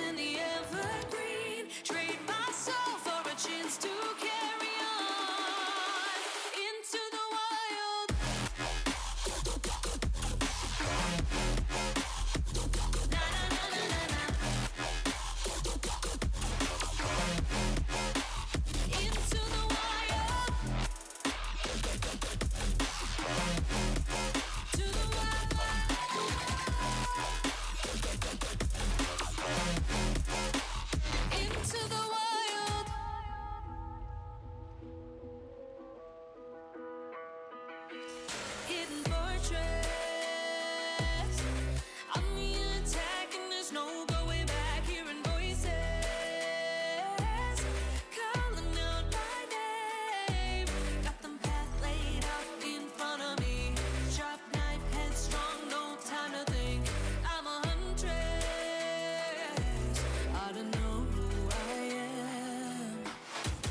in the evergreen. Trade my soul for a chance to carry on into the wild. Na na na na na na. Into the wild. To the wild. Into the wild. Hidden fortress. I'm the attack and there's no going back. Hearing voices calling out my name. Got them path laid out in front of me. Sharp knife, headstrong, no time to think. I'm a huntress. I don't know who I am.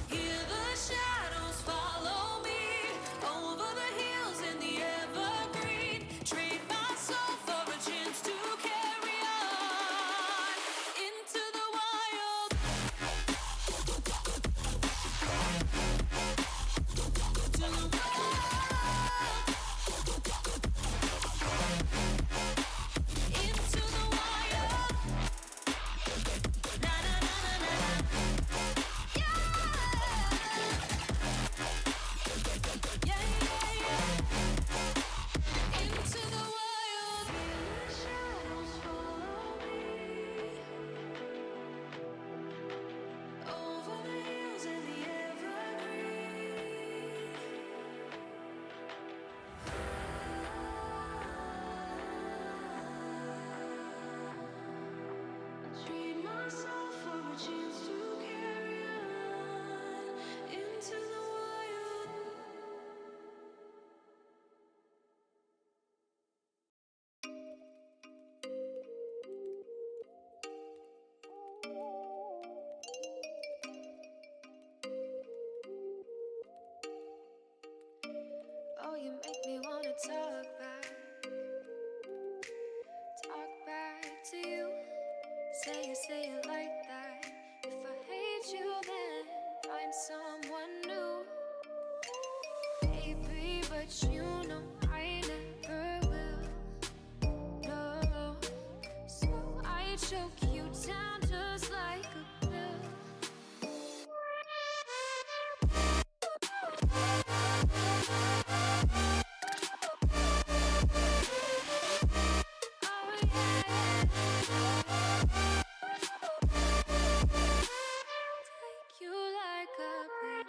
Hear the shadows follow me over the hills in the evergreen. Trade my soul for a chance to carry on into the wild. To the wild. Into the wild. Na na na na na na. Yeah. Yeah, yeah, yeah. Into the wild. The shadows follow me over the hills and the evergreen. Trade myself for a chance to carry on into the wild. Oh, you make me wanna talk back to you. Say it like that. If I hate you, then find someone new. Baby, but you know I never will. No, so I choke you down just like a pill. Oh yeah. Take you like a pill.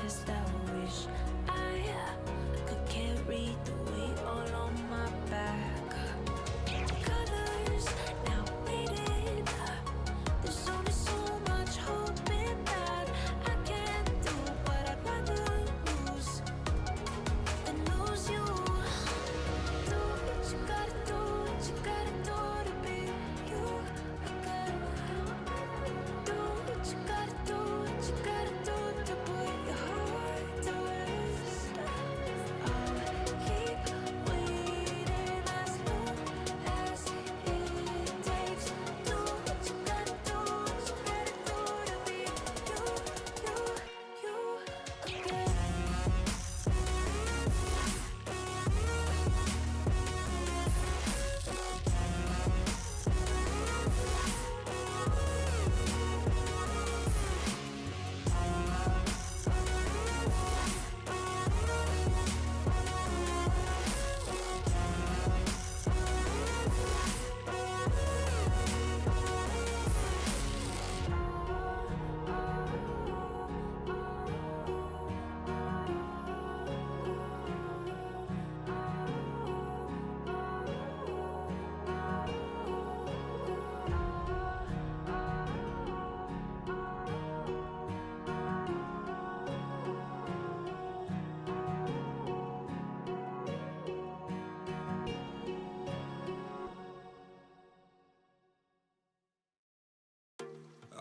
just I wish I could carry the weight all on my back. Colors now faded. There's only so much hope in that. I can't do what I'd rather lose than lose you. Do what you gotta do, what you gotta do to be you again. Do what you gotta do, what you gotta do to put your heart to rest. I'll keep waiting as long as it takes. Do what you gotta do, what you gotta do to be you again.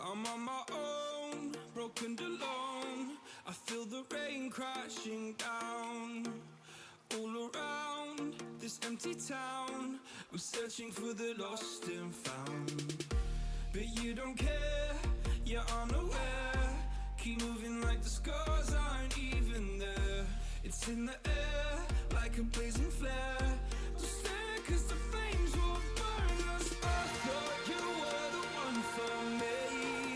I'm on my own, broken alone. I feel the rain crashing down all around this empty town. I'm searching for the lost and found, but you don't care, you're unaware. Keep moving like the scars aren't even there. It's in the air like a blazing flare. Don't stare 'cause the flames will burn us. I thought you were the one for me.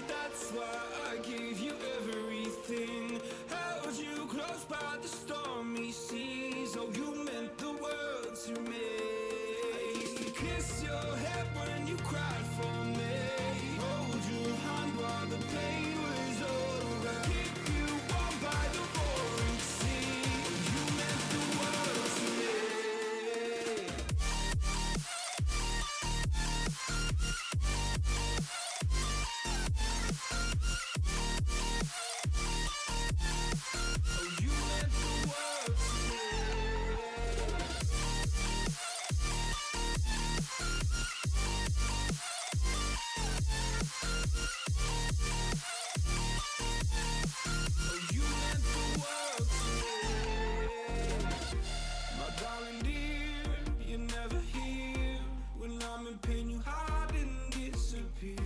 That's why I gave you everything. Held you close by the stormy seas. Oh, you meant the world to me. I used to kiss your head when you cried for me. Hold your hand while the pain was over. Keep you warm by the roaring sea. You meant the world to me. Oh, you meant the world to me. Oh, you meant the world to me. My darling dear, you're never here. When I'm in pain, you hide and disappear.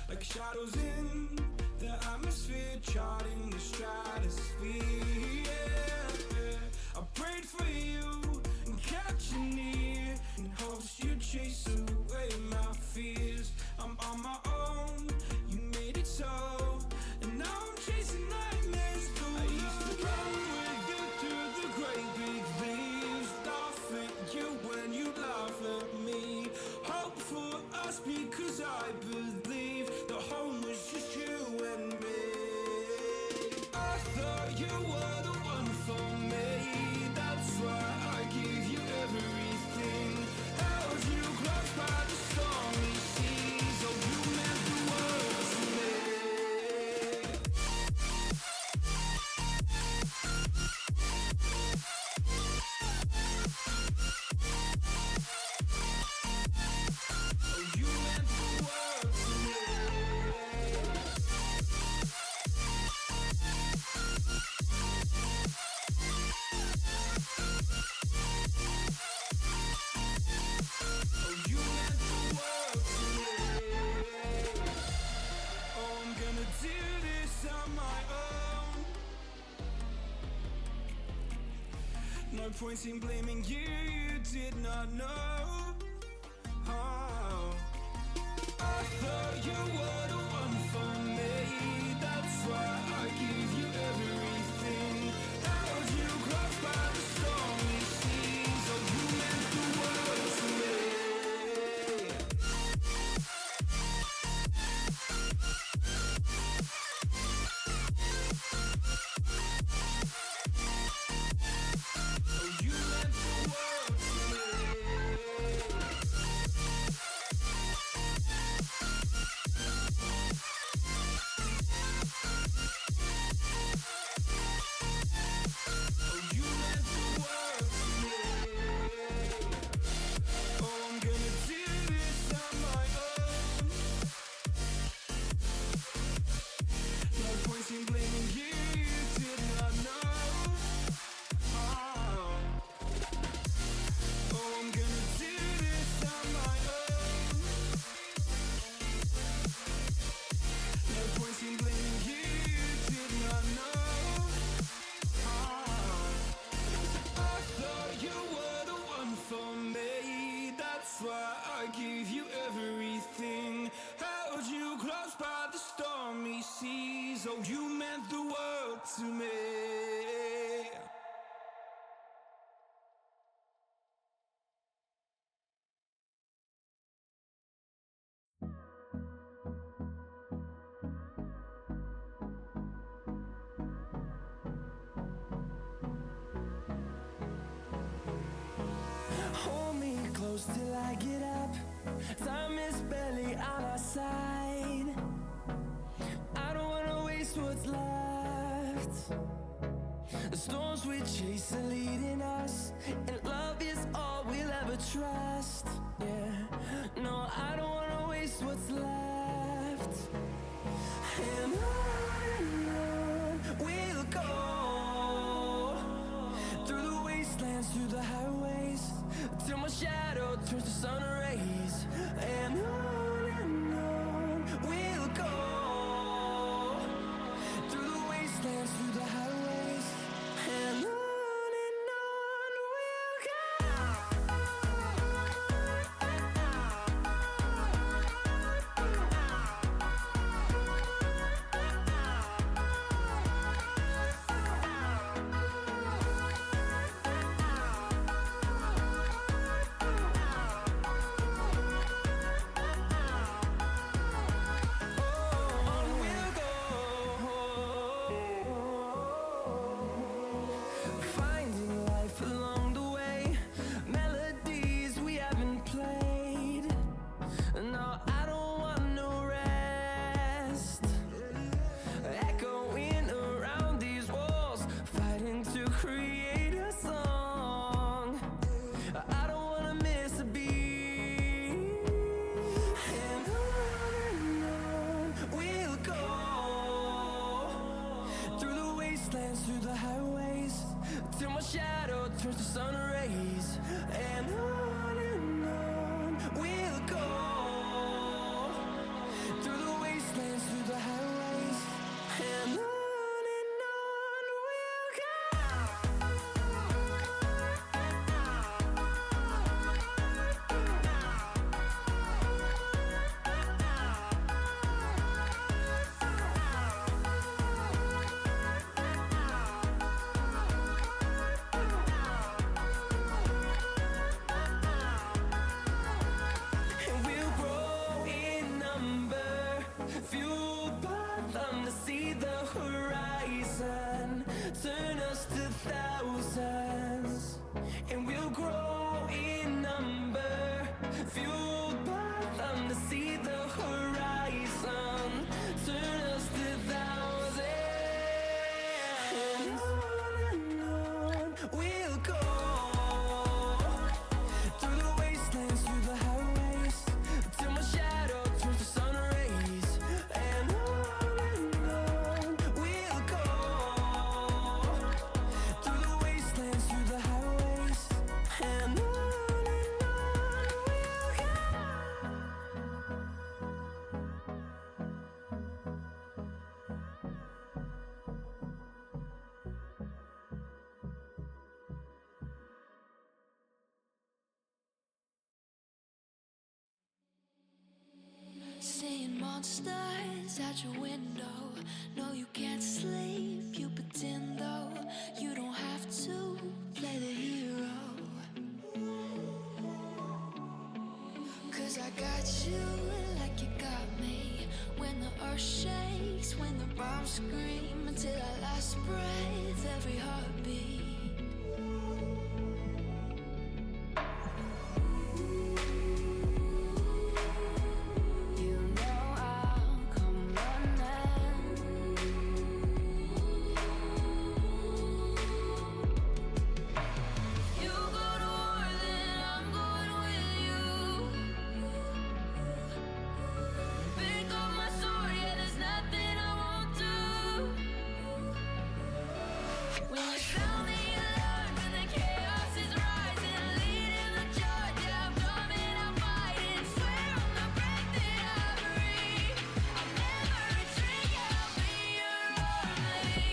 Like shadows in the atmosphere, charting the stratosphere. Yeah. I prayed for you and kept you near, in hopes you'd chase away my fears. I'm on my own, you made it so, and now I'm chasing nightmares through. I used to run with you through the great big leaves, laugh at you when you laugh at me. Hope for us because I believe the home was just you and me. I thought you were the one for me. That's why I gave you everything. Held you close by the stormy seas. Oh, you meant the world to me. Oh, you meant the world to me. Oh, you meant the world to me. Oh, I'm gonna do this on my own. No point in blaming you, you did not know. Oh, I thought you were the one for me. That's why I gave you everything. Held you close by the stormy seas. Oh, you meant the world to me. Oh, till I get up. Time is barely on our side. I don't wanna waste what's left. The storms we chase are leading us, and love is all we'll ever trust. Yeah, no, I don't wanna waste what's left. And on we'll go, through the wastelands, through the highways, till my shadow turns to sun rays. And on we'll go, through the wastelands, through the highways, and on we'll go. Finding life along the way, melodies we haven't played. No, I don't want no rest. Echoing around these walls, fighting to create a song. I don't wanna miss a beat. And on we'll go, through the wastelands, through the highways, till my shadow turns to sun rays. And on we'll go, through the wastelands, through the highways, and on we'll go. And we'll grow in number, fueled by them to see the horizon, turn us to thousands. And we'll grow in number, fueled by them to see the horizon, turn us to thousands. And on we'll go, through the wastelands, through the highways, till my shadow turns to sun rays. And on we'll go, through the wastelands, through the highways, and on we'll go. Seeing monsters out your window. No, you can't sleep. You pretend though you don't have to play the hero. 'Cause I got you like you got me. When the earth shakes, when the bombs scream, until our last breath, every heartbeat. You know I'll come running. You go to war, then I'm going with you. Pick up my sword, yeah, there's nothing I won't do. When you sound the alarm, when the chaos is rising, leading the charge, yeah, I'm coming, I'm fighting. Swear on the breath that I breathe, I'll never retreat, yeah, I'll be your army.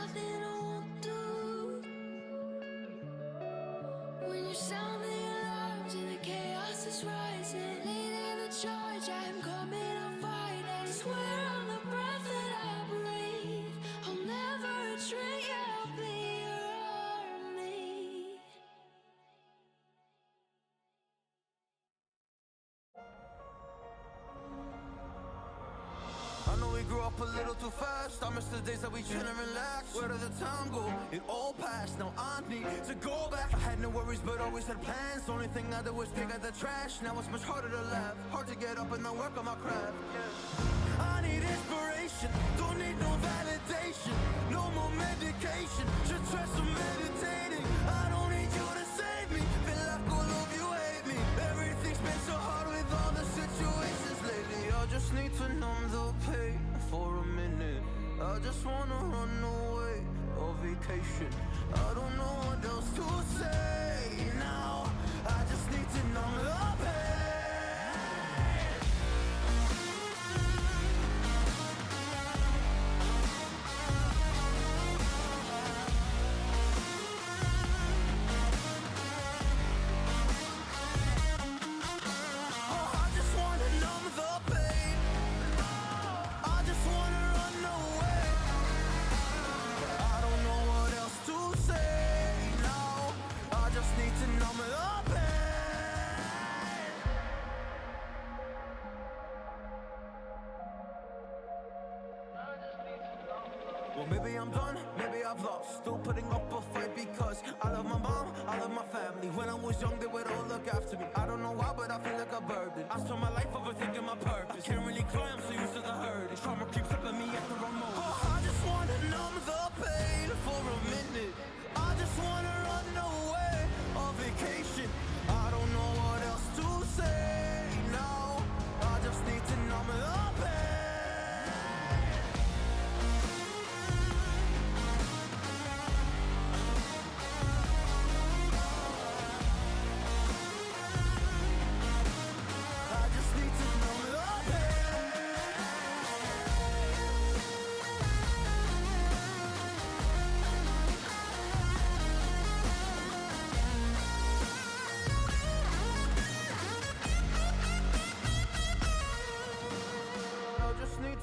nothing I won't do. When you sound the alarms and the chaos is rising, leading the charge, I'm coming, I'll fight it. Swear on the breath that I breathe, I'll never retreat, yeah, I'll be your army. I know we grew up a little too fast. I miss the days that we chill and relax. Where did the time go? It all passed. Now I need to go back. I had no worries, but always had plans. Only thing I did was dig out the trash. Now it's much harder to laugh. Hard to get up and not work on my craft. I need inspiration. Don't need no validation. No more medication. Should try some meditating. I don't need you to save me. Feel like all of you hate me. Everything's been so hard with all the situations lately. I just need to numb the pain for a minute. I just wanna run away on vacation. I don't know what else to say now. I just need to numb the pain. Well, maybe I'm done, maybe I've lost. Still putting up a fight because I love my mom, I love my family. When I was young, they would all look after me. I don't know why, but I feel like a burden. I spent my life overthinking my purpose. Can't really cry, I'm so used to the hurt. Trauma keeps flipping me at the wrong moment. Oh, I just wanna numb the pain for a minute. I just wanna run away on vacation. I don't know what else to say now. I just need to numb the pain.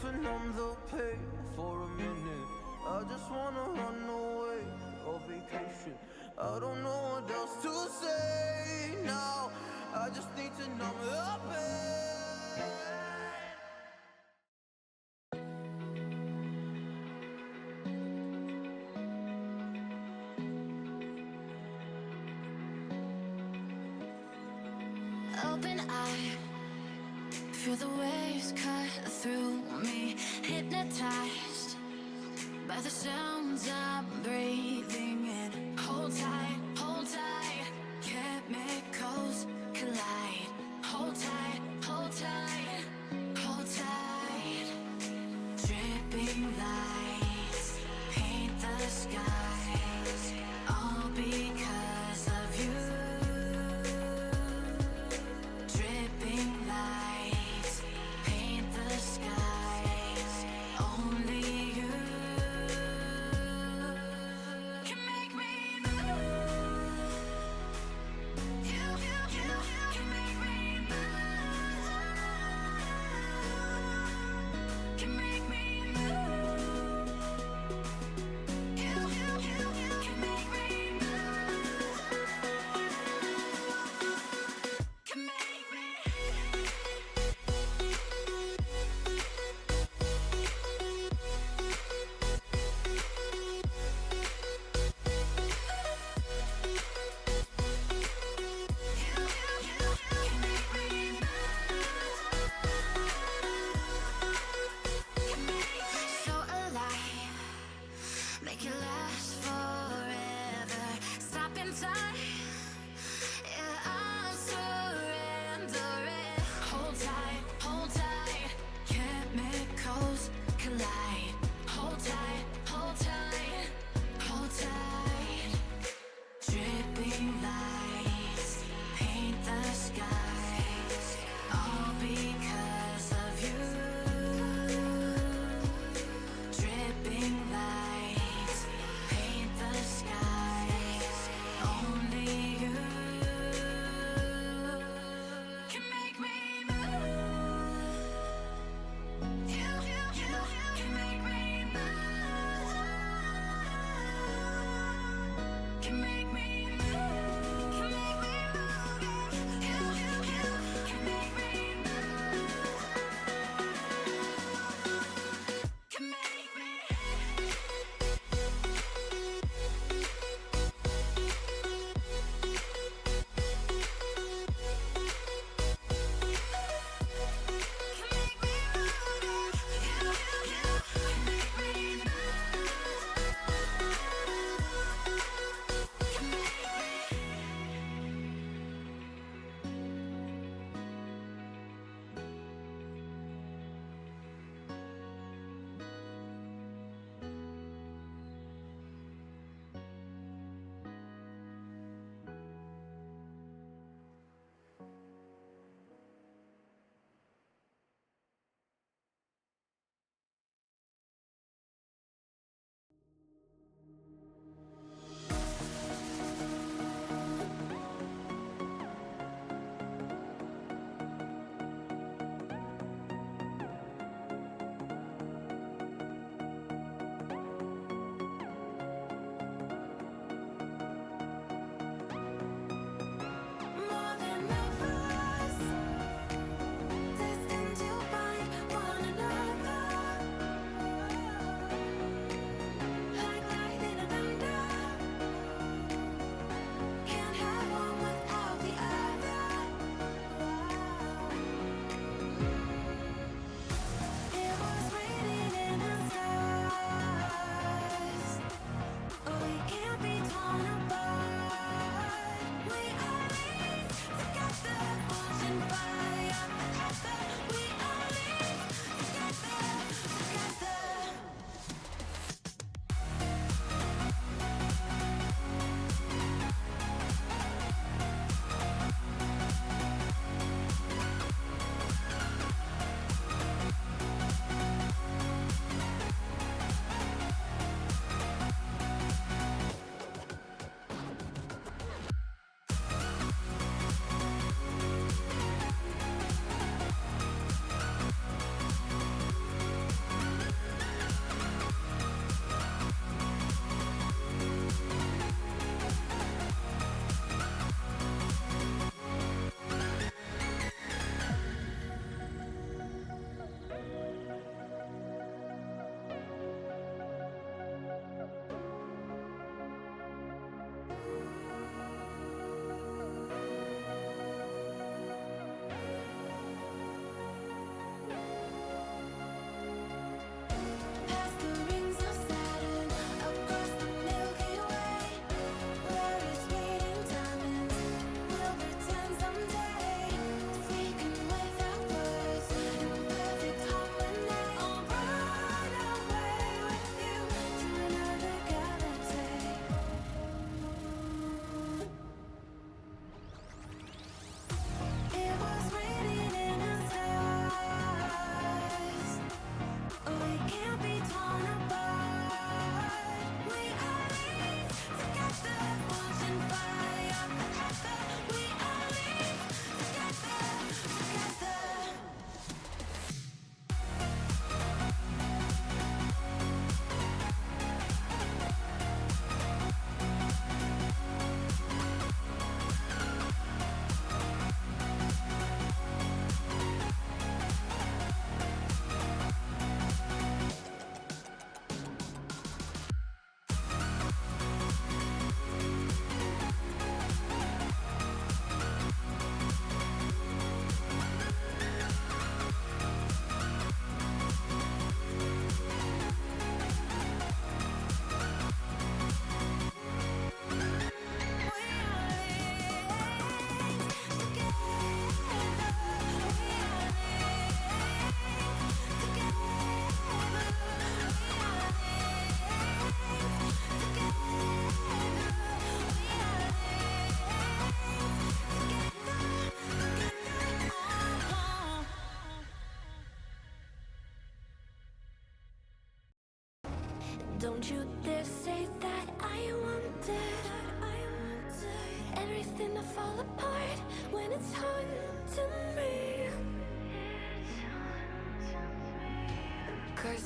To numb the pain for a minute. I just wanna run away on vacation. I don't know what else to say now. I just need to numb the pain. Open eye, feel the waves cut through me, hypnotized by the sounds I'm breathing in. Hold tight, chemicals collide. Hold tight, hold tight, hold tight. Dripping lights paint the skies, all because of you. Dripping lights paint the skies, only you can make me move.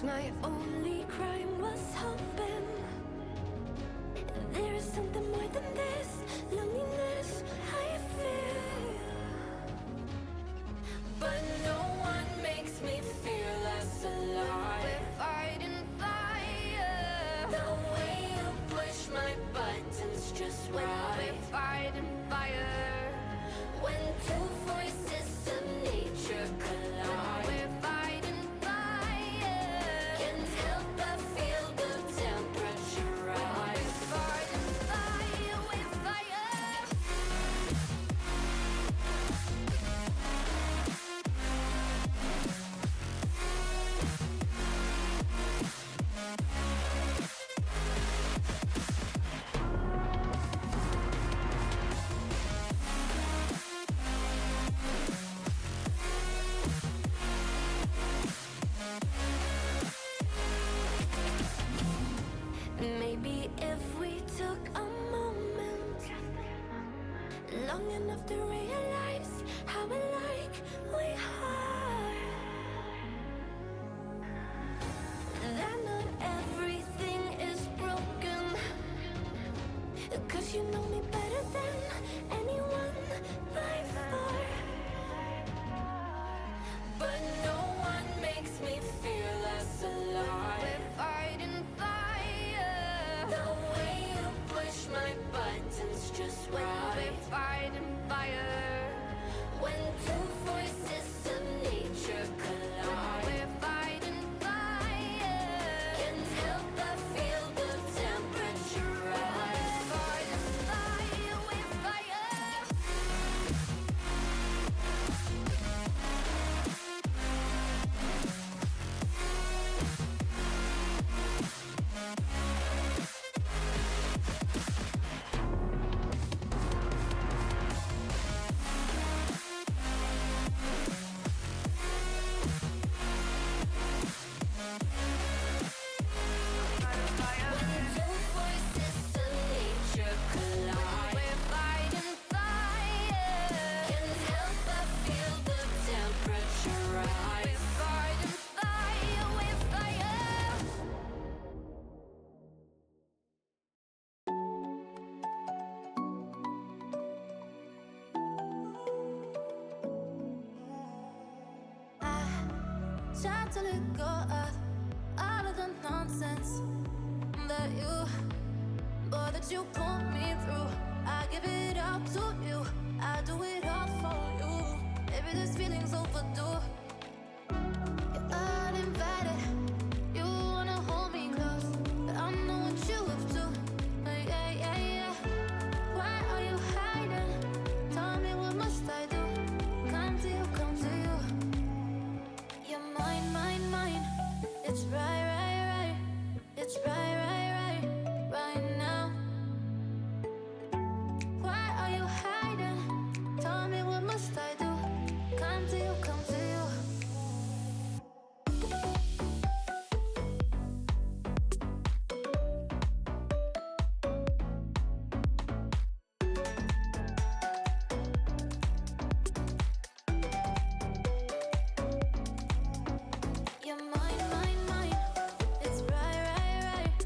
my only crime was hoping there is something more than this loneliness I feel. But no one makes me feel less alive. We're fighting fire. The way you push my buttons just right. We're fighting fire. When two voices of nature collide. We're fighting fire. Can't help but feel the temperature rise. We're fighting fire with fire. Maybe if we took a moment long enough to realize how alike we are, that not everything is broken, 'cause you know me better than anyone by far. But no one makes me feel less alive. We're fighting fire. The way you push my buttons just right. We're fighting fire. When two voices of nature collide. We're fighting fire. Can't help but feel the temperature rise. We're fighting fire with fire. Try to let go of all of the nonsense that you put me through. I give it all to you. I do it all for you. Maybe this feeling's overdue. You're uninvited. You wanna hold me close, but I know what you have to. Yeah, yeah, yeah. Why are you hiding? Tell me, what must I do? Come to you, come to you. You're mine, mine, mine. It's right, right, right. It's right, right, right, right now. Why are you hiding? Tell me, what must I do? Come to you, come to you. You're mine, mine, mine. It's right, right, right.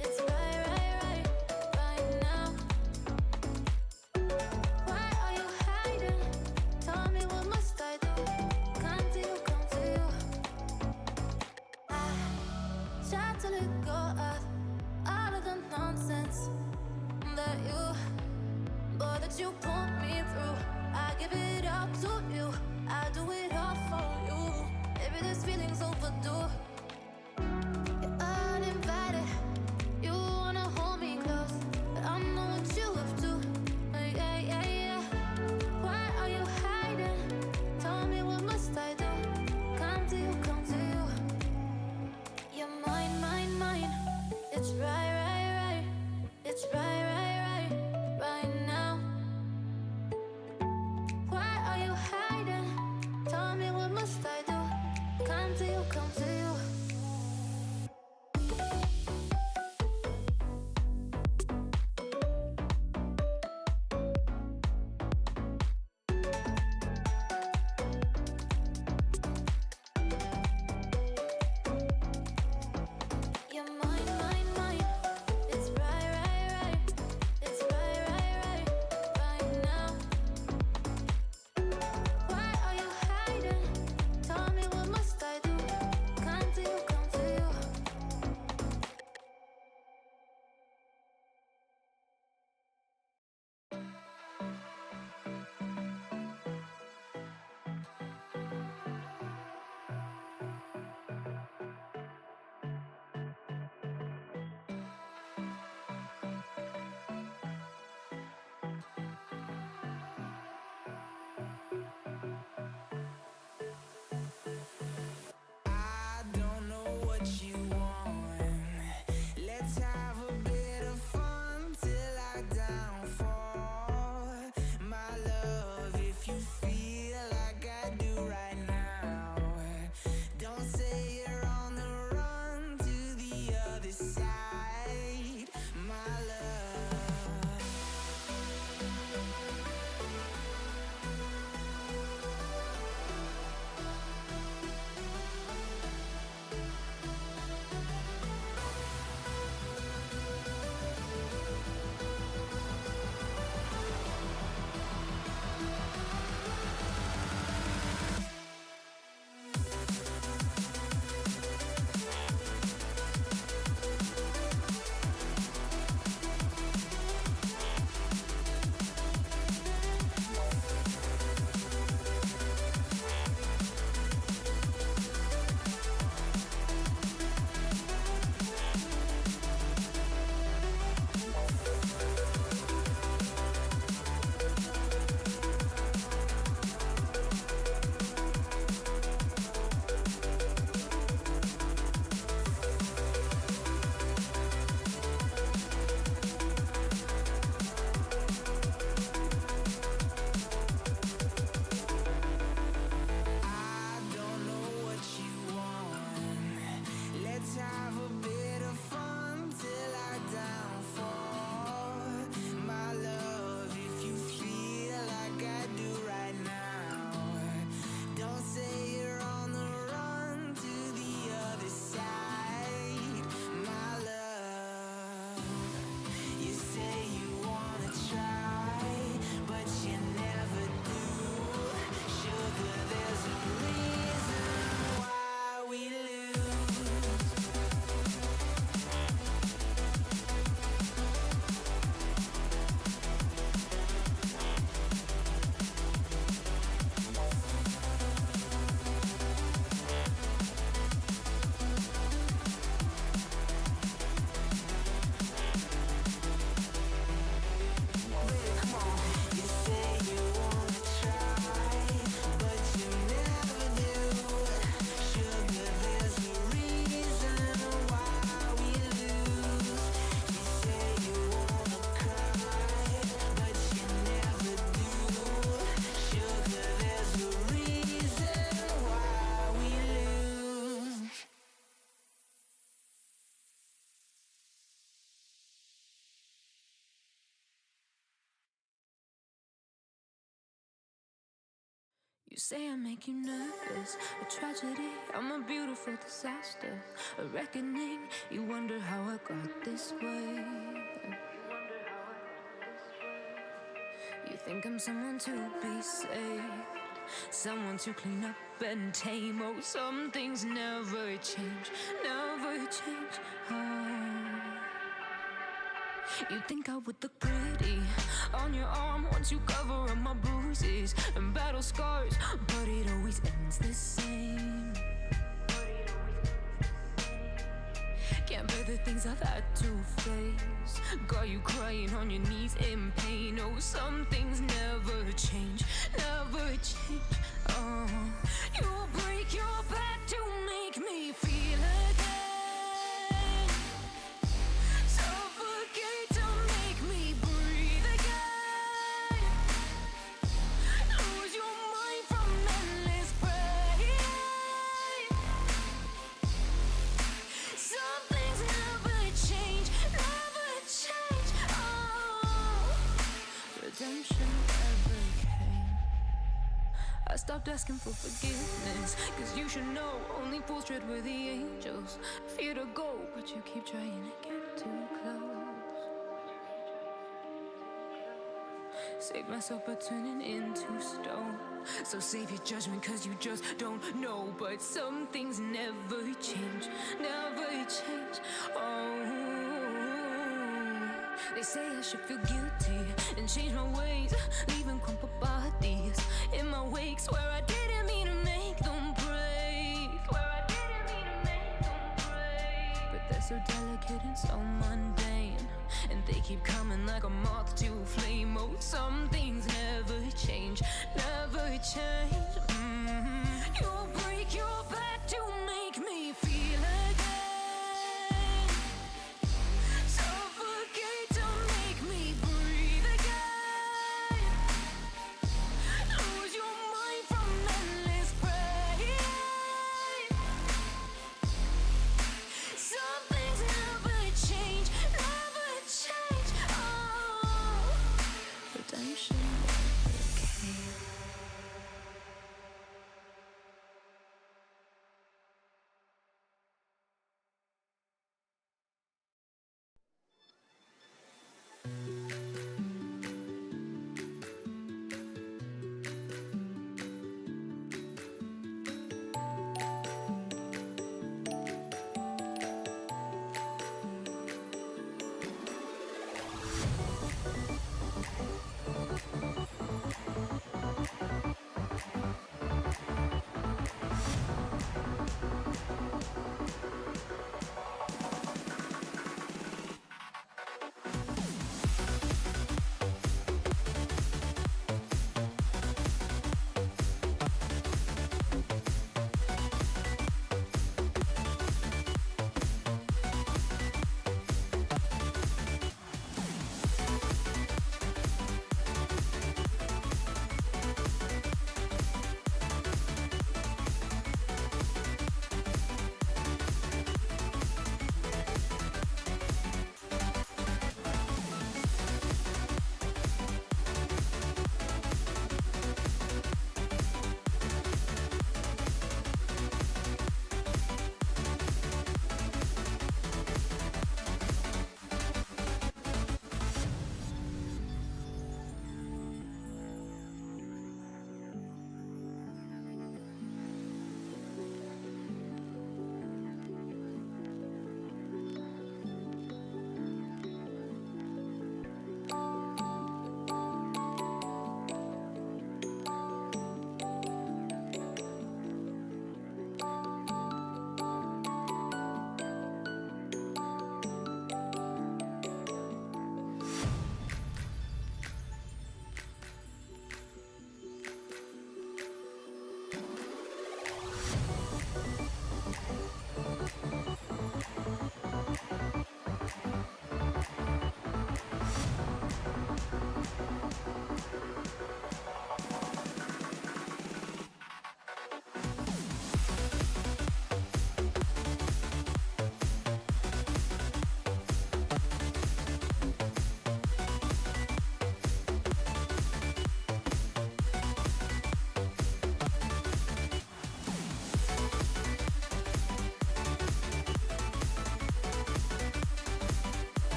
It's right, right, right, right now. Why are you hiding? Tell me, what must I do? Come to you, come to you. I try to let go of all of the nonsense that you put me through. I give it all to you. I do it all for you. Maybe this feeling's overdue. You're uninvited. You wanna hold me close, but I know what you have to. Yeah, yeah, yeah. Why are you hiding? Tell me, what must I do? Come to you, come to you. You're mine, mine, mine. It's right, right, right. It's right, right, right, right now. Why are you hiding? Tell me, what must I do? Come to you, come to you. You say I make you nervous, a tragedy, I'm a beautiful disaster, a reckoning, you wonder how I got this way. You think I'm someone to be saved, someone to clean up and tame. Oh, some things never change, never change. Oh. You think I would look pretty on your arm once you cover up my bruises and battle scars, but it always ends the same. Can't bear the things I've had to face, got you crying on your knees in pain. Oh, some things never change, never change. Oh, you'll break your back to make me feel again, suffocate to make me breathe again, lose your mind from endless pain. Some things never change, never change. Oh, redemption never came. I stopped asking for forgiveness, cause you should know only fools tread where the angels fear to go, but you keep trying to get too close. Save myself by turning into stone, so save your judgment cause you just don't know. But some things never change, never change. Oh, they say I should feel guilty and change my ways, leaving crumpled bodies in my wake. Swear I didn't mean to make them break, swear I didn't mean to make them break. But they're so delicate and so mundane, and they keep coming like a moth to a flame. Oh, some things never change, never change. You'll break your back to make me feel again, suffocate to make me breathe again, lose your mind from endless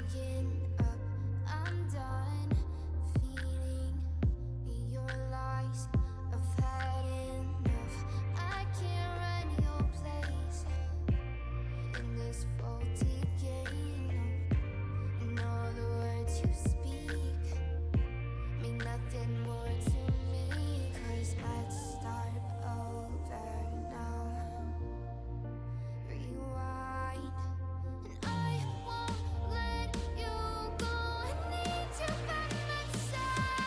waking up, I'm done feeding your lies. I've had enough. I can't run your place in this faulty game. And all the words you speak mean nothing more to me. 'Cause let's start over now. Rewind. And I won't let you go. I need you by my side.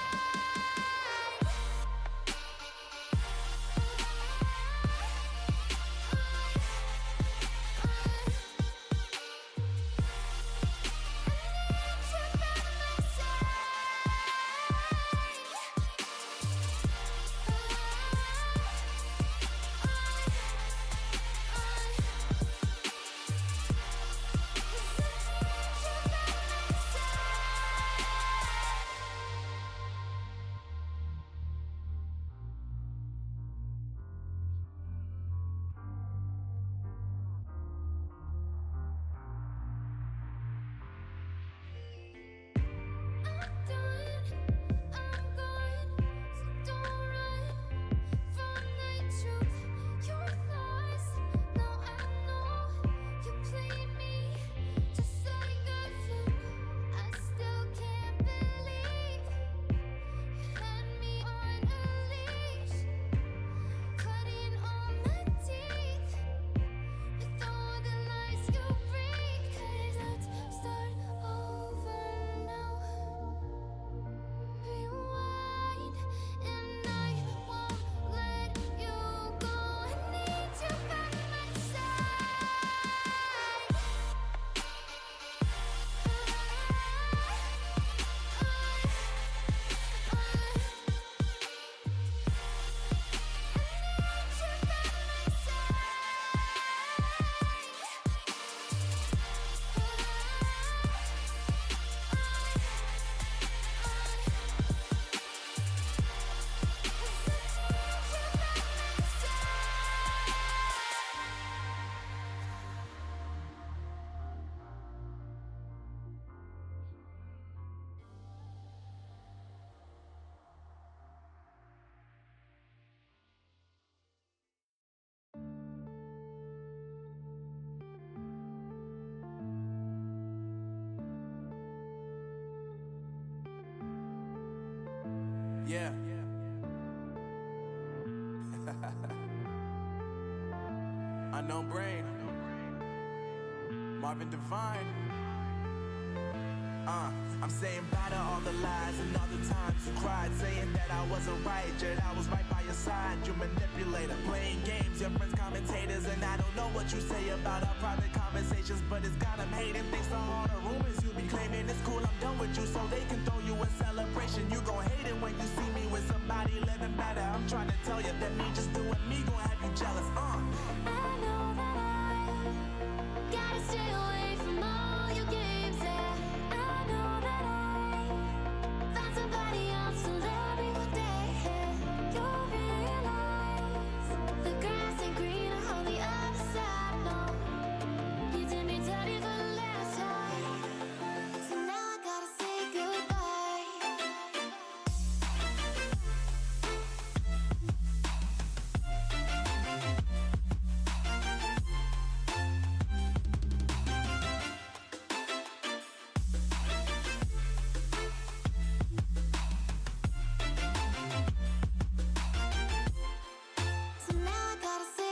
Yeah. Unknown Brain. Marvin Devine. I'm saying bye to all the lies and all the times you cried, saying that I wasn't right, yet I was right by your side. You manipulator, playing games, your friends commentators, and I don't know what you say about our private conversations, but it's got them hating. Thanks to all the rumors you be claiming. It's cool, I'm done with you, so they can throw you a celebration. You gon' hate it when you see me with somebody living better. I'm trying to tell you that me just doing me gon' have you jealous. I know that I gotta stay away from all your games. Yeah, I know that I found somebody else to love me one day. You'll realize the grass ain't greener on the other side. No, you did me dirty for the last time, so now I gotta say goodbye. So now I gotta say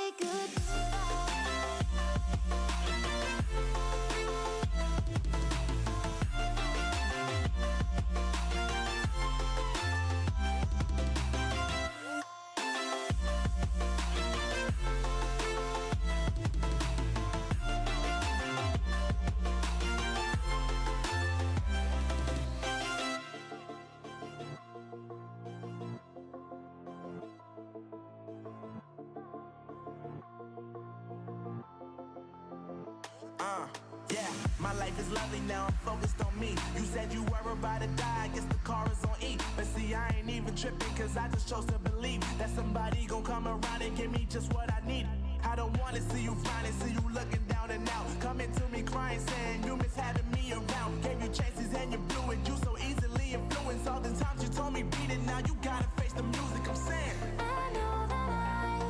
Yeah, my life is lovely now, I'm focused on me. You said you were about to die, I guess the car is on E. But see, I ain't even tripping, cause I just chose to believe that somebody gon' come around and give me just what I need. I don't wanna see you finally, see you looking down and out. Coming to me crying, saying you miss having me around. Gave you chances and you blew it. You so easily influenced. All the times you told me beat it, now you gotta face the music. I'm saying I know that I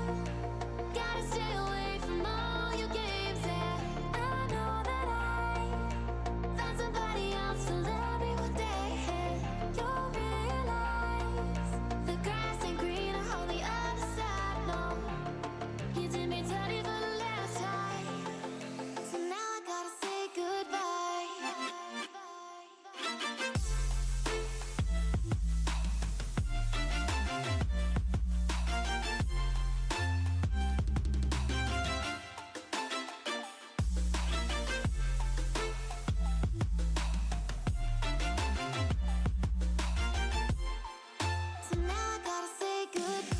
gotta stay away from all your games. Yeah, I know that I found somebody else to love me one day. You'll realize the grass ain't greener on the other side. No, you did me dirty for the last time, so now I gotta say goodbye. So now I gotta say goodbye.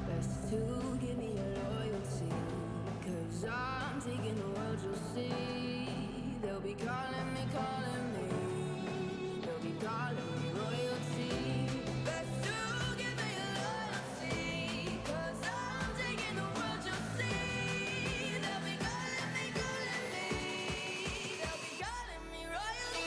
Best to give me your loyalty, 'cause I'm taking the world, you'll see. They'll be calling me, they'll be calling me royalty. Best to give me your loyalty, 'cause I'm taking the world, you'll see. They'll be calling me, they'll be calling me royalty.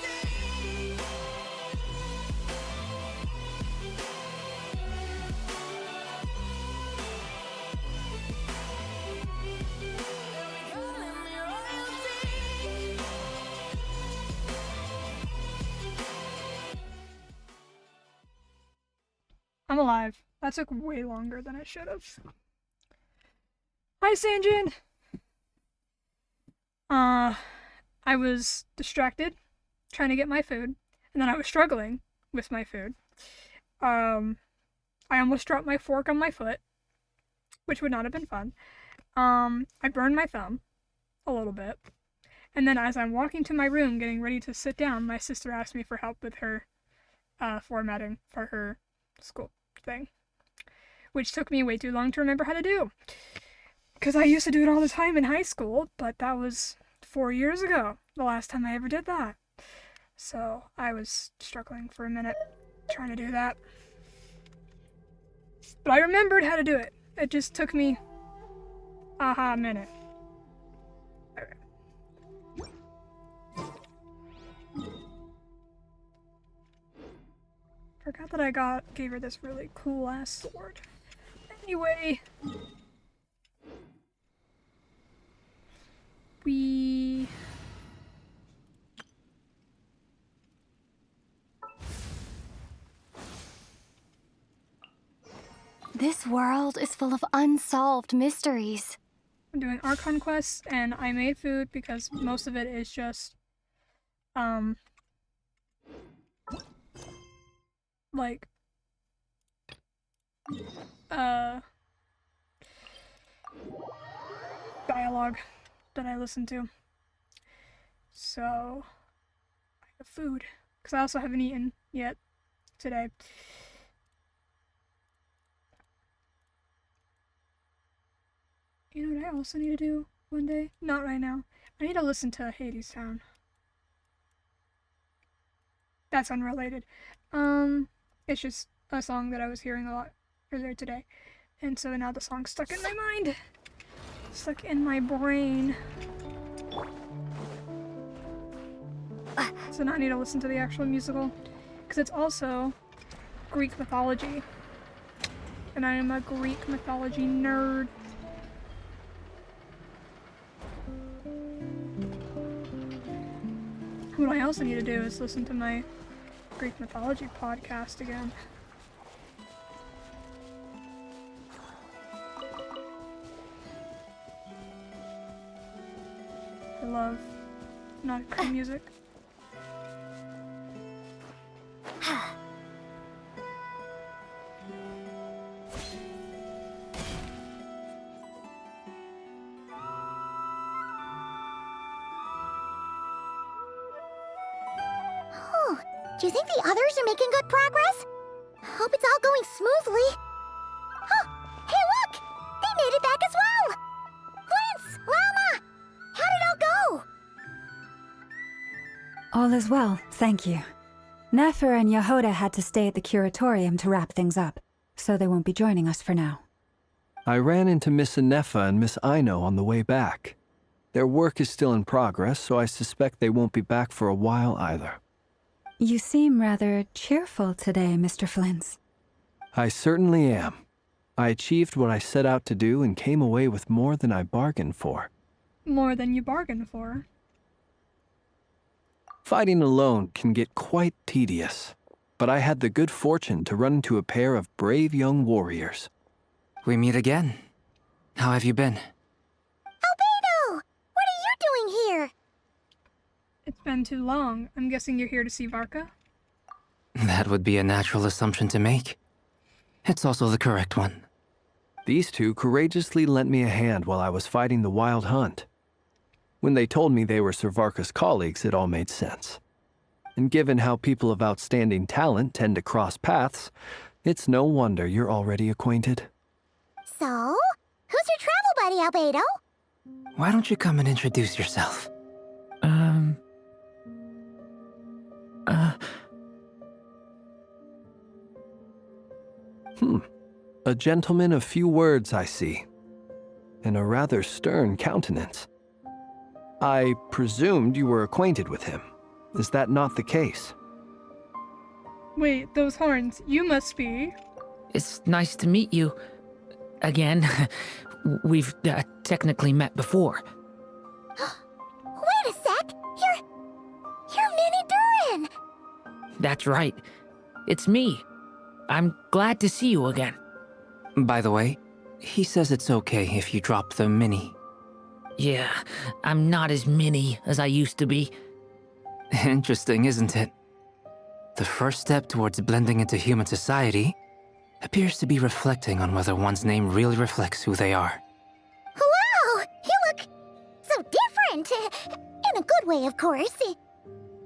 I'm alive. That took way longer than it should have. Hi, Sanjin! I was distracted trying to get my food, and then I was struggling with my food. I almost dropped my fork on my foot, which would not have been fun. I burned my thumb a little bit, and then as I'm walking to my room getting ready to sit down, my sister asked me for help with her formatting for her school thing, which took me way too long to remember how to do, because I used to do it all the time in high school, but that was 4 years ago, the last time I ever did that. So I was struggling for a minute trying to do that, but I remembered how to do it. It just took me a minute. Forgot that I gave her this really cool ass sword. Anyway, This world is full of unsolved mysteries. I'm doing Archon quests, and I made food because most of it is just, like, dialogue that I listen to. So, I have food, because I also haven't eaten yet today. You know what I also need to do? one day. Not right now. I need to listen to Hades Town. That's unrelated. It's just a song that I was hearing a lot earlier today. And so now the song's stuck in my mind. Stuck in my brain. So now I need to listen to the actual musical. Because it's also Greek mythology. And I am a Greek mythology nerd. What I also need to do is listen to my Greek mythology podcast again. I love nautical music. Do you think the others are making good progress? Hope it's all going smoothly. Oh, hey look! They made it back as well! Lance! Llama! How did it all go? All is well, thank you. Nefer and Yehoda had to stay at the curatorium to wrap things up, so they won't be joining us for now. I ran into Miss Anefa and Miss Aino on the way back. Their work is still in progress, so I suspect they won't be back for a while either. You seem rather cheerful today, Mr. Flintz. I certainly am. I achieved what I set out to do and came away with more than I bargained for. More than you bargained for. Fighting alone can get quite tedious, but I had the good fortune to run into a pair of brave young warriors. We meet again. How have you been? Albedo! What are you doing here? It's been too long. I'm guessing you're here to see Varka? That would be a natural assumption to make. It's also the correct one. These two courageously lent me a hand while I was fighting the wild hunt. When they told me they were Sir Varka's colleagues, it all made sense. And given how people of outstanding talent tend to cross paths, it's no wonder you're already acquainted. So, who's your travel buddy, Albedo? Why don't you come and introduce yourself? A gentleman of few words, I see, and a rather stern countenance. I presumed you were acquainted with him. Is that not the case? Wait, those horns. You must be. It's nice to meet you. Again. We've technically met before. Wait a sec! You're Minnie Durin! That's right. It's me. I'm glad to see you again. By the way, he says it's okay if you drop the mini. Yeah, I'm not as mini as I used to be. Interesting, isn't it? The first step towards blending into human society appears to be reflecting on whether one's name really reflects who they are. Wow! You look so different! In a good way, of course.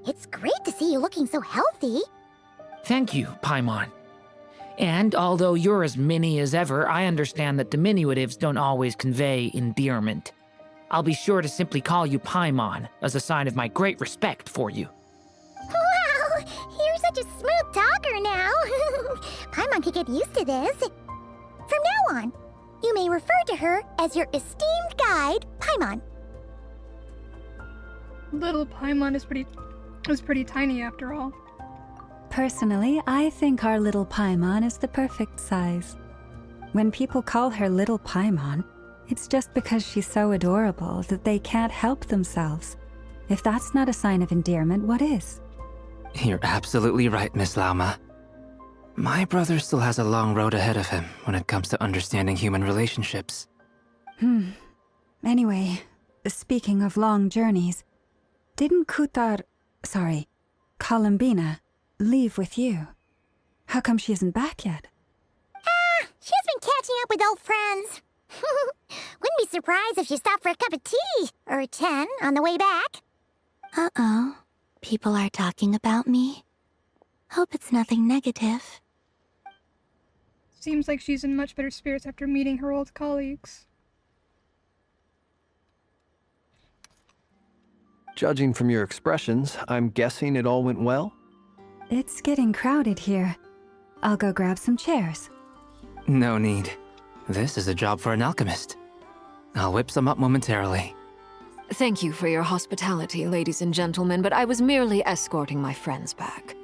It's great to see you looking so healthy. Thank you, Paimon. And although you're as mini as ever, I understand that diminutives don't always convey endearment. I'll be sure to simply call you Paimon as a sign of my great respect for you. Wow! You're such a smooth talker now. Paimon could get used to this. From now on, you may refer to her as your esteemed guide, Paimon. Little Paimon is pretty tiny after all. Personally, I think our little Paimon is the perfect size. When people call her Little Paimon, it's just because she's so adorable that they can't help themselves. If that's not a sign of endearment, what is? You're absolutely right, Miss Lauma. My brother still has a long road ahead of him when it comes to understanding human relationships. Anyway, speaking of long journeys, didn't Columbina, leave with you? How come she isn't back yet? She's been catching up with old friends. Wouldn't be surprised if she stopped for a cup of tea or 10 on the way back. Uh-oh. People are talking about me. Hope it's nothing negative. Seems like she's in much better spirits after meeting her old colleagues. Judging from your expressions, I'm guessing it all went well? It's getting crowded here. I'll go grab some chairs. No need. This is a job for an alchemist. I'll whip some up momentarily. Thank you for your hospitality, ladies and gentlemen, but I was merely escorting my friends back.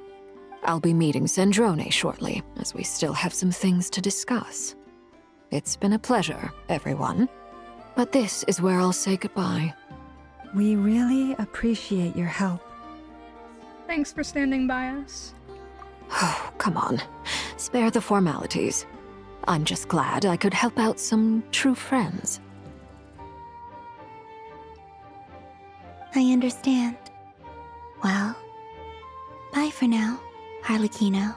I'll be meeting Sandrone shortly, as we still have some things to discuss. It's been a pleasure, everyone. But this is where I'll say goodbye. We really appreciate your help. Thanks for standing by us. Oh, come on. Spare the formalities. I'm just glad I could help out some true friends. I understand. Well, bye for now, Harlequino.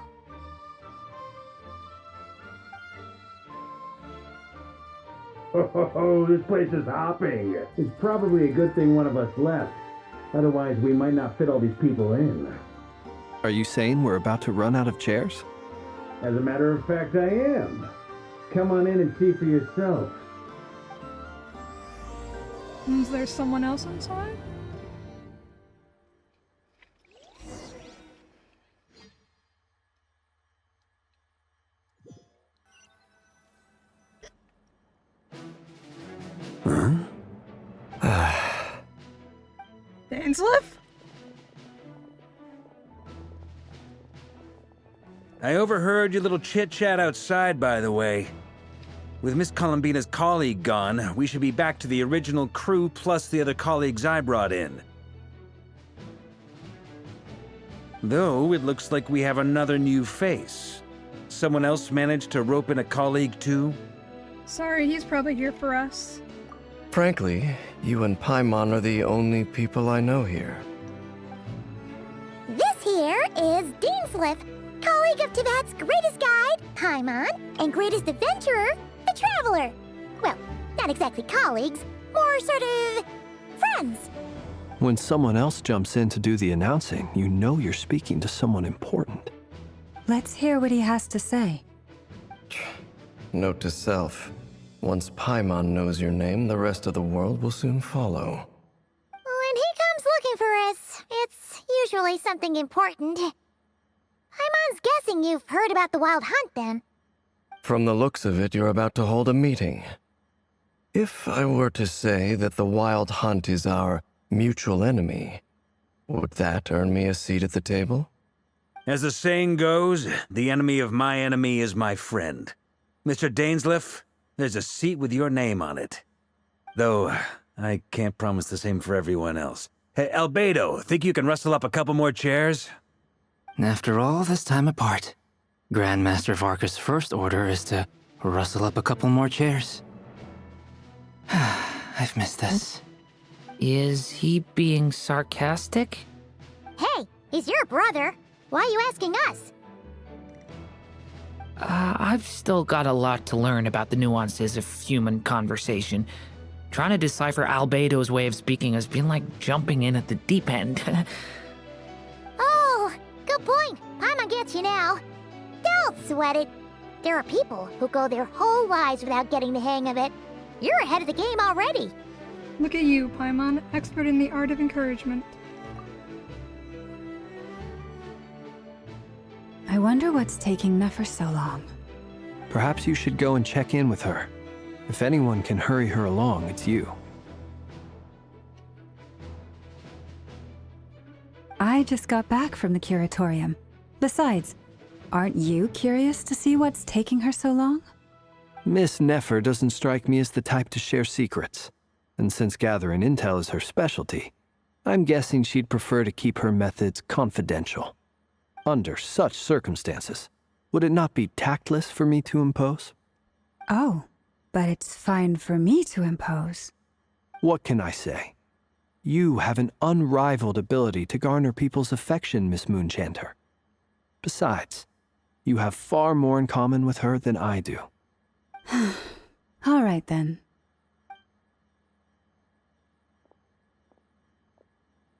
Oh, this place is hopping. It's probably a good thing one of us left. Otherwise, we might not fit all these people in. Are you saying we're about to run out of chairs? As a matter of fact, I am. Come on in and see for yourself. Is there someone else inside? Dainsleif? I overheard your little chit-chat outside, by the way. With Miss Columbina's colleague gone, we should be back to the original crew plus the other colleagues I brought in. Though, it looks like we have another new face. Someone else managed to rope in a colleague too? Sorry, he's probably here for us. Frankly, you and Paimon are the only people I know here. This here is Dainsleif, colleague of Teyvat's greatest guide, Paimon, and greatest adventurer, the Traveler. Well, not exactly colleagues, more sort of friends. When someone else jumps in to do the announcing, you know you're speaking to someone important. Let's hear what he has to say. Note to self. Once Paimon knows your name, the rest of the world will soon follow. When he comes looking for us, it's usually something important. Paimon's guessing you've heard about the Wild Hunt, then. From the looks of it, you're about to hold a meeting. If I were to say that the Wild Hunt is our mutual enemy, would that earn me a seat at the table? As the saying goes, the enemy of my enemy is my friend. Mr. Dainsleif, there's a seat with your name on it. Though, I can't promise the same for everyone else. Hey, Albedo, think you can rustle up a couple more chairs? After all this time apart, Grandmaster Varka's first order is to rustle up a couple more chairs. I've missed this. Is he being sarcastic? Hey, he's your brother. Why are you asking us? I've still got a lot to learn about the nuances of human conversation. Trying to decipher Albedo's way of speaking has been like jumping in at the deep end. Oh, good point. Paimon gets you now. Don't sweat it. There are people who go their whole lives without getting the hang of it. You're ahead of the game already. Look at you, Paimon, expert in the art of encouragement. I wonder what's taking Nefer so long. Perhaps you should go and check in with her. If anyone can hurry her along, it's you. I just got back from the curatorium. Besides, aren't you curious to see what's taking her so long? Miss Nefer doesn't strike me as the type to share secrets. And since gathering intel is her specialty, I'm guessing she'd prefer to keep her methods confidential. Under such circumstances, would it not be tactless for me to impose? Oh, but it's fine for me to impose. What can I say? You have an unrivaled ability to garner people's affection, Miss Moonchanter. Besides, you have far more in common with her than I do. All right, then.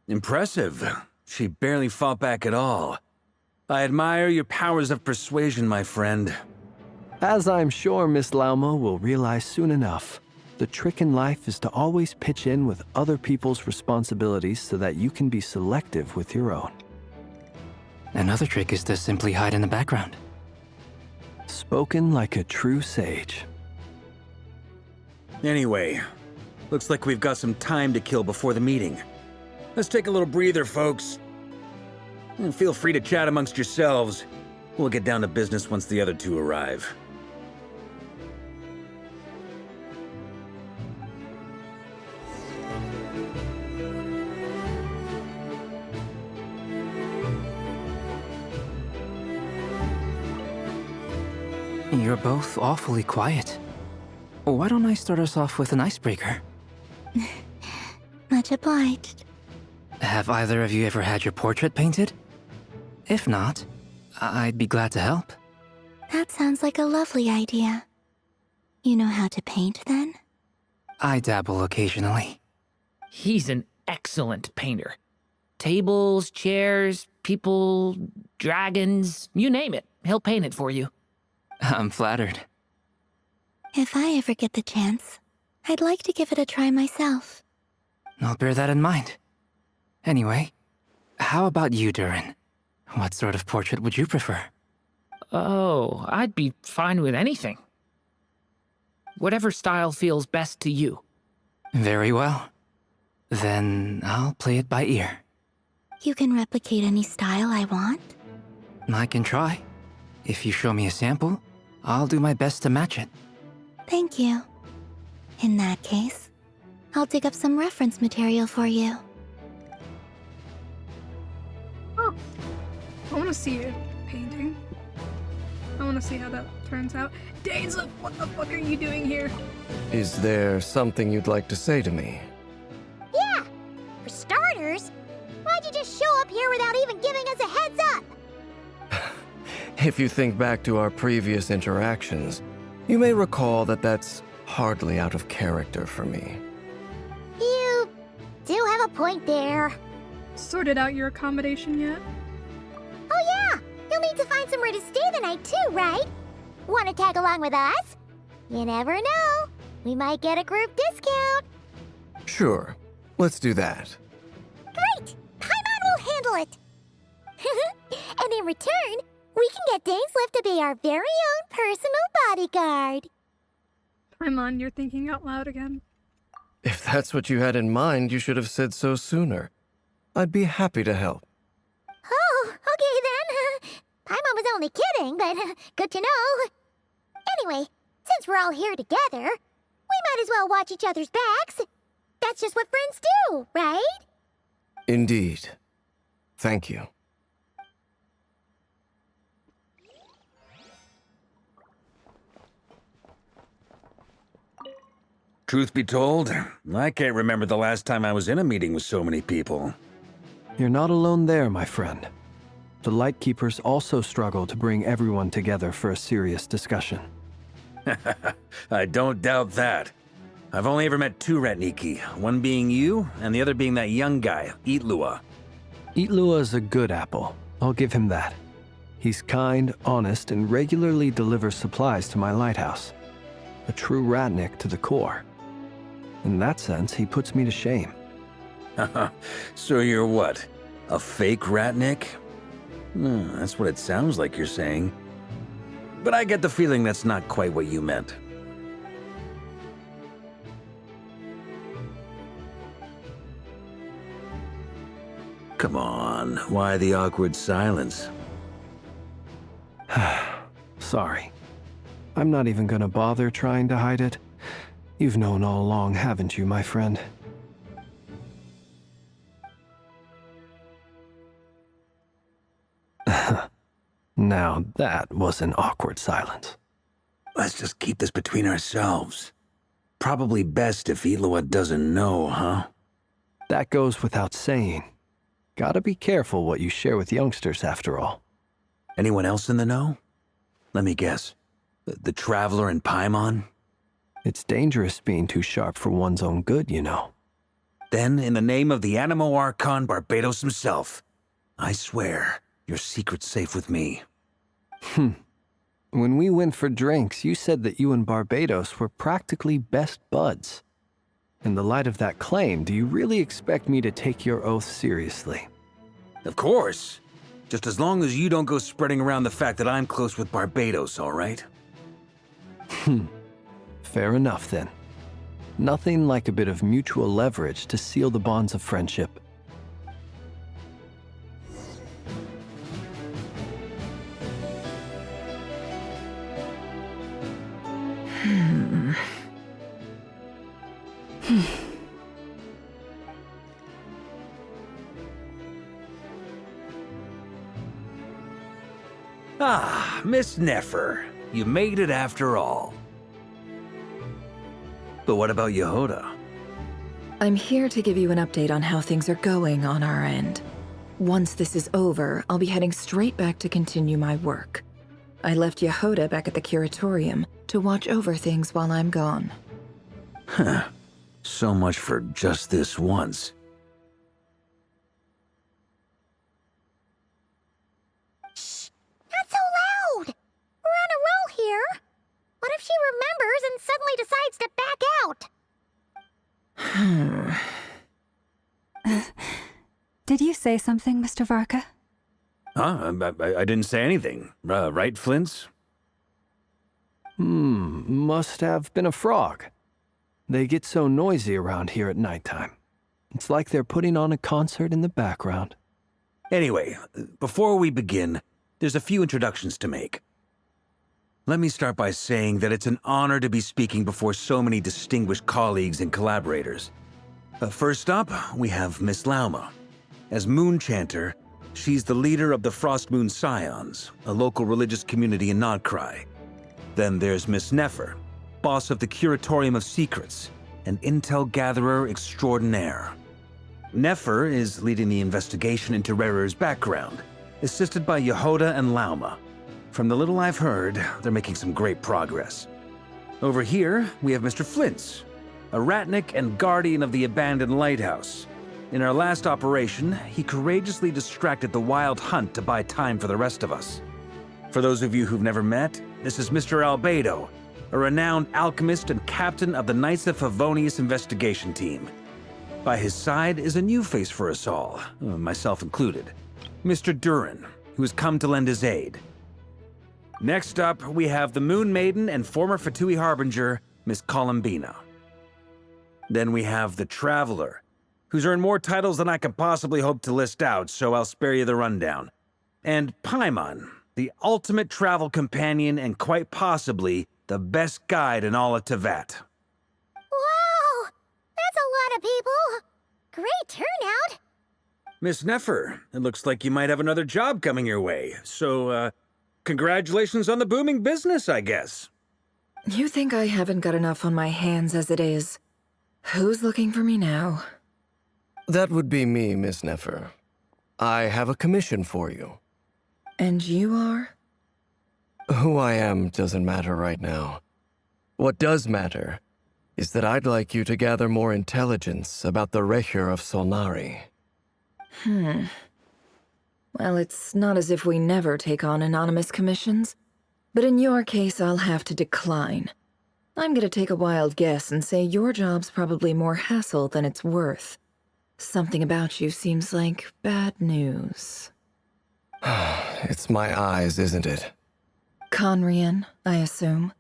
Impressive. She barely fought back at all. I admire your powers of persuasion, my friend. As I'm sure Miss Lauma will realize soon enough. The trick in life is to always pitch in with other people's responsibilities so that you can be selective with your own. Another trick is to simply hide in the background. Spoken like a true sage. Anyway, looks like we've got some time to kill before the meeting. Let's take a little breather, folks. And feel free to chat amongst yourselves. We'll get down to business once the other two arrive. You're both awfully quiet. Why don't I start us off with an icebreaker? Much obliged. Have either of you ever had your portrait painted? If not, I'd be glad to help. That sounds like a lovely idea. You know how to paint, then? I dabble occasionally. He's an excellent painter. Tables, chairs, people, dragons, you name it. He'll paint it for you. I'm flattered. If I ever get the chance, I'd like to give it a try myself. I'll bear that in mind. Anyway, how about you, Durin? What sort of portrait would you prefer? Oh, I'd be fine with anything. Whatever style feels best to you. Very well. Then I'll play it by ear. You can replicate any style I want? I can try. If you show me a sample, I'll do my best to match it. Thank you. In that case, I'll dig up some reference material for you. Oh, I want to see a painting. I want to see how that turns out. Dainsleif, what the fuck are you doing here? Is there something you'd like to say to me? Yeah! For starters, why'd you just show up here without even giving us a heads up? If you think back to our previous interactions, you may recall that that's hardly out of character for me. You do have a point there. Sorted out your accommodation yet? Oh yeah! You'll need to find somewhere to stay the night too, right? Want to tag along with us? You never know. We might get a group discount. Sure, let's do that. Great! Paimon will handle it! And in return, we can get Dainsleif to be our very own personal bodyguard. Paimon, you're thinking out loud again. If that's what you had in mind, you should have said so sooner. I'd be happy to help. Oh, okay then. Paimon was only kidding, but good to know. Anyway, since we're all here together, we might as well watch each other's backs. That's just what friends do, right? Indeed. Thank you. Truth be told, I can't remember the last time I was in a meeting with so many people. You're not alone there, my friend. The Lightkeepers also struggle to bring everyone together for a serious discussion. I don't doubt that. I've only ever met two Ratniki, one being you, and the other being that young guy, Itlua. Itlua is a good apple. I'll give him that. He's kind, honest, and regularly delivers supplies to my lighthouse. A true Ratnik to the core. In that sense, he puts me to shame. So you're what? A fake Ratnik? That's what it sounds like you're saying. But I get the feeling that's not quite what you meant. Come on, why the awkward silence? Sorry. I'm not even gonna bother trying to hide it. You've known all along, haven't you, my friend? Now that was an awkward silence. Let's just keep this between ourselves. Probably best if Itlua doesn't know, huh? That goes without saying. Gotta be careful what you share with youngsters, after all. Anyone else in the know? Let me guess. The Traveler and Paimon? It's dangerous being too sharp for one's own good, you know. Then, in the name of the Animo Archon Barbados himself, I swear your secret's safe with me. When we went for drinks, you said that you and Barbados were practically best buds. In the light of that claim, do you really expect me to take your oath seriously? Of course. Just as long as you don't go spreading around the fact that I'm close with Barbados, all right? Fair enough, then. Nothing like a bit of mutual leverage to seal the bonds of friendship. Ah, Miss Nefer. You made it after all. But what about Yehoda? I'm here to give you an update on how things are going on our end. Once this is over, I'll be heading straight back to continue my work. I left Yehoda back at the curatorium to watch over things while I'm gone. Huh. So much for just this once. Shh! Not so loud! We're on a roll here. What if she remembers and suddenly decides to back out? Did you say something, Mr. Varka? Huh? I didn't say anything. Right, Flint's? Must have been a frog. They get so noisy around here at nighttime. It's like they're putting on a concert in the background. Anyway, before we begin, there's a few introductions to make. Let me start by saying that it's an honor to be speaking before so many distinguished colleagues and collaborators. First up, we have Miss Lauma. As Moon Chanter, she's the leader of the Frost Moon Scions, a local religious community in Nodcry. Then there's Miss Nefer, boss of the Curatorium of Secrets, an intel gatherer extraordinaire. Nefer is leading the investigation into Rerer's background, assisted by Yehoda and Lauma. From the little I've heard, they're making some great progress. Over here, we have Mr. Flint's, a ratnik and guardian of the abandoned lighthouse. In our last operation, he courageously distracted the Wild Hunt to buy time for the rest of us. For those of you who've never met, this is Mr. Albedo, a renowned alchemist and captain of the Knights of Favonius investigation team. By his side is a new face for us all, myself included, Mr. Durin, who has come to lend his aid. Next up, we have the Moon Maiden and former Fatui Harbinger, Miss Columbina. Then we have the Traveler, who's earned more titles than I can possibly hope to list out, so I'll spare you the rundown. And Paimon, the ultimate travel companion and quite possibly the best guide in all of Tevat. Wow! That's a lot of people! Great turnout! Miss Nefer, it looks like you might have another job coming your way, so, congratulations on the booming business, I guess. You think I haven't got enough on my hands as it is? Who's looking for me now? That would be me, Miss Nefer. I have a commission for you. And you are? Who I am doesn't matter right now. What does matter is that I'd like you to gather more intelligence about the Recher of Solnari. Well, it's not as if we never take on anonymous commissions. But in your case, I'll have to decline. I'm gonna take a wild guess and say your job's probably more hassle than it's worth. Something about you seems like bad news. It's my eyes, isn't it? Conrian, I assume.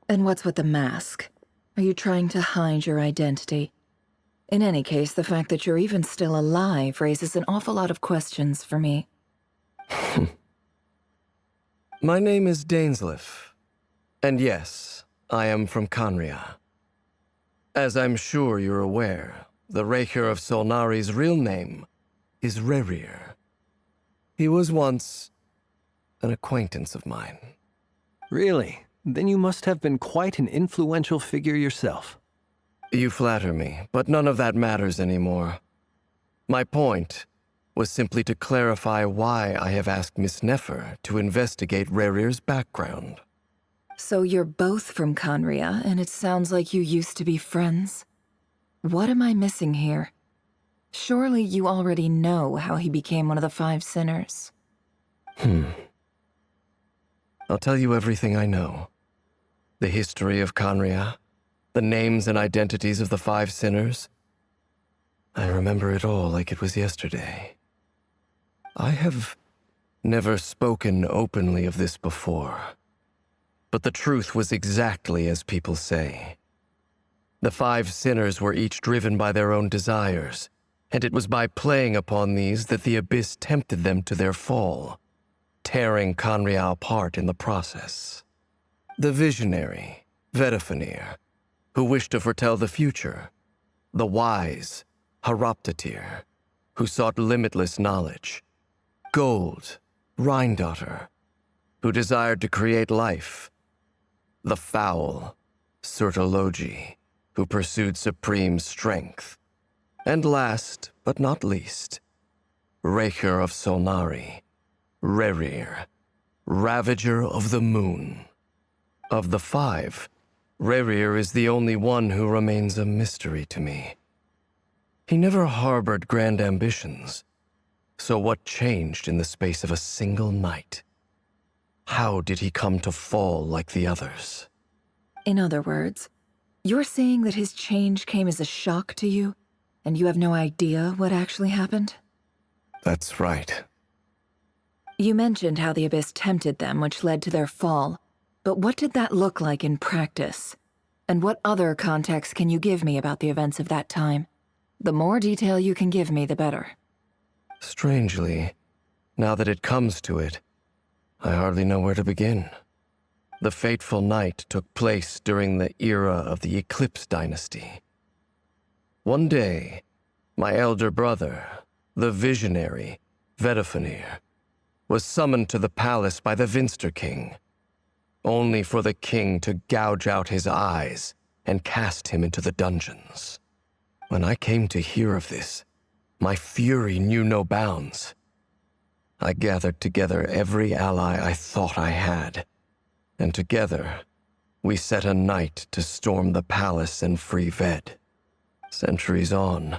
And what's with the mask? Are you trying to hide your identity? In any case, the fact that you're even still alive raises an awful lot of questions for me. My name is Dainsleif. And yes, I am from Conria. As I'm sure you're aware, the Recher of Solnari's real name is Rerir. He was once an acquaintance of mine. Really? Then you must have been quite an influential figure yourself. You flatter me, but none of that matters anymore. My point was simply to clarify why I have asked Miss Nefer to investigate Rerir's background. So you're both from Conria, and it sounds like you used to be friends? What am I missing here? Surely you already know how he became one of the Five Sinners. I'll tell you everything I know. The history of Conria, the names and identities of the 5 sinners. I remember it all like it was yesterday. I have never spoken openly of this before, but the truth was exactly as people say. The 5 sinners were each driven by their own desires, and it was by playing upon these that the Abyss tempted them to their fall, tearing Conria apart in the process. The visionary, Vedifenir, who wished to foretell the future. The wise, Haroptatir, who sought limitless knowledge. Gold, Rhindaughter, who desired to create life. The foul, Sertologi, who pursued supreme strength. And last, but not least, Raker of Solnari, Rerir, Ravager of the Moon. Of the 5, Rerir is the only one who remains a mystery to me. He never harbored grand ambitions, so what changed in the space of a single night? How did he come to fall like the others? In other words, you're saying that his change came as a shock to you, and you have no idea what actually happened? That's right. You mentioned how the Abyss tempted them, which led to their fall. But what did that look like in practice? And what other context can you give me about the events of that time? The more detail you can give me, the better. Strangely, now that it comes to it, I hardly know where to begin. The fateful night took place during the era of the Eclipse Dynasty. One day, my elder brother, the visionary, Vedifenir, was summoned to the palace by the Vinster King, only for the king to gouge out his eyes and cast him into the dungeons. When I came to hear of this, my fury knew no bounds. I gathered together every ally I thought I had, and together, we set a night to storm the palace and free Ved. Centuries on,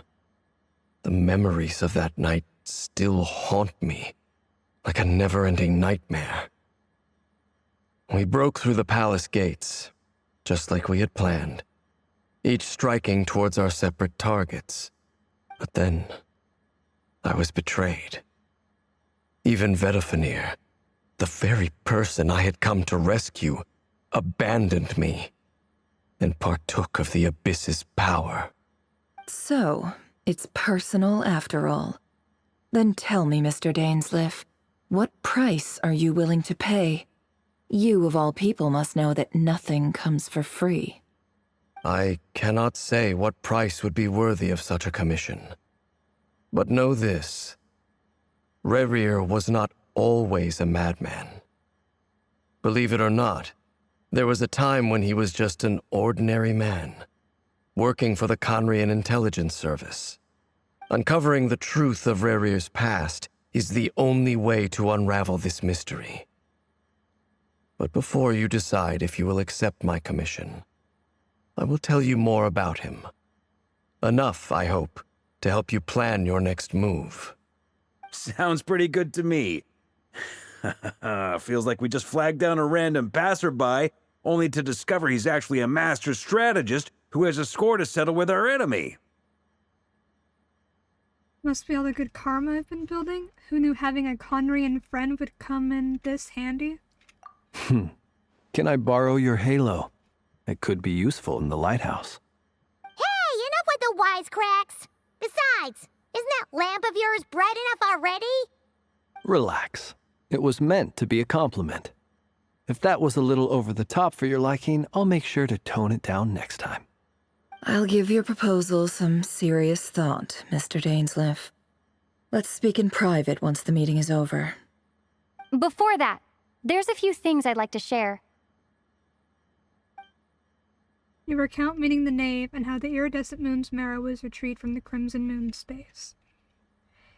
the memories of that night still haunt me like a never-ending nightmare. We broke through the palace gates, just like we had planned, each striking towards our separate targets. But then, I was betrayed. Even Vedifenir, the very person I had come to rescue, abandoned me and partook of the Abyss's power. So, it's personal after all. Then tell me, Mr. Dainsleif, what price are you willing to pay? You, of all people, must know that nothing comes for free. I cannot say what price would be worthy of such a commission. But know this. Rerir was not always a madman. Believe it or not, there was a time when he was just an ordinary man, working for the Conrian Intelligence Service. Uncovering the truth of Rerir's past is the only way to unravel this mystery. But before you decide if you will accept my commission, I will tell you more about him. Enough, I hope, to help you plan your next move. Sounds pretty good to me. Feels like we just flagged down a random passerby, only to discover he's actually a master strategist who has a score to settle with our enemy. Must be all the good karma I've been building. Who knew having a Conrian friend would come in this handy? Can I borrow your halo? It could be useful in the lighthouse. Hey, enough with the wisecracks! Besides, isn't that lamp of yours bright enough already? Relax. It was meant to be a compliment. If that was a little over the top for your liking, I'll make sure to tone it down next time. I'll give your proposal some serious thought, Mr. Dainsleif. Let's speak in private once the meeting is over. Before that, there's a few things I'd like to share. You recount meeting the Knave and how the iridescent moon's marrow was retrieved from the Crimson Moon space.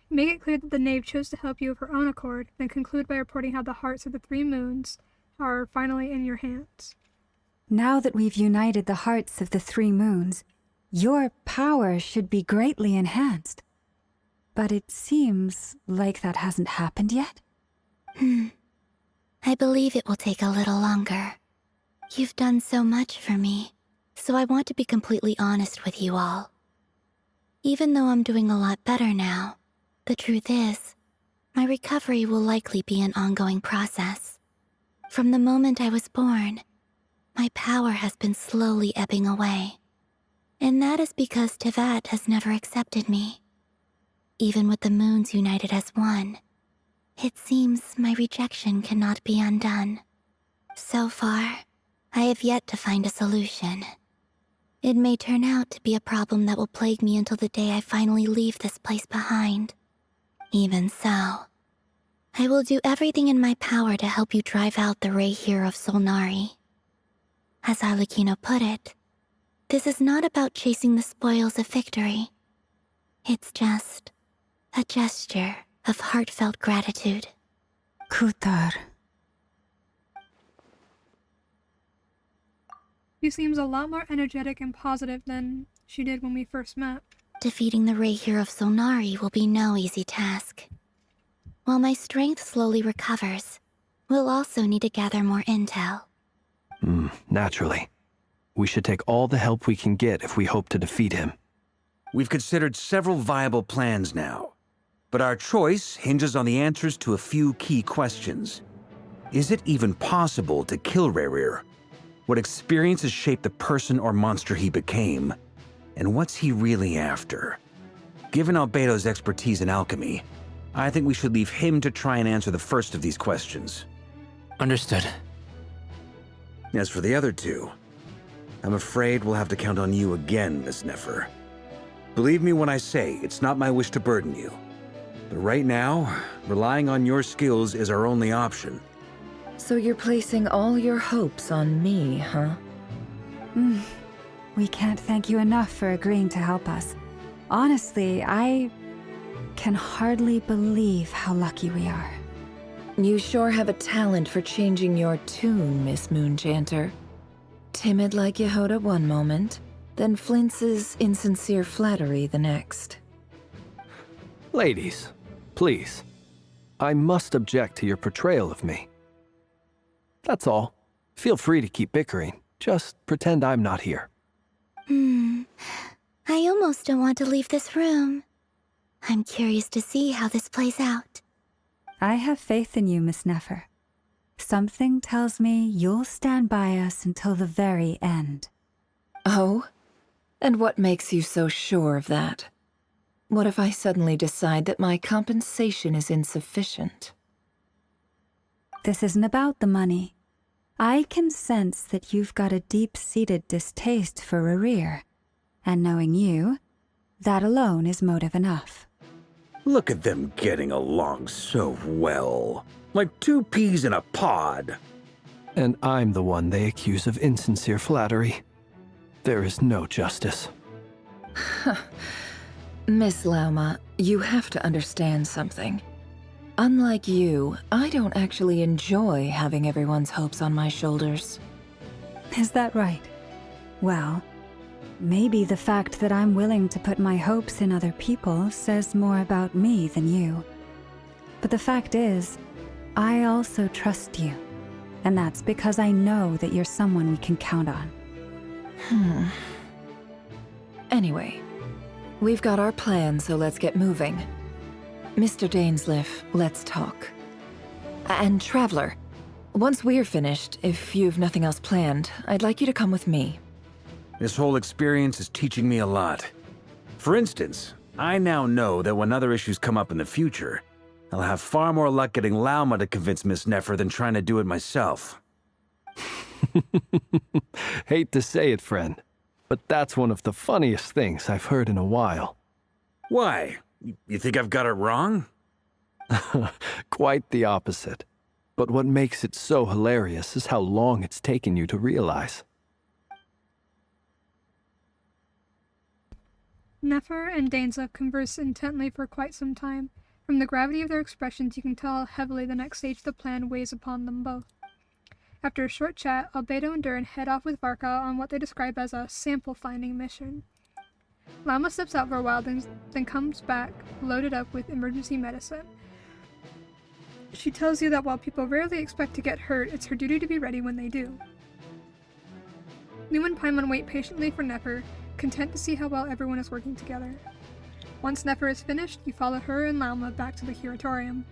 You make it clear that the Knave chose to help you of her own accord, then conclude by reporting how the hearts of the 3 moons are finally in your hands. Now that we've united the hearts of the 3 moons, your power should be greatly enhanced. But it seems like that hasn't happened yet. I believe it will take a little longer. You've done so much for me, so I want to be completely honest with you all. Even though I'm doing a lot better now, the truth is, my recovery will likely be an ongoing process. From the moment I was born, my power has been slowly ebbing away. And that is because Tevat has never accepted me. Even with the moons united as one, it seems my rejection cannot be undone. So far, I have yet to find a solution. It may turn out to be a problem that will plague me until the day I finally leave this place behind. Even so, I will do everything in my power to help you drive out the Ray here of Solnari. As Arlecchino put it, this is not about chasing the spoils of victory. It's just a gesture of heartfelt gratitude. Kutar. She seems a lot more energetic and positive than she did when we first met. Defeating the Ray here of Solnari will be no easy task. While my strength slowly recovers, we'll also need to gather more intel. Naturally. We should take all the help we can get if we hope to defeat him. We've considered several viable plans now, but our choice hinges on the answers to a few key questions. Is it even possible to kill Rerir? What experiences shaped the person or monster he became? And what's he really after? Given Albedo's expertise in alchemy, I think we should leave him to try and answer the first of these questions. Understood. As for the other two, I'm afraid we'll have to count on you again, Miss Nefer. Believe me when I say it's not my wish to burden you. But right now, relying on your skills is our only option. So you're placing all your hopes on me, huh? We can't thank you enough for agreeing to help us. Honestly, I can hardly believe how lucky we are. You sure have a talent for changing your tune, Miss Moonchanter. Timid like Yehoda one moment, then flinches insincere flattery the next. Ladies, please. I must object to your portrayal of me. That's all. Feel free to keep bickering. Just pretend I'm not here. I almost don't want to leave this room. I'm curious to see how this plays out. I have faith in you, Miss Nefer. Something tells me you'll stand by us until the very end. Oh? And what makes you so sure of that? What if I suddenly decide that my compensation is insufficient? This isn't about the money. I can sense that you've got a deep-seated distaste for Rerir. And knowing you, that alone is motive enough. Look at them getting along so well. Like two peas in a pod. And I'm the one they accuse of insincere flattery. There is no justice. Miss Lauma, you have to understand something. Unlike you, I don't actually enjoy having everyone's hopes on my shoulders. Is that right? Well, maybe the fact that I'm willing to put my hopes in other people says more about me than you. But the fact is, I also trust you. And that's because I know that you're someone we can count on. Anyway, we've got our plan, so let's get moving. Mr. Dainsleif, let's talk. And Traveler, once we're finished, if you've nothing else planned, I'd like you to come with me. This whole experience is teaching me a lot. For instance, I now know that when other issues come up in the future, I'll have far more luck getting Lauma to convince Miss Nefer than trying to do it myself. Hate to say it, friend, but that's one of the funniest things I've heard in a while. Why? You think I've got it wrong? Quite the opposite. But what makes it so hilarious is how long it's taken you to realize. Nefer and Dainsleif converse intently for quite some time. From the gravity of their expressions, you can tell how heavily the next stage of the plan weighs upon them both. After a short chat, Albedo and Durin head off with Varka on what they describe as a sample-finding mission. Lauma steps out for a while, then comes back, loaded up with emergency medicine. She tells you that while people rarely expect to get hurt, it's her duty to be ready when they do. Lu and Paimon wait patiently for Nefer, content to see how well everyone is working together. Once Nefer is finished, you follow her and Lauma back to the Curatorium.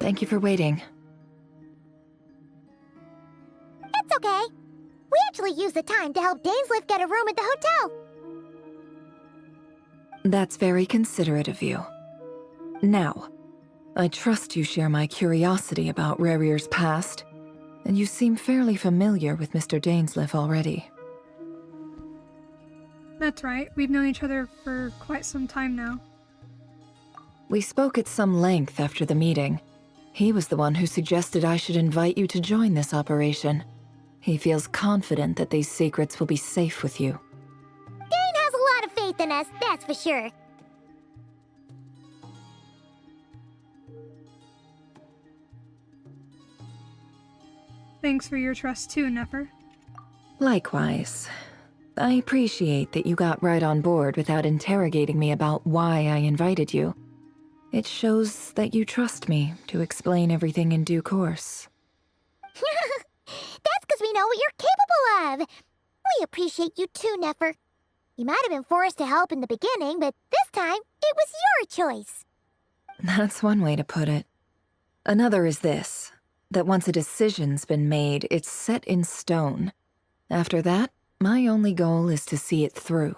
Thank you for waiting. It's okay. We actually used the time to help Dainsliff get a room at the hotel. That's very considerate of you. Now, I trust you share my curiosity about Rarier's past, and you seem fairly familiar with Mr. Dainsliff already. That's right, we've known each other for quite some time now. We spoke at some length after the meeting. He was the one who suggested I should invite you to join this operation. He feels confident that these secrets will be safe with you. Dane has a lot of faith in us, that's for sure. Thanks for your trust too, Nefer. Likewise. I appreciate that you got right on board without interrogating me about why I invited you. It shows that you trust me to explain everything in due course. That's because we know what you're capable of. We appreciate you too, Nefer. You might have been forced to help in the beginning, but this time, it was your choice. That's one way to put it. Another is this, that once a decision's been made, it's set in stone. After that, my only goal is to see it through.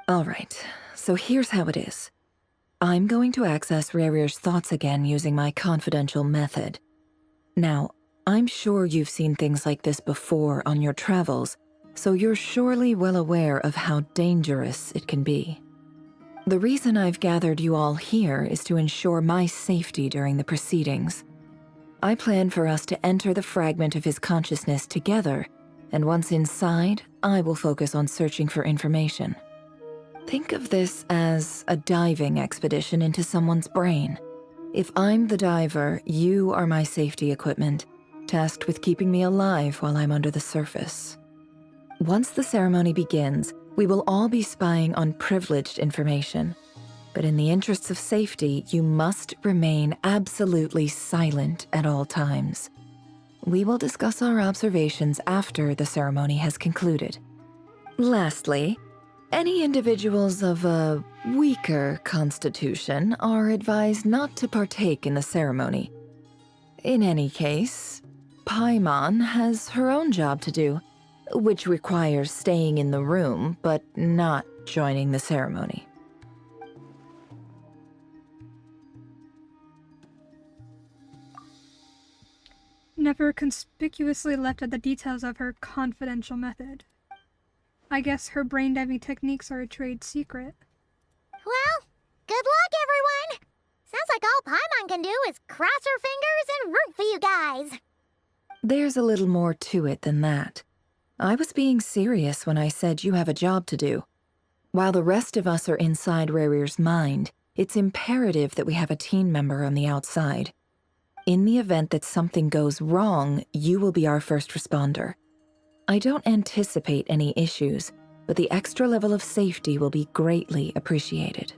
All right, so here's how it is. I'm going to access Rarier's thoughts again using my confidential method. Now, I'm sure you've seen things like this before on your travels, so you're surely well aware of how dangerous it can be. The reason I've gathered you all here is to ensure my safety during the proceedings. I plan for us to enter the fragment of his consciousness together, and once inside, I will focus on searching for information. Think of this as a diving expedition into someone's brain. If I'm the diver, you are my safety equipment, tasked with keeping me alive while I'm under the surface. Once the ceremony begins, we will all be spying on privileged information. But in the interests of safety, you must remain absolutely silent at all times. We will discuss our observations after the ceremony has concluded. Lastly, any individuals of a weaker constitution are advised not to partake in the ceremony. In any case, Paimon has her own job to do, which requires staying in the room but not joining the ceremony. Nefer conspicuously left out the details of her confidential method. I guess her brain diving techniques are a trade secret. Well, good luck, everyone! Sounds like all Paimon can do is cross her fingers and root for you guys. There's a little more to it than that. I was being serious when I said you have a job to do. While the rest of us are inside Rarier's mind, it's imperative that we have a team member on the outside. In the event that something goes wrong, you will be our first responder. I don't anticipate any issues, but the extra level of safety will be greatly appreciated.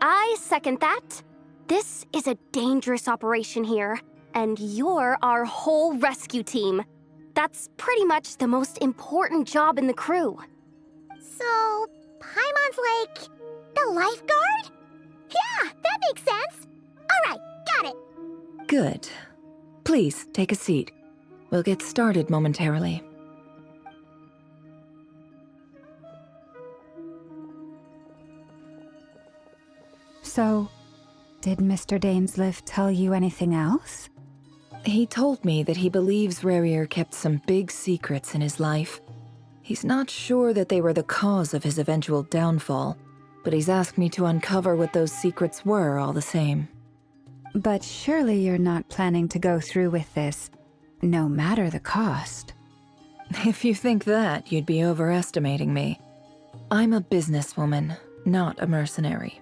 I second that. This is a dangerous operation here, and you're our whole rescue team. That's pretty much the most important job in the crew. So, Paimon's like the lifeguard? Yeah, that makes sense. All right, got it. Good. Please, take a seat. We'll get started momentarily. So, did Mr. Dainsliff tell you anything else? He told me that he believes Rarier kept some big secrets in his life. He's not sure that they were the cause of his eventual downfall, but he's asked me to uncover what those secrets were all the same. But surely you're not planning to go through with this no matter the cost. If you think that, you'd be overestimating me. I'm a businesswoman, not a mercenary.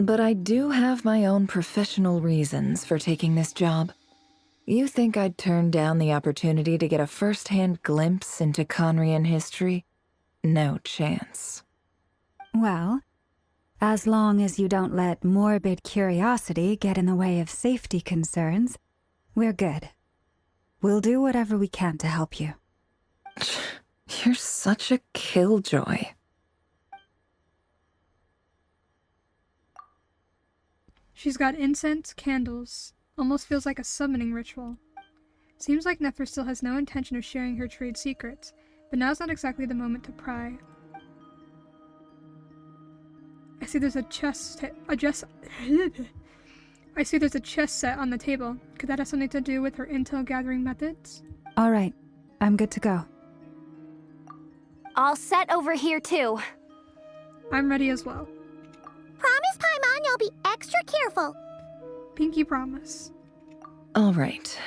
But I do have my own professional reasons for taking this job. You think I'd turn down the opportunity to get a first-hand glimpse into Conrian history? No chance. Well, as long as you don't let morbid curiosity get in the way of safety concerns, we're good. We'll do whatever we can to help you. You're such a killjoy. She's got incense, candles. Almost feels like a summoning ritual. Seems like Nefer still has no intention of sharing her trade secrets, but now's not exactly the moment to pry. I see there's a chest set on the table. Could that have something to do with her intel gathering methods? All right, I'm good to go. All set over here too. I'm ready as well. Promise, Paimon, you'll be extra careful. Pinky promise. All right.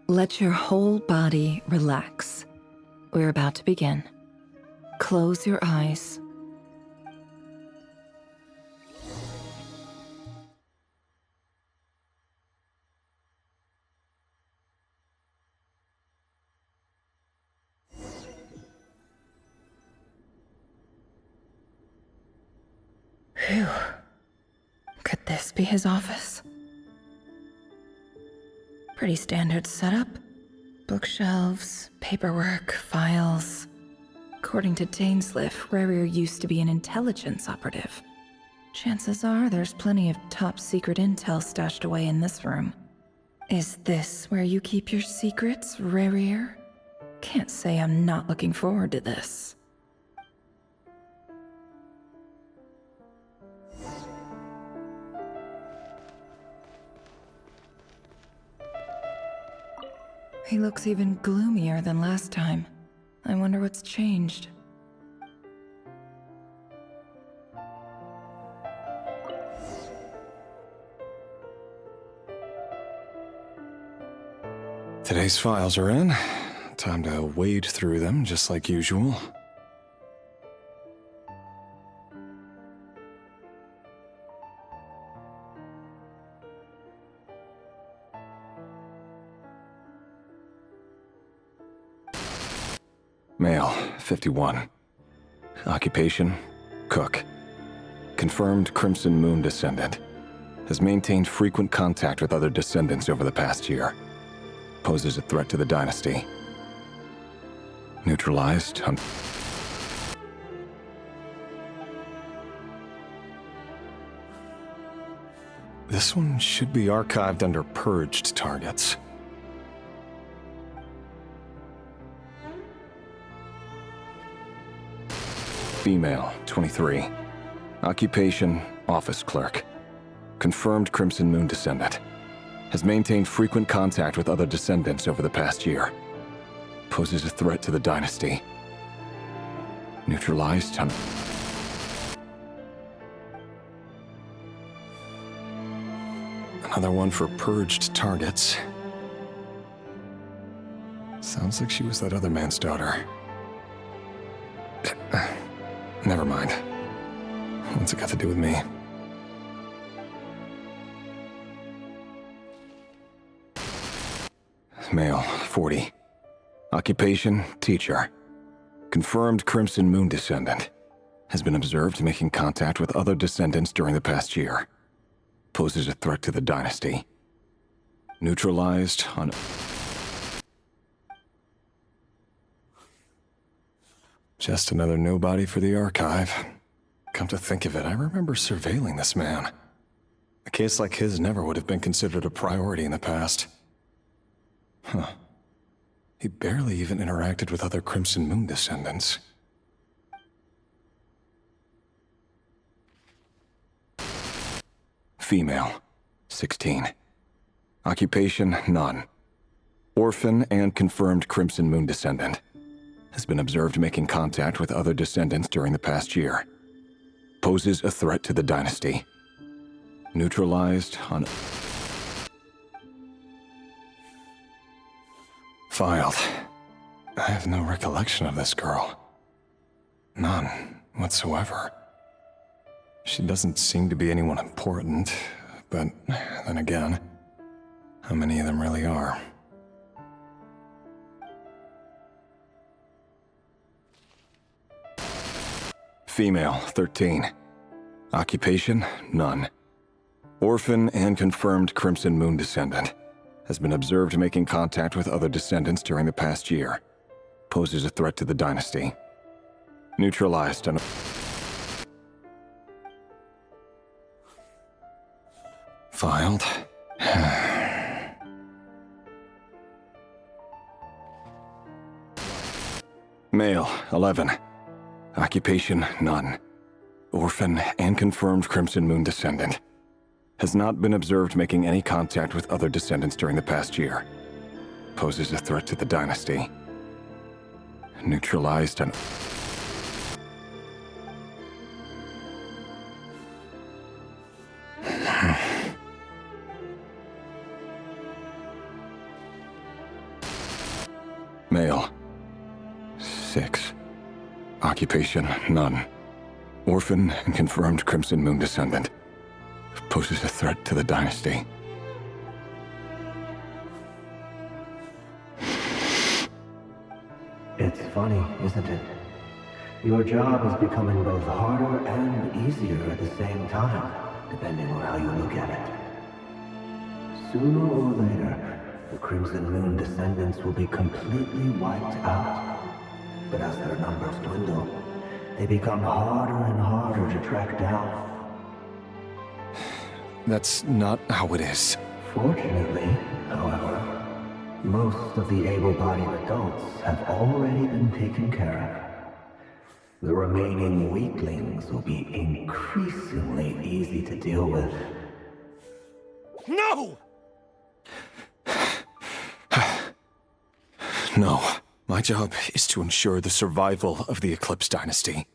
Let your whole body relax. We're about to begin. Close your eyes. Phew. Could this be his office? Pretty standard setup. Bookshelves, paperwork, files. According to Dainsliff, Rarier used to be an intelligence operative. Chances are there's plenty of top secret intel stashed away in this room. Is this where you keep your secrets, Rarier? Can't say I'm not looking forward to this. He looks even gloomier than last time. I wonder what's changed. Today's files are in. Time to wade through them just like usual. Male, 51. Occupation, cook. Confirmed Crimson Moon descendant. Has maintained frequent contact with other descendants over the past year. Poses a threat to the dynasty. Neutralized on... This one should be archived under purged targets. Female, 23. Occupation, office clerk. Confirmed Crimson Moon descendant. Has maintained frequent contact with other descendants over the past year. Poses a threat to the dynasty. Neutralized on... Another one for purged targets. Sounds like she was that other man's daughter. Never mind. What's it got to do with me? Male, 40. Occupation, teacher. Confirmed Crimson Moon descendant. Has been observed making contact with other descendants during the past year. Poses a threat to the dynasty. Neutralized on... Just another nobody for the archive. Come to think of it, I remember surveilling this man. A case like his never would have been considered a priority in the past. Huh. He barely even interacted with other Crimson Moon descendants. Female, 16. Occupation, none. Orphan and confirmed Crimson Moon descendant. Has been observed making contact with other descendants during the past year. Poses a threat to the dynasty. Neutralized on... Filed. I have no recollection of this girl. None whatsoever. She doesn't seem to be anyone important, but then again, how many of them really are? Female, 13. Occupation, none. Orphan and confirmed Crimson Moon descendant. Has been observed making contact with other descendants during the past year. Poses a threat to the dynasty. Neutralized and... Filed. Male, 11. Occupation, none. Orphan and confirmed Crimson Moon descendant. Has not been observed making any contact with other descendants during the past year. Poses a threat to the dynasty. Neutralized and... Male. 6. Occupation, none. Orphan and confirmed Crimson Moon descendant. Poses a threat to the dynasty. It's funny, isn't it? Your job is becoming both harder and easier at the same time, depending on how you look at it. Sooner or later, the Crimson Moon descendants will be completely wiped out. But as their numbers dwindle, they become harder and harder to track down. That's not how it is. Fortunately, however, most of the able-bodied adults have already been taken care of. The remaining weaklings will be increasingly easy to deal with. No! No. My job is to ensure the survival of the Eclipse Dynasty.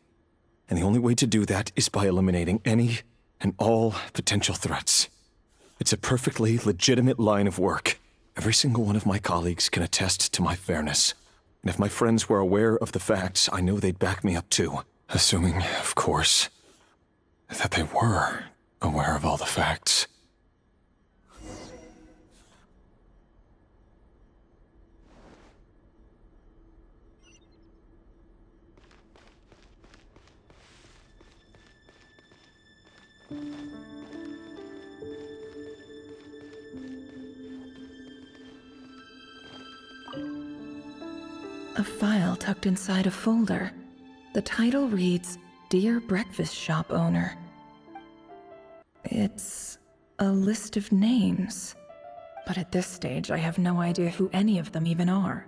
And the only way to do that is by eliminating any and all potential threats. It's a perfectly legitimate line of work. Every single one of my colleagues can attest to my fairness. And if my friends were aware of the facts, I know they'd back me up too. Assuming, of course, that they were aware of all the facts. A file tucked inside a folder. The title reads, Dear Breakfast Shop Owner. It's a list of names, but at this stage I have no idea who any of them even are.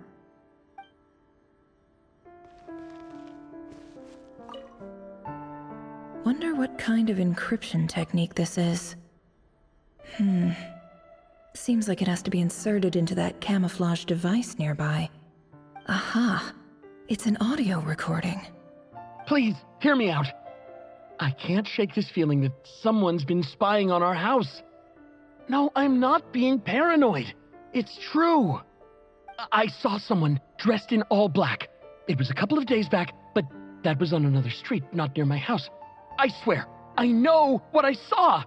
Wonder what kind of encryption technique this is. Seems like it has to be inserted into that camouflage device nearby. Aha! It's an audio recording. Please, hear me out. I can't shake this feeling that someone's been spying on our house. No, I'm not being paranoid. It's true. I saw someone dressed in all black. It was a couple of days back, but that was on another street, not near my house. I swear, I know what I saw!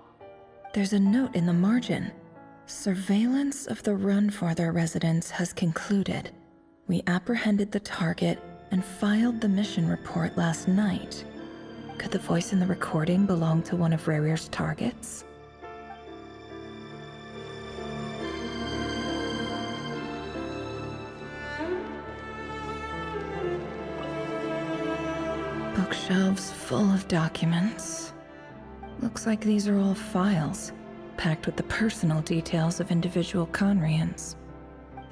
There's a note in the margin. Surveillance of the Runfather residence has concluded. We apprehended the target and filed the mission report last night. Could the voice in the recording belong to one of Rarir's targets? Bookshelves full of documents. Looks like these are all files, packed with the personal details of individual Conrians.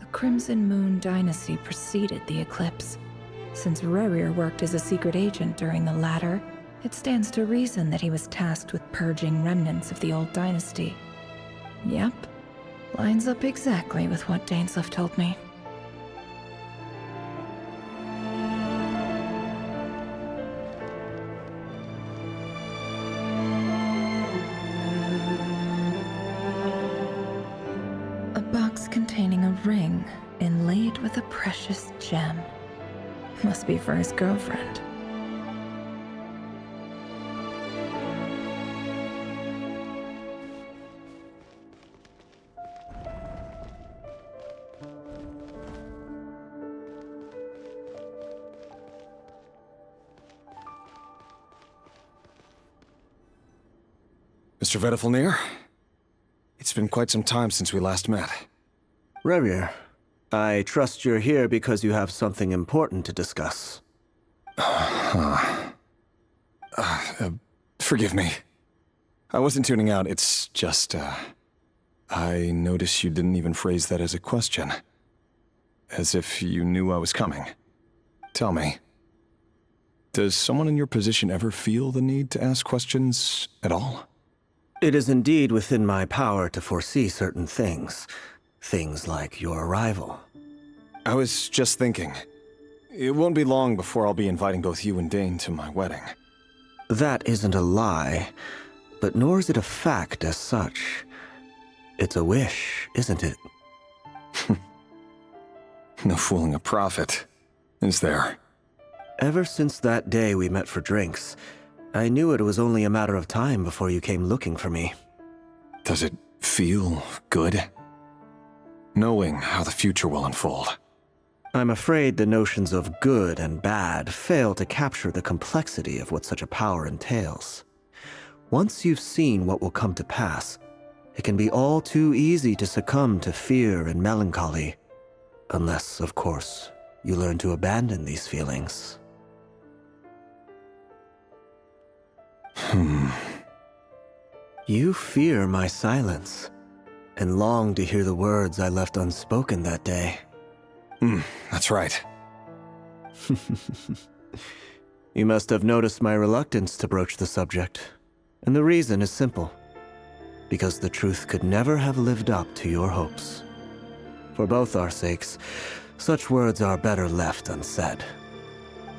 The Crimson Moon dynasty preceded the eclipse. Since Rarir worked as a secret agent during the latter, it stands to reason that he was tasked with purging remnants of the old dynasty. Yep, lines up exactly with what Dainsleif told me. A box containing a ring inlaid inlaid with a precious gem. Must be for his girlfriend. Mr. Vedifalnir, it's been quite some time since we last met. Rerir, I trust you're here because you have something important to discuss. Forgive me. I wasn't tuning out, it's just, I noticed you didn't even phrase that as a question. As if you knew I was coming. Tell me, does someone in your position ever feel the need to ask questions at all? It is indeed within my power to foresee certain things. Things like your arrival. I was just thinking. It won't be long before I'll be inviting both you and Dane to my wedding. That isn't a lie, but nor is it a fact as such. It's a wish, isn't it? No fooling a prophet, is there? Ever since that day we met for drinks, I knew it was only a matter of time before you came looking for me. Does it feel good? Knowing how the future will unfold. I'm afraid the notions of good and bad fail to capture the complexity of what such a power entails. Once you've seen what will come to pass, it can be all too easy to succumb to fear and melancholy. Unless, of course, you learn to abandon these feelings. You fear my silence, and long to hear the words I left unspoken that day. That's right. You must have noticed my reluctance to broach the subject, and the reason is simple. Because the truth could never have lived up to your hopes. For both our sakes, such words are better left unsaid.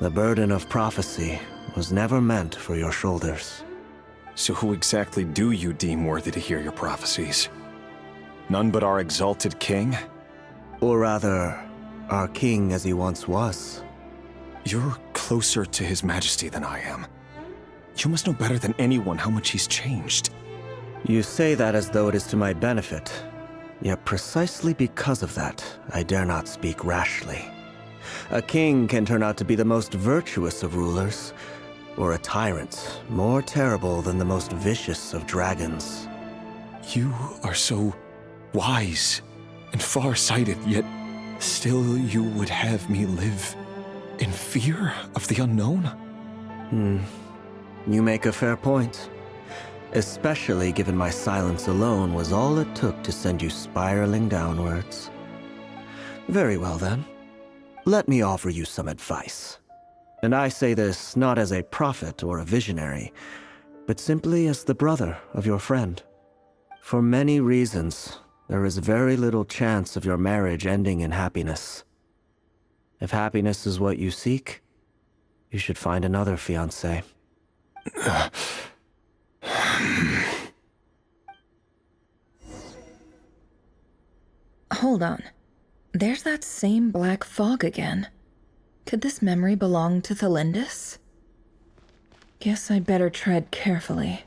The burden of prophecy was never meant for your shoulders. So who exactly do you deem worthy to hear your prophecies? None but our exalted king? Or rather, our king as he once was. You're closer to his majesty than I am. You must know better than anyone how much he's changed. You say that as though it is to my benefit. Yet precisely because of that, I dare not speak rashly. A king can turn out to be the most virtuous of rulers, or a tyrant more terrible than the most vicious of dragons. You are so wise and far-sighted, yet still you would have me live in fear of the unknown? You make a fair point. Especially given my silence alone was all it took to send you spiraling downwards. Very well then. Let me offer you some advice. And I say this not as a prophet or a visionary, but simply as the brother of your friend. For many reasons, there is very little chance of your marriage ending in happiness. If happiness is what you seek, you should find another fiancé. Hold on. There's that same black fog again. Could this memory belong to Thelindis? Guess I'd better tread carefully.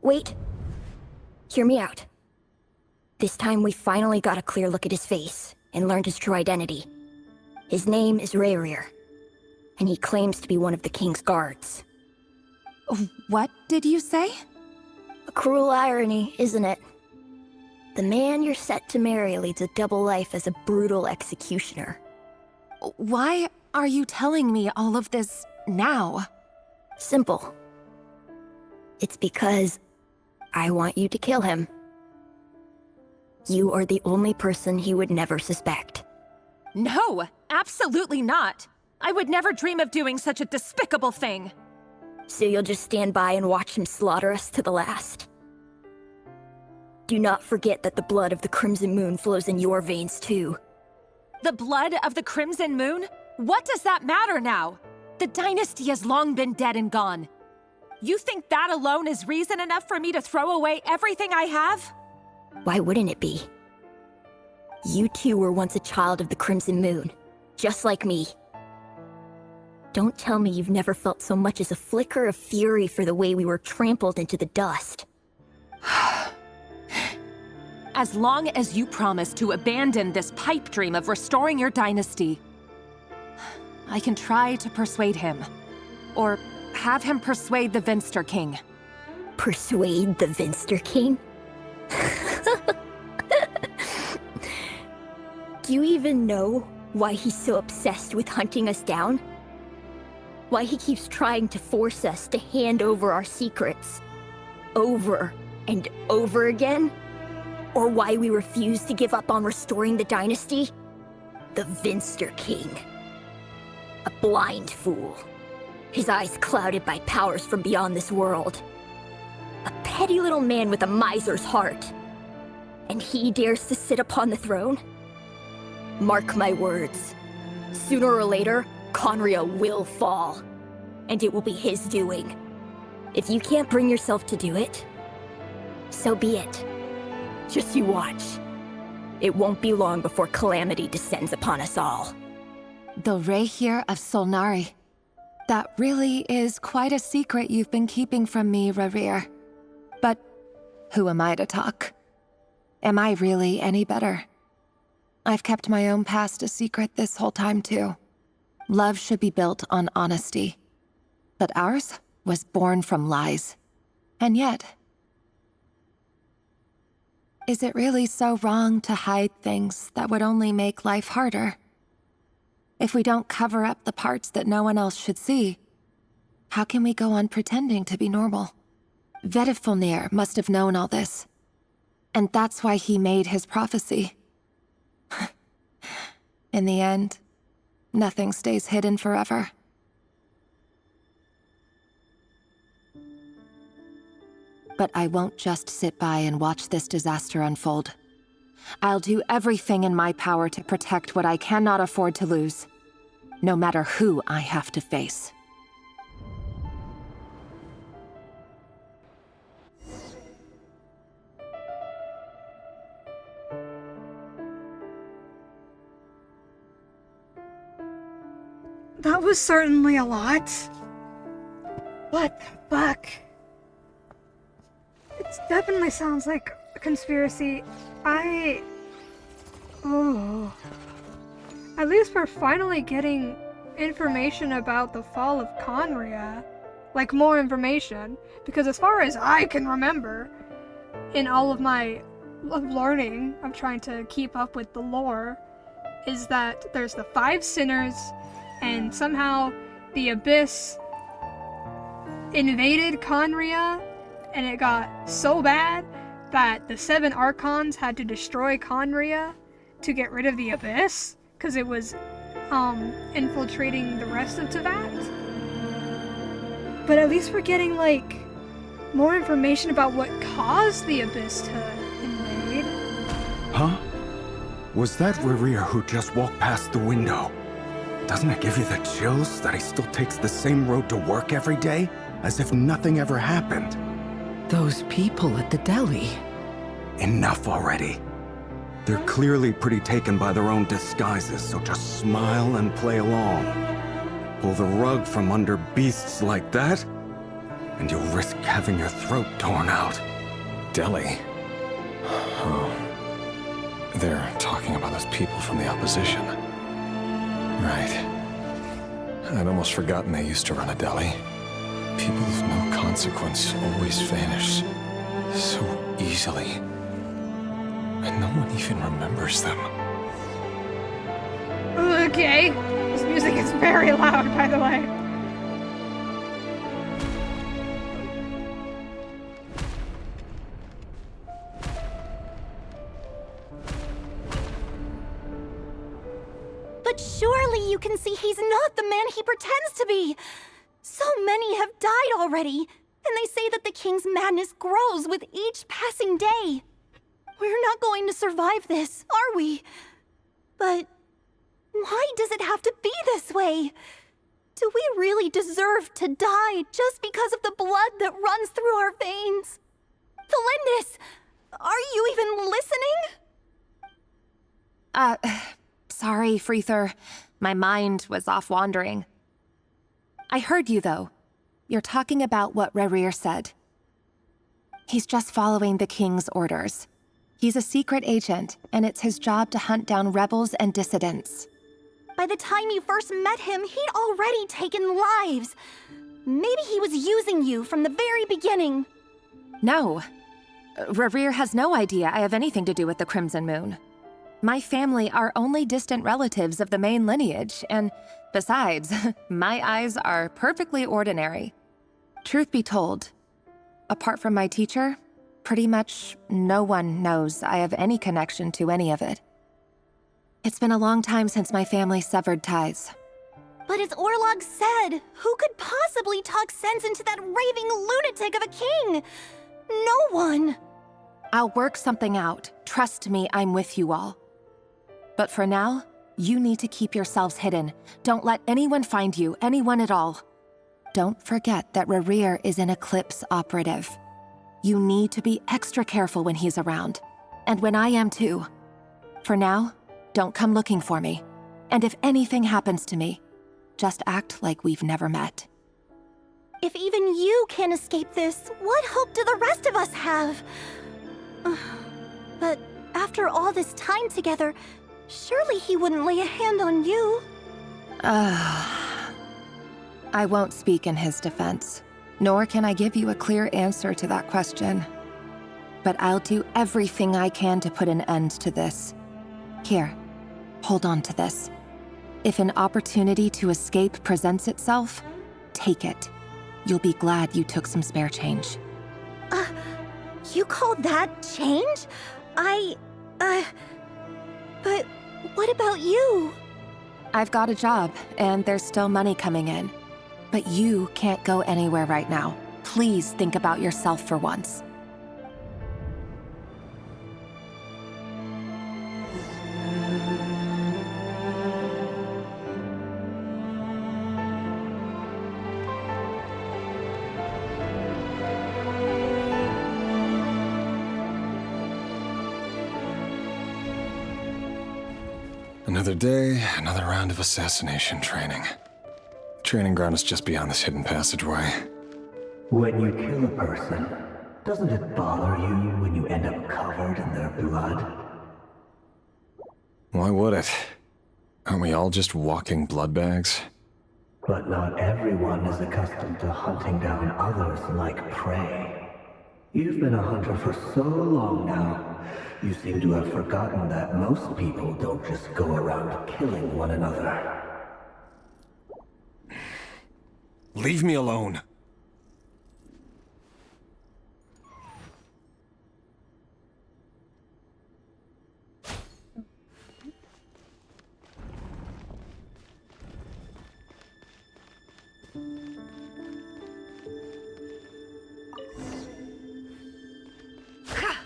Wait. Hear me out. This time we finally got a clear look at his face and learned his true identity. His name is Rerir, and he claims to be one of the king's guards. What did you say? A cruel irony, isn't it? The man you're set to marry leads a double life as a brutal executioner. Why are you telling me all of this now? Simple. It's because I want you to kill him. You are the only person he would never suspect. No, absolutely not. I would never dream of doing such a despicable thing. So you'll just stand by and watch him slaughter us to the last? Do not forget that the blood of the Crimson Moon flows in your veins too. The blood of the Crimson Moon? What does that matter now? The dynasty has long been dead and gone. You think that alone is reason enough for me to throw away everything I have? Why wouldn't it be? You two were once a child of the Crimson Moon, just like me. Don't tell me you've never felt so much as a flicker of fury for the way we were trampled into the dust. As long as you promise to abandon this pipe dream of restoring your dynasty, I can try to persuade him. Or have him persuade the Vinster King. Persuade the Vinster King? Do you even know why he's so obsessed with hunting us down? Why he keeps trying to force us to hand over our secrets over and over again? Or why we refuse to give up on restoring the dynasty? The Vinster King. A blind fool. His eyes clouded by powers from beyond this world. A petty little man with a miser's heart. And he dares to sit upon the throne? Mark my words. Sooner or later, Conria will fall. And it will be his doing. If you can't bring yourself to do it, so be it. Just you watch. It won't be long before calamity descends upon us all. The Rehir of Solnari. That really is quite a secret you've been keeping from me, Rarir. But who am I to talk? Am I really any better? I've kept my own past a secret this whole time, too. Love should be built on honesty. But ours was born from lies. And yet, is it really so wrong to hide things that would only make life harder? If we don't cover up the parts that no one else should see, how can we go on pretending to be normal? Vedifulnir must have known all this. And that's why he made his prophecy. In the end, nothing stays hidden forever. But I won't just sit by and watch this disaster unfold. I'll do everything in my power to protect what I cannot afford to lose, no matter who I have to face. That was certainly a lot. What the fuck? It definitely sounds like a conspiracy. At least we're finally getting information about the fall of Conria. Like, more information. Because as far as I can remember, in all of my learning of trying to keep up with the lore, is that there's the 5 sinners, and somehow the Abyss invaded Conria, and it got so bad that the 7 Archons had to destroy Conria to get rid of the Abyss, because it was infiltrating the rest of Teyvat. But at least we're getting, like, more information about what caused the Abyss to invade. Huh? Was that Rarir who just walked past the window? Doesn't it give you the chills that he still takes the same road to work every day, as if nothing ever happened? Those people at the deli. Enough already. They're clearly pretty taken by their own disguises, so just smile and play along. Pull the rug from under beasts like that, and you'll risk having your throat torn out. Deli? Oh. They're talking about those people from the opposition. Right. I'd almost forgotten they used to run a deli. People of no consequence always vanish so easily. And no one even remembers them. Okay. This music is very loud, by the way. But surely you can see he's not the man he pretends to be. So many have died already, and they say that the king's madness grows with each passing day. We're not going to survive this, are we? But why does it have to be this way? Do we really deserve to die just because of the blood that runs through our veins? Felindis, are you even listening? Sorry, Freether. My mind was off wandering. I heard you, though. You're talking about what Rerir said. He's just following the King's orders. He's a secret agent, and it's his job to hunt down rebels and dissidents. By the time you first met him, he'd already taken lives. Maybe he was using you from the very beginning. No. Rerir has no idea I have anything to do with the Crimson Moon. My family are only distant relatives of the main lineage, and besides, my eyes are perfectly ordinary. Truth be told, apart from my teacher, pretty much no one knows I have any connection to any of it. It's been a long time since my family severed ties. But as Orlog said, who could possibly talk sense into that raving lunatic of a king? No one. I'll work something out. Trust me, I'm with you all. But for now, you need to keep yourselves hidden. Don't let anyone find you, anyone at all. Don't forget that Rerir is an Eclipse operative. You need to be extra careful when he's around. And when I am too. For now, don't come looking for me. And if anything happens to me, just act like we've never met. If even you can't escape this, what hope do the rest of us have? But after all this time together, surely he wouldn't lay a hand on you. I won't speak in his defense, nor can I give you a clear answer to that question. But I'll do everything I can to put an end to this. Here, hold on to this. If an opportunity to escape presents itself, take it. You'll be glad you took some spare change. You call that change? But what about you? I've got a job, and there's still money coming in. But you can't go anywhere right now. Please think about yourself for once. Another day, another round of assassination training. The training ground is just beyond this hidden passageway. When you kill a person, doesn't it bother you when you end up covered in their blood? Why would it? Aren't we all just walking blood bags? But not everyone is accustomed to hunting down others like prey. You've been a hunter for so long now, you seem to have forgotten that most people don't just go around killing one another. Leave me alone.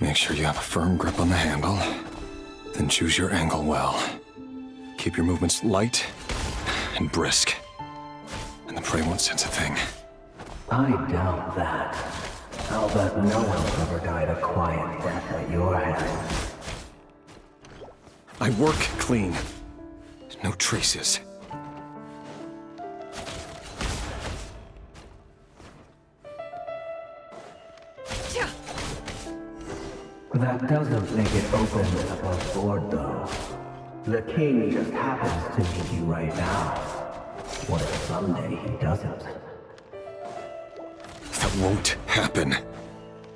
Make sure you have a firm grip on the handle, then choose your angle well. Keep your movements light and brisk, and the prey won't sense a thing. I doubt that. I'll bet no one's ever died a quiet death at your hands. I work clean. No traces. That doesn't make it open and above board, though. The king just happens to meet you right now. What if someday he doesn't? That won't happen.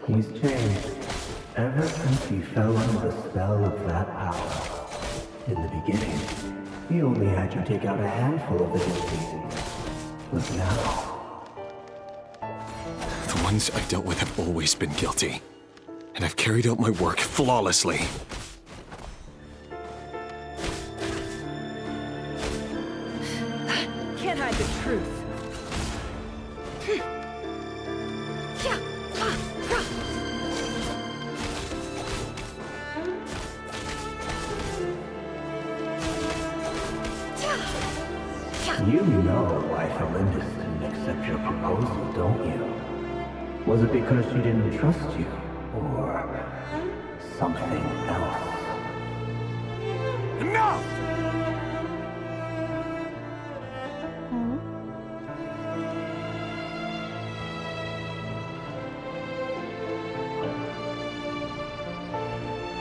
He's changed. Ever since he fell under the spell of that power. In the beginning, he only had you take out a handful of the guilty. But now... The ones I've dealt with have always been guilty. And I've carried out my work flawlessly. Can't hide the truth. You know why Felindis didn't accept your proposal, don't you? Was it because she didn't trust you? Or something else? Enough!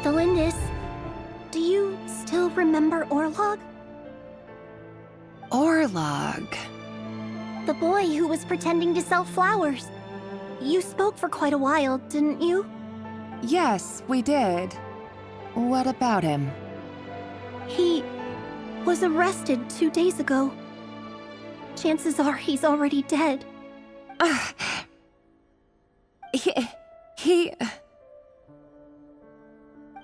Felindis, do you still remember Orlog? Orlog. The boy who was pretending to sell flowers. You spoke for quite a while, didn't you? Yes, we did. What about him? He was arrested 2 days ago. Chances are he's already dead. He...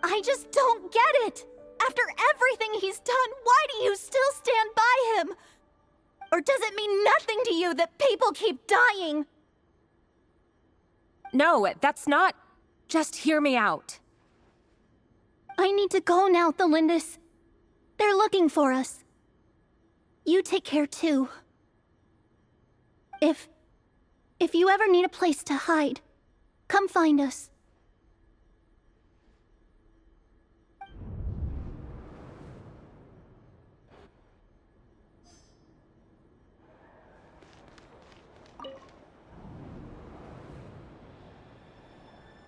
I just don't get it! After everything he's done, why do you still stand by him? Or does it mean nothing to you that people keep dying? No, that's not... Just hear me out. I need to go now, Felindis. They're looking for us. You take care too. If you ever need a place to hide, come find us.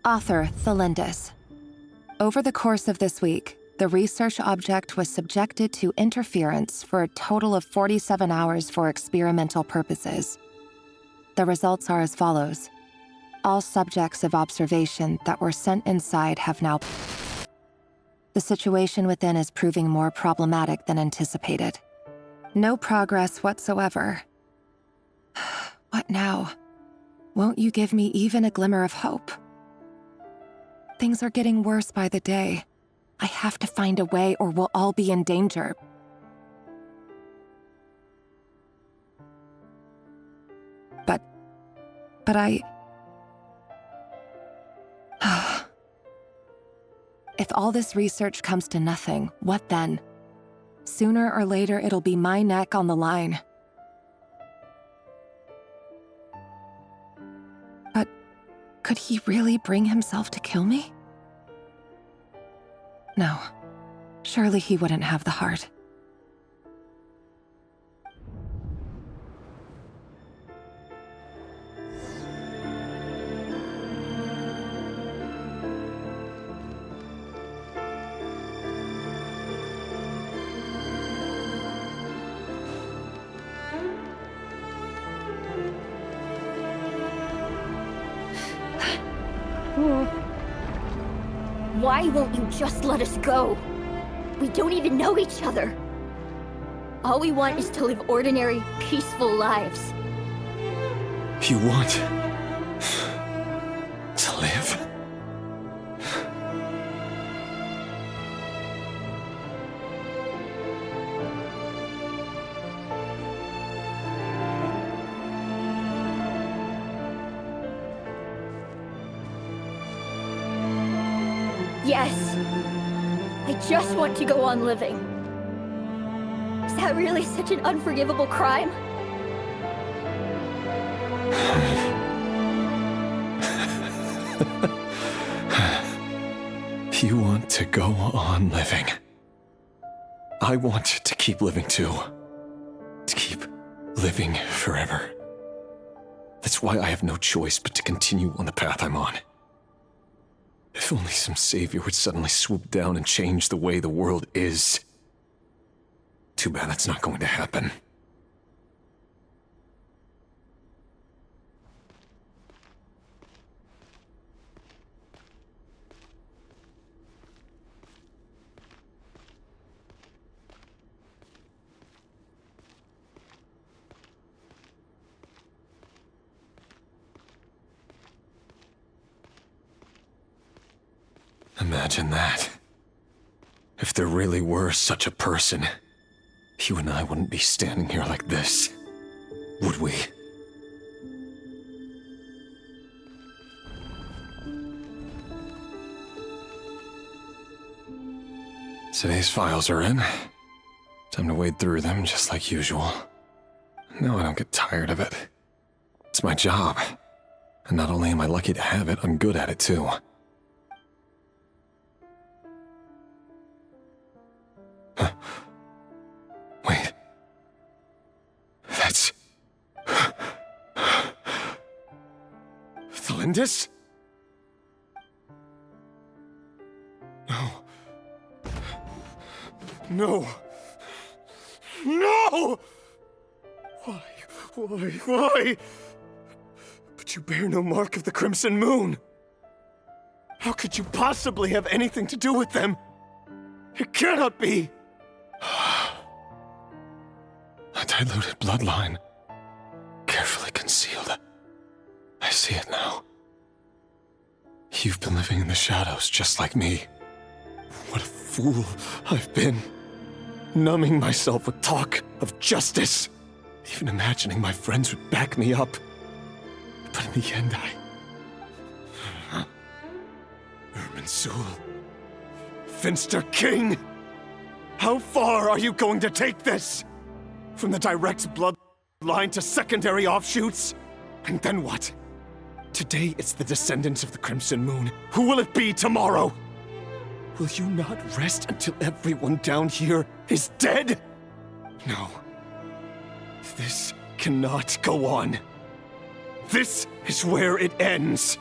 Author Felindis. Over the course of this week, the research object was subjected to interference for a total of 47 hours for experimental purposes. The results are as follows. All subjects of observation that were sent inside have now... The situation within is proving more problematic than anticipated. No progress whatsoever. What now? Won't you give me even a glimmer of hope? Things are getting worse by the day. I have to find a way or we'll all be in danger. But I... If all this research comes to nothing, what then? Sooner or later, it'll be my neck on the line. But could he really bring himself to kill me? No. Surely he wouldn't have the heart. Why won't you just let us go? We don't even know each other. All we want is to live ordinary, peaceful lives. You want to live? Yes. I just want to go on living. Is that really such an unforgivable crime? You want to go on living. I want to keep living too. To keep living forever. That's why I have no choice but to continue on the path I'm on. If only some savior would suddenly swoop down and change the way the world is. Too bad that's not going to happen. Imagine that. If there really were such a person, you and I wouldn't be standing here like this, would we? Today's files are in. Time to wade through them just like usual. No, I don't get tired of it. It's my job. And not only am I lucky to have it, I'm good at it too. Wait. That's... Thalindis? No. No! No! Why? But you bear no mark of the Crimson Moon. How could you possibly have anything to do with them? It cannot be! A diluted bloodline. Carefully concealed. I see it now. You've been living in the shadows just like me. What a fool I've been. Numbing myself with talk of justice. Even imagining my friends would back me up. But in the end, Irminsul. Finster King! How far are you going to take this? From the direct bloodline to secondary offshoots? And then what? Today it's the descendants of the Crimson Moon. Who will it be tomorrow? Will you not rest until everyone down here is dead? No. This cannot go on. This is where it ends.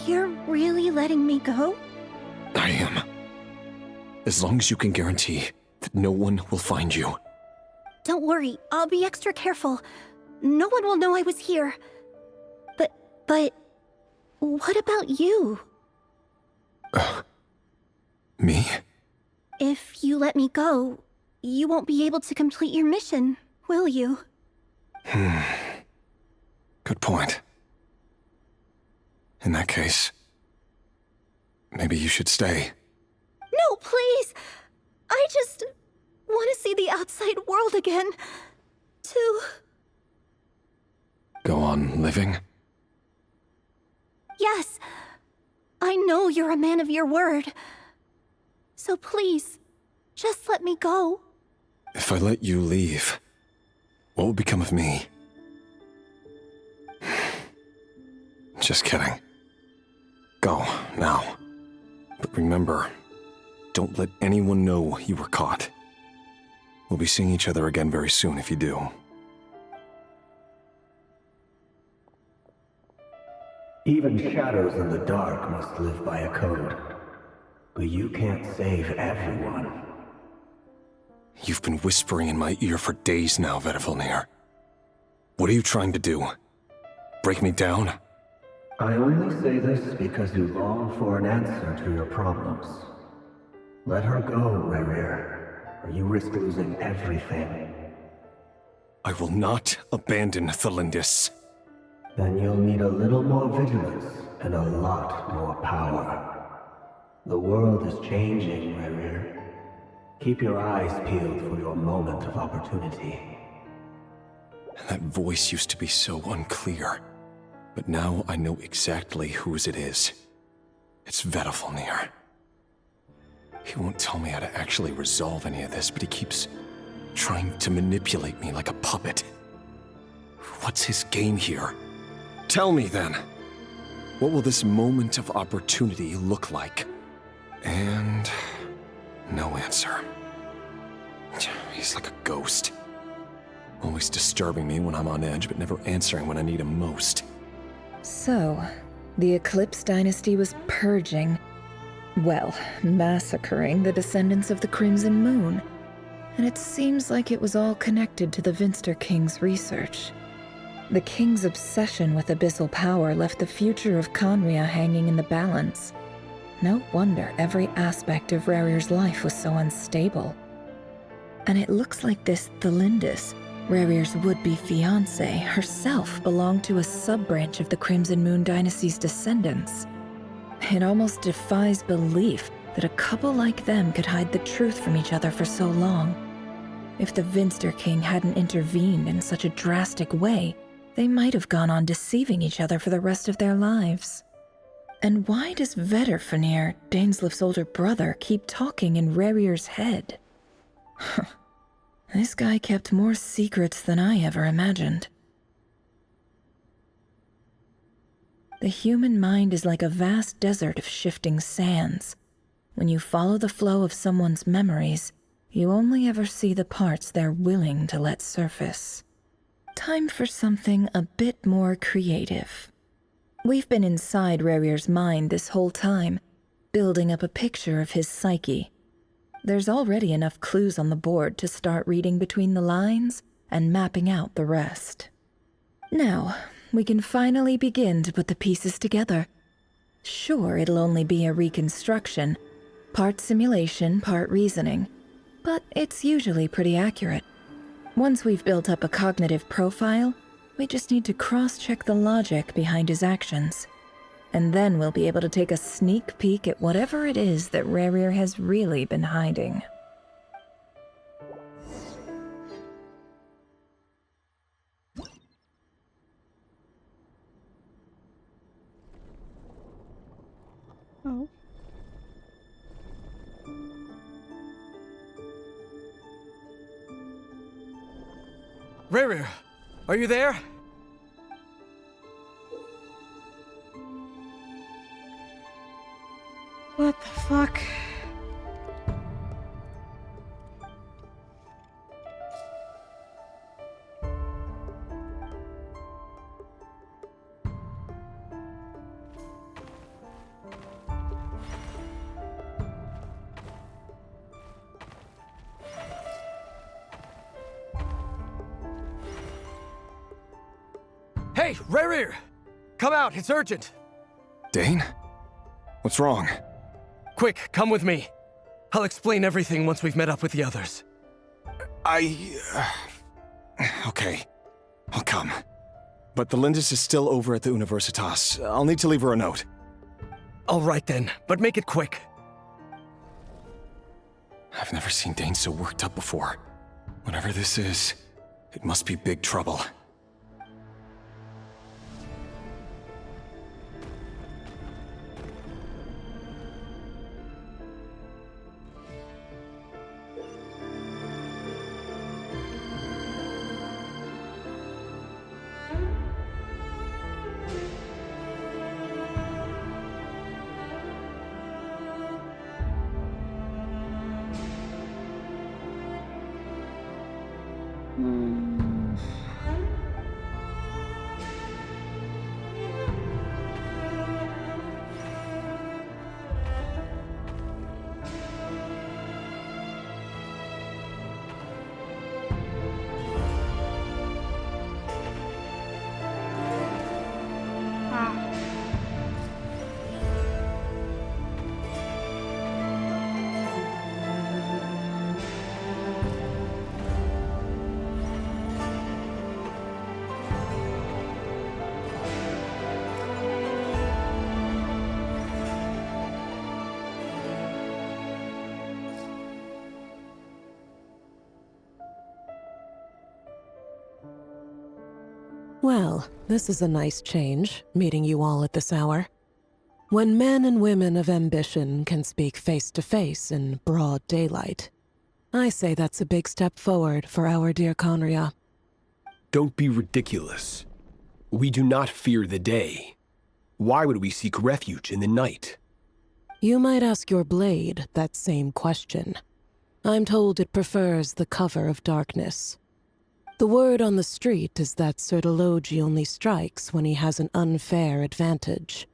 You're really letting me go? I am. As long as you can guarantee that no one will find you. Don't worry, I'll be extra careful. No one will know I was here. But... what about you? Me? If you let me go, you won't be able to complete your mission, will you? Good point. In that case, maybe you should stay. No, please! I just want to see the outside world again. To... Go on living? Yes. I know you're a man of your word. So please, just let me go. If I let you leave, what will become of me? Just kidding. Go, now. But remember, don't let anyone know you were caught. We'll be seeing each other again very soon if you do. Even shadows in the dark must live by a code. But you can't save everyone. You've been whispering in my ear for days now, Vedifilnir. What are you trying to do? Break me down? I only say this because you long for an answer to your problems. Let her go, Rerir, or you risk losing everything. I will not abandon Thalindis. Then you'll need a little more vigilance and a lot more power. The world is changing, Rerir. Keep your eyes peeled for your moment of opportunity. That voice used to be so unclear. But now I know exactly whose it is. It's Vedifilnir. He won't tell me how to actually resolve any of this, but he keeps trying to manipulate me like a puppet. What's his game here? Tell me then. What will this moment of opportunity look like? And... no answer. He's like a ghost. Always disturbing me when I'm on edge, but never answering when I need him most. So, the Eclipse Dynasty was purging, well, massacring the descendants of the Crimson Moon. And it seems like it was all connected to the Finster King's research. The King's obsession with abyssal power left the future of Conria hanging in the balance. No wonder every aspect of Rerir's life was so unstable. And it looks like this Thalindis, Rerir's would-be fiancée, herself belonged to a sub-branch of the Crimson Moon Dynasty's descendants. It almost defies belief that a couple like them could hide the truth from each other for so long. If the Vinster King hadn't intervened in such a drastic way, they might have gone on deceiving each other for the rest of their lives. And why does Vetterfenir, Daneslif's older brother, keep talking in Rerir's head? This guy kept more secrets than I ever imagined. The human mind is like a vast desert of shifting sands. When you follow the flow of someone's memories, you only ever see the parts they're willing to let surface. Time for something a bit more creative. We've been inside Rerir's mind this whole time, building up a picture of his psyche. There's already enough clues on the board to start reading between the lines and mapping out the rest. Now, we can finally begin to put the pieces together. Sure, it'll only be a reconstruction, part simulation, part reasoning, but it's usually pretty accurate. Once we've built up a cognitive profile, we just need to cross-check the logic behind his actions. And then we'll be able to take a sneak peek at whatever it is that Rerir has really been hiding. Oh. Rerir, are you there? What the fuck? Hey, Rerir! Come out, it's urgent! Dane? What's wrong? Quick, come with me. I'll explain everything once we've met up with the others. Okay, I'll come. But the Lindis is still over at the Universitas. I'll need to leave her a note. All right then, but make it quick. I've never seen Dane so worked up before. Whatever this is, it must be big trouble. Well, this is a nice change, meeting you all at this hour. When men and women of ambition can speak face to face in broad daylight, I say that's a big step forward for our dear Conria. Don't be ridiculous. We do not fear the day. Why would we seek refuge in the night? You might ask your blade that same question. I'm told it prefers the cover of darkness. The word on the street is that Sertologi only strikes when he has an unfair advantage.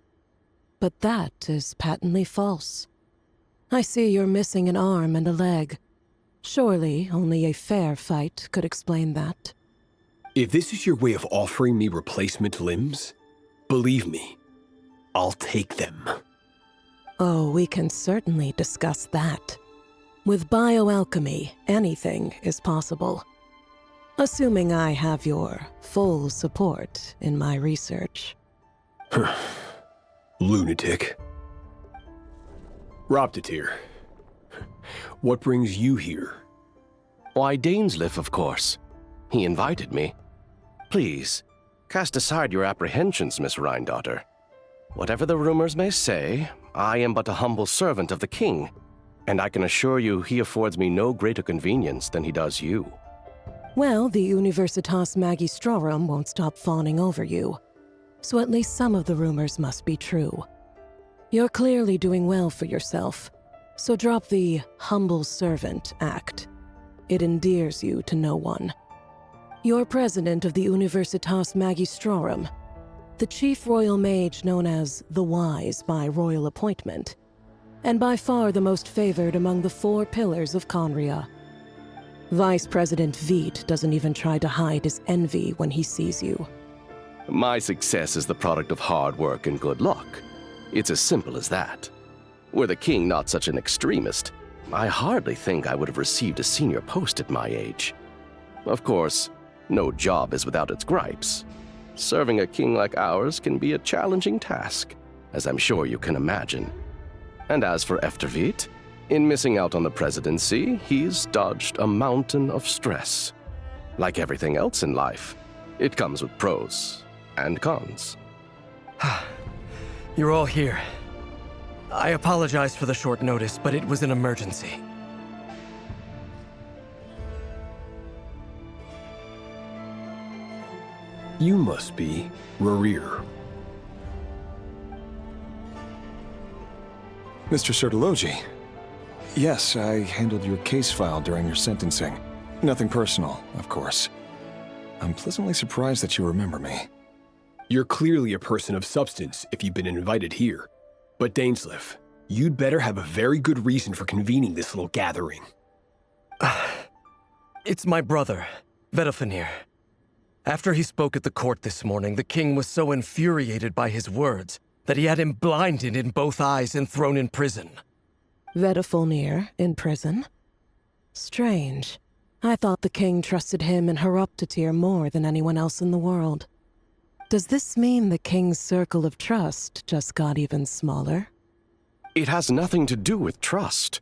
But that is patently false. I see you're missing an arm and a leg. Surely only a fair fight could explain that. If this is your way of offering me replacement limbs, believe me, I'll take them. Oh, we can certainly discuss that. With bioalchemy, anything is possible. Assuming I have your full support in my research. Lunatic. Roptatir, what brings you here? Why, Dainsleif, of course. He invited me. Please, cast aside your apprehensions, Miss Rhindaughter. Whatever the rumors may say, I am but a humble servant of the king, and I can assure you he affords me no greater convenience than he does you. Well, the Universitas Magistrorum won't stop fawning over you, so at least some of the rumors must be true. You're clearly doing well for yourself, so drop the humble servant act. It endears you to no one. You're president of the Universitas Magistrorum, the chief royal mage known as the Wise by royal appointment, and by far the most favored among the 4 pillars of Conria. Vice President Veet doesn't even try to hide his envy when he sees you. My success is the product of hard work and good luck. It's as simple as that. Were the king not such an extremist, I hardly think I would have received a senior post at my age. Of course, no job is without its gripes. Serving a king like ours can be a challenging task, as I'm sure you can imagine. And as for Efterveet, in missing out on the presidency, he's dodged a mountain of stress. Like everything else in life, it comes with pros and cons. You're all here. I apologize for the short notice, but it was an emergency. You must be Rarir. Mr. Sertologi. Yes, I handled your case file during your sentencing. Nothing personal, of course. I'm pleasantly surprised that you remember me. You're clearly a person of substance if you've been invited here. But Dainsleif, you'd better have a very good reason for convening this little gathering. It's my brother, Vedafenir. After he spoke at the court this morning, the king was so infuriated by his words that he had him blinded in both eyes and thrown in prison. Vedafenir in prison? Strange. I thought the king trusted him and Roptatir more than anyone else in the world. Does this mean the king's circle of trust just got even smaller? It has nothing to do with trust.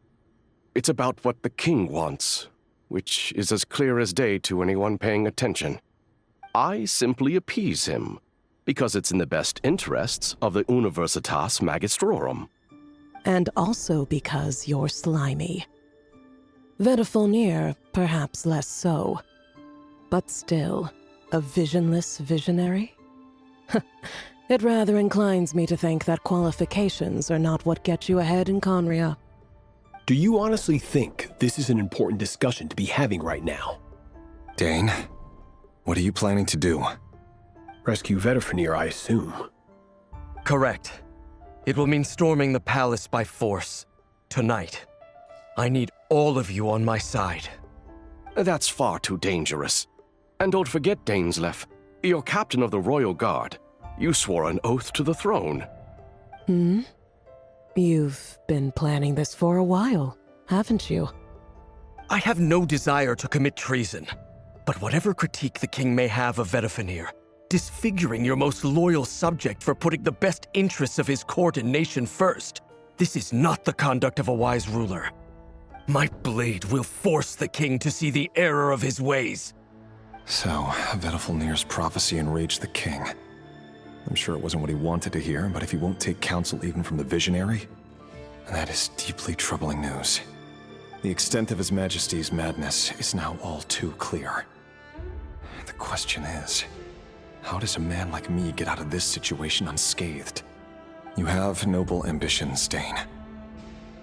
It's about what the king wants, which is as clear as day to anyone paying attention. I simply appease him, because it's in the best interests of the Universitas Magistrorum. And also because you're slimy. Vedafenir, perhaps less so. But still, a visionless visionary? It rather inclines me to think that qualifications are not what get you ahead in Conria. Do you honestly think this is an important discussion to be having right now? Dane, what are you planning to do? Rescue Vedafenir, I assume. Correct. It will mean storming the palace by force. Tonight. I need all of you on my side. That's far too dangerous. And don't forget, Dainsleif, you're captain of the Royal Guard. You swore an oath to the throne. Hmm? You've been planning this for a while, haven't you? I have no desire to commit treason. But whatever critique the king may have of Vedafenir, disfiguring your most loyal subject for putting the best interests of his court and nation first, this is not the conduct of a wise ruler. My blade will force the king to see the error of his ways. So, Vedafenir's prophecy enraged the king. I'm sure it wasn't what he wanted to hear, but if he won't take counsel even from the visionary, that is deeply troubling news. The extent of His Majesty's madness is now all too clear. The question is, how does a man like me get out of this situation unscathed? You have noble ambitions, Dane,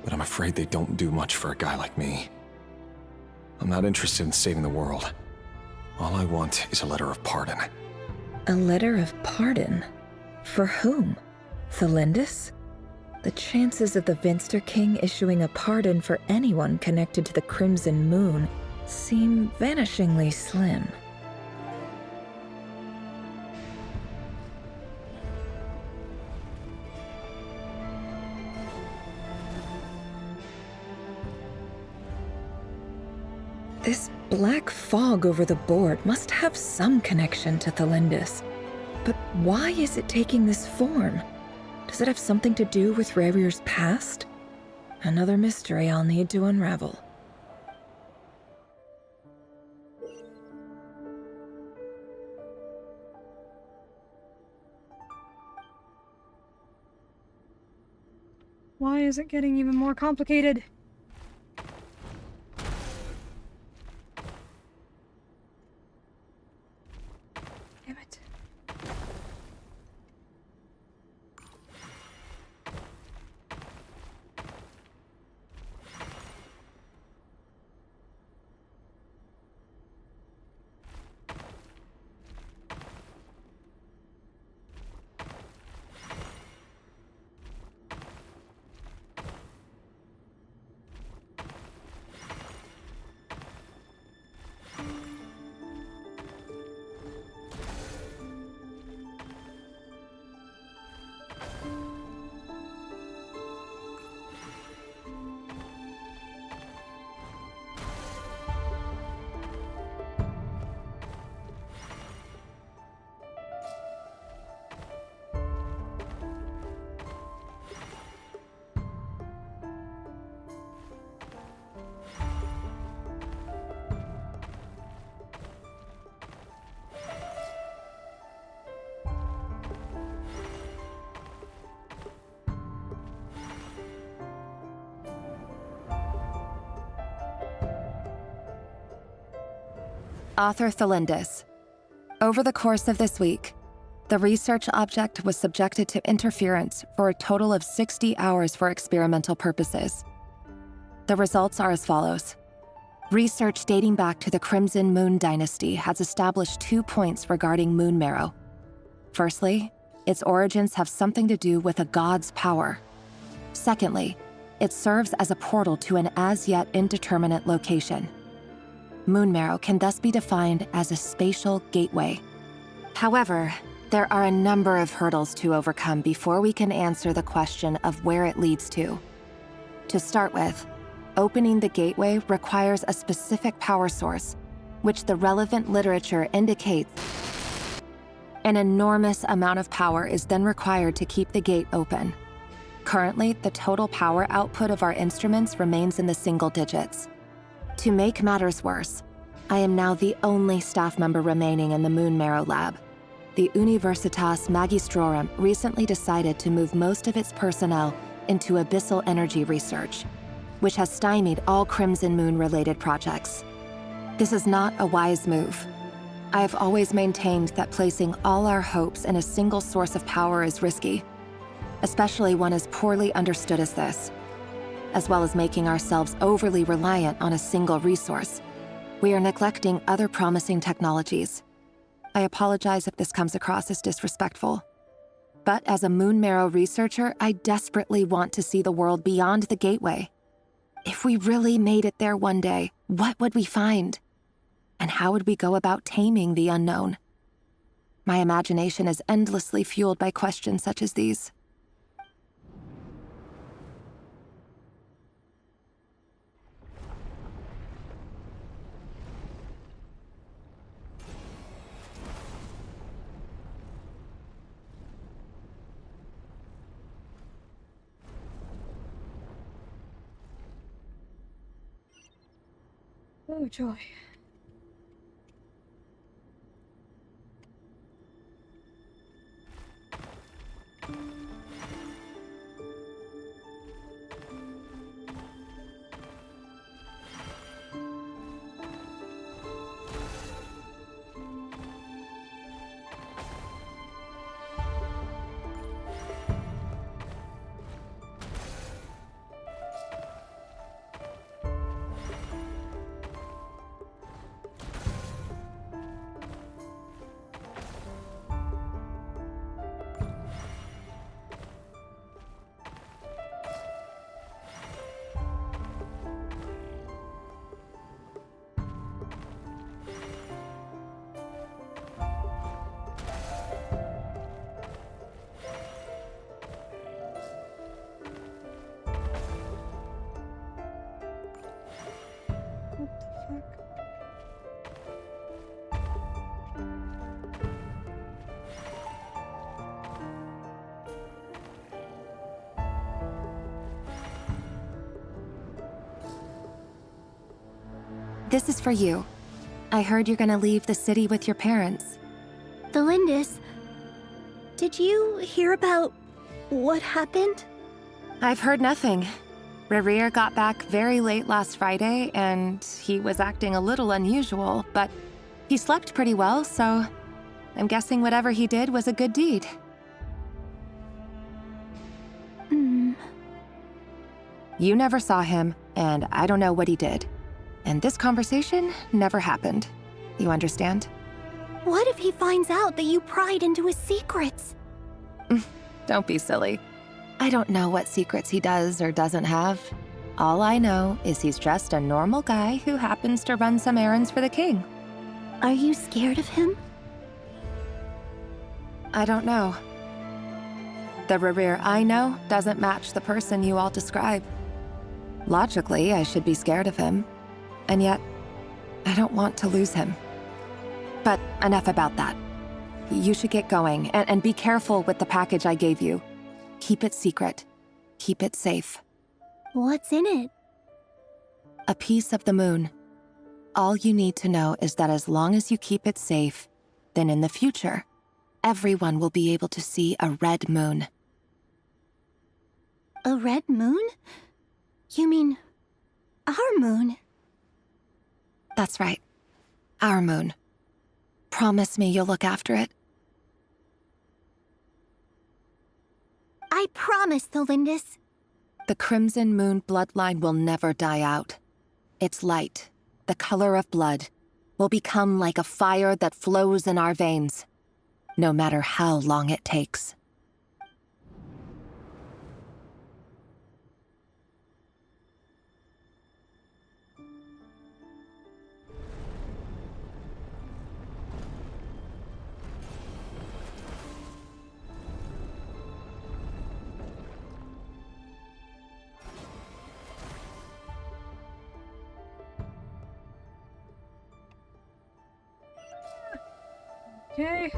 but I'm afraid they don't do much for a guy like me. I'm not interested in saving the world. All I want is a letter of pardon. A letter of pardon? For whom? Thelindis? The chances of the Vinster King issuing a pardon for anyone connected to the Crimson Moon seem vanishingly slim. This black fog over the board must have some connection to Thelindis. But why is it taking this form? Does it have something to do with Rarir's past? Another mystery I'll need to unravel. Why is it getting even more complicated? Damn it. Author Thelindis. Over the course of this week, the research object was subjected to interference for a total of 60 hours for experimental purposes. The results are as follows. Research dating back to the Crimson Moon Dynasty has established 2 points regarding moon marrow. Firstly, its origins have something to do with a god's power. Secondly, it serves as a portal to an as-yet indeterminate location. Moon marrow can thus be defined as a spatial gateway. However, there are a number of hurdles to overcome before we can answer the question of where it leads to. To start with, opening the gateway requires a specific power source, which the relevant literature indicates. An enormous amount of power is then required to keep the gate open. Currently, the total power output of our instruments remains in the single digits. To make matters worse, I am now the only staff member remaining in the Moon Marrow lab. The Universitas Magistrorum recently decided to move most of its personnel into abyssal energy research, which has stymied all Crimson Moon-related projects. This is not a wise move. I have always maintained that placing all our hopes in a single source of power is risky, especially one as poorly understood as this. As well as making ourselves overly reliant on a single resource, we are neglecting other promising technologies. I apologize if this comes across as disrespectful. But as a Moon Marrow researcher, I desperately want to see the world beyond the gateway. If we really made it there one day, what would we find? And how would we go about taming the unknown? My imagination is endlessly fueled by questions such as these. Oh, joy. This is for you. I heard you're gonna leave the city with your parents. The Lindis, did you hear about what happened? I've heard nothing. Rerir got back very late last Friday, and he was acting a little unusual, but he slept pretty well, so I'm guessing whatever he did was a good deed. You never saw him, and I don't know what he did. And this conversation never happened. You understand? What if he finds out that you pried into his secrets? Don't be silly. I don't know what secrets he does or doesn't have. All I know is he's just a normal guy who happens to run some errands for the king. Are you scared of him? I don't know. The Rerir I know doesn't match the person you all describe. Logically, I should be scared of him. And yet, I don't want to lose him. But enough about that. You should get going, and be careful with the package I gave you. Keep it secret. Keep it safe. What's in it? A piece of the moon. All you need to know is that as long as you keep it safe, then in the future, everyone will be able to see a red moon. A red moon? You mean our moon? That's right. Our moon. Promise me you'll look after it. I promise, Thelindis. The Crimson Moon bloodline will never die out. Its light, the color of blood, will become like a fire that flows in our veins, no matter how long it takes. Okay.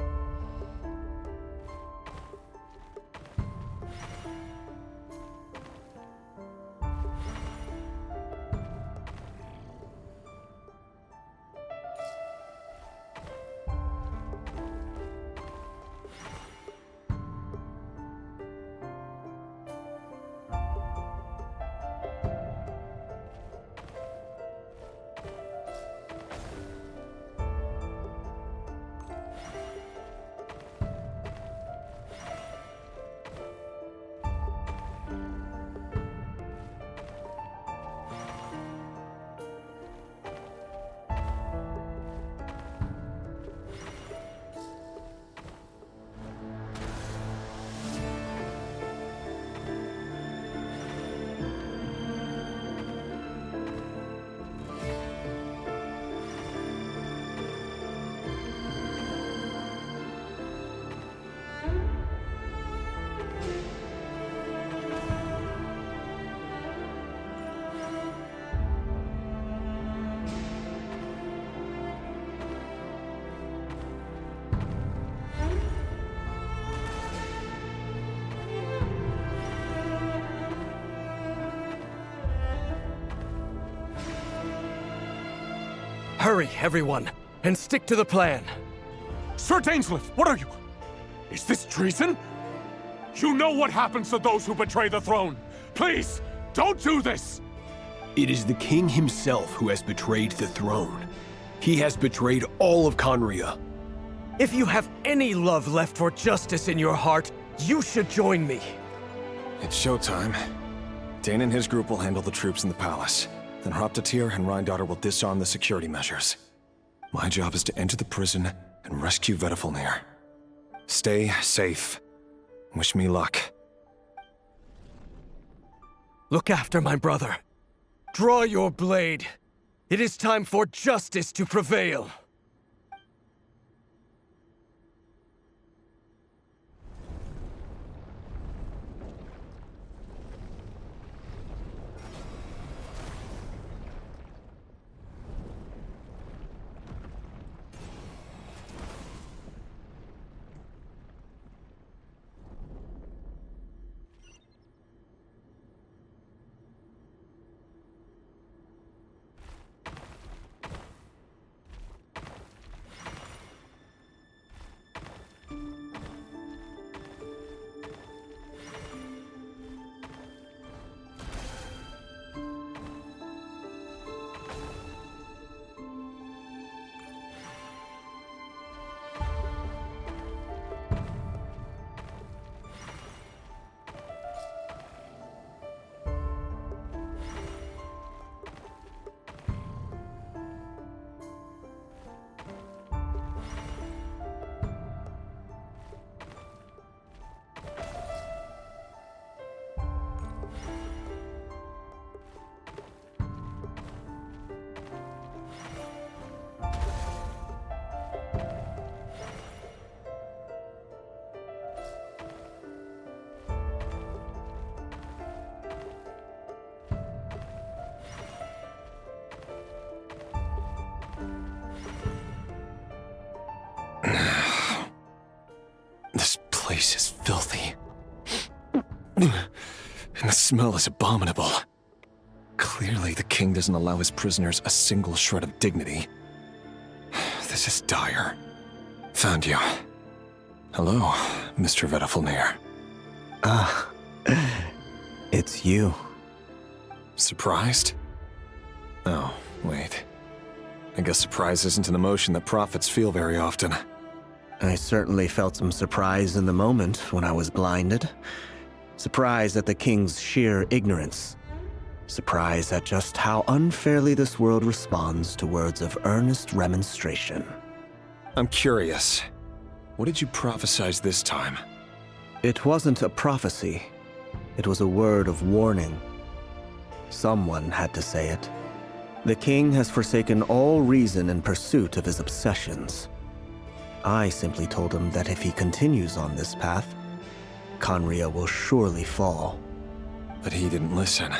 Hurry, everyone, and stick to the plan. Sir Dainsleif, what are you? Is this treason? You know what happens to those who betray the throne. Please, don't do this! It is the king himself who has betrayed the throne. He has betrayed all of Conria. If you have any love left for justice in your heart, you should join me. It's showtime. Dane and his group will handle the troops in the palace. Then Hraptatir and Rhindaughter will disarm the security measures. My job is to enter the prison and rescue Vedifalnir. Stay safe. Wish me luck. Look after my brother. Draw your blade. It is time for justice to prevail. place is filthy. And the smell is abominable. Clearly, the king doesn't allow his prisoners a single shred of dignity. This is dire. Found you. Hello, Mr. Vedafilnir. Ah, it's you. Surprised? Oh, wait. I guess surprise isn't an emotion that prophets feel very often. I certainly felt some surprise in the moment when I was blinded. Surprise at the king's sheer ignorance. Surprise at just how unfairly this world responds to words of earnest remonstration. I'm curious. What did you prophesize this time? It wasn't a prophecy. It was a word of warning. Someone had to say it. The king has forsaken all reason in pursuit of his obsessions. I simply told him that if he continues on this path, Khaenri'ah will surely fall. But he didn't listen.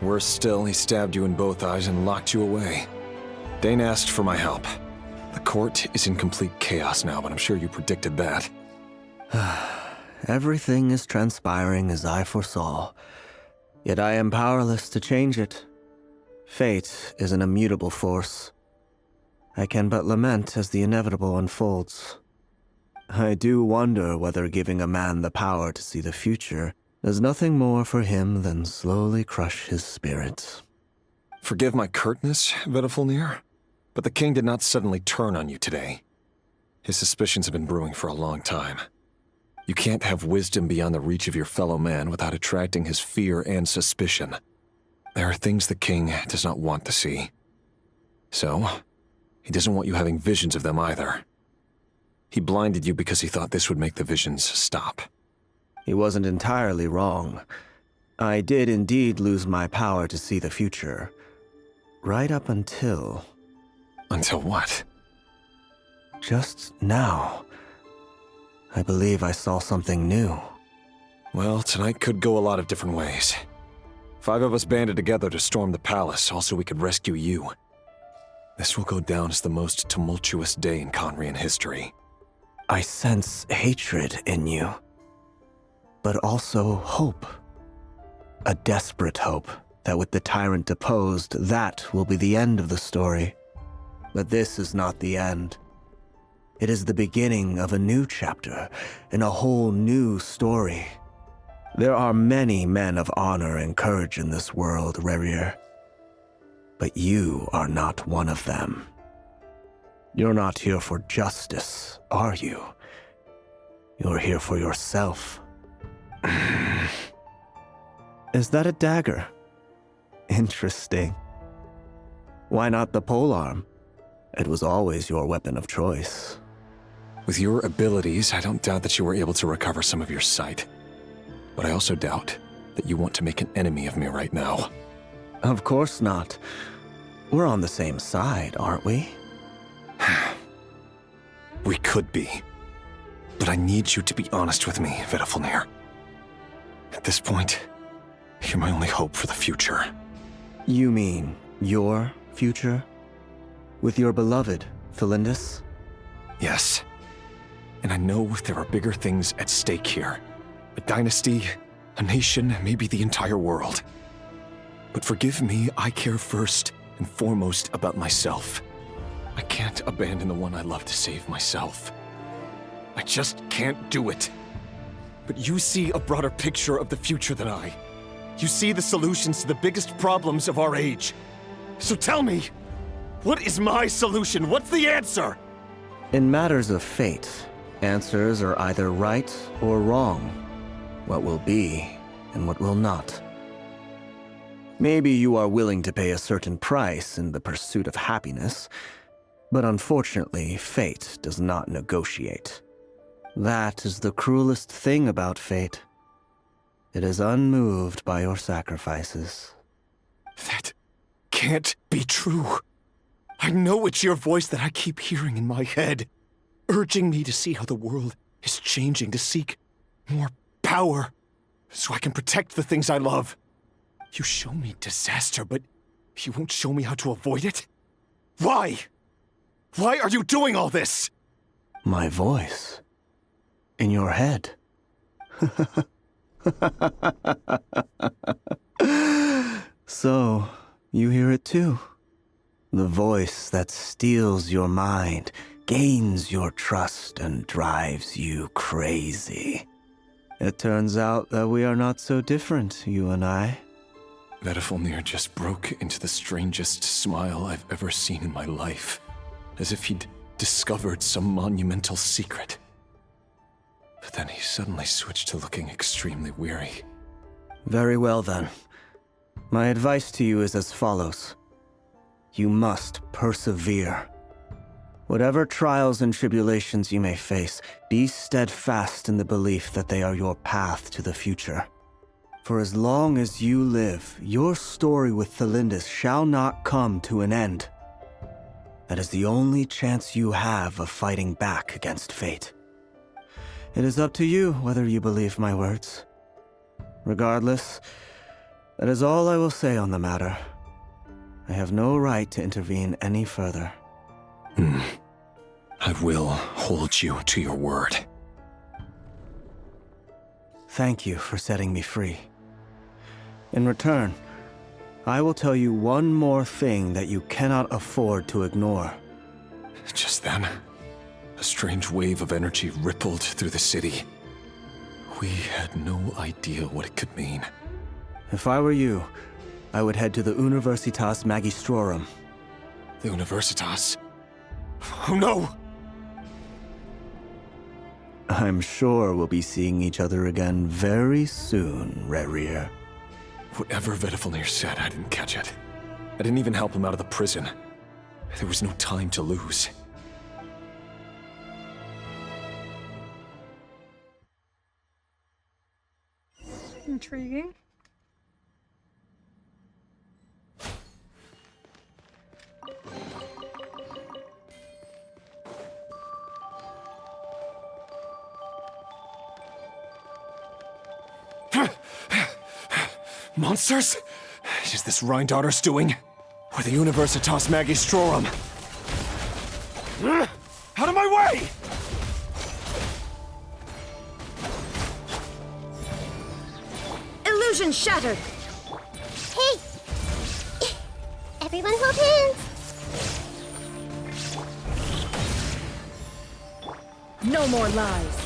Worse still, he stabbed you in both eyes and locked you away. Dane asked for my help. The court is in complete chaos now, but I'm sure you predicted that. Everything is transpiring as I foresaw, yet I am powerless to change it. Fate is an immutable force. I can but lament as the inevitable unfolds. I do wonder whether giving a man the power to see the future does nothing more for him than slowly crush his spirit. Forgive my curtness, Vedafilnir, but the king did not suddenly turn on you today. His suspicions have been brewing for a long time. You can't have wisdom beyond the reach of your fellow man without attracting his fear and suspicion. There are things the king does not want to see. So, he doesn't want you having visions of them either. He blinded you because he thought this would make the visions stop. He wasn't entirely wrong. I did indeed lose my power to see the future. Right up until... Until what? Just now. I believe I saw something new. Well, tonight could go a lot of different ways. 5 of us banded together to storm the palace, also we could rescue you. This will go down as the most tumultuous day in Khaenri'ah history. I sense hatred in you. But also hope. A desperate hope that with the tyrant deposed, that will be the end of the story. But this is not the end. It is the beginning of a new chapter, in a whole new story. There are many men of honor and courage in this world, Rerir. But you are not one of them. You're not here for justice, are you? You're here for yourself. Is that a dagger? Interesting. Why not the polearm? It was always your weapon of choice. With your abilities, I don't doubt that you were able to recover some of your sight. But I also doubt that you want to make an enemy of me right now. Of course not. We're on the same side, aren't we? We could be. But I need you to be honest with me, Vedafilnir. At this point, you're my only hope for the future. You mean your future? With your beloved, Felindus? Yes. And I know there are bigger things at stake here. A dynasty, a nation, maybe the entire world. But forgive me, I care first and foremost about myself. I can't abandon the one I love to save myself. I just can't do it. But you see a broader picture of the future than I. You see the solutions to the biggest problems of our age. So tell me, what is my solution? What's the answer? In matters of fate, answers are either right or wrong. What will be and what will not. Maybe you are willing to pay a certain price in the pursuit of happiness, but unfortunately, fate does not negotiate. That is the cruelest thing about fate. It is unmoved by your sacrifices. That can't be true. I know it's your voice that I keep hearing in my head, urging me to see how the world is changing, to seek more power, so I can protect the things I love. You show me disaster, but you won't show me how to avoid it? Why? Why are you doing all this? My voice. In your head. So, you hear it too. The voice that steals your mind, gains your trust, and drives you crazy. It turns out that we are not so different, you and I. Vedifalnir just broke into the strangest smile I've ever seen in my life, as if he'd discovered some monumental secret. But then he suddenly switched to looking extremely weary. Very well then. My advice to you is as follows. You must persevere. Whatever trials and tribulations you may face, be steadfast in the belief that they are your path to the future. For as long as you live, your story with Thelindis shall not come to an end. That is the only chance you have of fighting back against fate. It is up to you whether you believe my words. Regardless, that is all I will say on the matter. I have no right to intervene any further. I will hold you to your word. Thank you for setting me free. In return, I will tell you one more thing that you cannot afford to ignore. Just then, a strange wave of energy rippled through the city. We had no idea what it could mean. If I were you, I would head to the Universitas Magistrorum. The Universitas? Oh no! I'm sure we'll be seeing each other again very soon, Rerir. Whatever Vedifalnir said, I didn't catch it. I didn't even help him out of the prison. There was no time to lose. Intriguing. Monsters? Is this Rheindarter's doing? Or the Universitas Magistrorum? Out of my way! Illusion shattered! Hey! Everyone hold hands! No more lies.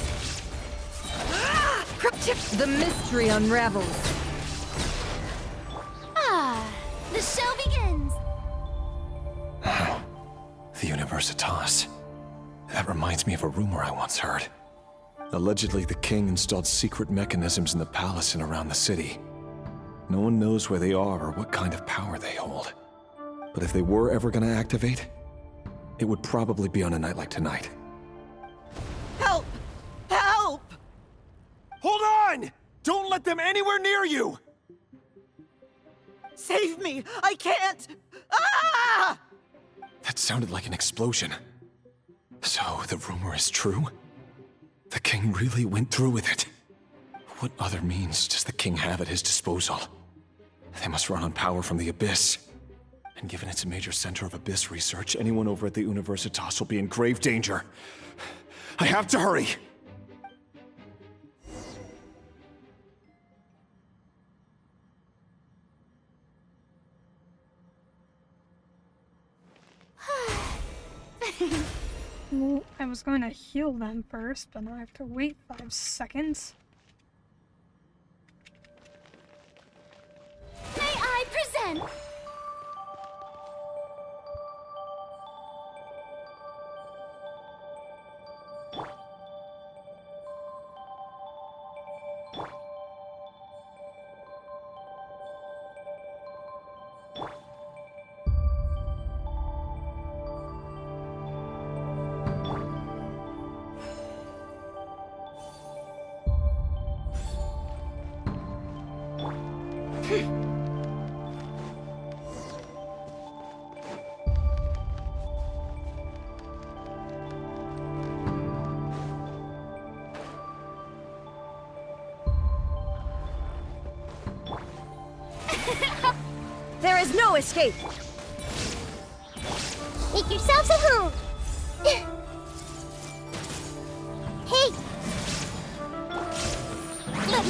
The mystery unravels. The show begins! The Universitas. That reminds me of a rumor I once heard. Allegedly, the king installed secret mechanisms in the palace and around the city. No one knows where they are or what kind of power they hold. But if they were ever going to activate, it would probably be on a night like tonight. Help! Help! Hold on! Don't let them anywhere near you! Save me! I can't! Ah! That sounded like an explosion. So, the rumor is true? The king really went through with it? What other means does the king have at his disposal? They must run on power from the Abyss. And given it's a major center of Abyss research, anyone over at the Universitas will be in grave danger. I have to hurry! Well, I was going to heal them first, but now I have to wait 5 seconds. May I present? There is no escape! Make yourselves at home! Hey!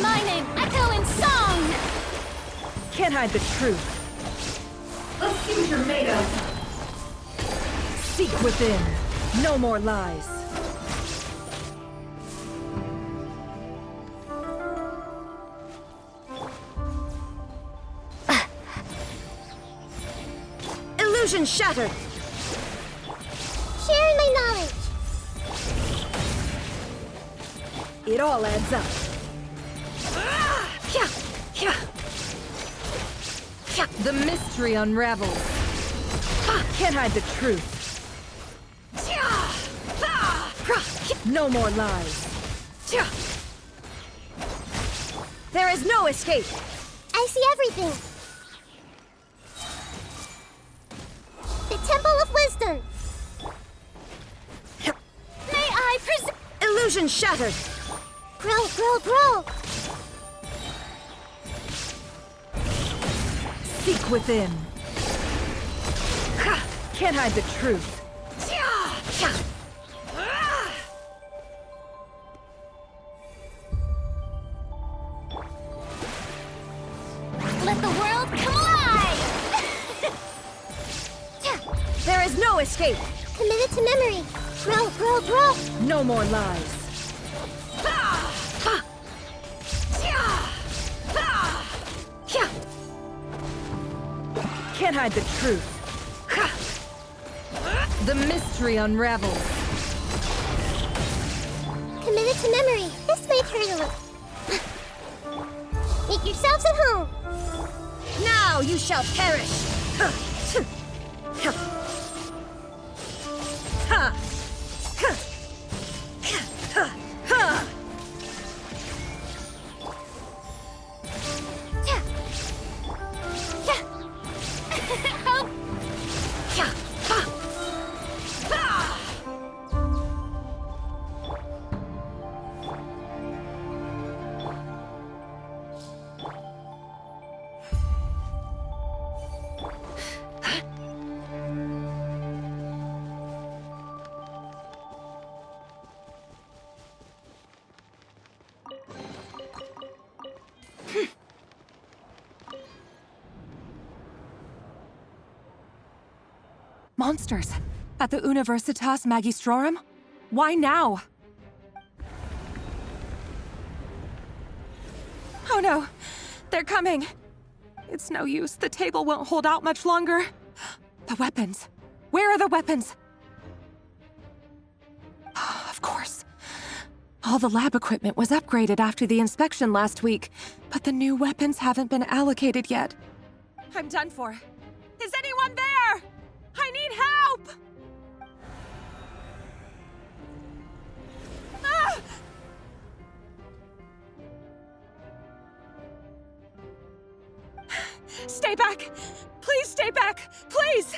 my name echo in song! Can't hide the truth. Let's see what you're made of. Seek within. No more lies. Illusion shattered. Sharing my knowledge. It all adds up. The mystery unravels. Can't hide the truth. No more lies. There is no escape. I see everything. The Temple of Wisdom. May I present? Illusion shattered. Grow, grow, grow. Seek within. Can't hide the truth. Let the world come alive! There is no escape. Committed to memory. Grow, grow, grow. No more lies. Can't hide the truth. The mystery unravels. Committed to memory. This may turn a little. Make yourselves at home. Now you shall perish. Monsters! At the Universitas Magistrorum? Why now? Oh no! They're coming! It's no use. The table won't hold out much longer. The weapons. Where are the weapons? Of course. All the lab equipment was upgraded after the inspection last week, but the new weapons haven't been allocated yet. I'm done for. Is anyone there? I need help! Ah! Stay back! Please stay back! Please!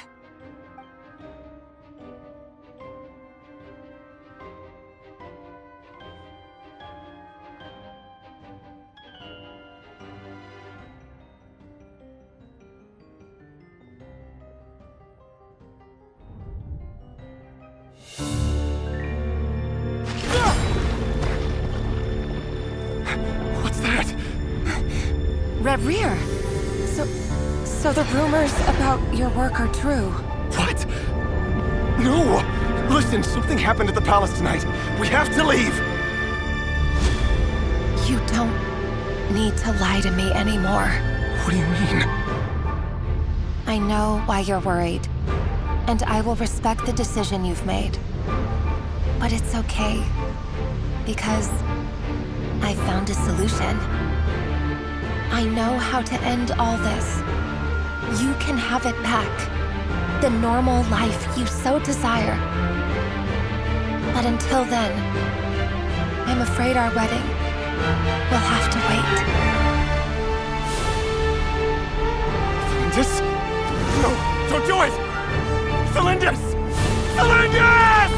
What's that? Reverie! So the rumors about your work are true. What? No! Listen, something happened at the palace tonight. We have to leave! You don't need to lie to me anymore. What do you mean? I know why you're worried, and I will respect the decision you've made. But it's okay, because I found a solution. I know how to end all this. You can have it back. The normal life you so desire. But until then, I'm afraid our wedding will have to wait. Celindus? No, don't do it! Celindus! Celindus!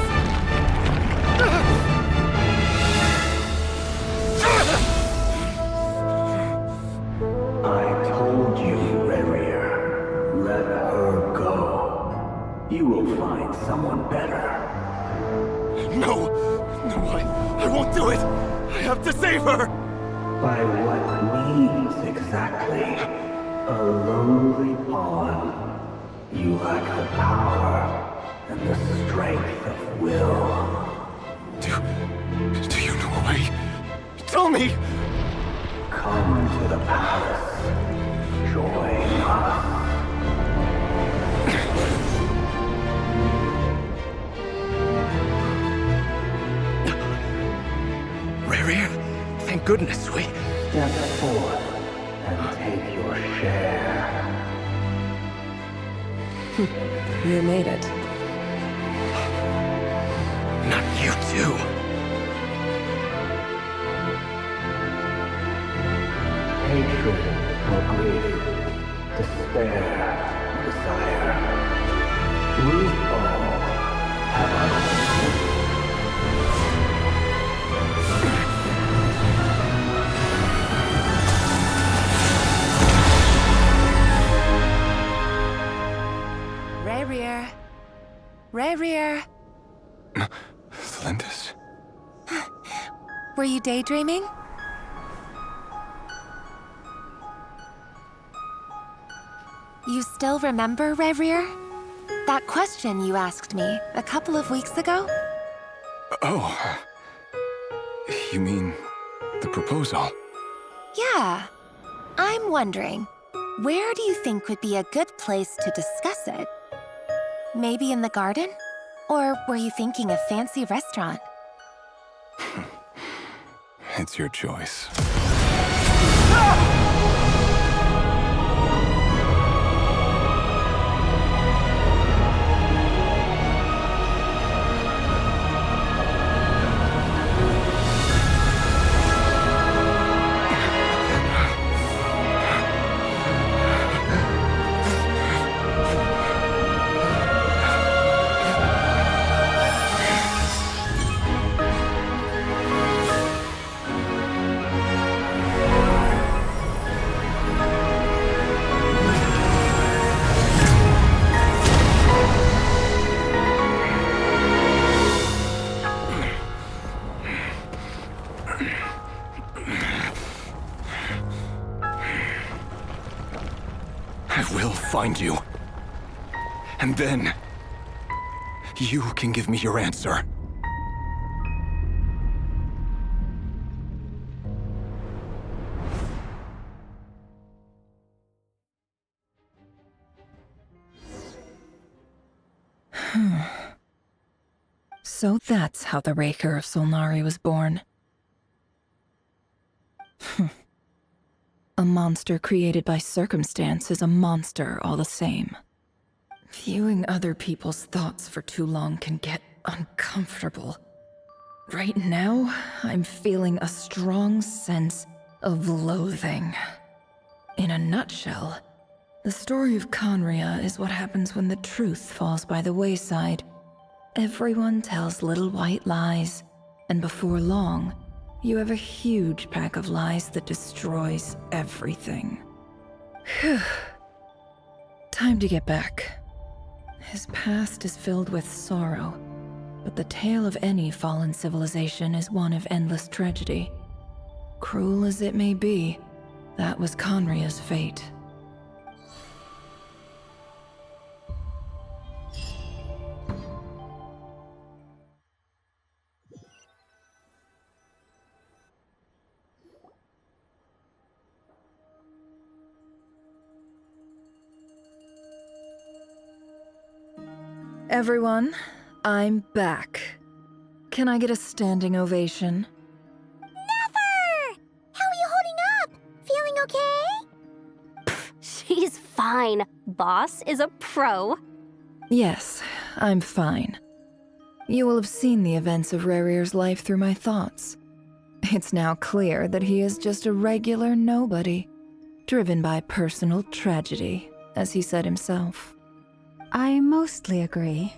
I told you, Reverie. Let her go. You will find someone better. No! No, I won't do it! I have to save her! By what means exactly? A lowly pawn. You lack the power and the strength of will. Do you know why? Tell me! Come to the palace. Join us. Rary, thank goodness we... Step forth and take your share. You made it. Not you too. Hatred or grief, despair or desire. We all have our own. Rarier. Rarier. Thlindis? Were you daydreaming? You still remember, Rarier? That question you asked me a couple of weeks ago? Oh. You mean the proposal? Yeah. I'm wondering, where do you think would be a good place to discuss it? Maybe in the garden? Or were you thinking a fancy restaurant? It's your choice. I will find you. And then, you can give me your answer. So that's how the Raker of Solnari was born. A monster created by circumstance is a monster all the same. Viewing other people's thoughts for too long can get uncomfortable. Right now, I'm feeling a strong sense of loathing. In a nutshell, the story of Conria is what happens when the truth falls by the wayside. Everyone tells little white lies, and before long, you have a huge pack of lies that destroys everything. Whew. Time to get back. His past is filled with sorrow, but the tale of any fallen civilization is one of endless tragedy. Cruel as it may be, that was Conria's fate. Everyone, I'm back. Can I get a standing ovation? Never! How are you holding up? Feeling okay? She's fine. Boss is a pro. Yes, I'm fine. You will have seen the events of Rarir's life through my thoughts. It's now clear that he is just a regular nobody, driven by personal tragedy, as he said himself. I mostly agree.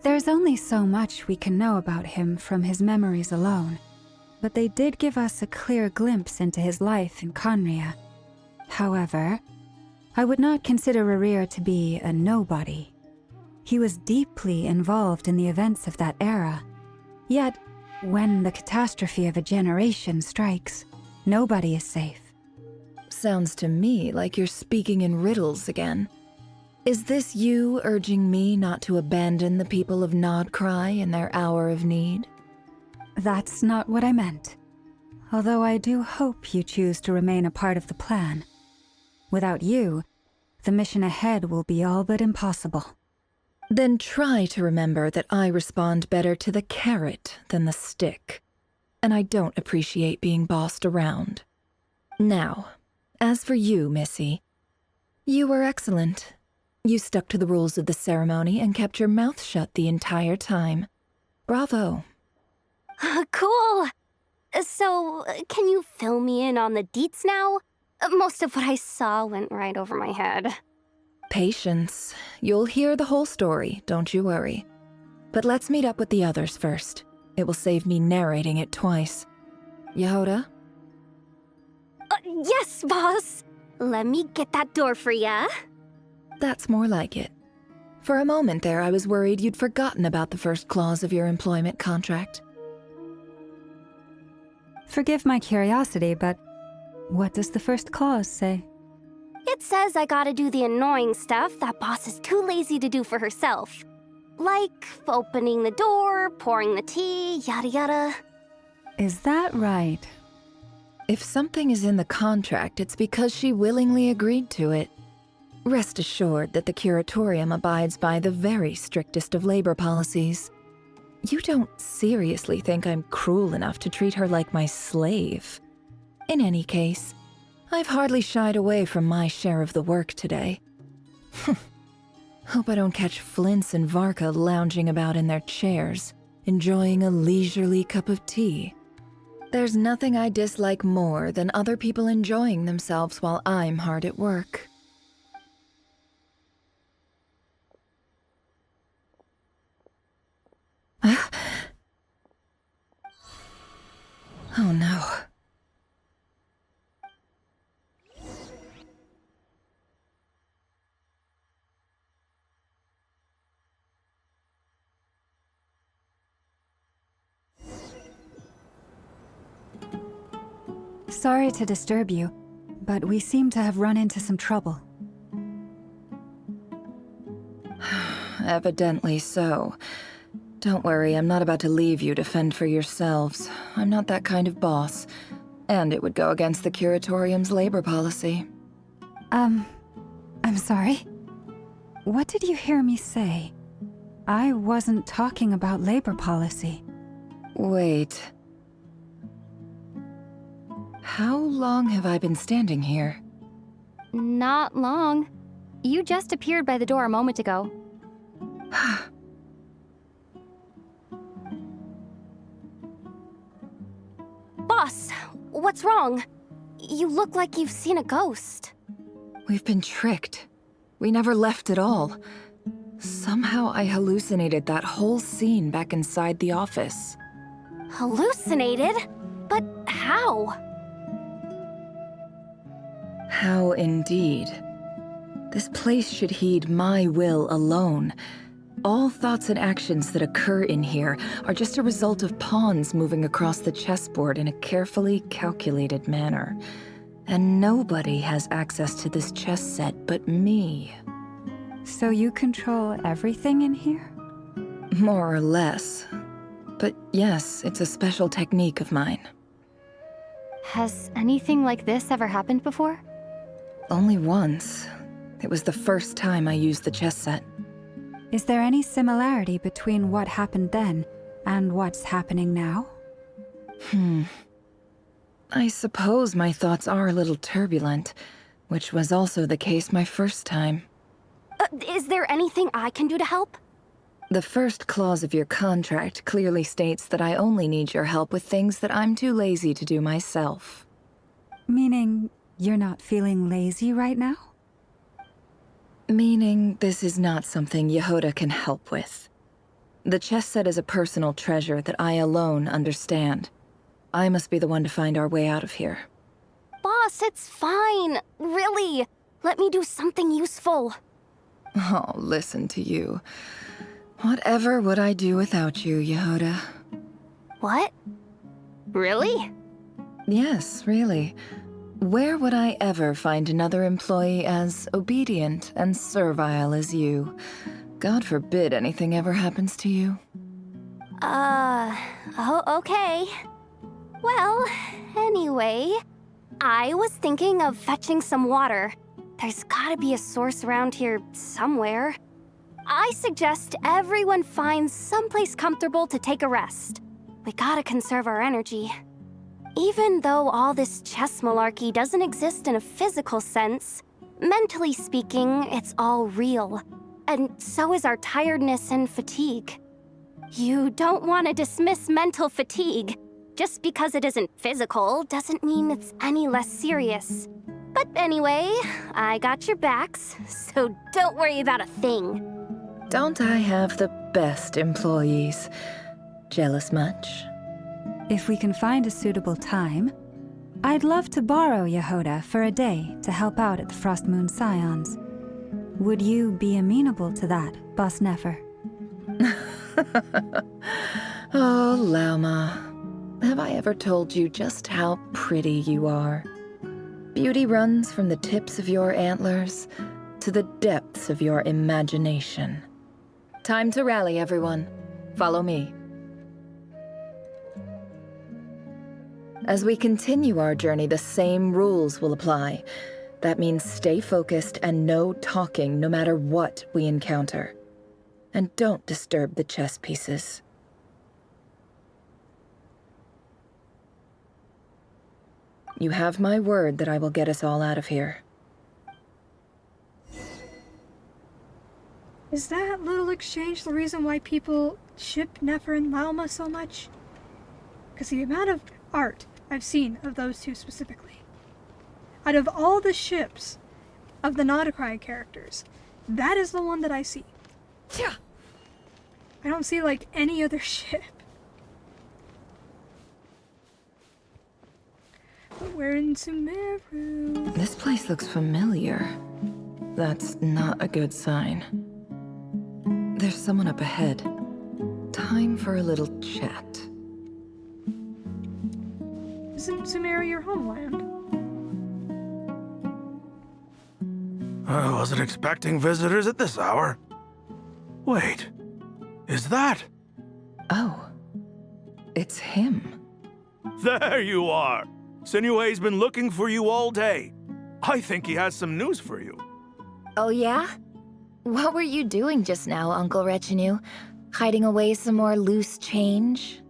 There's only so much we can know about him from his memories alone, but they did give us a clear glimpse into his life in Conria. However, I would not consider Rarir to be a nobody. He was deeply involved in the events of that era. Yet, when the catastrophe of a generation strikes, Nobody is safe. Sounds to me like you're speaking in riddles again. Is this you urging me not to abandon the people of Nodcry in their hour of need? That's not what I meant. Although I do hope you choose to remain a part of the plan. Without you, the mission ahead will be all but impossible. Then try to remember that I respond better to the carrot than the stick. And I don't appreciate being bossed around. Now, as for you, Missy, you were excellent. You stuck to the rules of the ceremony and kept your mouth shut the entire time. Bravo. Cool! So, can you fill me in on the deets now? Most of what I saw went right over my head. Patience. You'll hear the whole story, don't you worry. But let's meet up with the others first. It will save me narrating it twice. Yehoda? Yes, boss! Let me get that door for ya. That's more like it. For a moment there, I was worried you'd forgotten about the first clause of your employment contract. Forgive my curiosity, but what does the first clause say? It says I gotta do the annoying stuff that boss is too lazy to do for herself. Like opening the door, pouring the tea, yada yada. Is that right? If something is in the contract, it's because she willingly agreed to it. Rest assured that the Curatorium abides by the very strictest of labor policies. You don't seriously think I'm cruel enough to treat her like my slave? In any case, I've hardly shied away from my share of the work today. Hope I don't catch Flintz and Varka lounging about in their chairs, enjoying a leisurely cup of tea. There's nothing I dislike more than other people enjoying themselves while I'm hard at work. Oh no. Sorry to disturb you, but we seem to have run into some trouble. Evidently so. Don't worry, I'm not about to leave you to fend for yourselves. I'm not that kind of boss. And it would go against the Curatorium's labor policy. I'm sorry? What did you hear me say? I wasn't talking about labor policy. Wait. How long have I been standing here? Not long. You just appeared by the door a moment ago. Boss, what's wrong? You look like you've seen a ghost. We've been tricked. We never left at all. Somehow I hallucinated that whole scene back inside the office. Hallucinated? But how? How indeed. This place should heed my will alone. All thoughts and actions that occur in here are just a result of pawns moving across the chessboard in a carefully calculated manner. And nobody has access to this chess set but me. So you control everything in here? More or less. But yes, it's a special technique of mine. Has anything like this ever happened before? Only once. It was the first time I used the chess set. Is there any similarity between what happened then and what's happening now? I suppose my thoughts are a little turbulent, which was also the case my first time. Is there anything I can do to help? The first clause of your contract clearly states that I only need your help with things that I'm too lazy to do myself. Meaning you're not feeling lazy right now? Meaning this is not something Yehoda can help with. The chess set is a personal treasure that I alone understand. I must be the one to find our way out of here. Boss, it's fine. Really. Let me do something useful. Oh, listen to you. Whatever would I do without you, Yehoda? What? Really? Yes, really. Where would I ever find another employee as obedient and servile as you? God forbid anything ever happens to you. Oh, okay. Well, anyway, I was thinking of fetching some water. There's gotta be a source around here somewhere. I suggest everyone finds someplace comfortable to take a rest. We gotta conserve our energy. Even though all this chess malarkey doesn't exist in a physical sense, mentally speaking, it's all real. And so is our tiredness and fatigue. You don't want to dismiss mental fatigue. Just because it isn't physical doesn't mean it's any less serious. But anyway, I got your backs, so don't worry about a thing. Don't I have the best employees? Jealous much? If we can find a suitable time, I'd love to borrow Yehoda for a day to help out at the Frost Moon Scions. Would you be amenable to that, Boss Nefer? Oh, Lauma. Have I ever told you just how pretty you are? Beauty runs from the tips of your antlers to the depths of your imagination. Time to rally, everyone. Follow me. As we continue our journey, the same rules will apply. That means stay focused and no talking no matter what we encounter. And don't disturb the chess pieces. You have my word that I will get us all out of here. Is that little exchange the reason why people ship Nefer and Lauma so much? Because the amount of art I've seen of those two specifically. Out of all the ships of the Nauticriad characters, that is the one that I see. I don't see, like, any other ship. But we're in Sumeru. This place looks familiar. That's not a good sign. There's someone up ahead. Time for a little chat. Isn't Sumeru your homeland? I wasn't expecting visitors at this hour. Wait, is that? Oh, it's him. There you are. Sinue's been looking for you all day. I think he has some news for you. Oh yeah? What were you doing just now, Uncle Retinue? Hiding away some more loose change?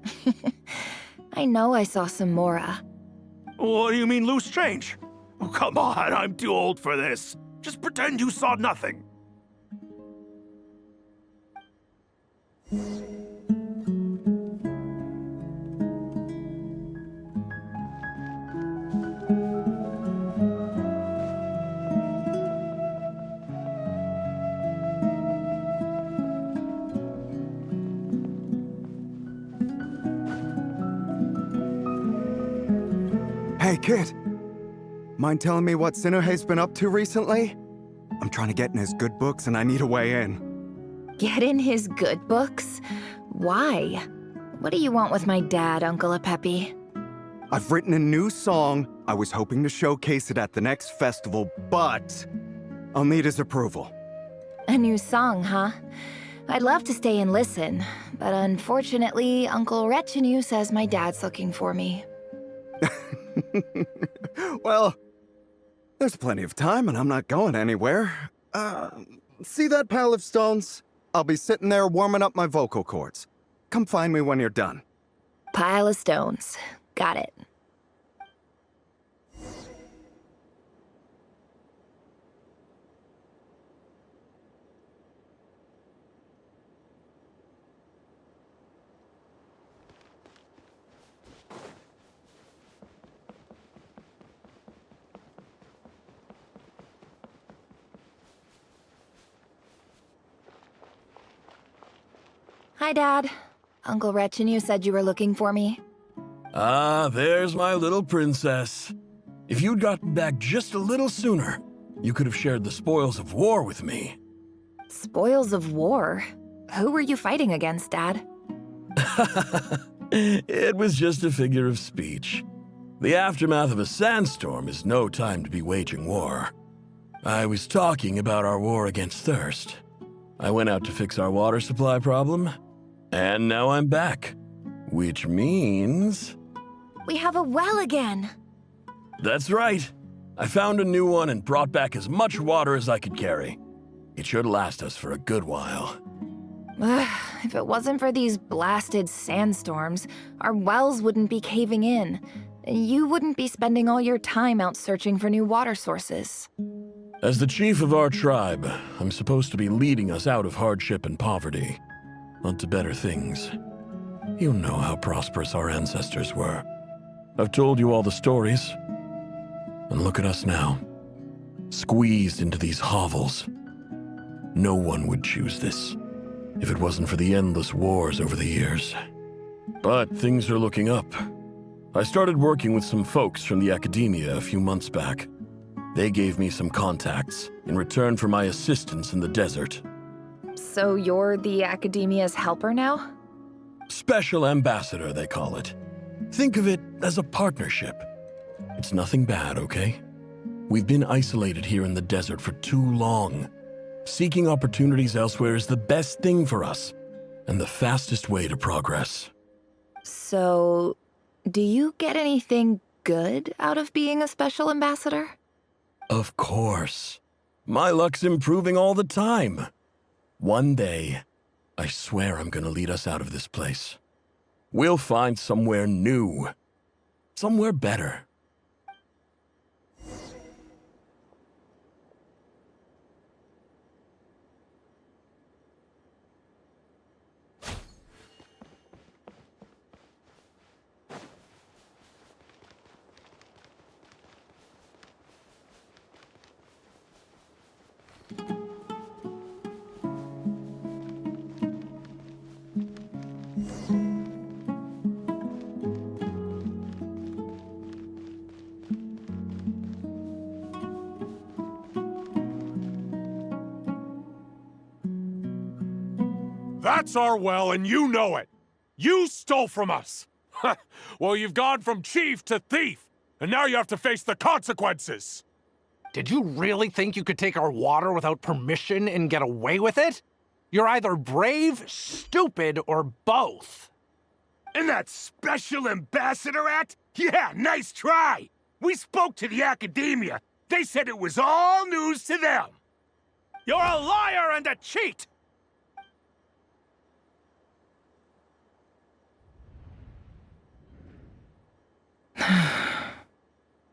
I know I saw some Mora. What do you mean loose change? Oh, come on, I'm too old for this. Just pretend you saw nothing. Hey, kid. Mind telling me what Sinuhe's been up to recently? I'm trying to get in his good books and I need a way in. Get in his good books? Why? What do you want with my dad, Uncle Apepi? I've written a new song. I was hoping to showcase it at the next festival, but I'll need his approval. A new song, huh? I'd love to stay and listen, but unfortunately, Uncle Retinue says my dad's looking for me. Well, there's plenty of time and I'm not going anywhere. See that pile of stones? I'll be sitting there warming up my vocal cords. Come find me when you're done. Pile of stones. Got it. Hi, Dad. Uncle Retinue said you were looking for me. Ah, there's my little princess. If you'd gotten back just a little sooner, you could have shared the spoils of war with me. Spoils of war? Who were you fighting against, Dad? It was just a figure of speech. The aftermath of a sandstorm is no time to be waging war. I was talking about our war against thirst. I went out to fix our water supply problem, and now I'm back. Which means... We have a well again. That's right. I found a new one and brought back as much water as I could carry. It should last us for a good while. If it wasn't for these blasted sandstorms, our wells wouldn't be caving in. You wouldn't be spending all your time out searching for new water sources. As the chief of our tribe, I'm supposed to be leading us out of hardship and poverty, onto better things. You know how prosperous our ancestors were. I've told you all the stories. And look at us now, squeezed into these hovels. No one would choose this, if it wasn't for the endless wars over the years. But things are looking up. I started working with some folks from the academia a few months back. They gave me some contacts in return for my assistance in the desert. So you're the academia's helper now? Special ambassador, they call it. Think of it as a partnership. It's nothing bad, okay? We've been isolated here in the desert for too long. Seeking opportunities elsewhere is the best thing for us, and the fastest way to progress. So, do you get anything good out of being a special ambassador? Of course. My luck's improving all the time. One day, I swear I'm gonna lead us out of this place. We'll find somewhere new. Somewhere better. That's our well, and you know it. You stole from us. Well, you've gone from chief to thief, and now you have to face the consequences. Did you really think you could take our water without permission and get away with it? You're either brave, stupid, or both. And that Special Ambassador Act? Yeah, nice try! We spoke to the academia. They said it was all news to them. You're a liar and a cheat!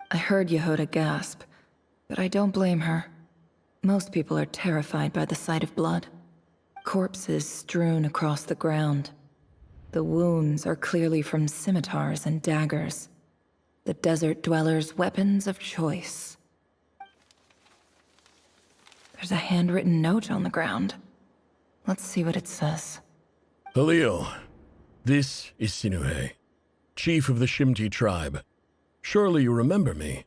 I heard Yehuda gasp, but I don't blame her. Most people are terrified by the sight of blood. Corpses strewn across the ground. The wounds are clearly from scimitars and daggers. The desert dwellers' weapons of choice. There's a handwritten note on the ground. Let's see what it says. Halil, this is Sinuhe, chief of the Shimti tribe. Surely you remember me.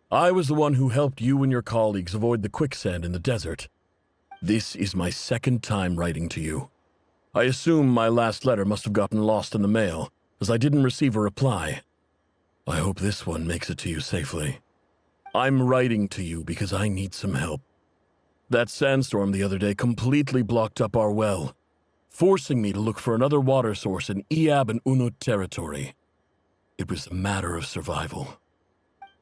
I was the one who helped you and your colleagues avoid the quicksand in the desert. This is my second time writing to you. I assume my last letter must have gotten lost in the mail, as I didn't receive a reply. I hope this one makes it to you safely. I'm writing to you because I need some help. That sandstorm the other day completely blocked up our well, forcing me to look for another water source in Iab and Unut territory. It was a matter of survival.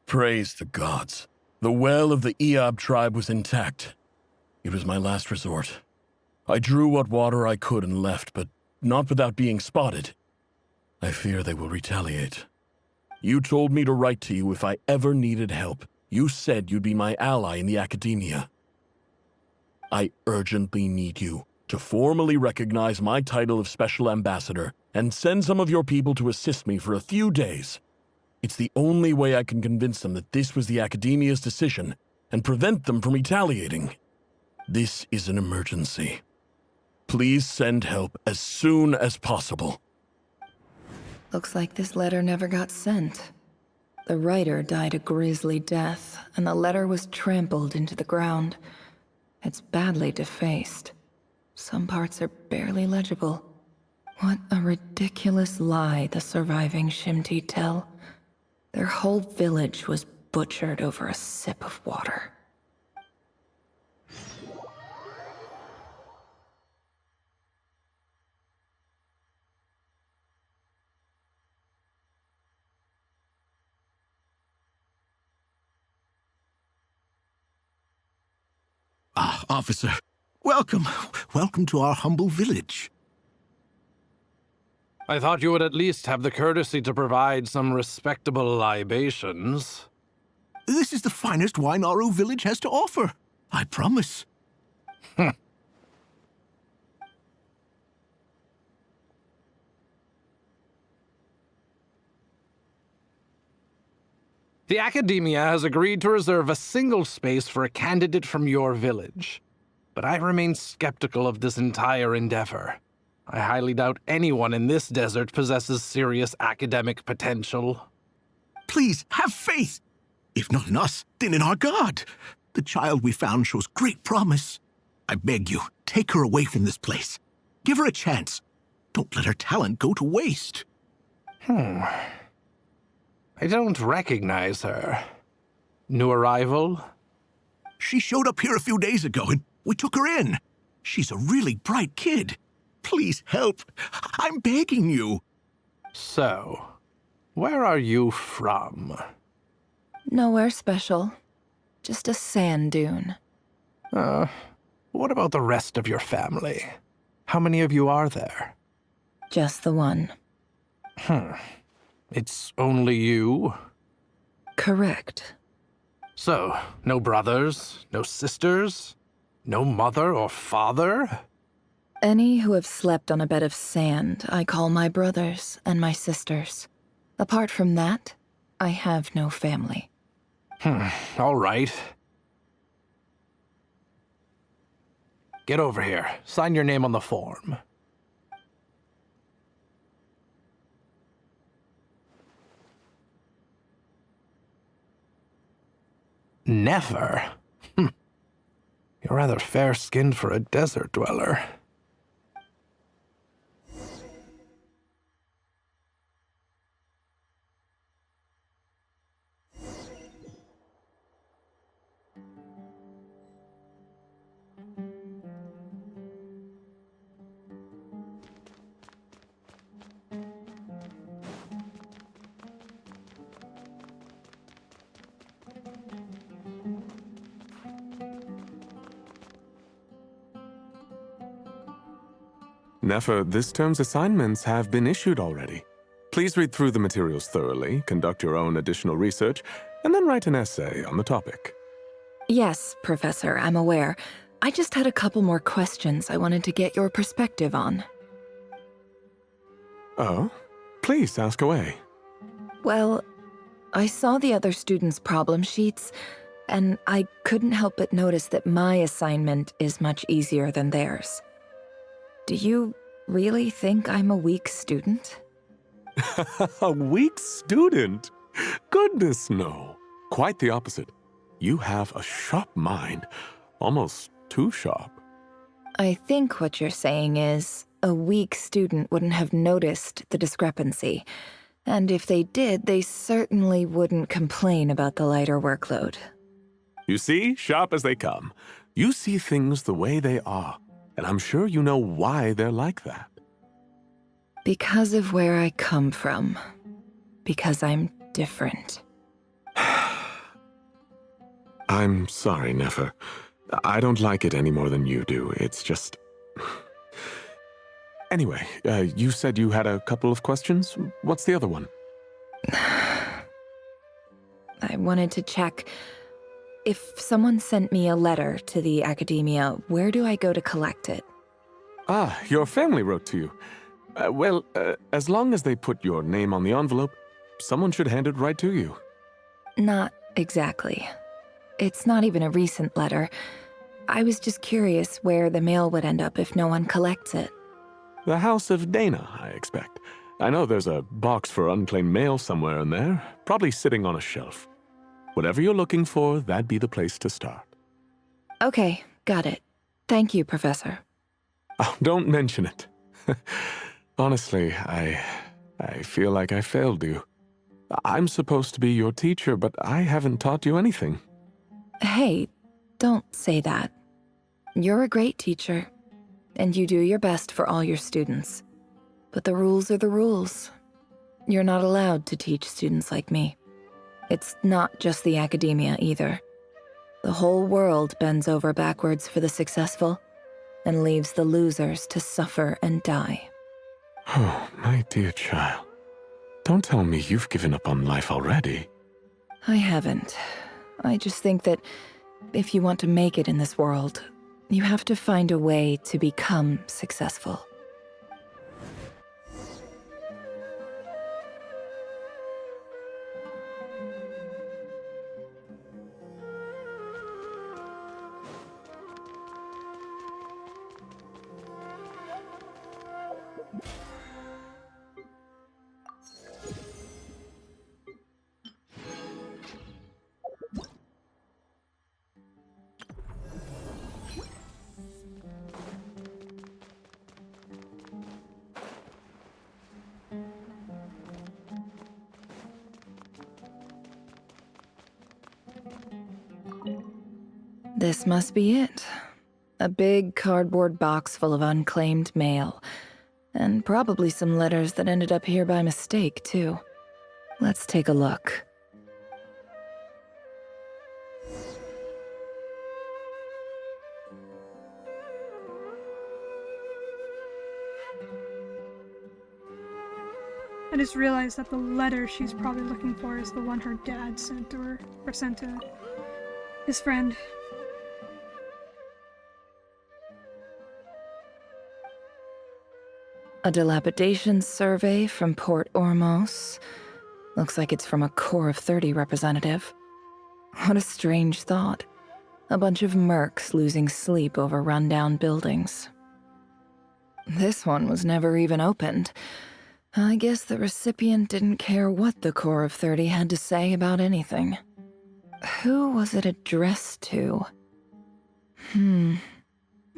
Praise the gods. The well of the Iab tribe was intact. It was my last resort. I drew what water I could and left, but not without being spotted. I fear they will retaliate. You told me to write to you if I ever needed help. You said you'd be my ally in the academia. I urgently need you to formally recognize my title of Special Ambassador and send some of your people to assist me for a few days. It's the only way I can convince them that this was the academia's decision and prevent them from retaliating. This is an emergency. Please send help as soon as possible. Looks like this letter never got sent. The writer died a grisly death, and the letter was trampled into the ground. It's badly defaced. Some parts are barely legible. What a ridiculous lie the surviving Shimti tell. Their whole village was butchered over a sip of water. Ah, officer. Welcome. Welcome to our humble village. I thought you would at least have the courtesy to provide some respectable libations. This is the finest wine our village has to offer. I promise. The Academia has agreed to reserve a single space for a candidate from your village. But I remain skeptical of this entire endeavor. I highly doubt anyone in this desert possesses serious academic potential. Please, have faith. If not in us, then in our God. The child we found shows great promise. I beg you, take her away from this place. Give her a chance. Don't let her talent go to waste. I don't recognize her. New arrival? She showed up here a few days ago, and we took her in. She's a really bright kid. Please help. I'm begging you. So, where are you from? Nowhere special. Just a sand dune. What about the rest of your family? How many of you are there? Just the one. It's only you? Correct. So, no brothers, no sisters, no mother or father? Any who have slept on a bed of sand, I call my brothers and my sisters. Apart from that, I have no family. All right. Get over here. Sign your name on the form. Never? You're rather fair-skinned for a desert dweller. Nefer, this term's assignments have been issued already. Please read through the materials thoroughly, conduct your own additional research, and then write an essay on the topic. Yes, Professor, I'm aware. I just had a couple more questions I wanted to get your perspective on. Oh? Please ask away. Well, I saw the other students' problem sheets, and I couldn't help but notice that my assignment is much easier than theirs. Do you really think I'm a weak student? A weak student? Goodness, no. Quite the opposite. You have a sharp mind. Almost too sharp. I think what you're saying is, a weak student wouldn't have noticed the discrepancy. And if they did, they certainly wouldn't complain about the lighter workload. You see, sharp as they come. You see things the way they are. And I'm sure you know why they're like that. Because of where I come from. Because I'm different. I'm sorry, Nefer. I don't like it any more than you do. It's just... Anyway, you said you had a couple of questions. What's the other one? I wanted to check... If someone sent me a letter to the Academia, where do I go to collect it? Ah, your family wrote to you. Well, as long as they put your name on the envelope, someone should hand it right to you. Not exactly. It's not even a recent letter. I was just curious where the mail would end up if no one collects it. The House of Dana, I expect. I know there's a box for unclaimed mail somewhere in there, probably sitting on a shelf. Whatever you're looking for, that'd be the place to start. Okay, got it. Thank you, Professor. Oh, don't mention it. Honestly, I feel like I failed you. I'm supposed to be your teacher, but I haven't taught you anything. Hey, don't say that. You're a great teacher, and you do your best for all your students. But the rules are the rules. You're not allowed to teach students like me. It's not just the academia either. The whole world bends over backwards for the successful and leaves the losers to suffer and die. Oh, my dear child. Don't tell me you've given up on life already. I haven't. I just think that if you want to make it in this world, you have to find a way to become successful. This must be it. A big cardboard box full of unclaimed mail. And probably some letters that ended up here by mistake, too. Let's take a look. I just realized that the letter she's probably looking for is the one her dad sent to her, or sent to his friend. A dilapidation survey from Port Ormos. Looks like it's from a Core of 30 representative. What a strange thought. A bunch of mercs losing sleep over rundown buildings. This one was never even opened. I guess the recipient didn't care what the Core of 30 had to say about anything. Who was it addressed to? I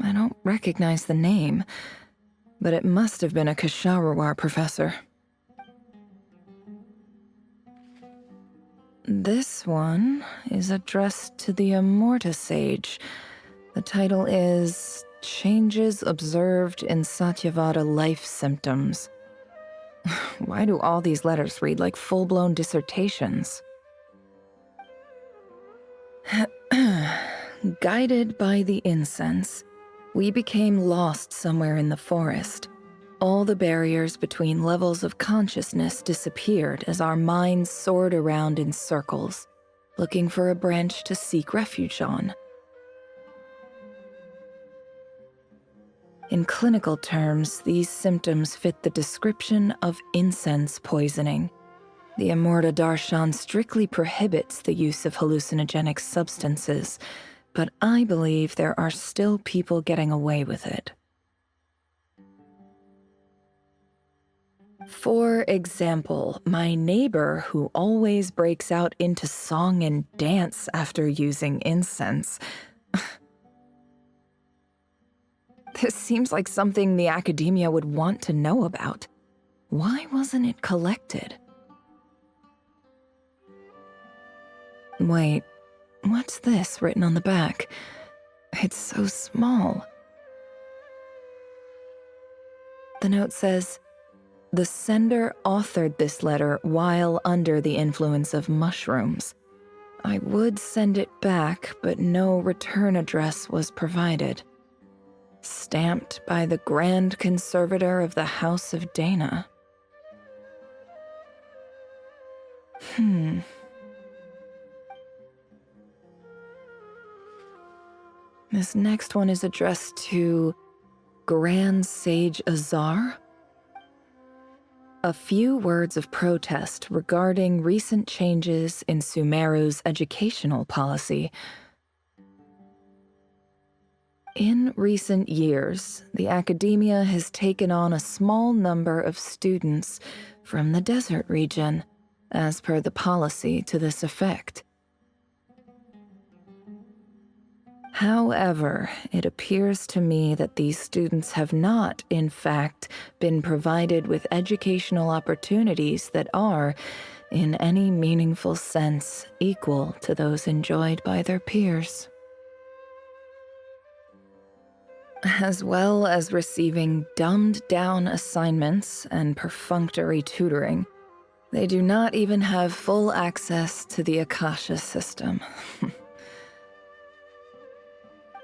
don't recognize the name, but it must have been a Kasharawar professor. This one is addressed to the Immorta Sage. The title is Changes Observed in Satyavada Life Symptoms. Why do all these letters read like full-blown dissertations? Guided by the incense, we became lost somewhere in the forest. All the barriers between levels of consciousness disappeared as our minds soared around in circles, looking for a branch to seek refuge on. In clinical terms, these symptoms fit the description of incense poisoning. The Immorta Darshan strictly prohibits the use of hallucinogenic substances, but I believe there are still people getting away with it. For example, my neighbor who always breaks out into song and dance after using incense. This seems like something the academia would want to know about. Why wasn't it collected? Wait, what's this written on the back? It's so small. The note says, "The sender authored this letter while under the influence of mushrooms. I would send it back, but no return address was provided. Stamped by the Grand Conservator of the House of Dana." This next one is addressed to Grand Sage Azar. A few words of protest regarding recent changes in Sumeru's educational policy. In recent years, the academia has taken on a small number of students from the desert region, as per the policy to this effect. However, it appears to me that these students have not, in fact, been provided with educational opportunities that are, in any meaningful sense equal to those enjoyed by their peers. As well as receiving dumbed-down assignments and perfunctory tutoring, they do not even have full access to the Akasha system.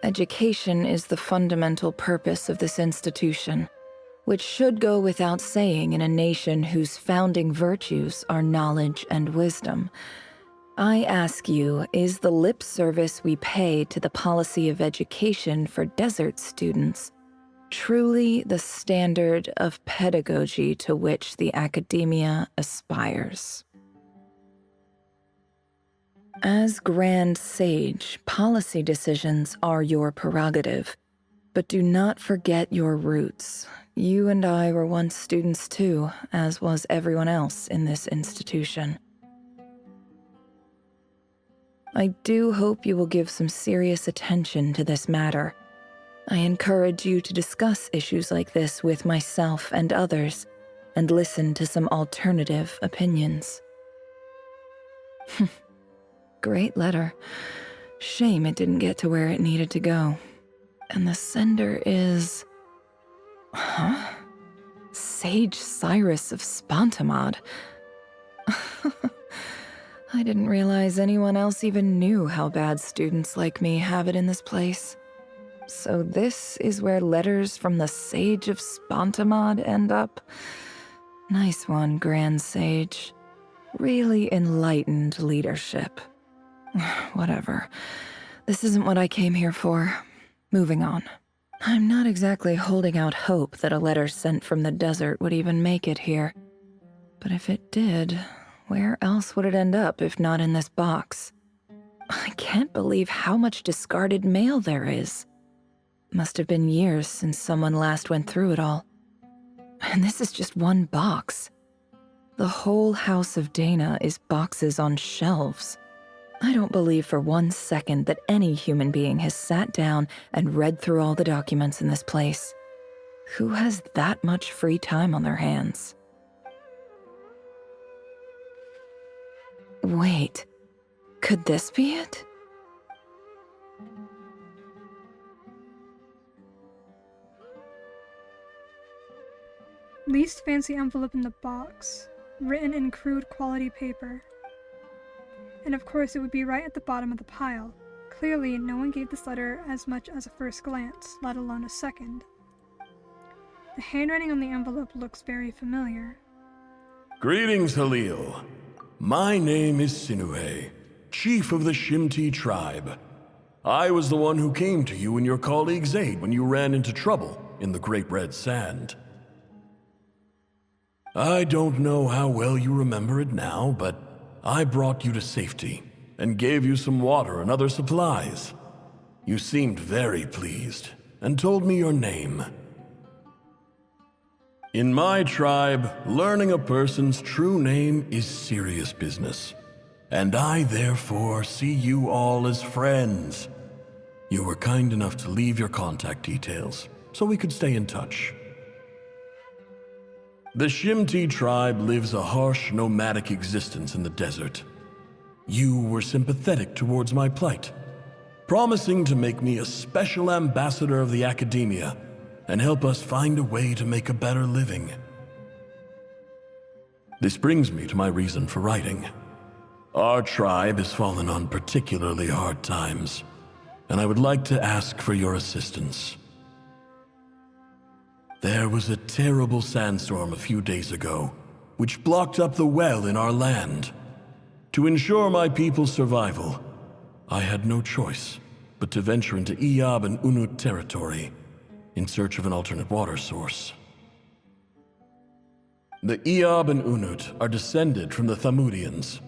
Education is the fundamental purpose of this institution, which should go without saying in a nation whose founding virtues are knowledge and wisdom. I ask you, is the lip service we pay to the policy of education for desert students truly the standard of pedagogy to which the academia aspires? As Grand Sage, policy decisions are your prerogative, but do not forget your roots. You and I were once students too, as was everyone else in this institution. I do hope you will give some serious attention to this matter. I encourage you to discuss issues like this with myself and others, and listen to some alternative opinions. Great letter. Shame it didn't get to where it needed to go. And the sender is... Huh? Sage Cyrus of Spontamod. I didn't realize anyone else even knew how bad students like me have it in this place. So this is where letters from the Sage of Spontamod end up? Nice one, Grand Sage. Really enlightened leadership. Whatever. This isn't what I came here for. Moving on. I'm not exactly holding out hope that a letter sent from the desert would even make it here. But if it did, where else would it end up if not in this box? I can't believe how much discarded mail there is. Must have been years since someone last went through it all. And this is just one box. The whole house of Dana is boxes on shelves. I don't believe for 1 second that any human being has sat down and read through all the documents in this place. Who has that much free time on their hands? Wait, could this be it? Least fancy envelope in the box, written in crude quality paper. And of course it would be right at the bottom of the pile. Clearly, no one gave this letter as much as a first glance, let alone a second. The handwriting on the envelope looks very familiar. Greetings, Halil. My name is Sinuhe, chief of the Shimti tribe. I was the one who came to you and your colleague's aid when you ran into trouble in the Great Red Sand. I don't know how well you remember it now, but I brought you to safety and gave you some water and other supplies. You seemed very pleased and told me your name. In my tribe, learning a person's true name is serious business, and I therefore see you all as friends. You were kind enough to leave your contact details so we could stay in touch. The Shimti tribe lives a harsh, nomadic existence in the desert. You were sympathetic towards my plight, promising to make me a special ambassador of the academia and help us find a way to make a better living. This brings me to my reason for writing. Our tribe has fallen on particularly hard times, and I would like to ask for your assistance. There was a terrible sandstorm a few days ago, which blocked up the well in our land. To ensure my people's survival, I had no choice but to venture into Iyab and Unut territory in search of an alternate water source. The Iyab and Unut are descended from the Thamudians,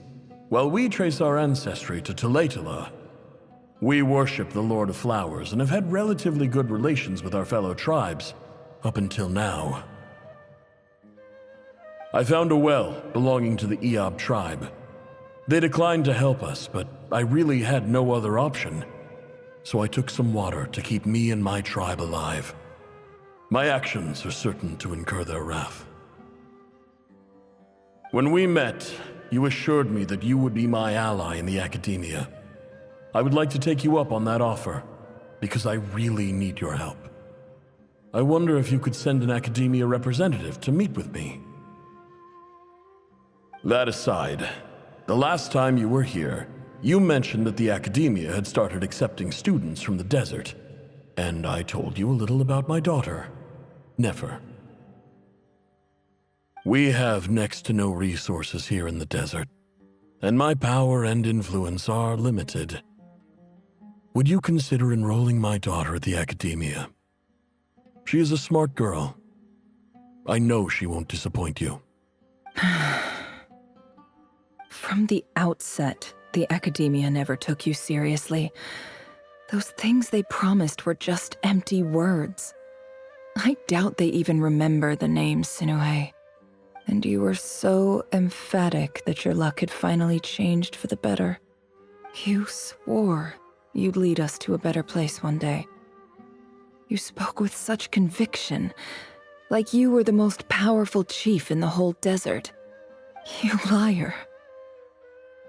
while we trace our ancestry to Tulatala. We worship the Lord of Flowers and have had relatively good relations with our fellow tribes, up until now. I found a well belonging to the Iyab tribe. They declined to help us, but I really had no other option, so I took some water to keep me and my tribe alive. My actions are certain to incur their wrath. When we met, you assured me that you would be my ally in the academia. I would like to take you up on that offer, because I really need your help. I wonder if you could send an academia representative to meet with me. That aside, the last time you were here, you mentioned that the academia had started accepting students from the desert, and I told you a little about my daughter, Nefer. We have next to no resources here in the desert, and my power and influence are limited. Would you consider enrolling my daughter at the academia? She is a smart girl. I know she won't disappoint you. From the outset, the academia never took you seriously. Those things they promised were just empty words. I doubt they even remember the name Sinuhe. And you were so emphatic that your luck had finally changed for the better. You swore you'd lead us to a better place one day. You spoke with such conviction, like you were the most powerful chief in the whole desert. You liar.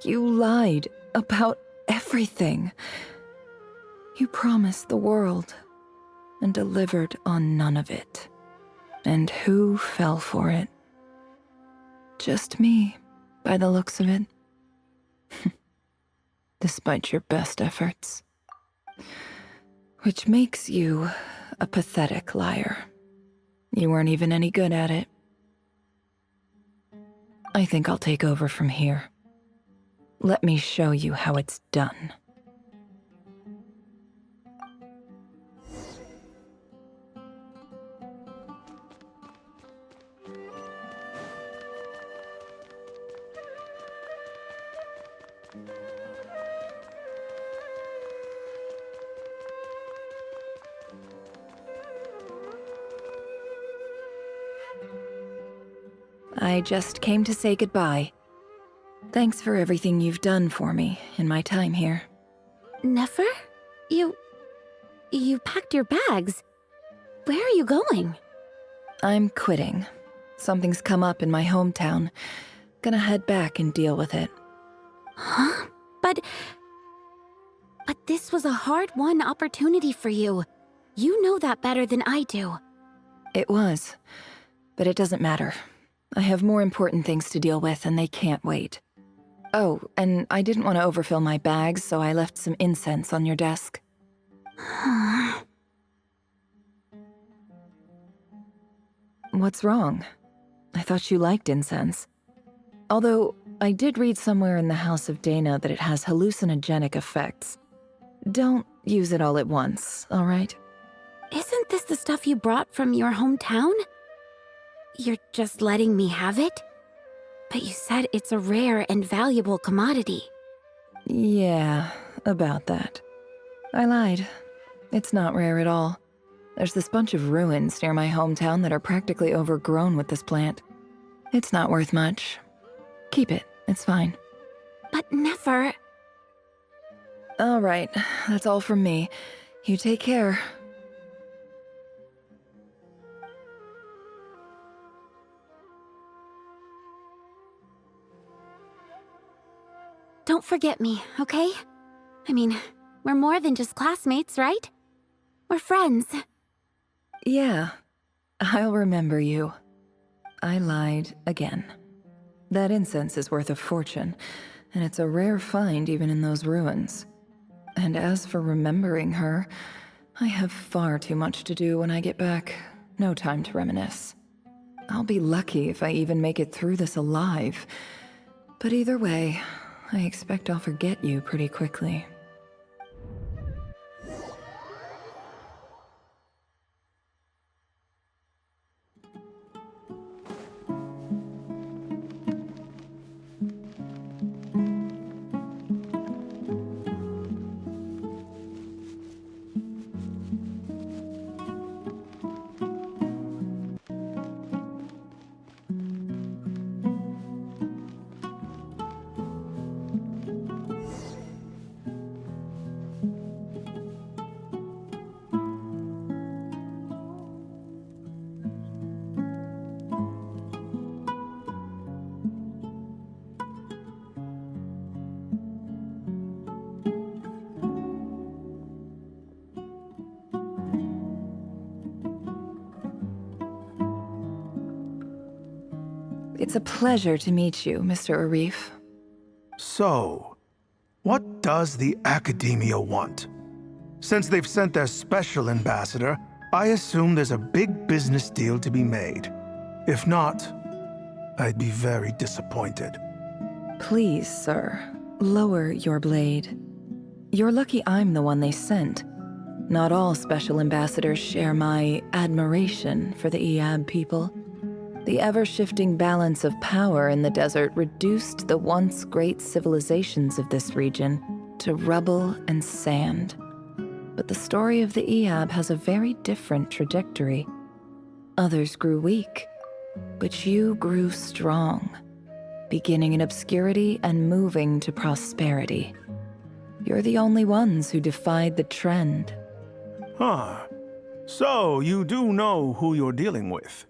You lied about everything. You promised the world and delivered on none of it. And who fell for it? Just me, by the looks of it. Despite your best efforts. Which makes you a pathetic liar. You weren't even any good at it. I think I'll take over from here. Let me show you how it's done. I just came to say goodbye. Thanks for everything you've done for me in my time here. Nefer? You packed your bags. Where are you going? I'm quitting. Something's come up in my hometown. Gonna head back and deal with it. Huh? But this was a hard-won opportunity for you. You know that better than I do. It was. But it doesn't matter. I have more important things to deal with, and they can't wait. Oh, and I didn't want to overfill my bags, so I left some incense on your desk. What's wrong? I thought you liked incense. Although, I did read somewhere in the House of Dana that it has hallucinogenic effects. Don't use it all at once, all right? Isn't this the stuff you brought from your hometown? You're just letting me have it? But you said it's a rare and valuable commodity. Yeah, about that. I lied. It's not rare at all. There's this bunch of ruins near my hometown that are practically overgrown with this plant. It's not worth much. Keep it, it's fine. But Nefer... All right, that's all from me. You take care. Don't forget me, okay? I mean, we're more than just classmates, right? We're friends. Yeah, I'll remember you. I lied again. That incense is worth a fortune, and it's a rare find even in those ruins. And as for remembering her, I have far too much to do when I get back. No time to reminisce. I'll be lucky if I even make it through this alive. But either way, I expect I'll forget you pretty quickly. It's a pleasure to meet you, Mr. Arif. So, what does the Academia want? Since they've sent their special ambassador, I assume there's a big business deal to be made. If not, I'd be very disappointed. Please, sir, lower your blade. You're lucky I'm the one they sent. Not all special ambassadors share my admiration for the Iab people. The ever-shifting balance of power in the desert reduced the once great civilizations of this region to rubble and sand. But the story of the Iab has a very different trajectory. Others grew weak, but you grew strong, beginning in obscurity and moving to prosperity. You're the only ones who defied the trend. Huh. So, you do know who you're dealing with?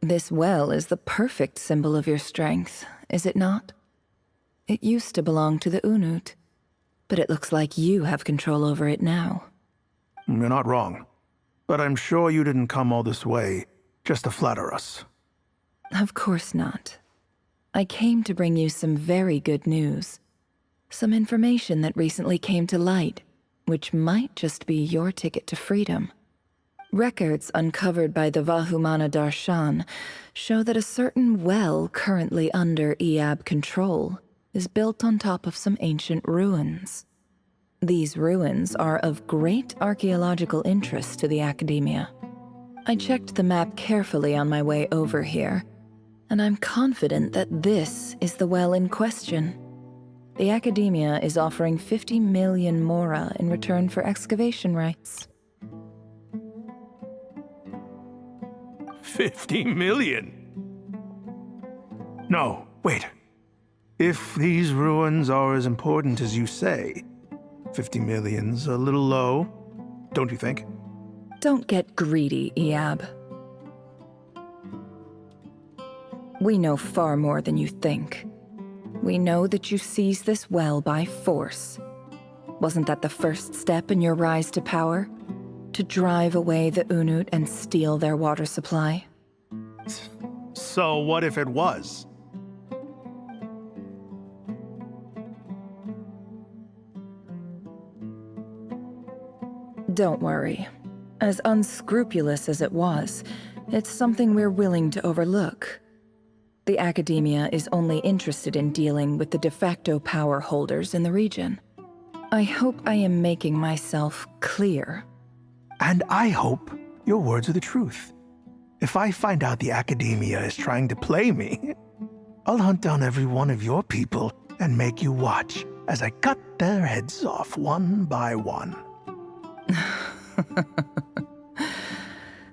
This well is the perfect symbol of your strength, is it not? It used to belong to the Unut, but it looks like you have control over it now. You're not wrong. But I'm sure you didn't come all this way just to flatter us. Of course not. I came to bring you some very good news. Some information that recently came to light, which might just be your ticket to freedom. Records uncovered by the Vahumana Darshan show that a certain well currently under Iab control is built on top of some ancient ruins. These ruins are of great archaeological interest to the Academia. I checked the map carefully on my way over here, and I'm confident that this is the well in question. The Academia is offering 50 million mora in return for excavation rights. 50 million? No, wait. If these ruins are as important as you say, 50 million's a little low, don't you think? Don't get greedy, Iab. We know far more than you think. We know that you seized this well by force. Wasn't that the first step in your rise to power? To drive away the Unut and steal their water supply? So what if it was? Don't worry. As unscrupulous as it was, it's something we're willing to overlook. The Academia is only interested in dealing with the de facto power holders in the region. I hope I am making myself clear. And I hope your words are the truth. If I find out the Academia is trying to play me, I'll hunt down every one of your people and make you watch as I cut their heads off one by one.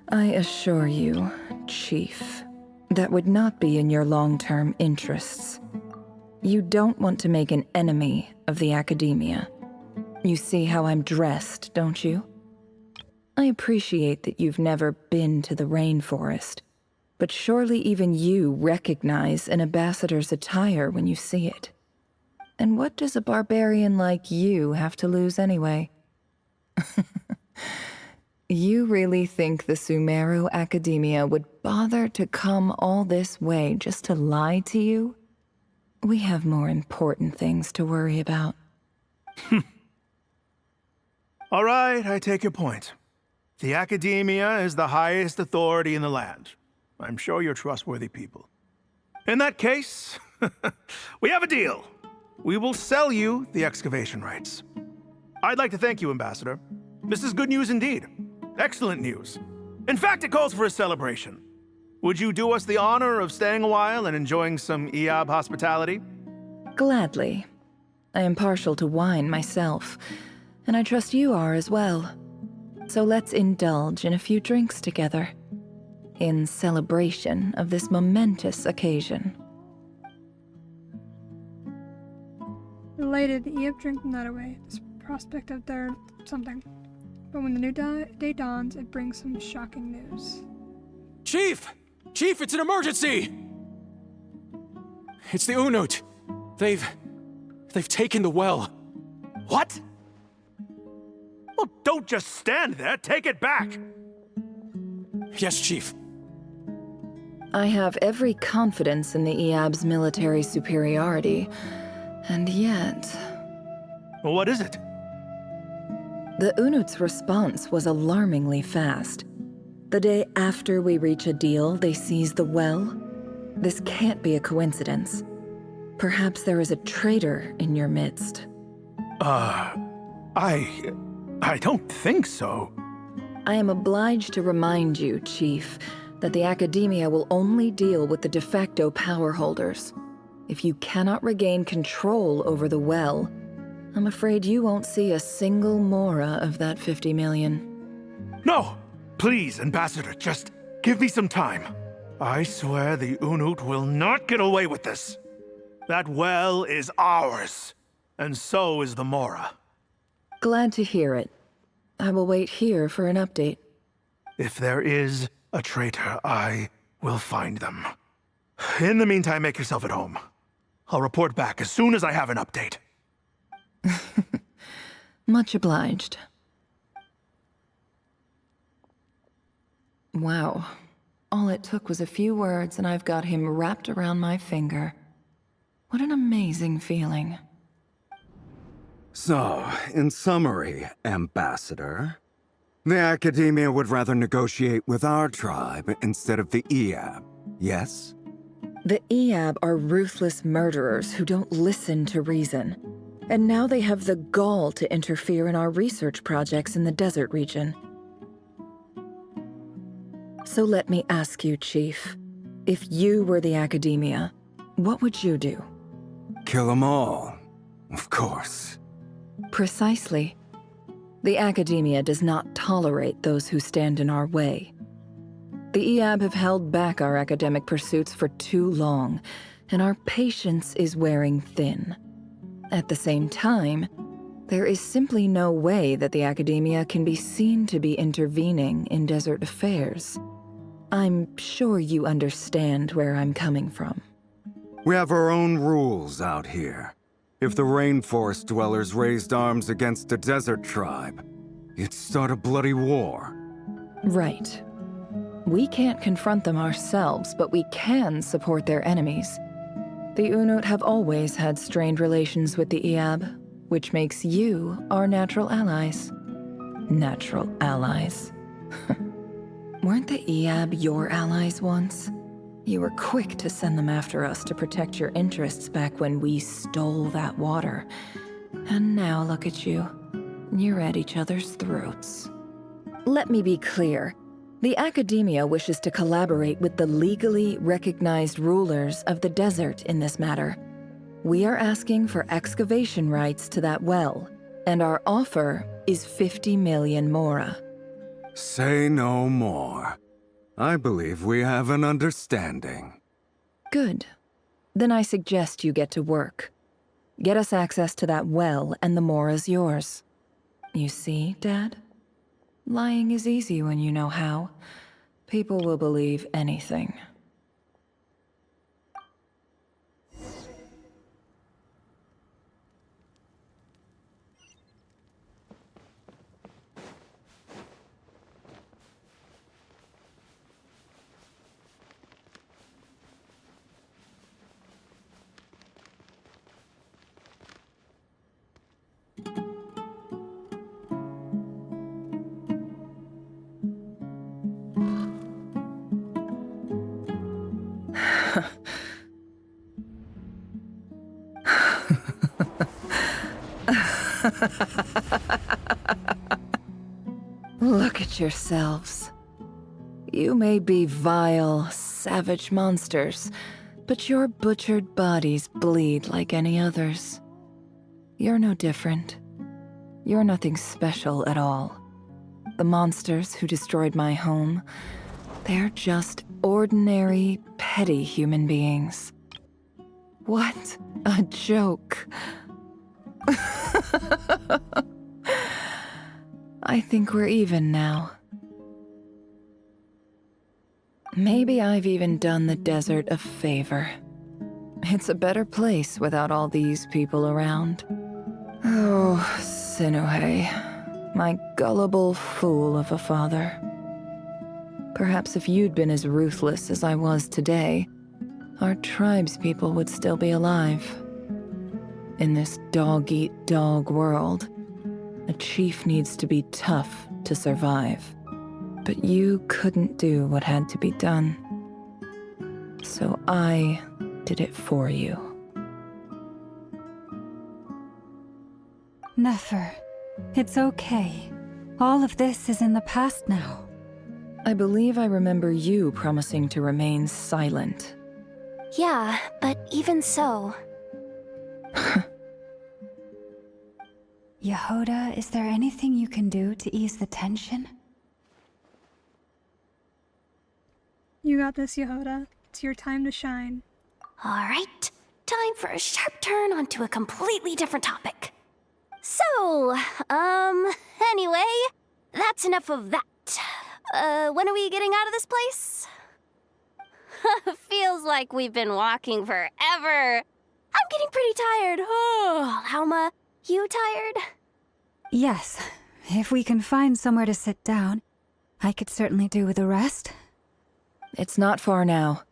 I assure you, Chief, that would not be in your long-term interests. You don't want to make an enemy of the Academia. You see how I'm dressed, don't you? I appreciate that you've never been to the rainforest, but surely even you recognize an ambassador's attire when you see it. And what does a barbarian like you have to lose anyway? You really think the Sumeru Academia would bother to come all this way just to lie to you? We have more important things to worry about. All right, I take your point. The Academia is the highest authority in the land. I'm sure you're trustworthy people. In that case, we have a deal. We will sell you the excavation rights. I'd like to thank you, Ambassador. This is good news indeed. Excellent news. In fact, it calls for a celebration. Would you do us the honor of staying a while and enjoying some Iab hospitality? Gladly. I am partial to wine myself, and I trust you are as well. So let's indulge in a few drinks together, in celebration of this momentous occasion. Elated, Iab drink the night away, this prospect of their something. But when the new day dawns, it brings some shocking news. Chief! Chief, it's an emergency! It's the Unut. They've taken the well. What? Well, don't just stand there. Take it back. Yes, Chief. I have every confidence in the Eab's military superiority, and yet... What is it? The Unut's response was alarmingly fast. The day after we reach a deal, they seize the well. This can't be a coincidence. Perhaps there is a traitor in your midst. I don't think so. I am obliged to remind you, Chief, that the Academia will only deal with the de facto power holders. If you cannot regain control over the well, I'm afraid you won't see a single mora of that 50 million. No! Please, Ambassador, just give me some time. I swear the Unut will not get away with this. That well is ours, and so is the mora. Glad to hear it. I will wait here for an update. If there is a traitor, I will find them. In the meantime, make yourself at home. I'll report back as soon as I have an update. Much obliged. Wow. All it took was a few words and I've got him wrapped around my finger. What an amazing feeling. So, in summary, Ambassador, the Academia would rather negotiate with our tribe instead of the Eab, yes? The Eab are ruthless murderers who don't listen to reason. And now they have the gall to interfere in our research projects in the desert region. So let me ask you, Chief, if you were the Academia, what would you do? Kill them all, of course. Precisely. The Academia does not tolerate those who stand in our way. The Eab have held back our academic pursuits for too long, and our patience is wearing thin. At the same time, there is simply no way that the Academia can be seen to be intervening in desert affairs. I'm sure you understand where I'm coming from. We have our own rules out here. If the rainforest dwellers raised arms against a desert tribe, you'd start a bloody war. Right. We can't confront them ourselves, but we can support their enemies. The Unut have always had strained relations with the Eab, which makes you our natural allies. Natural allies. Weren't the Eab your allies once? You were quick to send them after us to protect your interests back when we stole that water. And now look at you. You're at each other's throats. Let me be clear. The Academia wishes to collaborate with the legally recognized rulers of the desert in this matter. We are asking for excavation rights to that well, and our offer is 50 million mora. Say no more. I believe we have an understanding. Good. Then I suggest you get to work. Get us access to that well, and the mora's yours. You see, Dad? Lying is easy when you know how. People will believe anything. Look at yourselves. You may be vile, savage monsters, but your butchered bodies bleed like any others. You're no different. You're nothing special at all. The monsters who destroyed my home, they're just ordinary, petty human beings. What a joke. I think we're even now. Maybe I've even done the desert a favor. It's a better place without all these people around. Oh, Sinuhe, my gullible fool of a father. Perhaps if you'd been as ruthless as I was today, our tribespeople would still be alive. In this dog-eat-dog world, a chief needs to be tough to survive. But you couldn't do what had to be done. So I did it for you. Nefer, it's okay. All of this is in the past now. I believe I remember you promising to remain silent. Yeah, but even so. Yehoda, is there anything you can do to ease the tension? You got this, Yehoda. It's your time to shine. Alright, time for a sharp turn onto a completely different topic. So, anyway, that's enough of that. When are we getting out of this place? Feels like we've been walking forever. I'm getting pretty tired. Oh, Alma, you tired? Yes. If we can find somewhere to sit down, I could certainly do with a rest. It's not far now.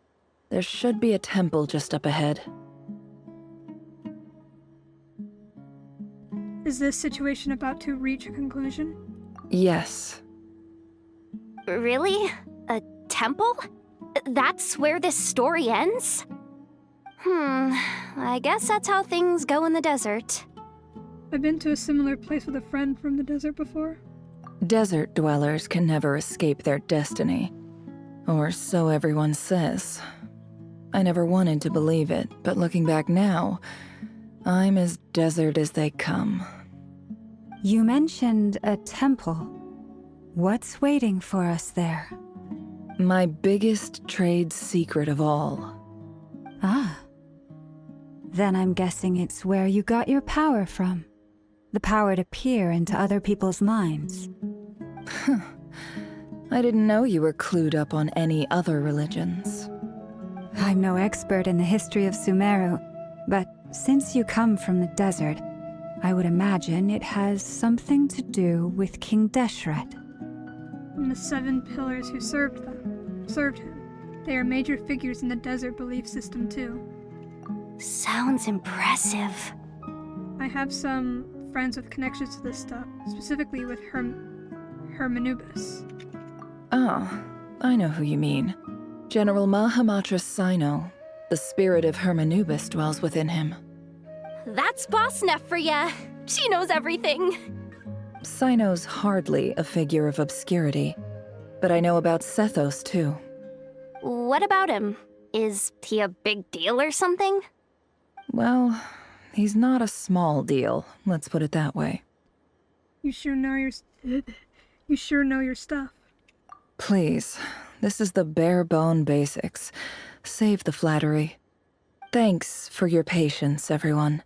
There should be a temple just up ahead. Is this situation about to reach a conclusion? Yes. Really? A temple? That's where this story ends? I guess that's how things go in the desert. I've been to a similar place with a friend from the desert before. Desert dwellers can never escape their destiny. Or so everyone says. I never wanted to believe it, but looking back now, I'm as desert as they come. You mentioned a temple. What's waiting for us there? My biggest trade secret of all. Ah. Then I'm guessing it's where you got your power from. The power to peer into other people's minds. I didn't know you were clued up on any other religions. I'm no expert in the history of Sumeru, but since you come from the desert, I would imagine it has something to do with King Deshret. And the 7 pillars who served him. They are major figures in the desert belief system too. Sounds impressive. I have some friends with connections to this stuff, specifically with Hermanubis. Oh, I know who you mean. General Mahamatra Sino. The spirit of Hermanubis dwells within him. That's Boss Neff for ya. She knows everything. Sino's hardly a figure of obscurity, but I know about Sethos too. What about him? Is he a big deal or something? Well, he's not a small deal, let's put it that way. You sure know your stuff. Please, this is the bare-bone basics. Save the flattery. Thanks for your patience, everyone.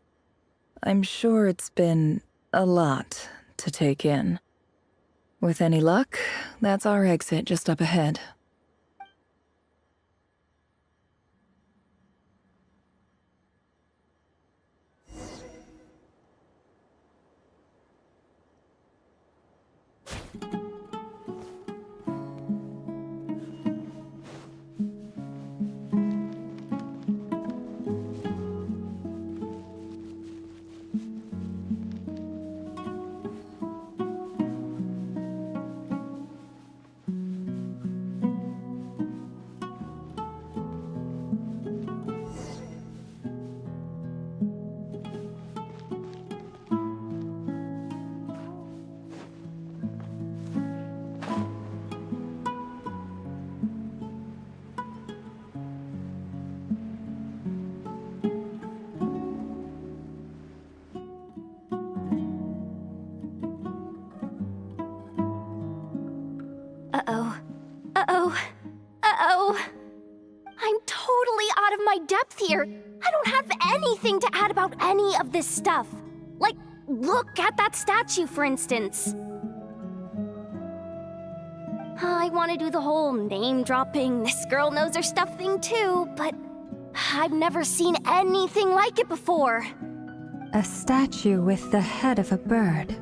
I'm sure it's been a lot to take in. With any luck, that's our exit just up ahead. I'm totally out of my depth here. I don't have anything to add about any of this stuff. Like, look at that statue, for instance. I want to do the whole name-dropping, this girl knows her stuff thing too, but I've never seen anything like it before. A statue with the head of a bird.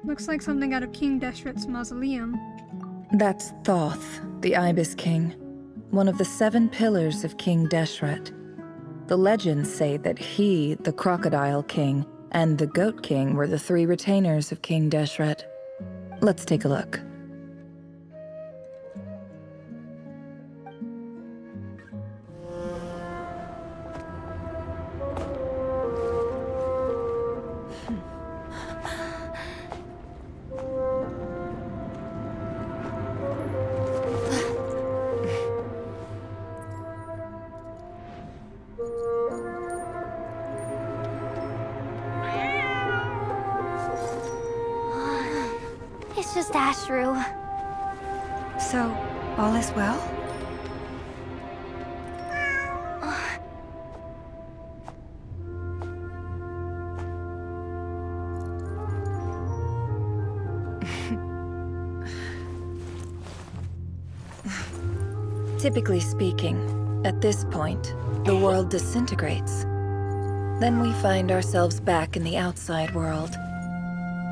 Looks like something out of King Deshret's mausoleum. That's Thoth, the Ibis King, one of the 7 pillars of King Deshret. The legends say that he, the Crocodile King, and the Goat King were the 3 retainers of King Deshret. Let's take a look. It's just Ashru. So, all is well? Typically speaking, at this point, the world disintegrates. Then we find ourselves back in the outside world.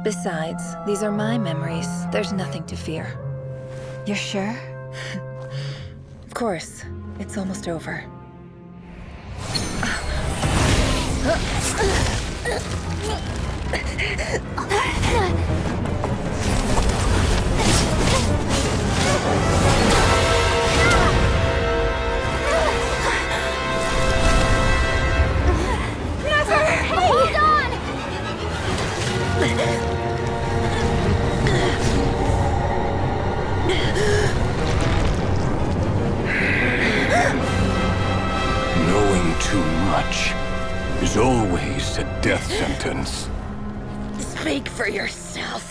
Besides, these are my memories. There's nothing to fear. You're sure? Of course. It's almost over. Hold on! Knowing too much is always a death sentence. Speak for yourself.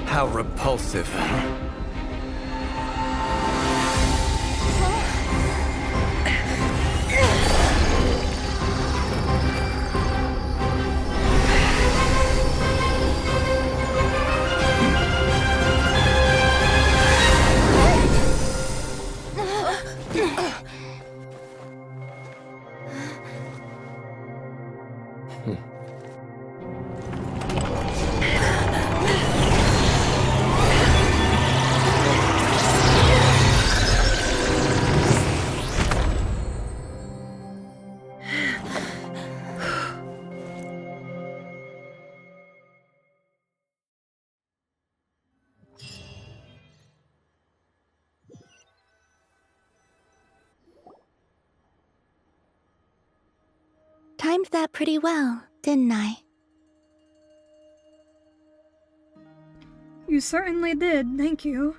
How repulsive. Timed that pretty well, didn't I? You certainly did, thank you.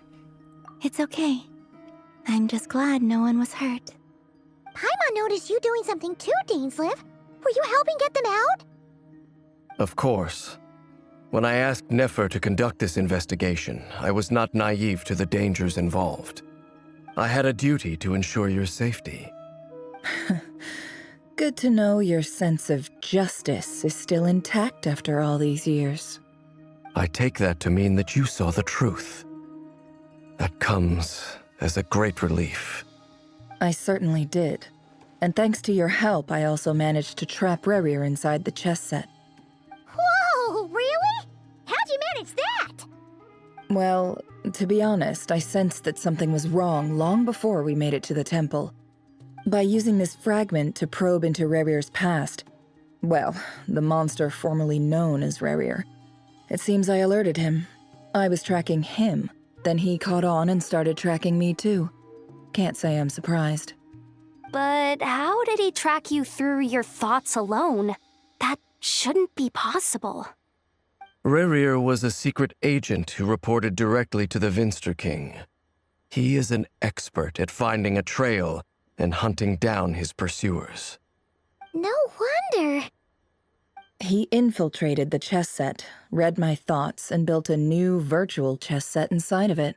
It's okay. I'm just glad no one was hurt. Paimon noticed you doing something too, Dainsleif. Were you helping get them out? Of course. When I asked Nefer to conduct this investigation, I was not naive to the dangers involved. I had a duty to ensure your safety. Good to know your sense of justice is still intact after all these years. I take that to mean that you saw the truth. That comes as a great relief. I certainly did. And thanks to your help, I also managed to trap Rerir inside the chess set. Whoa, really? How'd you manage that? Well, to be honest, I sensed that something was wrong long before we made it to the temple. By using this fragment to probe into Rerir's past, well, the monster formerly known as Rerir, it seems I alerted him. I was tracking him, then he caught on and started tracking me too. Can't say I'm surprised. But how did he track you through your thoughts alone? That shouldn't be possible. Rerir was a secret agent who reported directly to the Vinster King. He is an expert at finding a trail and hunting down his pursuers. No wonder. He infiltrated the chess set, read my thoughts, and built a new virtual chess set inside of it.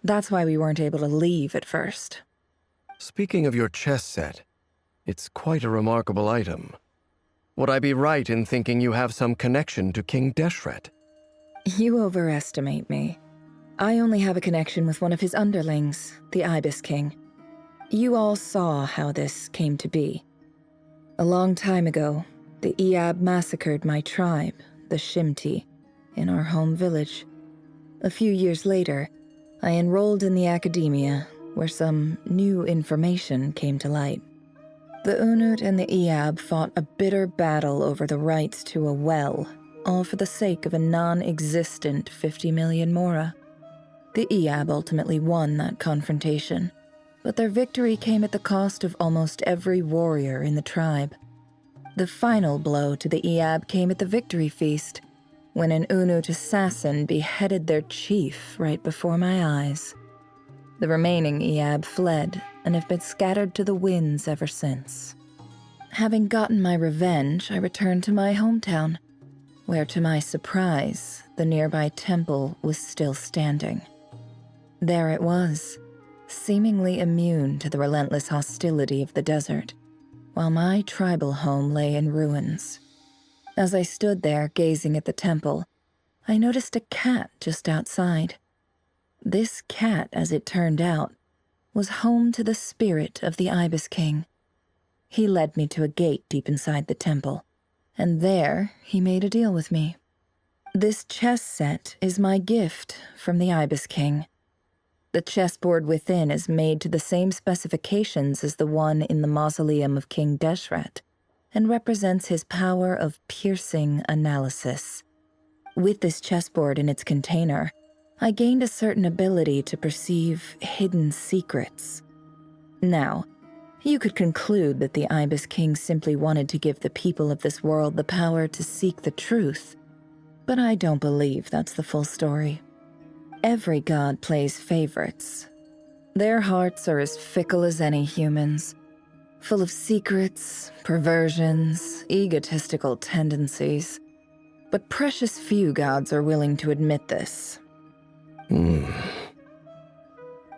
That's why we weren't able to leave at first. Speaking of your chess set, it's quite a remarkable item. Would I be right in thinking you have some connection to King Deshret? You overestimate me. I only have a connection with one of his underlings, the Ibis King. You all saw how this came to be. A long time ago, the Eab massacred my tribe, the Shimti, in our home village. A few years later, I enrolled in the academia, where some new information came to light. The Unut and the Eab fought a bitter battle over the rights to a well, all for the sake of a non-existent 50 million mora. The Eab ultimately won that confrontation, but their victory came at the cost of almost every warrior in the tribe. The final blow to the Eab came at the victory feast, when an Unut assassin beheaded their chief right before my eyes. The remaining Eab fled and have been scattered to the winds ever since. Having gotten my revenge, I returned to my hometown, where to my surprise, the nearby temple was still standing. There it was, seemingly immune to the relentless hostility of the desert, while my tribal home lay in ruins. As I stood there gazing at the temple, I noticed a cat just outside. This cat, as it turned out, was home to the spirit of the Ibis King. He led me to a gate deep inside the temple, and there he made a deal with me. This chess set is my gift from the Ibis King. The chessboard within is made to the same specifications as the one in the mausoleum of King Deshret, and represents his power of piercing analysis. With this chessboard in its container, I gained a certain ability to perceive hidden secrets. Now, you could conclude that the Ibis King simply wanted to give the people of this world the power to seek the truth, but I don't believe that's the full story. Every god plays favorites. Their hearts are as fickle as any human's, full of secrets, perversions, egotistical tendencies. But precious few gods are willing to admit this.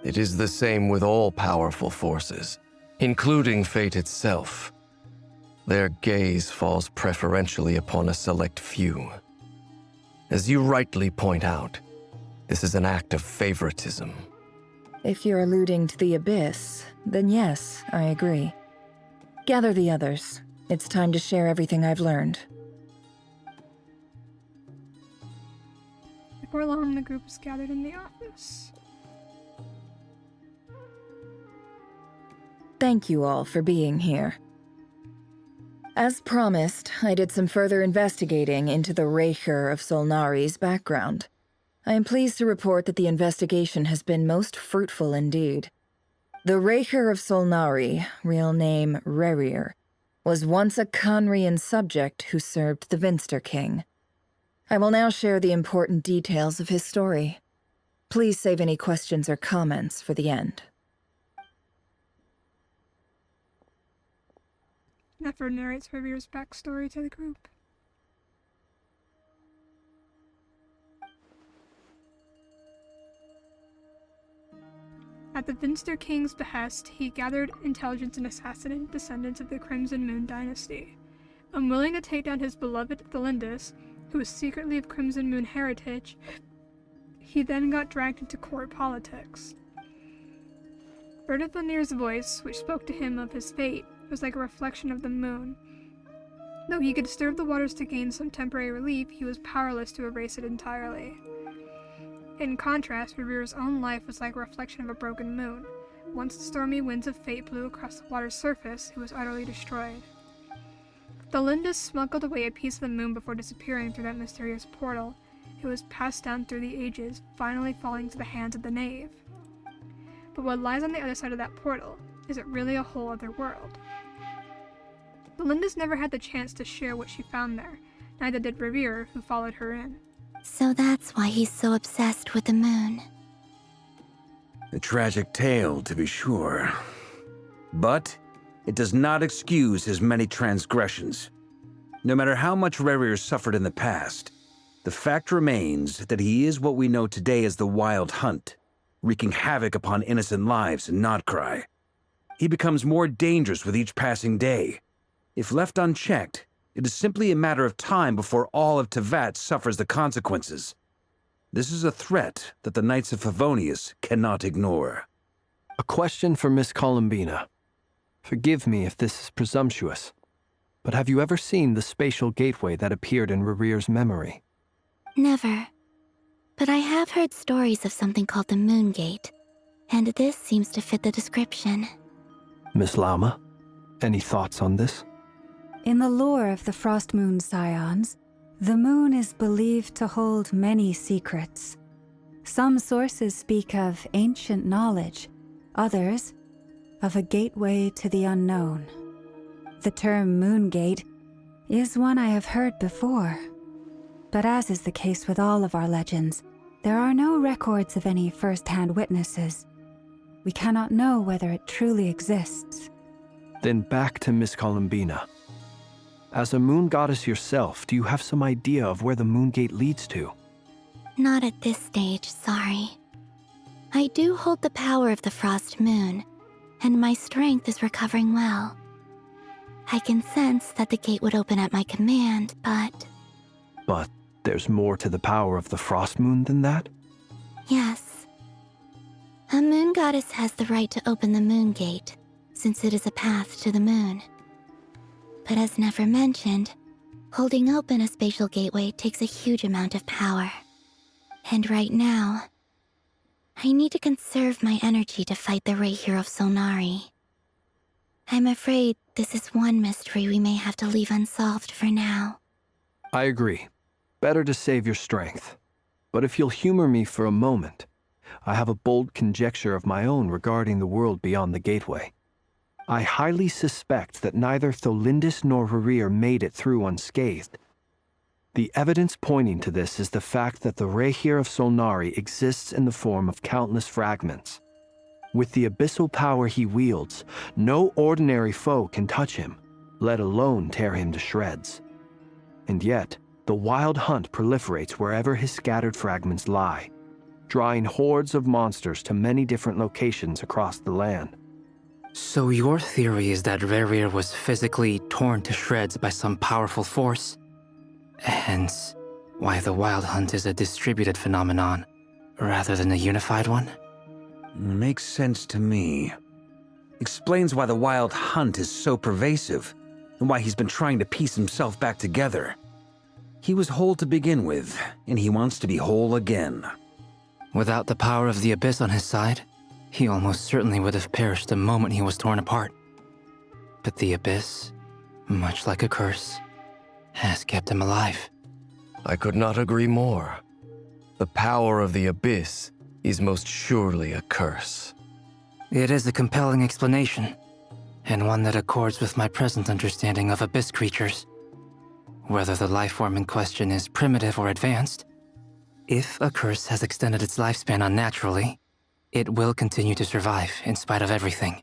It is the same with all powerful forces, including fate itself. Their gaze falls preferentially upon a select few. As you rightly point out, this is an act of favoritism. If you're alluding to the Abyss, then yes, I agree. Gather the others. It's time to share everything I've learned. Before long, the group is gathered in the office. Thank you all for being here. As promised, I did some further investigating into the Raker of Solnari's background. I am pleased to report that the investigation has been most fruitful indeed. The Raker of Solnari, real name Rerir, was once a Conrian subject who served the Vinster King. I will now share the important details of his story. Please save any questions or comments for the end. Nefer narrates Revir's backstory to the group. At the Vinster King's behest, he gathered intelligence and assassinated descendants of the Crimson Moon dynasty. Unwilling to take down his beloved Thelindus, who was secretly of Crimson Moon heritage, he then got dragged into court politics. Erdithanir's voice, which spoke to him of his fate, was like a reflection of the moon. Though he could stir the waters to gain some temporary relief, he was powerless to erase it entirely. In contrast, Revir's own life was like a reflection of a broken moon. Once the stormy winds of fate blew across the water's surface, it was utterly destroyed. Thelindus smuggled away a piece of the moon before disappearing through that mysterious portal. It was passed down through the ages, finally falling to the hands of the knave. But what lies on the other side of that portal? Is it really a whole other world? Thelindus never had the chance to share what she found there, neither did Revir, who followed her in. So that's why he's so obsessed with the moon. A tragic tale, to be sure. But it does not excuse his many transgressions. No matter how much Rerir suffered in the past, the fact remains that he is what we know today as the Wild Hunt, wreaking havoc upon innocent lives in Notcry. He becomes more dangerous with each passing day. If left unchecked, it is simply a matter of time before all of Tevat suffers the consequences. This is a threat that the Knights of Favonius cannot ignore. A question for Miss Columbina. Forgive me if this is presumptuous, but have you ever seen the spatial gateway that appeared in Rerir's memory? Never. But I have heard stories of something called the Moon Gate, and this seems to fit the description. Miss Lauma, any thoughts on this? In the lore of the Frost Moon Scions, the moon is believed to hold many secrets. Some sources speak of ancient knowledge, others of a gateway to the unknown. The term Moon Gate is one I have heard before. But as is the case with all of our legends, there are no records of any first-hand witnesses. We cannot know whether it truly exists. Then back to Miss Columbina. As a moon goddess yourself, do you have some idea of where the Moon Gate leads to? Not at this stage, sorry. I do hold the power of the Frost Moon, and my strength is recovering well. I can sense that the gate would open at my command, but... But there's more to the power of the Frost Moon than that? Yes. A moon goddess has the right to open the Moon Gate, since it is a path to the moon. But as Nefer mentioned, holding open a spatial gateway takes a huge amount of power. And right now, I need to conserve my energy to fight the Rayhir of Solnari. I'm afraid this is one mystery we may have to leave unsolved for now. I agree. Better to save your strength. But if you'll humor me for a moment, I have a bold conjecture of my own regarding the world beyond the gateway. I highly suspect that neither Tholindis nor Rerir made it through unscathed. The evidence pointing to this is the fact that the Rayhir of Solnari exists in the form of countless fragments. With the abyssal power he wields, no ordinary foe can touch him, let alone tear him to shreds. And yet, the Wild Hunt proliferates wherever his scattered fragments lie, drawing hordes of monsters to many different locations across the land. So your theory is that Rerir was physically torn to shreds by some powerful force? Hence, why the Wild Hunt is a distributed phenomenon, rather than a unified one? Makes sense to me. Explains why the Wild Hunt is so pervasive, and why he's been trying to piece himself back together. He was whole to begin with, and he wants to be whole again. Without the power of the Abyss on his side, he almost certainly would have perished the moment he was torn apart. But the Abyss, much like a curse, has kept him alive. I could not agree more. The power of the Abyss is most surely a curse. It is a compelling explanation, and one that accords with my present understanding of Abyss creatures. Whether the life form in question is primitive or advanced, if a curse has extended its lifespan unnaturally, it will continue to survive in spite of everything.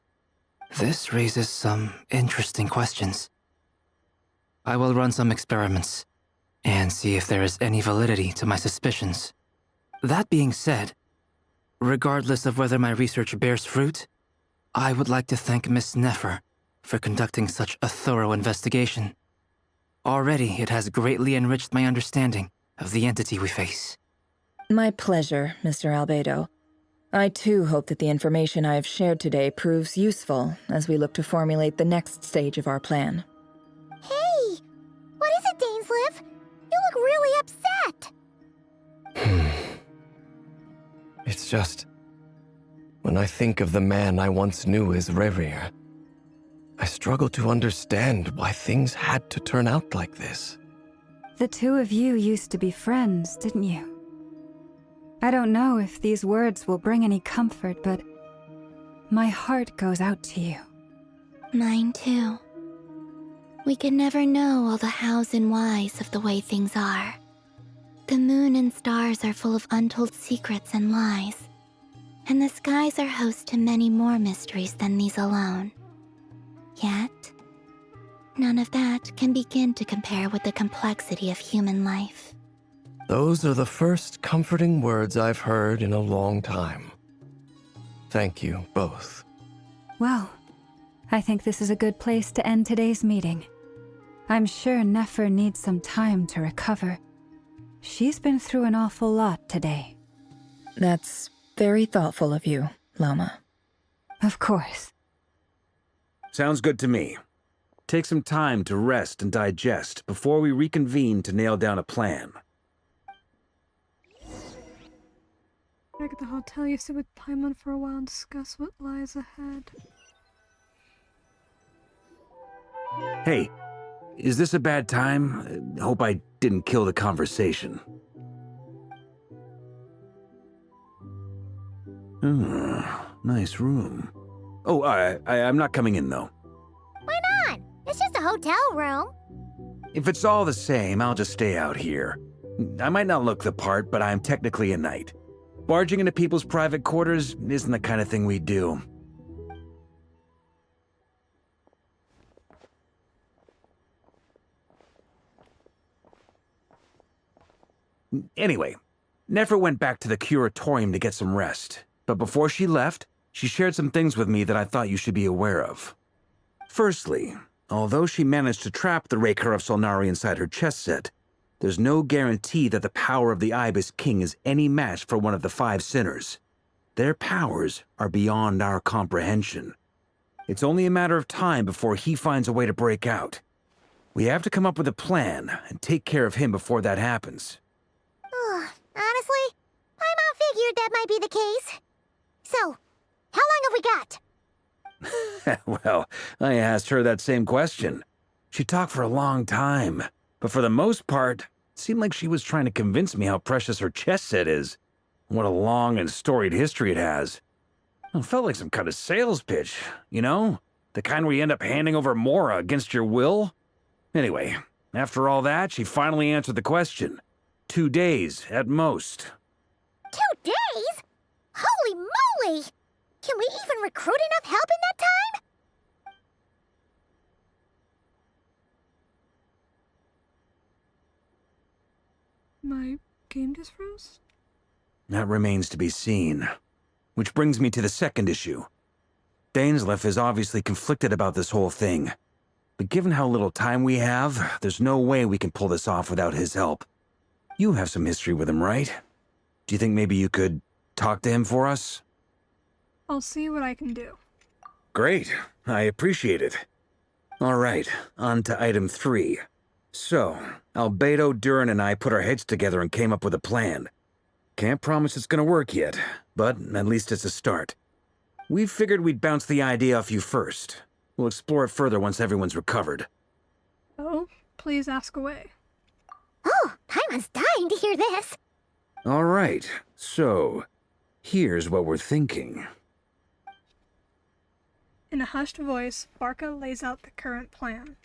This raises some interesting questions. I will run some experiments and see if there is any validity to my suspicions. That being said, regardless of whether my research bears fruit, I would like to thank Miss Nefer for conducting such a thorough investigation. Already, it has greatly enriched my understanding of the entity we face. My pleasure, Mr. Albedo. I too hope that the information I have shared today proves useful as we look to formulate the next stage of our plan. Hey! What is it, Dainsleif? You look really upset! It's just... when I think of the man I once knew as Rerir, I struggle to understand why things had to turn out like this. The two of you used to be friends, didn't you? I don't know if these words will bring any comfort, but my heart goes out to you. Mine too. We can never know all the hows and whys of the way things are. The moon and stars are full of untold secrets and lies, and the skies are host to many more mysteries than these alone. Yet, None of that can begin to compare with the complexity of human life. Those are the first comforting words I've heard in a long time. Thank you both. Well, I think this is a good place to end today's meeting. I'm sure Nefer needs some time to recover. She's been through an awful lot today. That's very thoughtful of you, Lama. Of course. Sounds good to me. Take some time to rest and digest before we reconvene to nail down a plan. Back at the hotel, you sit with Paimon for a while and discuss what lies ahead. Hey, is this a bad time? Hope I didn't kill the conversation. Nice room. Oh, I'm not coming in, though. Why not? It's just a hotel room. If it's all the same, I'll just stay out here. I might not look the part, but I'm technically a knight. Barging into people's private quarters isn't the kind of thing we do. Anyway, Nefer went back to the curatorium to get some rest. But before she left, she shared some things with me that I thought you should be aware of. Firstly, although she managed to trap the Raker of Solnari inside her chess set, there's no guarantee that the power of the Ibis King is any match for one of the 5 sinners. Their powers are beyond our comprehension. It's only a matter of time before he finds a way to break out. We have to come up with a plan and take care of him before that happens. Honestly, Paimon figured that might be the case. So, how long have we got? Well, I asked her that same question. She talked for a long time, but for the most part, it seemed like she was trying to convince me how precious her chess set is, and what a long and storied history it has. It felt like some kind of sales pitch, you know? The kind where you end up handing over Mora against your will. Anyway, after all that, she finally answered the question. 2 days, at most. 2 days? Holy moly! Can we even recruit enough help in that time? My game just froze? That remains to be seen. Which brings me to the second issue. Dainsleif is obviously conflicted about this whole thing. But given how little time we have, there's no way we can pull this off without his help. You have some history with him, right? Do you think maybe you could talk to him for us? I'll see what I can do. Great. I appreciate it. All right, on to item 3. So, Albedo, Durin, and I put our heads together and came up with a plan. Can't promise it's gonna work yet, but at least it's a start. We figured we'd bounce the idea off you first. We'll explore it further once everyone's recovered. Oh, please ask away. Oh, Paimon's dying to hear this. All right, so here's what we're thinking. In a hushed voice, Barca lays out the current plan.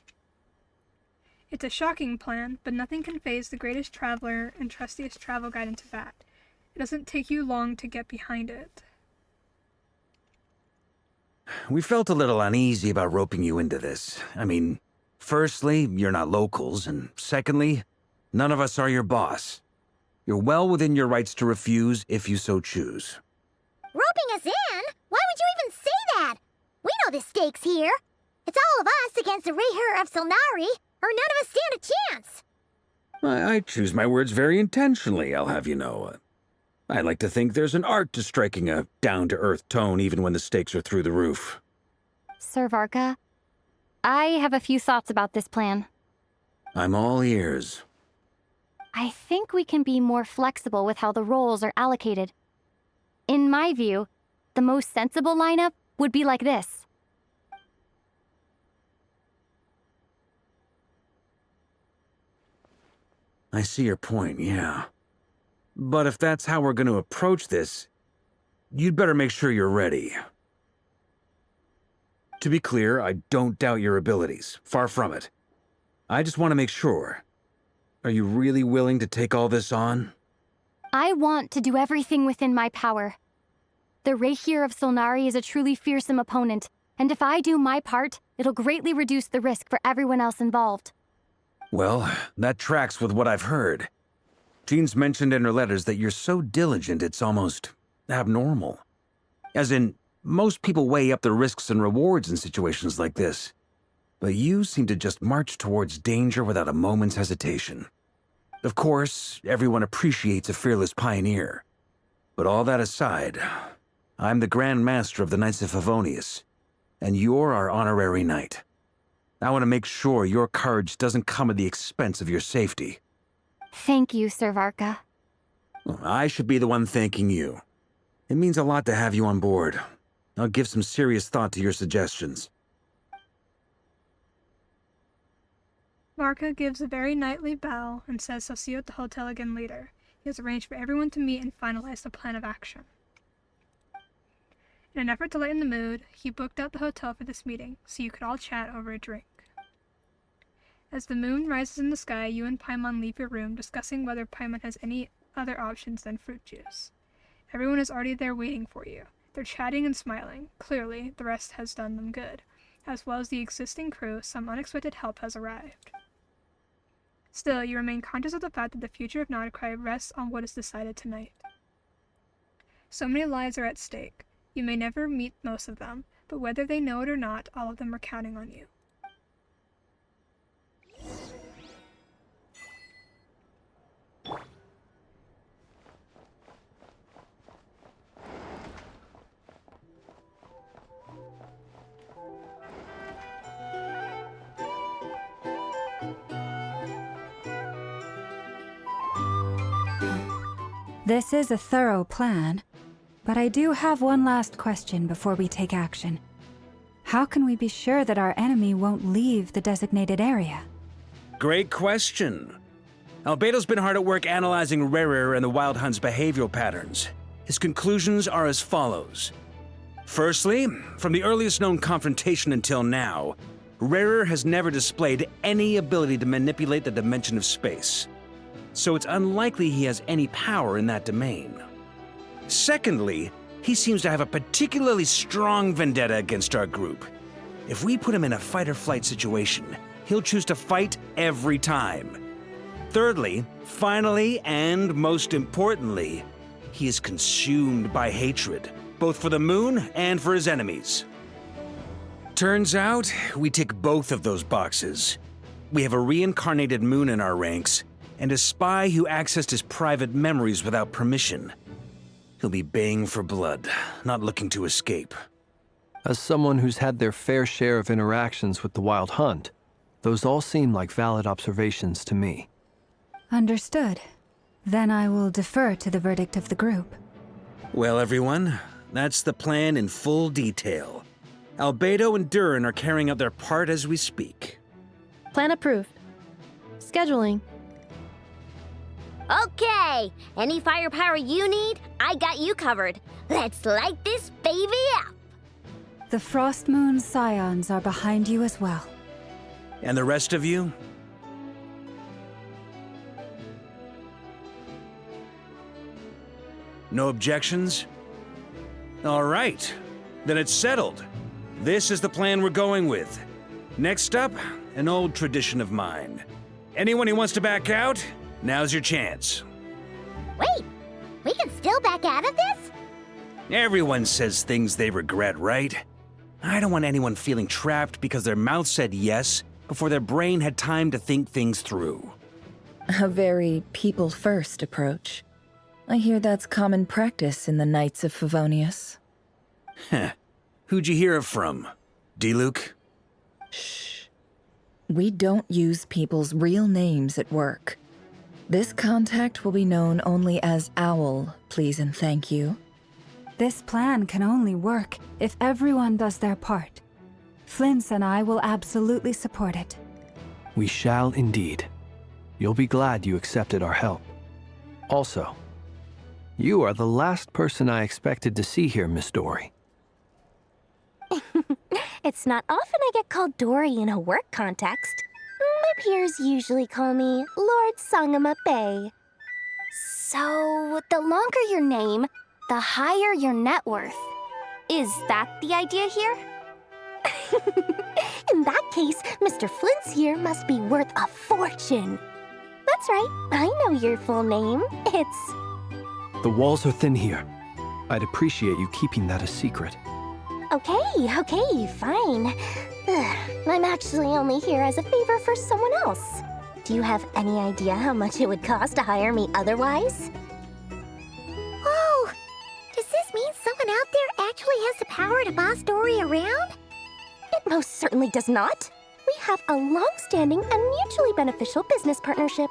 It's a shocking plan, but nothing can faze the greatest traveler and trustiest travel guide into that. It doesn't take you long to get behind it. We felt a little uneasy about roping you into this. I mean, firstly, you're not locals, and secondly, none of us are your boss. You're well within your rights to refuse if you so choose. Roping us in? Why would you even say that? We know the stakes here. It's all of us against the Reher of Solnari, or none of us stand a chance. I choose my words very intentionally, I'll have you know. I like to think there's an art to striking a down-to-earth tone even when the stakes are through the roof. Sir Varka, I have a few thoughts about this plan. I'm all ears. I think we can be more flexible with how the roles are allocated. In my view, the most sensible lineup would be like this. I see your point, yeah. But if that's how we're going to approach this, you'd better make sure you're ready. To be clear, I don't doubt your abilities. Far from it. I just want to make sure. Are you really willing to take all this on? I want to do everything within my power. The Rehyr of Solnari is a truly fearsome opponent, And if I do my part, it'll greatly reduce the risk for everyone else involved. Well, that tracks with what I've heard. Jean's mentioned in her letters that you're so diligent it's almost abnormal. As in, most people weigh up the risks and rewards in situations like this. But you seem to just march towards danger without a moment's hesitation. Of course, everyone appreciates a fearless pioneer. But all that aside, I'm the Grand Master of the Knights of Favonius, and you're our honorary knight. I want to make sure your courage doesn't come at the expense of your safety. Thank you, Sir Varka. I should be the one thanking you. It means a lot to have you on board. I'll give some serious thought to your suggestions. Varka gives a very knightly bow and says he'll see you at the hotel again later. He has arranged for everyone to meet and finalize the plan of action. In an effort to lighten the mood, he booked out the hotel for this meeting, so you could all chat over a drink. As the moon rises in the sky, you and Paimon leave your room, discussing whether Paimon has any other options than fruit juice. Everyone is already there waiting for you. They're chatting and smiling. Clearly, the rest has done them good. As well as the existing crew, some unexpected help has arrived. Still, you remain conscious of the fact that the future of Nodcry rests on what is decided tonight. So many lives are at stake. You may never meet most of them, but whether they know it or not, all of them are counting on you. This is a thorough plan, but I do have one last question before we take action. How can we be sure that our enemy won't leave the designated area? Great question. Albedo's been hard at work analyzing Rerir and the Wild Hunt's behavioral patterns. His conclusions are as follows. Firstly, from the earliest known confrontation until now, Rerir has never displayed any ability to manipulate the dimension of space. So it's unlikely he has any power in that domain. Secondly, he seems to have a particularly strong vendetta against our group. If we put him in a fight-or-flight situation, he'll choose to fight every time. Thirdly, finally, and most importantly, he is consumed by hatred, both for the moon and for his enemies. Turns out, we tick both of those boxes. We have a reincarnated moon in our ranks, and a spy who accessed his private memories without permission. He'll be baying for blood, not looking to escape. As someone who's had their fair share of interactions with the Wild Hunt, those all seem like valid observations to me. Understood. Then I will defer to the verdict of the group. Well, everyone, that's the plan in full detail. Albedo and Durin are carrying out their part as we speak. Plan approved. Scheduling. Okay, any firepower you need, I got you covered. Let's light this baby up. The Frost Moon Scions are behind you as well. And the rest of you? No objections? All right, then it's settled. This is the plan we're going with. Next up, an old tradition of mine. Anyone who wants to back out, now's your chance. Wait, we can still back out of this? Everyone says things they regret, right? I don't want anyone feeling trapped because their mouth said yes before their brain had time to think things through. A very people-first approach. I hear that's common practice in the Knights of Favonius. Heh. Who'd you hear it from? D-Luke? Shh. We don't use people's real names at work. This contact will be known only as Owl, please and thank you. This plan can only work if everyone does their part. Flintz and I will absolutely support it. We shall indeed. You'll be glad you accepted our help. Also, you are the last person I expected to see here, Miss Dory. It's not often I get called Dory in a work context. My peers usually call me Lord Sangama Bay. So, the longer your name, the higher your net worth. Is that the idea here? In that case, Mr. Flint's here must be worth a fortune. That's right, I know your full name. It's... The walls are thin here. I'd appreciate you keeping that a secret. Okay, fine. Ugh, I'm actually only here as a favor for someone else. Do you have any idea how much it would cost to hire me otherwise? Whoa! Does this mean someone out there actually has the power to boss Dory around? It most certainly does not. We have a long-standing and mutually beneficial business partnership.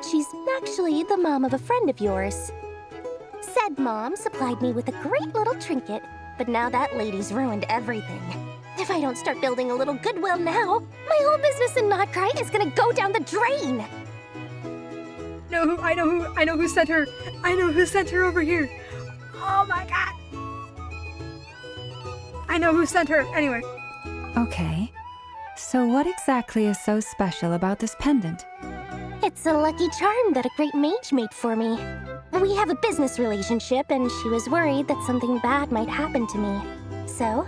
She's actually the mom of a friend of yours. Said mom supplied me with a great little trinket, but now that lady's ruined everything. If I don't start building a little goodwill now, my whole business in Notcry is gonna go down the drain! I know who sent her. I know who sent her over here. Oh my god. I know who sent her. Anyway. Okay. So what exactly is so special about this pendant? It's a lucky charm that a great mage made for me. We have a business relationship, and she was worried that something bad might happen to me. So,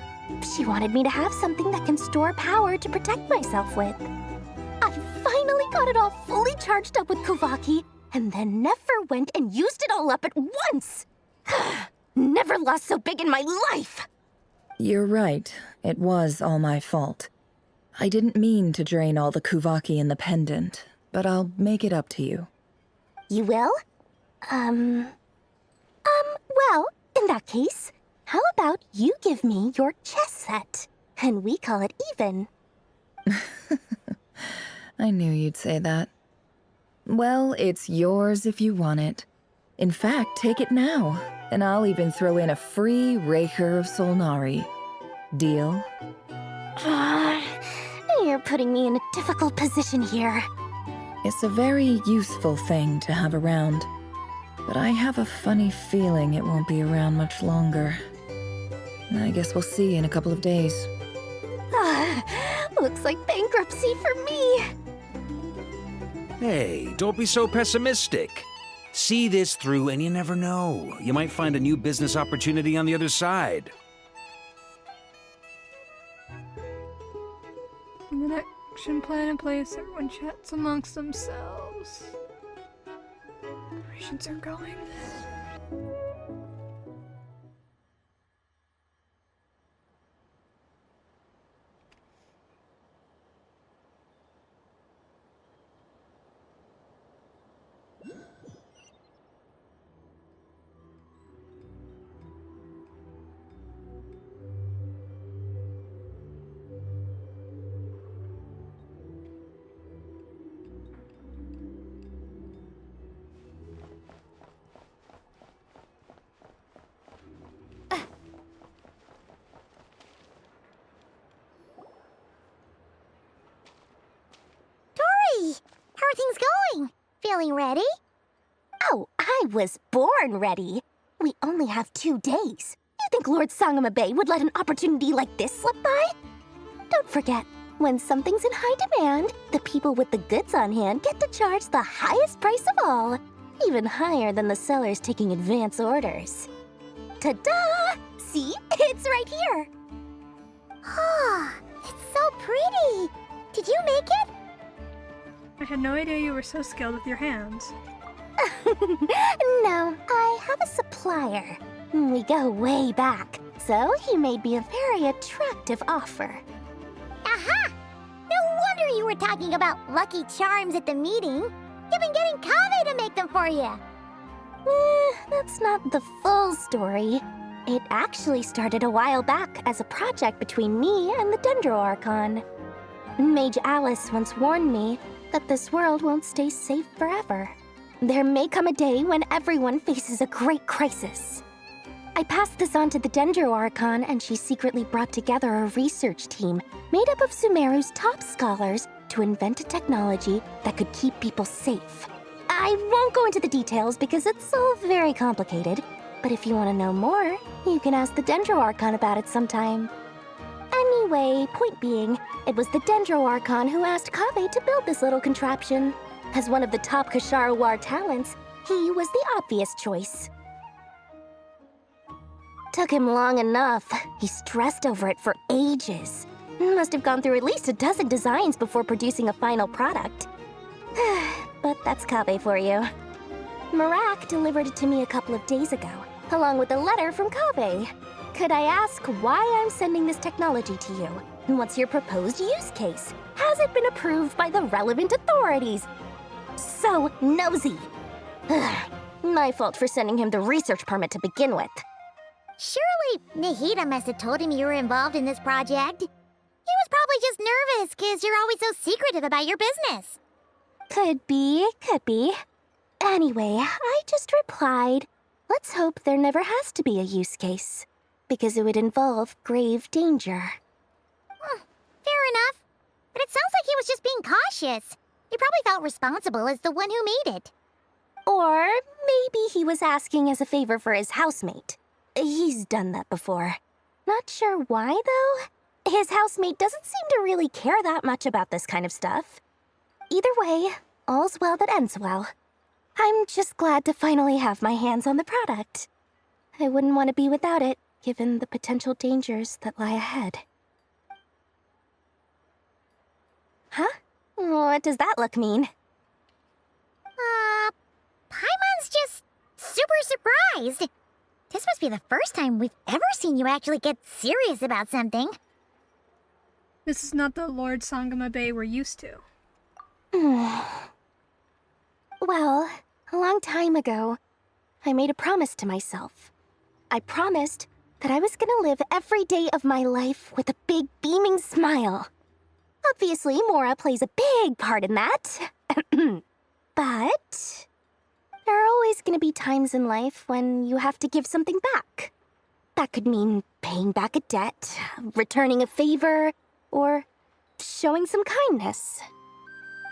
she wanted me to have something that can store power to protect myself with. I finally got it all fully charged up with Kuvaki, and then Nefer went and used it all up at once! Never lost so big in my life! You're right. It was all my fault. I didn't mean to drain all the Kuvaki in the pendant, but I'll make it up to you. You will? Well, in that case, how about you give me your chess set, and we call it even? I knew you'd say that. Well, it's yours if you want it. In fact, take it now, and I'll even throw in a free Raker of Solnari. Deal? You're putting me in a difficult position here. It's a very useful thing to have around, but I have a funny feeling it won't be around much longer. I guess we'll see in a couple of days. Looks like bankruptcy for me. Hey, don't be so pessimistic. See this through and you never know. You might find a new business opportunity on the other side. With an action plan in place, everyone chats amongst themselves. Operations are going. How are things going? Feeling ready? Oh, I was born ready. We only have 2 days. You think Lord Sangamabe would let an opportunity like this slip by? Don't forget, when something's in high demand, the people with the goods on hand get to charge the highest price of all, even higher than the sellers taking advance orders. Ta-da! See? It's right here! Ah, it's so pretty! Did you make it? I had no idea you were so skilled with your hands. No, I have a supplier. We go way back, so he made me a very attractive offer. Aha! No wonder you were talking about lucky charms at the meeting. You've been getting Kaveh to make them for you. That's not the full story. It actually started a while back as a project between me and the Dendro Archon. Mage Alice once warned me that this world won't stay safe forever. There may come a day when everyone faces a great crisis. I passed this on to the Dendro Archon, and she secretly brought together a research team made up of Sumeru's top scholars to invent a technology that could keep people safe. I won't go into the details because it's all very complicated, but if you want to know more, you can ask the Dendro Archon about it sometime. Anyway, point being, it was the Dendro Archon who asked Kaveh to build this little contraption. As one of the top Kashara War talents, he was the obvious choice. Took him long enough. He stressed over it for ages. Must have gone through at least a dozen designs before producing a final product. But that's Kaveh for you. Marak delivered it to me a couple of days ago, along with a letter from Kaveh. Could I ask why I'm sending this technology to you? And what's your proposed use case? Has it been approved by the relevant authorities? So nosy. My fault for sending him the research permit to begin with. Surely Nahida must have told him you were involved in this project. He was probably just nervous because you're always so secretive about your business. Could be, could be. Anyway, I just replied, let's hope there never has to be a use case, because it would involve grave danger. Fair enough. But it sounds like he was just being cautious. He probably felt responsible as the one who made it. Or maybe he was asking as a favor for his housemate. He's done that before. Not sure why, though. His housemate doesn't seem to really care that much about this kind of stuff. Either way, all's well that ends well. I'm just glad to finally have my hands on the product. I wouldn't want to be without it, given the potential dangers that lie ahead. Huh? What does that look mean? Paimon's just super surprised. This must be the first time we've ever seen you actually get serious about something. This is not the Lord Sangama Bay we're used to. Well, a long time ago, I made a promise to myself. I promised that I was gonna live every day of my life with a big beaming smile. Obviously, Mora plays a big part in that. But there are always gonna be times in life when you have to give something back. That could mean paying back a debt, returning a favor, or showing some kindness.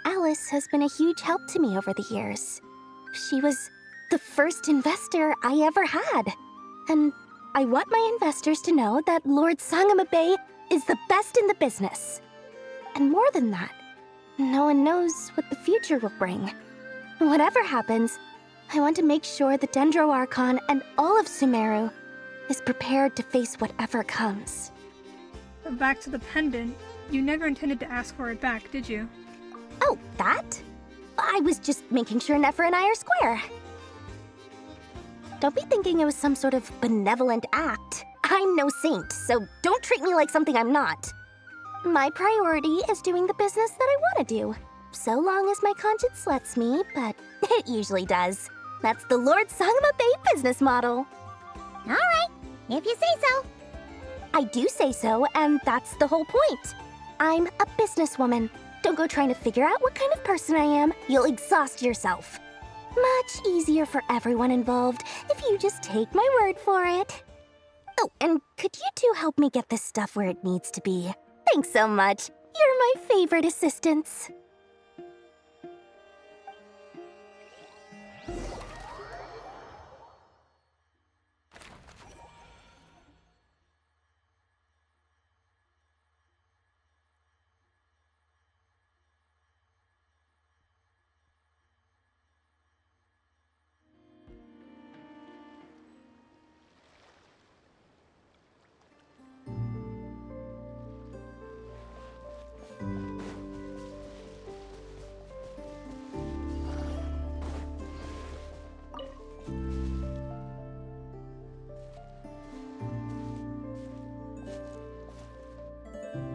Alice has been a huge help to me over the years. She was the first investor I ever had. And I want my investors to know that Lord Sangama Bay is the best in the business. And more than that, no one knows what the future will bring. Whatever happens, I want to make sure the Dendro Archon and all of Sumeru is prepared to face whatever comes. But back to the pendant, you never intended to ask for it back, did you? Oh, that? I was just making sure Nefer and I are square. Don't be thinking it was some sort of benevolent act. I'm no saint, so don't treat me like something I'm not. My priority is doing the business that I want to do, so long as my conscience lets me, but it usually does. That's the Lord Sangama Bay business model. All right, if you say so. I do say so, and that's the whole point. I'm a businesswoman. Don't go trying to figure out what kind of person I am. You'll exhaust yourself. Much easier for everyone involved if you just take my word for it. Oh, and could you two help me get this stuff where it needs to be? Thanks so much. You're my favorite assistants.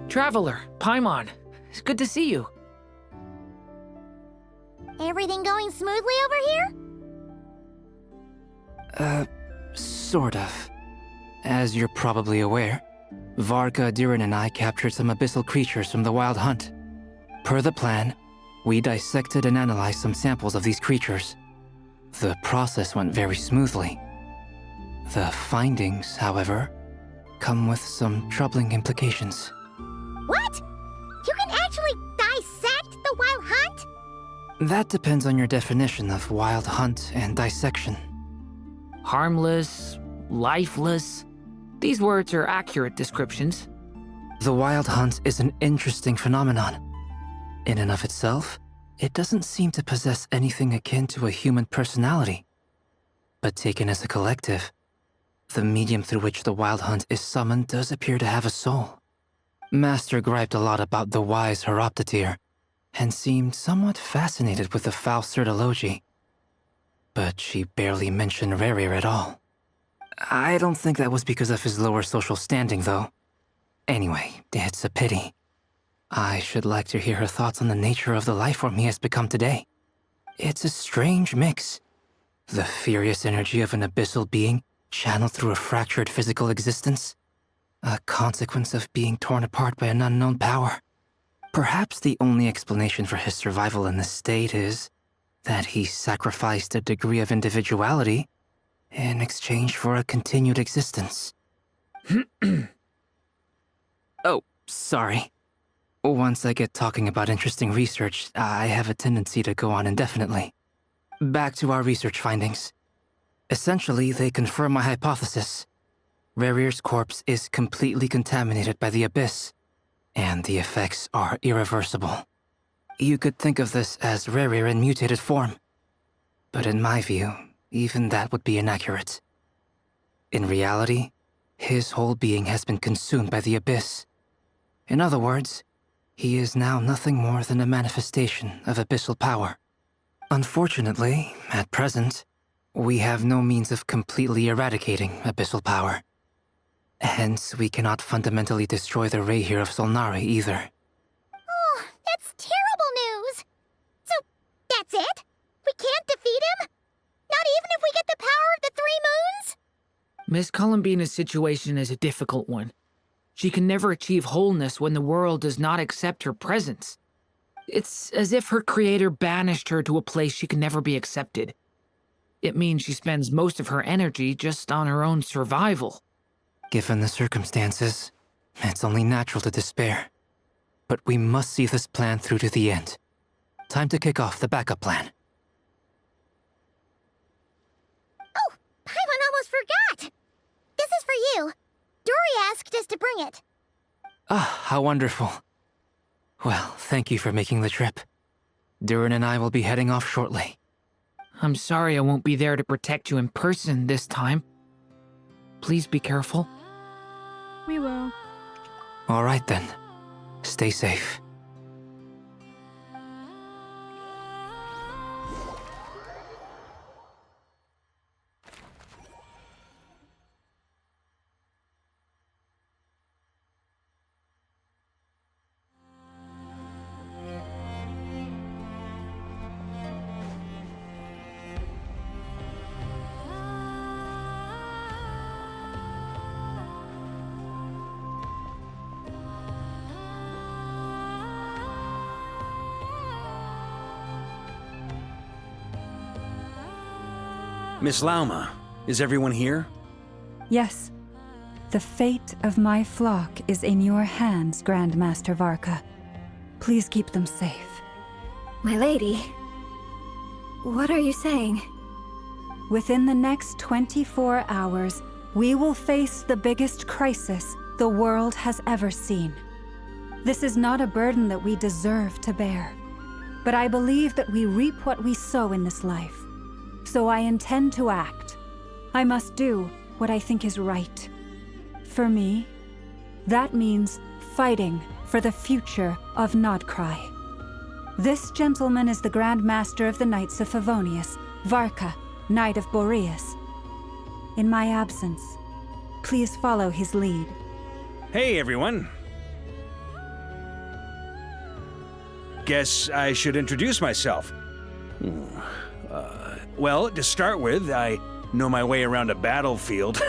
Traveler, Paimon, it's good to see you. Everything going smoothly over here? Sort of. As you're probably aware, Varka, Diren, and I captured some abyssal creatures from the Wild Hunt. Per the plan, we dissected and analyzed some samples of these creatures. The process went very smoothly. The findings, however, come with some troubling implications. What? You can actually dissect the Wild Hunt? That depends on your definition of Wild Hunt and dissection. Harmless, lifeless. These words are accurate descriptions. The Wild Hunt is an interesting phenomenon. In and of itself, it doesn't seem to possess anything akin to a human personality. But taken as a collective, the medium through which the Wild Hunt is summoned does appear to have a soul. Master griped a lot about the wise Horoptetyr, and seemed somewhat fascinated with the foul Sirtology. But she barely mentioned Rerir at all. I don't think that was because of his lower social standing, though. Anyway, it's a pity. I should like to hear her thoughts on the nature of the lifeform he has become today. It's a strange mix. The furious energy of an abyssal being channeled through a fractured physical existence. A consequence of being torn apart by an unknown power. Perhaps the only explanation for his survival in this state is that he sacrificed a degree of individuality in exchange for a continued existence. Oh, sorry. Once I get talking about interesting research, I have a tendency to go on indefinitely. Back to our research findings. Essentially, they confirm my hypothesis. Rerir's corpse is completely contaminated by the Abyss, and the effects are irreversible. You could think of this as Rerir in mutated form. But in my view, even that would be inaccurate. In reality, his whole being has been consumed by the Abyss. In other words, he is now nothing more than a manifestation of abyssal power. Unfortunately, at present, we have no means of completely eradicating abyssal power. Hence, we cannot fundamentally destroy the Rehir of Solnari either. Oh, that's terrible news! So, that's it? We can't defeat him? Not even if we get the power of the Three Moons? Miss Columbina's situation is a difficult one. She can never achieve wholeness when the world does not accept her presence. It's as if her creator banished her to a place she can never be accepted. It means she spends most of her energy just on her own survival. Given the circumstances, it's only natural to despair. But we must see this plan through to the end. Time to kick off the backup plan. Oh, Paimon almost forgot! This is for you. Dory asked us to bring it. Ah, how wonderful. Well, thank you for making the trip. Durin and I will be heading off shortly. I'm sorry I won't be there to protect you in person this time. Please be careful. We will. All right then. Stay safe. Miss Lauma, is everyone here? Yes. The fate of my flock is in your hands, Grand Master Varka. Please keep them safe. My lady, what are you saying? Within the next 24 hours, we will face the biggest crisis the world has ever seen. This is not a burden that we deserve to bear, but I believe that we reap what we sow in this life. So I intend to act. I must do what I think is right. For me, that means fighting for the future of Nodcry. This gentleman is the Grand Master of the Knights of Favonius, Varka, Knight of Boreas. In my absence, please follow his lead. Hey, everyone. Guess I should introduce myself. Well, to start with, I know my way around a battlefield.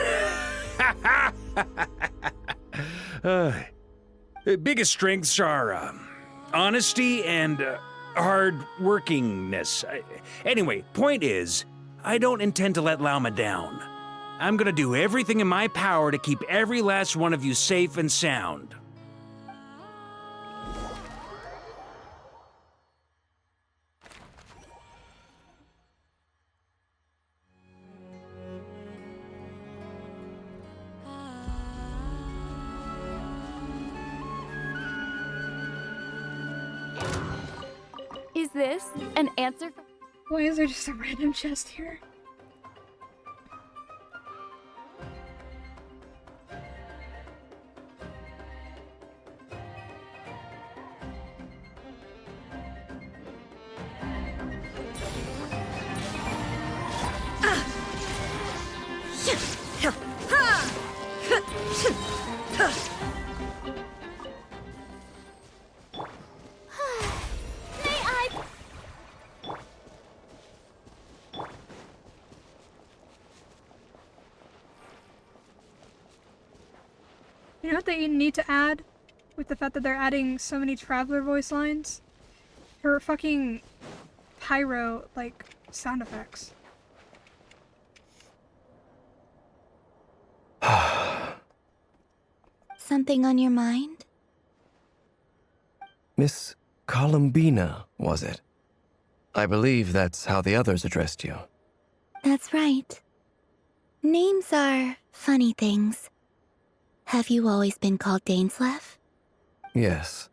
Biggest strengths are honesty and hard-workingness. Anyway, point is, I don't intend to let Lauma down. I'm gonna do everything in my power to keep every last one of you safe and sound. Is this an answer for— Why is there just a random chest here? May I? You know what they need to add? With the fact that they're adding so many Traveler voice lines? Her fucking pyro, like, sound effects. Something on your mind? Miss Columbina, was it? I believe that's how the others addressed you. That's right. Names are funny things. Have you always been called Dainsleff? Yes.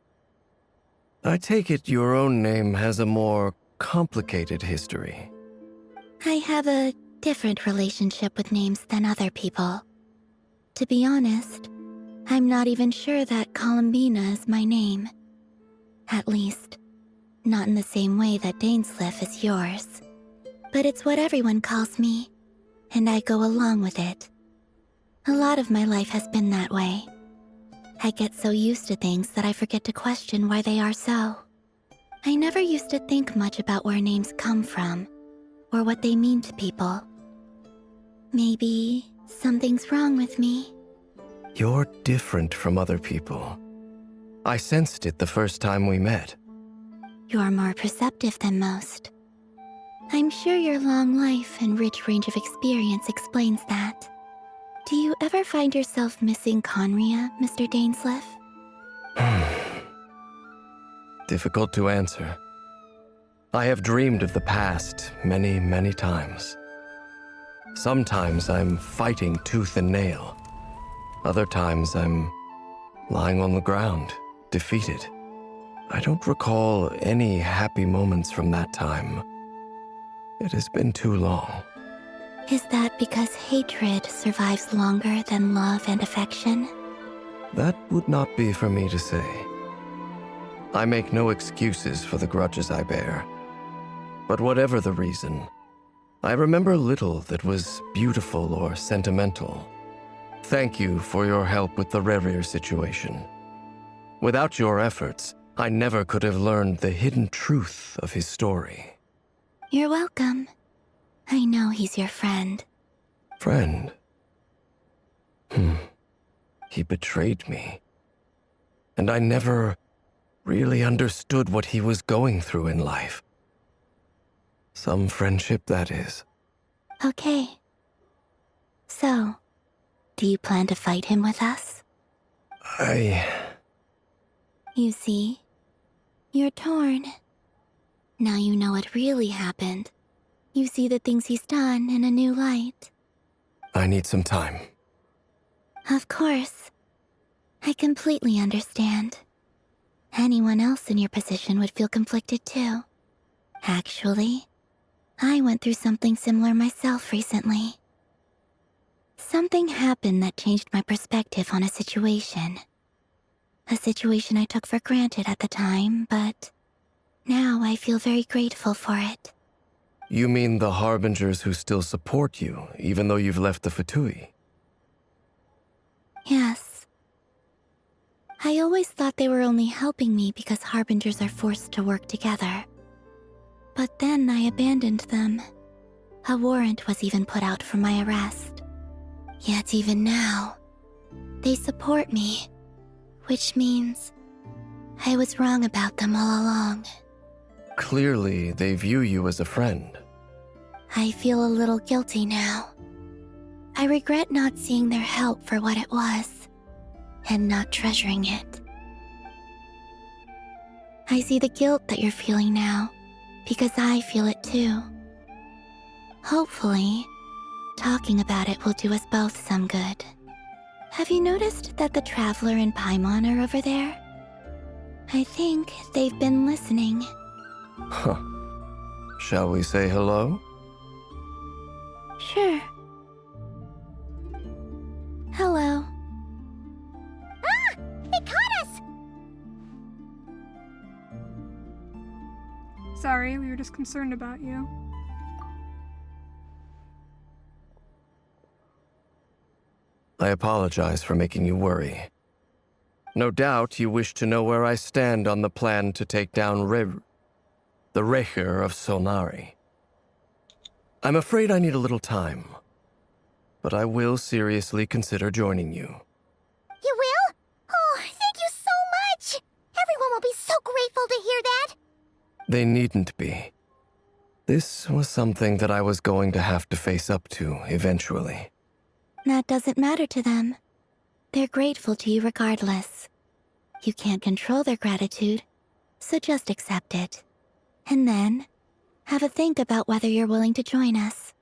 I take it your own name has a more complicated history. I have a different relationship with names than other people. To be honest, I'm not even sure that Columbina is my name. At least, not in the same way that Dainsleff is yours. But it's what everyone calls me, and I go along with it. A lot of my life has been that way. I get so used to things that I forget to question why they are so. I never used to think much about where names come from, or what they mean to people. Maybe something's wrong with me. You're different from other people. I sensed it the first time we met. You're more perceptive than most. I'm sure your long life and rich range of experience explains that. Do you ever find yourself missing Conria, Mr. Dainsleff? Difficult to answer. I have dreamed of the past many, many times. Sometimes I'm fighting tooth and nail. Other times I'm lying on the ground, defeated. I don't recall any happy moments from that time. It has been too long. Is that because hatred survives longer than love and affection? That would not be for me to say. I make no excuses for the grudges I bear. But whatever the reason, I remember little that was beautiful or sentimental. Thank you for your help with the Rerir situation. Without your efforts, I never could have learned the hidden truth of his story. You're welcome. I know he's your friend. Friend? He betrayed me. And I never really understood what he was going through in life. Some friendship, that is. Okay. So, do you plan to fight him with us? You see, you're torn. Now you know what really happened. You see the things he's done in a new light. I need some time. Of course. I completely understand. Anyone else in your position would feel conflicted too. Actually, I went through something similar myself recently. Something happened that changed my perspective on a situation. A situation I took for granted at the time, but now I feel very grateful for it. You mean the Harbingers who still support you, even though you've left the Fatui? Yes. I always thought they were only helping me because Harbingers are forced to work together. But then I abandoned them. A warrant was even put out for my arrest. Yet even now, they support me, which means I was wrong about them all along. Clearly, they view you as a friend. I feel a little guilty now. I regret not seeing their help for what it was, and not treasuring it. I see the guilt that you're feeling now, because I feel it too. Hopefully, talking about it will do us both some good. Have you noticed that the Traveler and Paimon are over there? I think they've been listening. Huh. Shall we say hello? Sure. Hello. Ah! They caught us! Sorry, we were just concerned about you. I apologize for making you worry. No doubt you wish to know where I stand on the plan to take down the Recher of Solnari. I'm afraid I need a little time, but I will seriously consider joining you. You will? Oh, thank you so much! Everyone will be so grateful to hear that! They needn't be. This was something that I was going to have to face up to eventually. That doesn't matter to them. They're grateful to you regardless. You can't control their gratitude, so just accept it. And then, have a think about whether you're willing to join us.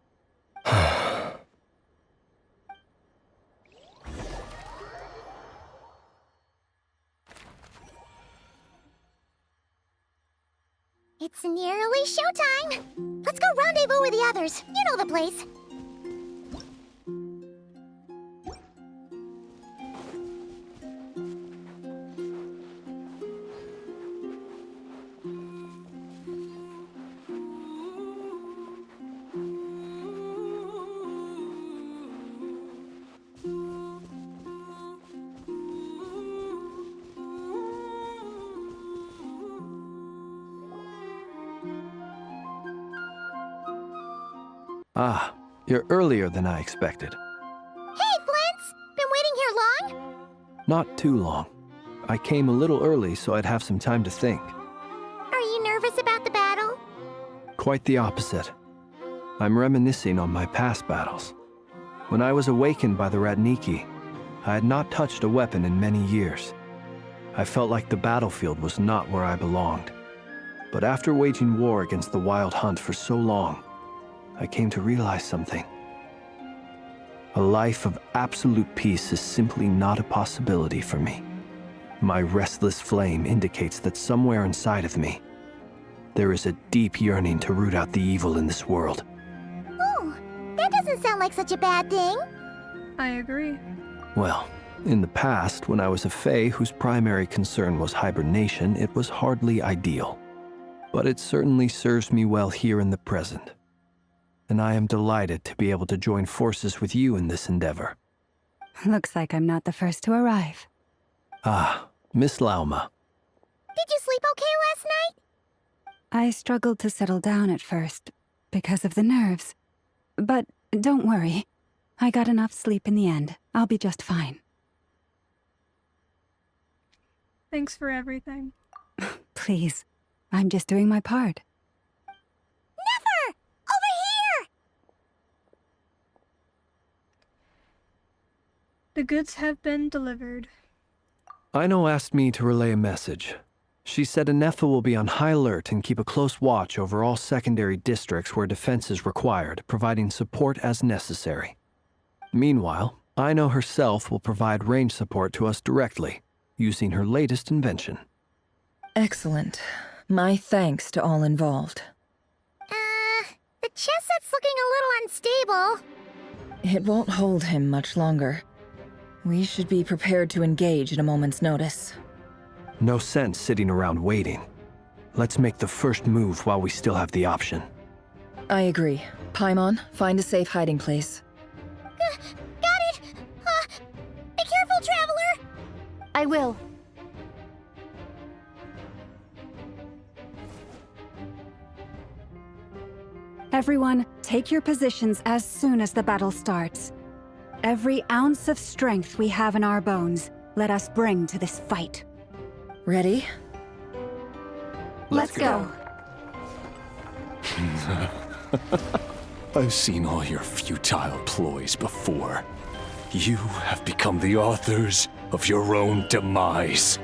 It's nearly showtime! Let's go rendezvous with the others. You know the place. Ah, you're earlier than I expected. Hey, Flint's! Been waiting here long? Not too long. I came a little early so I'd have some time to think. Are you nervous about the battle? Quite the opposite. I'm reminiscing on my past battles. When I was awakened by the Ratniki, I had not touched a weapon in many years. I felt like the battlefield was not where I belonged. But after waging war against the Wild Hunt for so long, I came to realize something. A life of absolute peace is simply not a possibility for me. My restless flame indicates that somewhere inside of me, there is a deep yearning to root out the evil in this world. Oh, that doesn't sound like such a bad thing. I agree. Well, in the past, when I was a Fae whose primary concern was hibernation, it was hardly ideal. But it certainly serves me well here in the present. And I am delighted to be able to join forces with you in this endeavor. Looks like I'm not the first to arrive. Ah, Miss Lauma. Did you sleep okay last night? I struggled to settle down at first, because of the nerves. But don't worry. I got enough sleep in the end. I'll be just fine. Thanks for everything. Please. I'm just doing my part. Never! Over here! The goods have been delivered. Aino asked me to relay a message. She said Anefa will be on high alert and keep a close watch over all secondary districts where defense is required, providing support as necessary. Meanwhile, Aino herself will provide range support to us directly, using her latest invention. Excellent. My thanks to all involved. The chess set's looking a little unstable. It won't hold him much longer. We should be prepared to engage at a moment's notice. No sense sitting around waiting. Let's make the first move while we still have the option. I agree. Paimon, find a safe hiding place. Got it! Be careful, Traveler! I will. Everyone, take your positions as soon as the battle starts. Every ounce of strength we have in our bones, let us bring to this fight. Ready? Let's go. I've seen all your futile ploys before. You have become the authors of your own demise.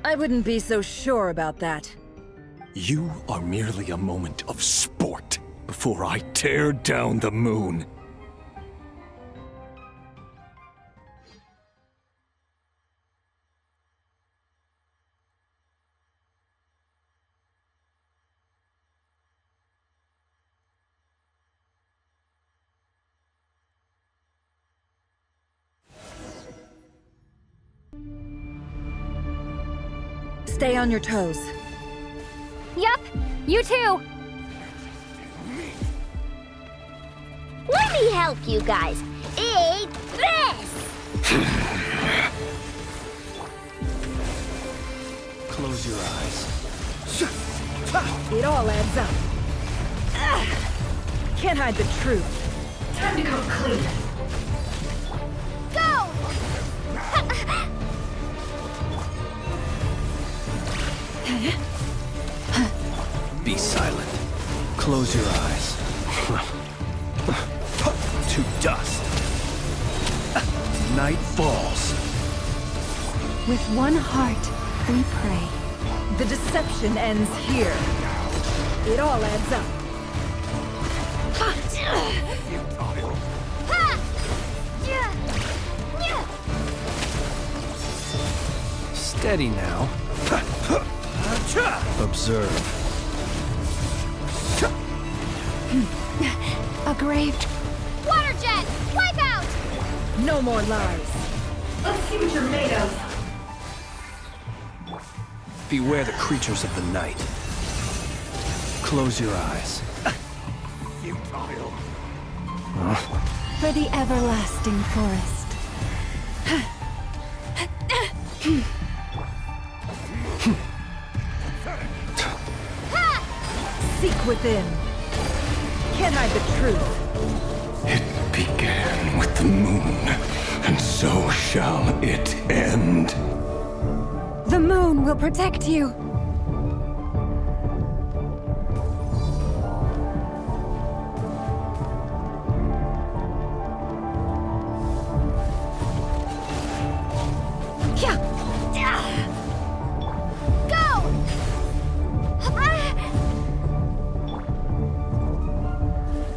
I wouldn't be so sure about that. You are merely a moment of sport before I tear down the moon. Stay on your toes. Yep, you too. Let me help you guys. Eat this! Close your eyes. It all adds up. Can't hide the truth. Time to come clean. Go! Be silent. Close your eyes. To dust. Night falls. With one heart, we pray. The deception ends here. It all adds up. Steady now. Observe. A grave. Water jet! Wipe out! No more lies. Let's see what you're made of. Beware the creatures of the night. Close your eyes. Futile. For the everlasting forest. Seek within. Can't hide the truth. It began with the moon, and so shall it end. The moon will protect you.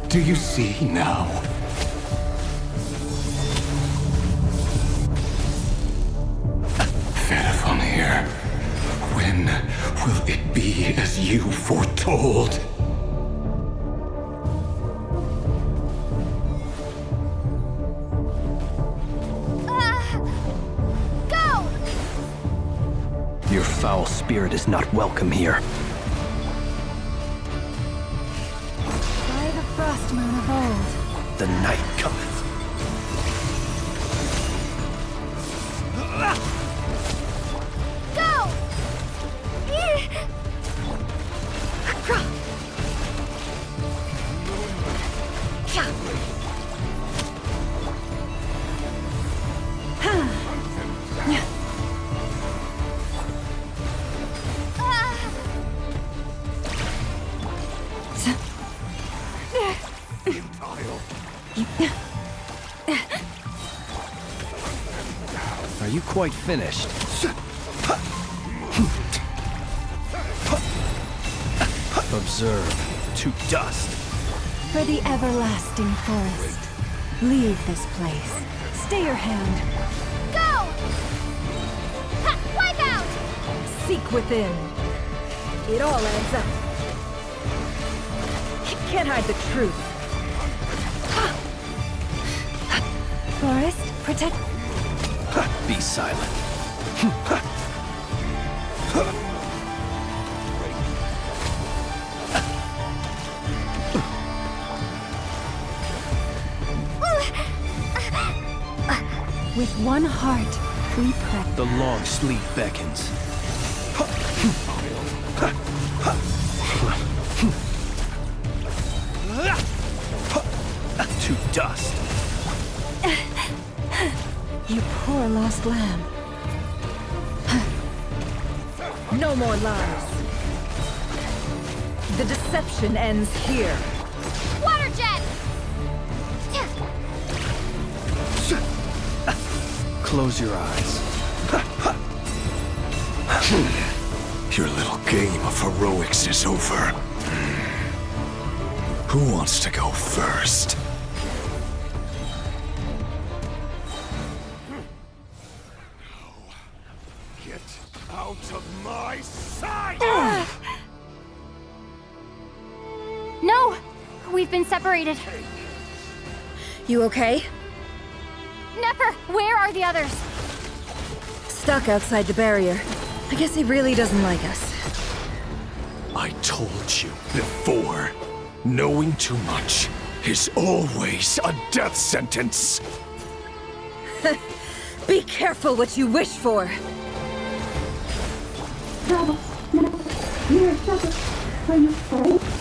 Do you see now? Ferafonir, when will it be as you foretold? Go! Your foul spirit is not welcome here. By the frost moon of old. The night cometh. Go! Are you quite finished? Observe. To dust. For the everlasting forest. Leave this place. Stay your hand. Go! Ha! Wipe out! Seek within. It all adds up. Can't hide the truth. Forest, protect. Be silent. With one heart, we pray. The long sleep beckons. To dust. You poor lost lamb. No more lies. The deception ends here. Water jet! Close your eyes. Your little game of heroics is over. Who wants to go first? Get out of my sight! No! We've been separated. You okay? Nefer, where are the others? Stuck outside the barrier. I guess he really doesn't like us. I told you before, knowing too much is always a death sentence. Be careful what you wish for!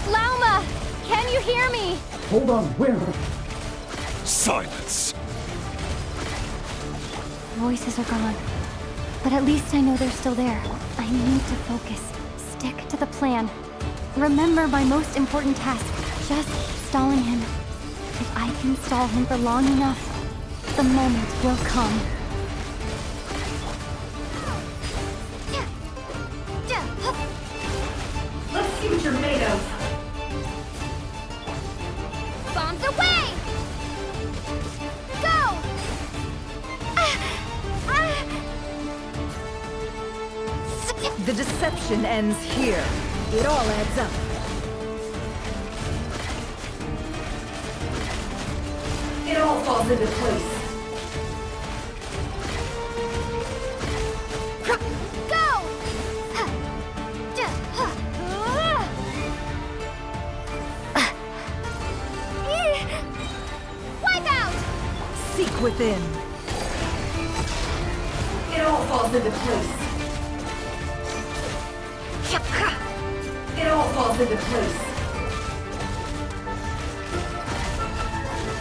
Lauma! Can you hear me? Hold on, where? Silence! Voices are gone. But at least I know they're still there. I need to focus. Stick to the plan. Remember my most important task. Just stalling him. If I can stall him for long enough, the moment will come. Let's see what you're made of. Bombs away! Go! The deception ends here. It all adds up. It all falls into place. Go! Wipe out! Seek within. It all falls into place. It all falls into place.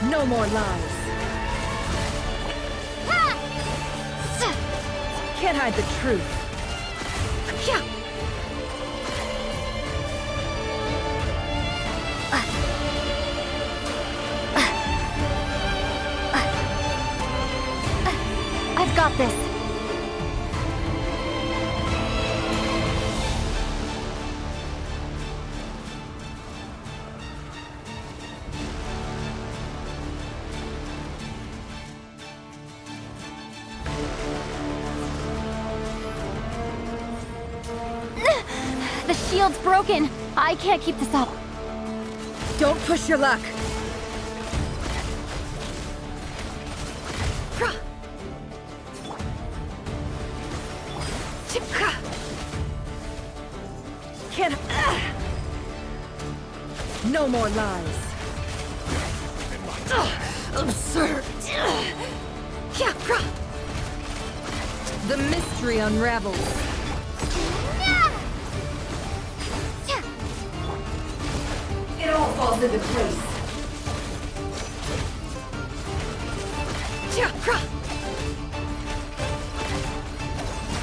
No more lies. Can't hide the truth. I've got this. The shield's broken. I can't keep this up. Don't push your luck. Can't... No more lies. Absurd. The mystery unravels. It all falls into place.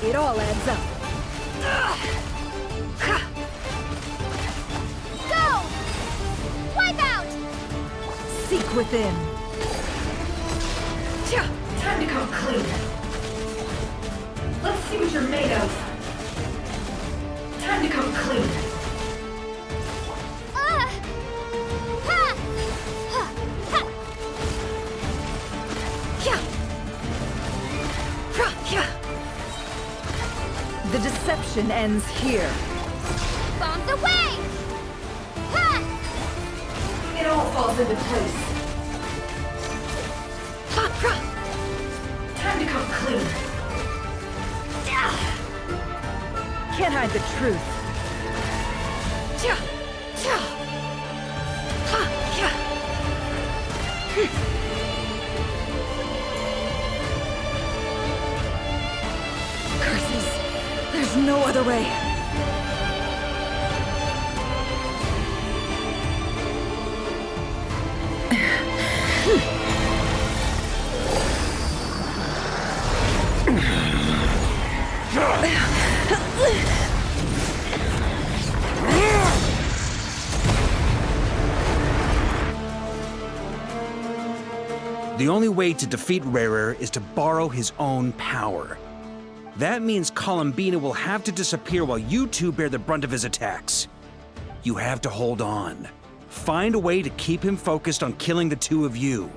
It all adds up. Go! Wipe out! Seek within. Time to come clean. Let's see what you're made of. Time to come clean. The deception ends here. Bombs away! It all falls into place. Time to come clean. Can't hide the truth. Curses. There's no other way. The only way to defeat Rarer is to borrow his own power. That means Columbina will have to disappear while you two bear the brunt of his attacks. You have to hold on. Find a way to keep him focused on killing the two of you.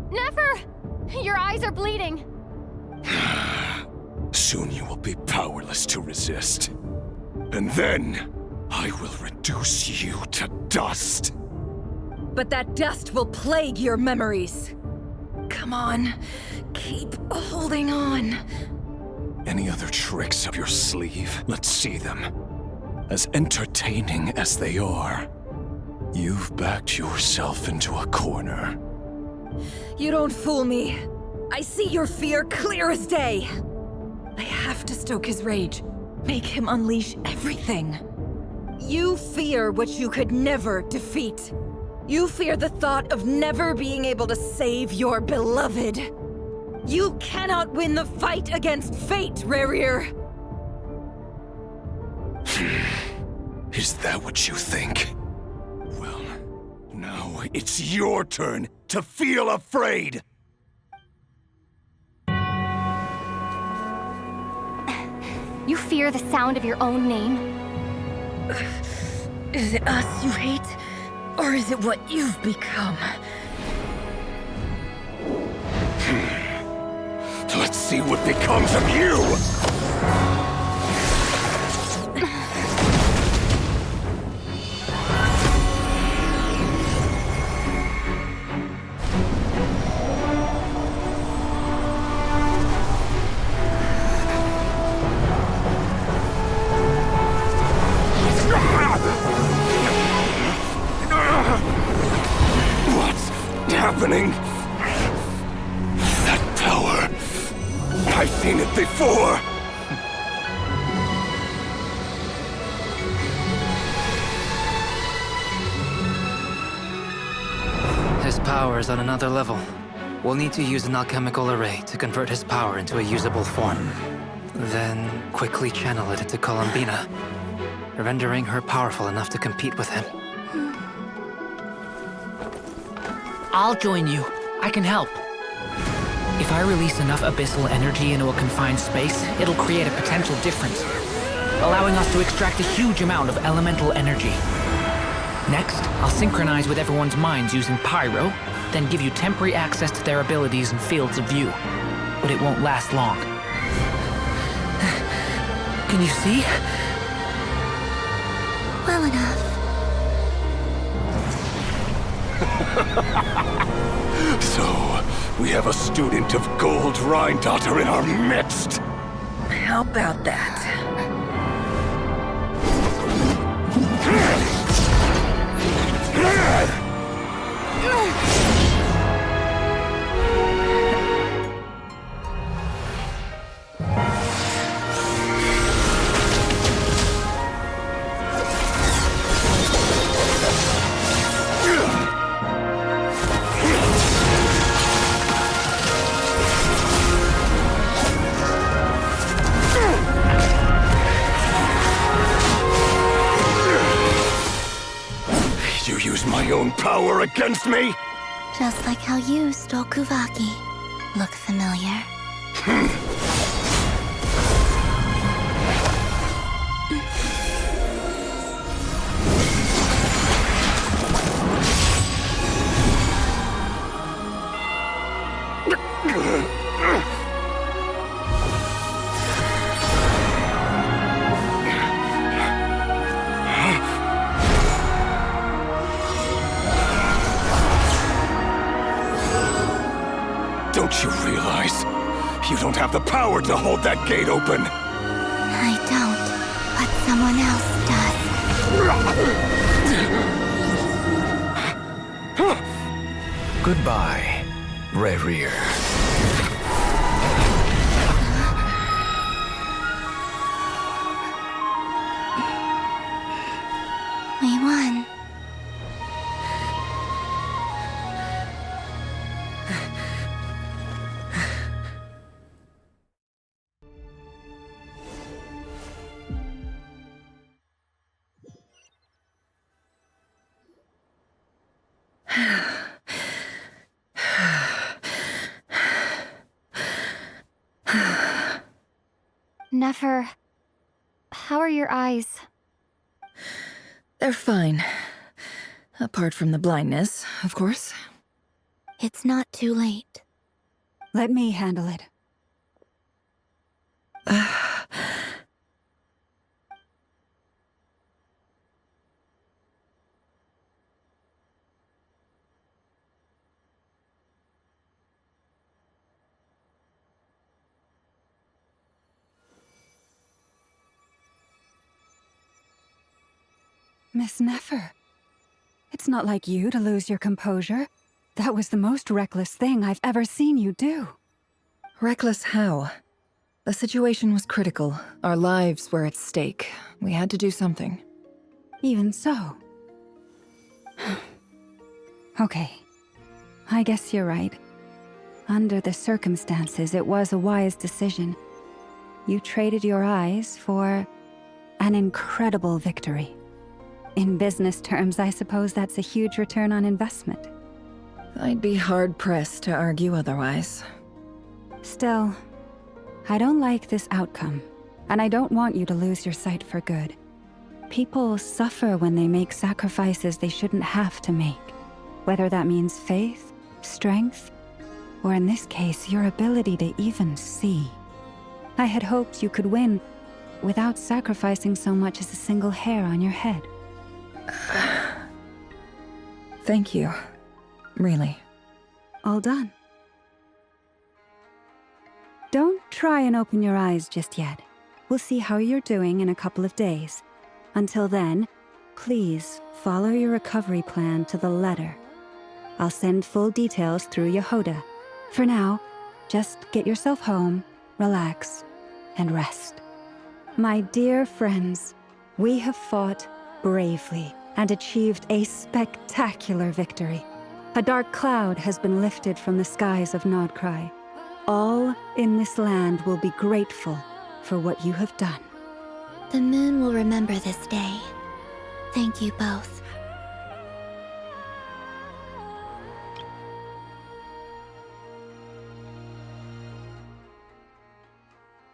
Nefer! Your eyes are bleeding. Soon you will be powerless to resist. And then, I will reduce you to dust. But that dust will plague your memories. Come on, keep holding on. Any other tricks up your sleeve? Let's see them. As entertaining as they are, You've backed yourself into a corner. You don't fool me. I see your fear clear as day. I have to stoke his rage. Make him unleash everything. You fear what you could never defeat. You fear the thought of never being able to save your beloved. You cannot win the fight against fate, Rerir. Is that what you think? Well, now it's your turn to feel afraid! You fear the sound of your own name? Is it us you hate? Or is it what you've become? Let's see what becomes of you! What's happening? That power. I've seen it before. His power is on another level. We'll need to use an alchemical array to convert his power into a usable form. Then quickly channel it into Columbina, rendering her powerful enough to compete with him. I'll join you. I can help. If I release enough abyssal energy into a confined space, it'll create a potential difference, allowing us to extract a huge amount of elemental energy. Next, I'll synchronize with everyone's minds using Pyro, then give you temporary access to their abilities and fields of view. But it won't last long. Can you see? Well enough. So, we have a student of Gold Rheindotter in our midst. How about that? You use my own power against me? Just like how you stole Kuvaki. Look familiar? Don't you realize? You don't have the power to hold that gate open! I don't, but someone else does. Goodbye, Rerir. We won. Nefer, how are your eyes? They're fine. Apart from the blindness, of course. It's not too late. Let me handle it. Miss Nefer, It's not like you to lose your composure. That was the most reckless thing I've ever seen you do. Reckless how? The situation was critical. Our lives were at stake. We had to do something. Even so. Okay. I guess you're right. Under the circumstances, it was a wise decision. You traded your eyes for an incredible victory. In business terms, I suppose that's a huge return on investment. I'd be hard-pressed to argue otherwise. Still, I don't like this outcome, and I don't want you to lose your sight for good. People suffer when they make sacrifices they shouldn't have to make, whether that means faith, strength, or in this case, your ability to even see. I had hoped you could win without sacrificing so much as a single hair on your head. Thank you. Really. All done. Don't try and open your eyes just yet. We'll see how you're doing in a couple of days. Until then, please follow your recovery plan to the letter. I'll send full details through Yehoda. For now, just get yourself home, relax, and rest. My dear friends, we have fought bravely and achieved a spectacular victory. A dark cloud has been lifted from the skies of Nodcry. All in this land will be grateful for what you have done. The moon will remember this day. Thank you both.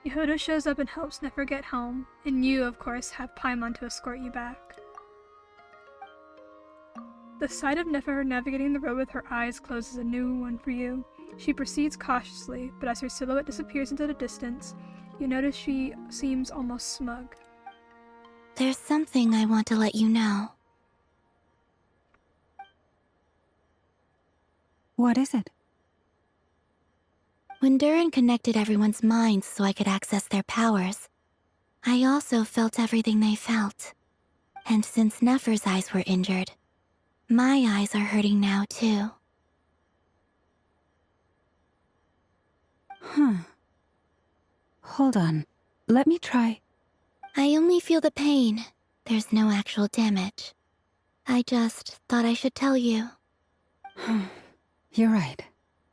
Yehoda shows up and helps Nefer get home, and you, of course, have Paimon to escort you back. The sight of Nefer navigating the road with her eyes closed is a new one for you. She proceeds cautiously, but as her silhouette disappears into the distance, you notice she seems almost smug. There's something I want to let you know. What is it? When Durin connected everyone's minds so I could access their powers, I also felt everything they felt. And since Nefer's eyes were injured, my eyes are hurting now too. Hold on. Let me try. I only feel the pain. There's no actual damage. I just thought I should tell you. You're right.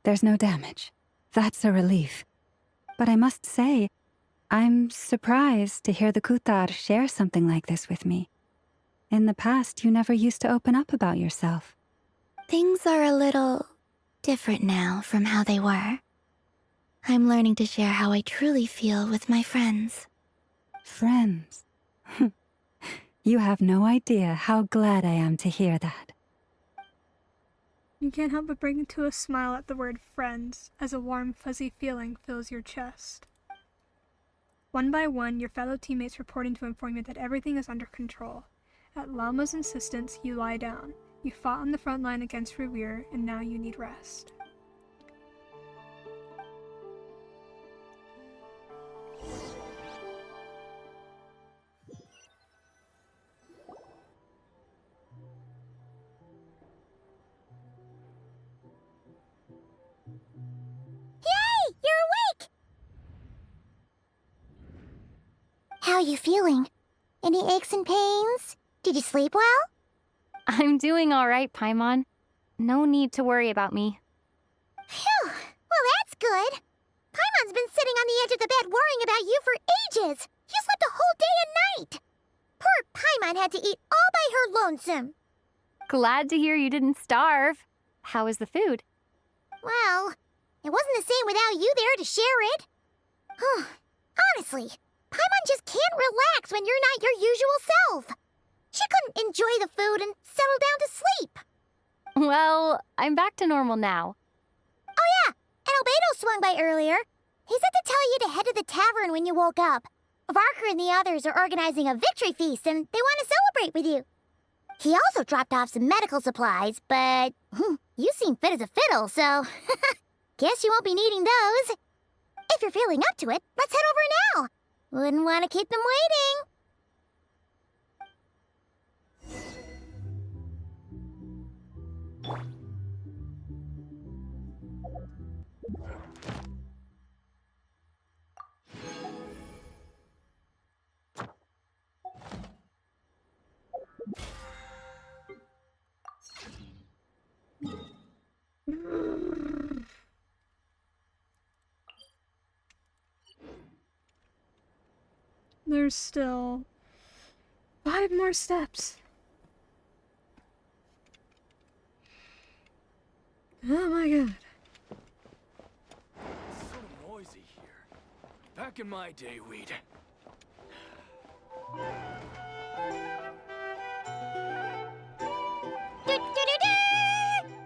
There's no damage. That's a relief. But I must say, I'm surprised to hear the Kutar share something like this with me. In the past, you never used to open up about yourself. Things are a little different now from how they were. I'm learning to share how I truly feel with my friends. Friends? You have no idea how glad I am to hear that. You can't help but bring to a smile at the word friends, as a warm, fuzzy feeling fills your chest. One by one, your fellow teammates reporting to inform you that everything is under control. At Lalma's insistence, you lie down. You fought on the front line against Revere, and now you need rest. Yay! You're awake! How are you feeling? Any aches and pains? Did you sleep well? I'm doing all right, Paimon. No need to worry about me. Phew! Well, that's good. Paimon's been sitting on the edge of the bed worrying about you for ages. You slept a whole day and night. Poor Paimon had to eat all by her lonesome. Glad to hear you didn't starve. How was the food? Well, it wasn't the same without you there to share it. Honestly, Paimon just can't relax when you're not your usual self. She couldn't enjoy the food and settle down to sleep. Well, I'm back to normal now. Oh yeah, and Albedo swung by earlier. He said to tell you to head to the tavern when you woke up. Varker and the others are organizing a victory feast and they want to celebrate with you. He also dropped off some medical supplies, but you seem fit as a fiddle, so guess you won't be needing those. If you're feeling up to it, let's head over now. Wouldn't want to keep them waiting. There's still 5 more steps. Oh my god. It's so noisy here. Back in my day, we'd...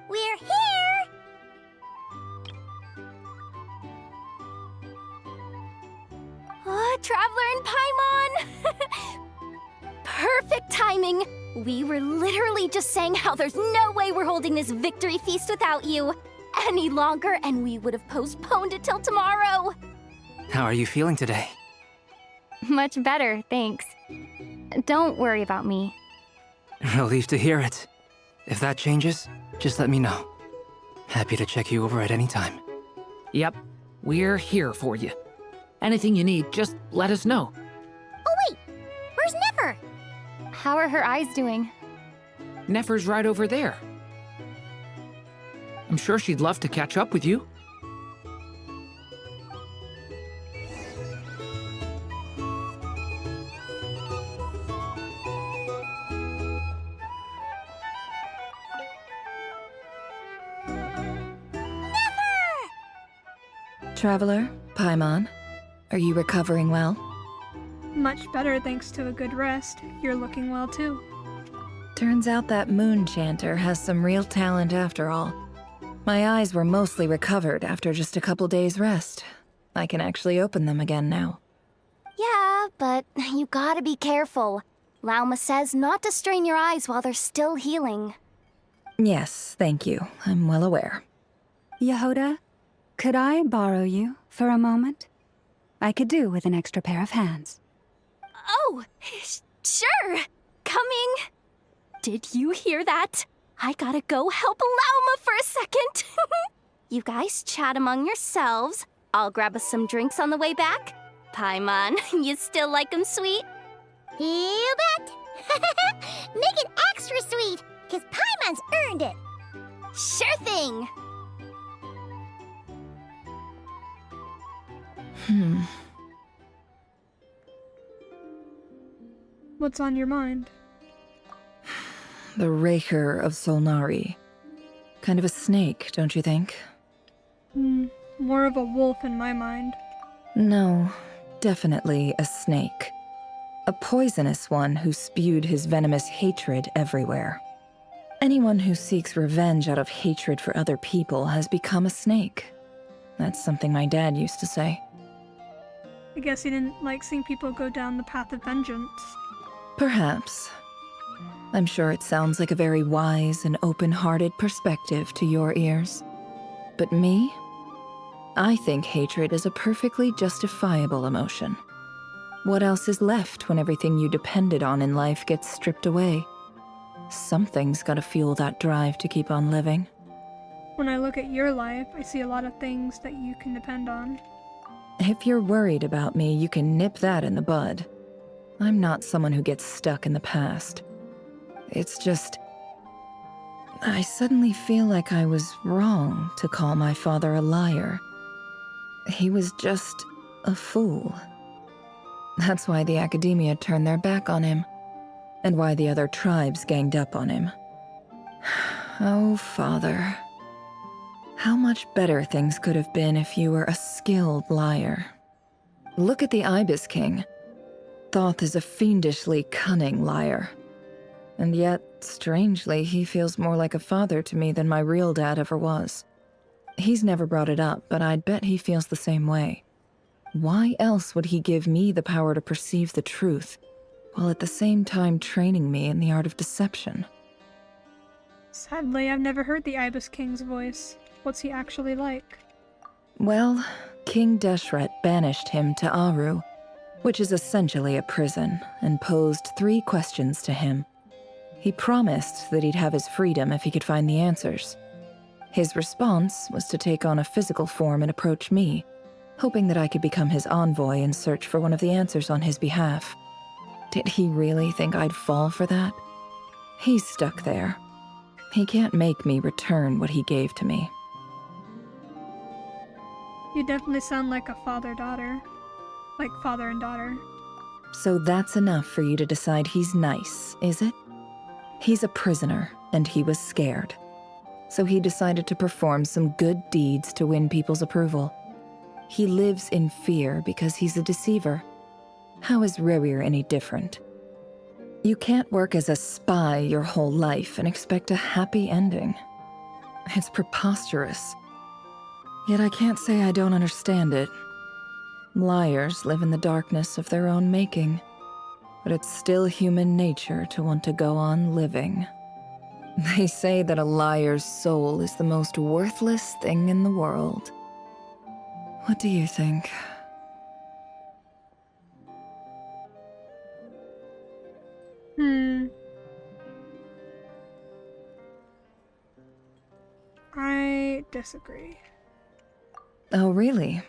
We're here! Oh, Traveler and Paimon! Perfect timing! We were literally just saying how there's no way we're holding this victory feast without you any longer, and we would have postponed it till tomorrow. How are you feeling today? Much better, thanks. Don't worry about me. Relieved to hear it. If that changes, just let me know. Happy to check you over at any time. Yep, we're here for you. Anything you need, just let us know. Oh wait, where's Nefer? How are her eyes doing? Nefer's right over there. I'm sure she'd love to catch up with you. Traveler, Paimon, are you recovering well? Much better thanks to a good rest. You're looking well too. Turns out that moon chanter has some real talent after all. My eyes were mostly recovered after just a couple days' rest. I can actually open them again now. Yeah, but you gotta be careful. Lauma says not to strain your eyes while they're still healing. Yes, thank you. I'm well aware. Yehoda, could I borrow you for a moment? I could do with an extra pair of hands. Oh, sure. Coming. Did you hear that? I gotta go help Lauma for a second. You guys chat among yourselves. I'll grab us some drinks on the way back. Paimon, you still like 'em sweet? You bet! Make it extra sweet, because Paimon's earned it! Sure thing! What's on your mind? The Raker of Solnari. Kind of a snake, don't you think? More of a wolf in my mind. No, definitely a snake. A poisonous one who spewed his venomous hatred everywhere. Anyone who seeks revenge out of hatred for other people has become a snake. That's something my dad used to say. I guess he didn't like seeing people go down the path of vengeance. Perhaps. I'm sure it sounds like a very wise and open-hearted perspective to your ears. But me? I think hatred is a perfectly justifiable emotion. What else is left when everything you depended on in life gets stripped away? Something's gotta fuel that drive to keep on living. When I look at your life, I see a lot of things that you can depend on. If you're worried about me, you can nip that in the bud. I'm not someone who gets stuck in the past. It's just... I suddenly feel like I was wrong to call my father a liar. He was just a fool. That's why the Academia turned their back on him, and why the other tribes ganged up on him. Oh, Father. How much better things could have been if you were a skilled liar. Look at the Ibis King. Thoth is a fiendishly cunning liar. And yet, strangely, he feels more like a father to me than my real dad ever was. He's never brought it up, but I'd bet he feels the same way. Why else would he give me the power to perceive the truth, while at the same time training me in the art of deception? Sadly, I've never heard the Ibis King's voice. What's he actually like? Well, King Deshret banished him to Aru, which is essentially a prison, and posed 3 questions to him. He promised that he'd have his freedom if he could find the answers. His response was to take on a physical form and approach me, hoping that I could become his envoy and search for one of the answers on his behalf. Did he really think I'd fall for that? He's stuck there. He can't make me return what he gave to me. You definitely sound like a father-daughter. Like father and daughter. So that's enough for you to decide he's nice, is it? He's a prisoner, and he was scared. So he decided to perform some good deeds to win people's approval. He lives in fear because he's a deceiver. How is Rerir any different? You can't work as a spy your whole life and expect a happy ending. It's preposterous. Yet I can't say I don't understand it. Liars live in the darkness of their own making, but it's still human nature to want to go on living. They say that a liar's soul is the most worthless thing in the world. What do you think? I disagree. Oh, really?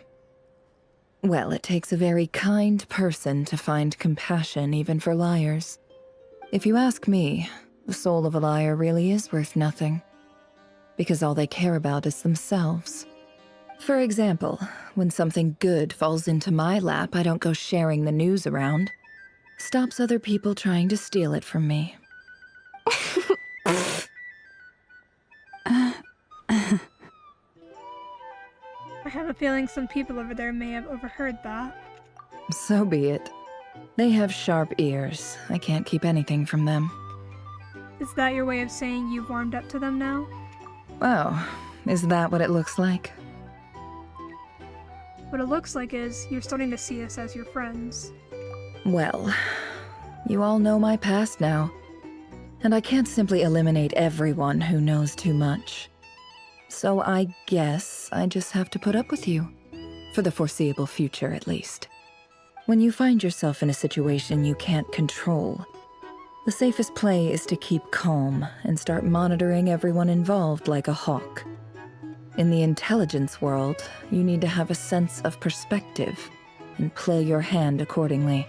Well, it takes a very kind person to find compassion even for liars. If you ask me, the soul of a liar really is worth nothing, because all they care about is themselves. For example, when something good falls into my lap, I don't go sharing the news around. Stops other people trying to steal it from me. I have a feeling some people over there may have overheard that. So be it. They have sharp ears. I can't keep anything from them. Is that your way of saying you've warmed up to them now? Oh, is that what it looks like? What it looks like is you're starting to see us as your friends. Well, you all know my past now, and I can't simply eliminate everyone who knows too much. So I guess I just have to put up with you. For the foreseeable future, at least. When you find yourself in a situation you can't control, the safest play is to keep calm and start monitoring everyone involved like a hawk. In the intelligence world, you need to have a sense of perspective and play your hand accordingly.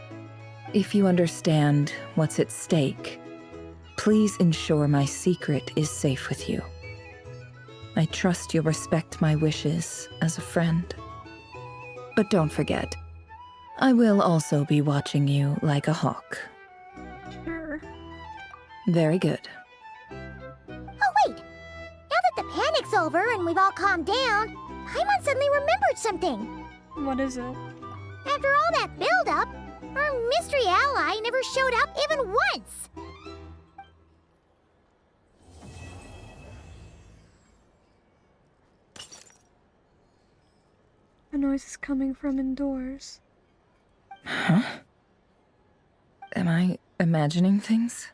If you understand what's at stake, please ensure my secret is safe with you. I trust you'll respect my wishes as a friend. But don't forget, I will also be watching you like a hawk. Sure. Very good. Oh wait! Now that the panic's over and we've all calmed down, Paimon suddenly remembered something. What is it? After all that build-up, our mystery ally never showed up even once! A noise is coming from indoors. Huh? Am I imagining things?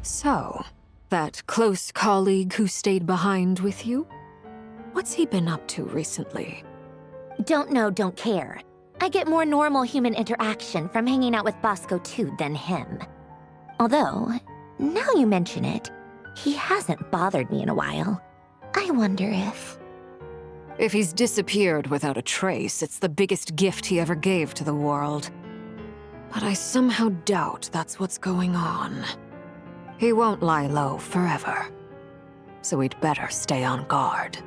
So, that close colleague who stayed behind with you? What's he been up to recently? Don't know, don't care. I get more normal human interaction from hanging out with Bosco too than him. Although, now you mention it, he hasn't bothered me in a while. I wonder if... If he's disappeared without a trace, it's the biggest gift he ever gave to the world. But I somehow doubt that's what's going on. He won't lie low forever. So we'd better stay on guard.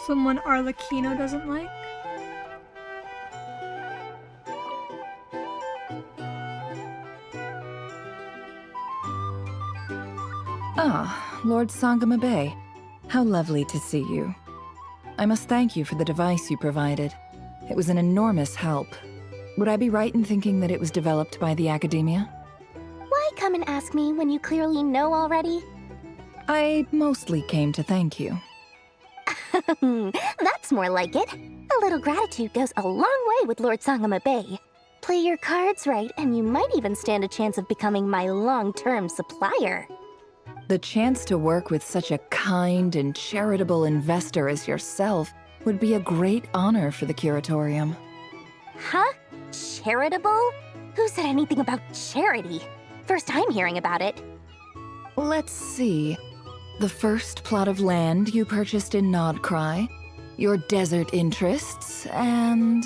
Someone Arlecchino doesn't like? Ah, Lord Sangama Bay. How lovely to see you. I must thank you for the device you provided. It was an enormous help. Would I be right in thinking that it was developed by the Academia? Why come and ask me when you clearly know already? I mostly came to thank you. That's more like it. A little gratitude goes a long way with Lord Sangama Bay. Play your cards right, and you might even stand a chance of becoming my long-term supplier. The chance to work with such a kind and charitable investor as yourself would be a great honor for the Curatorium. Huh? Charitable? Who said anything about charity? First time hearing about it. Let's see. The first plot of land you purchased in Nodcry, your desert interests, and...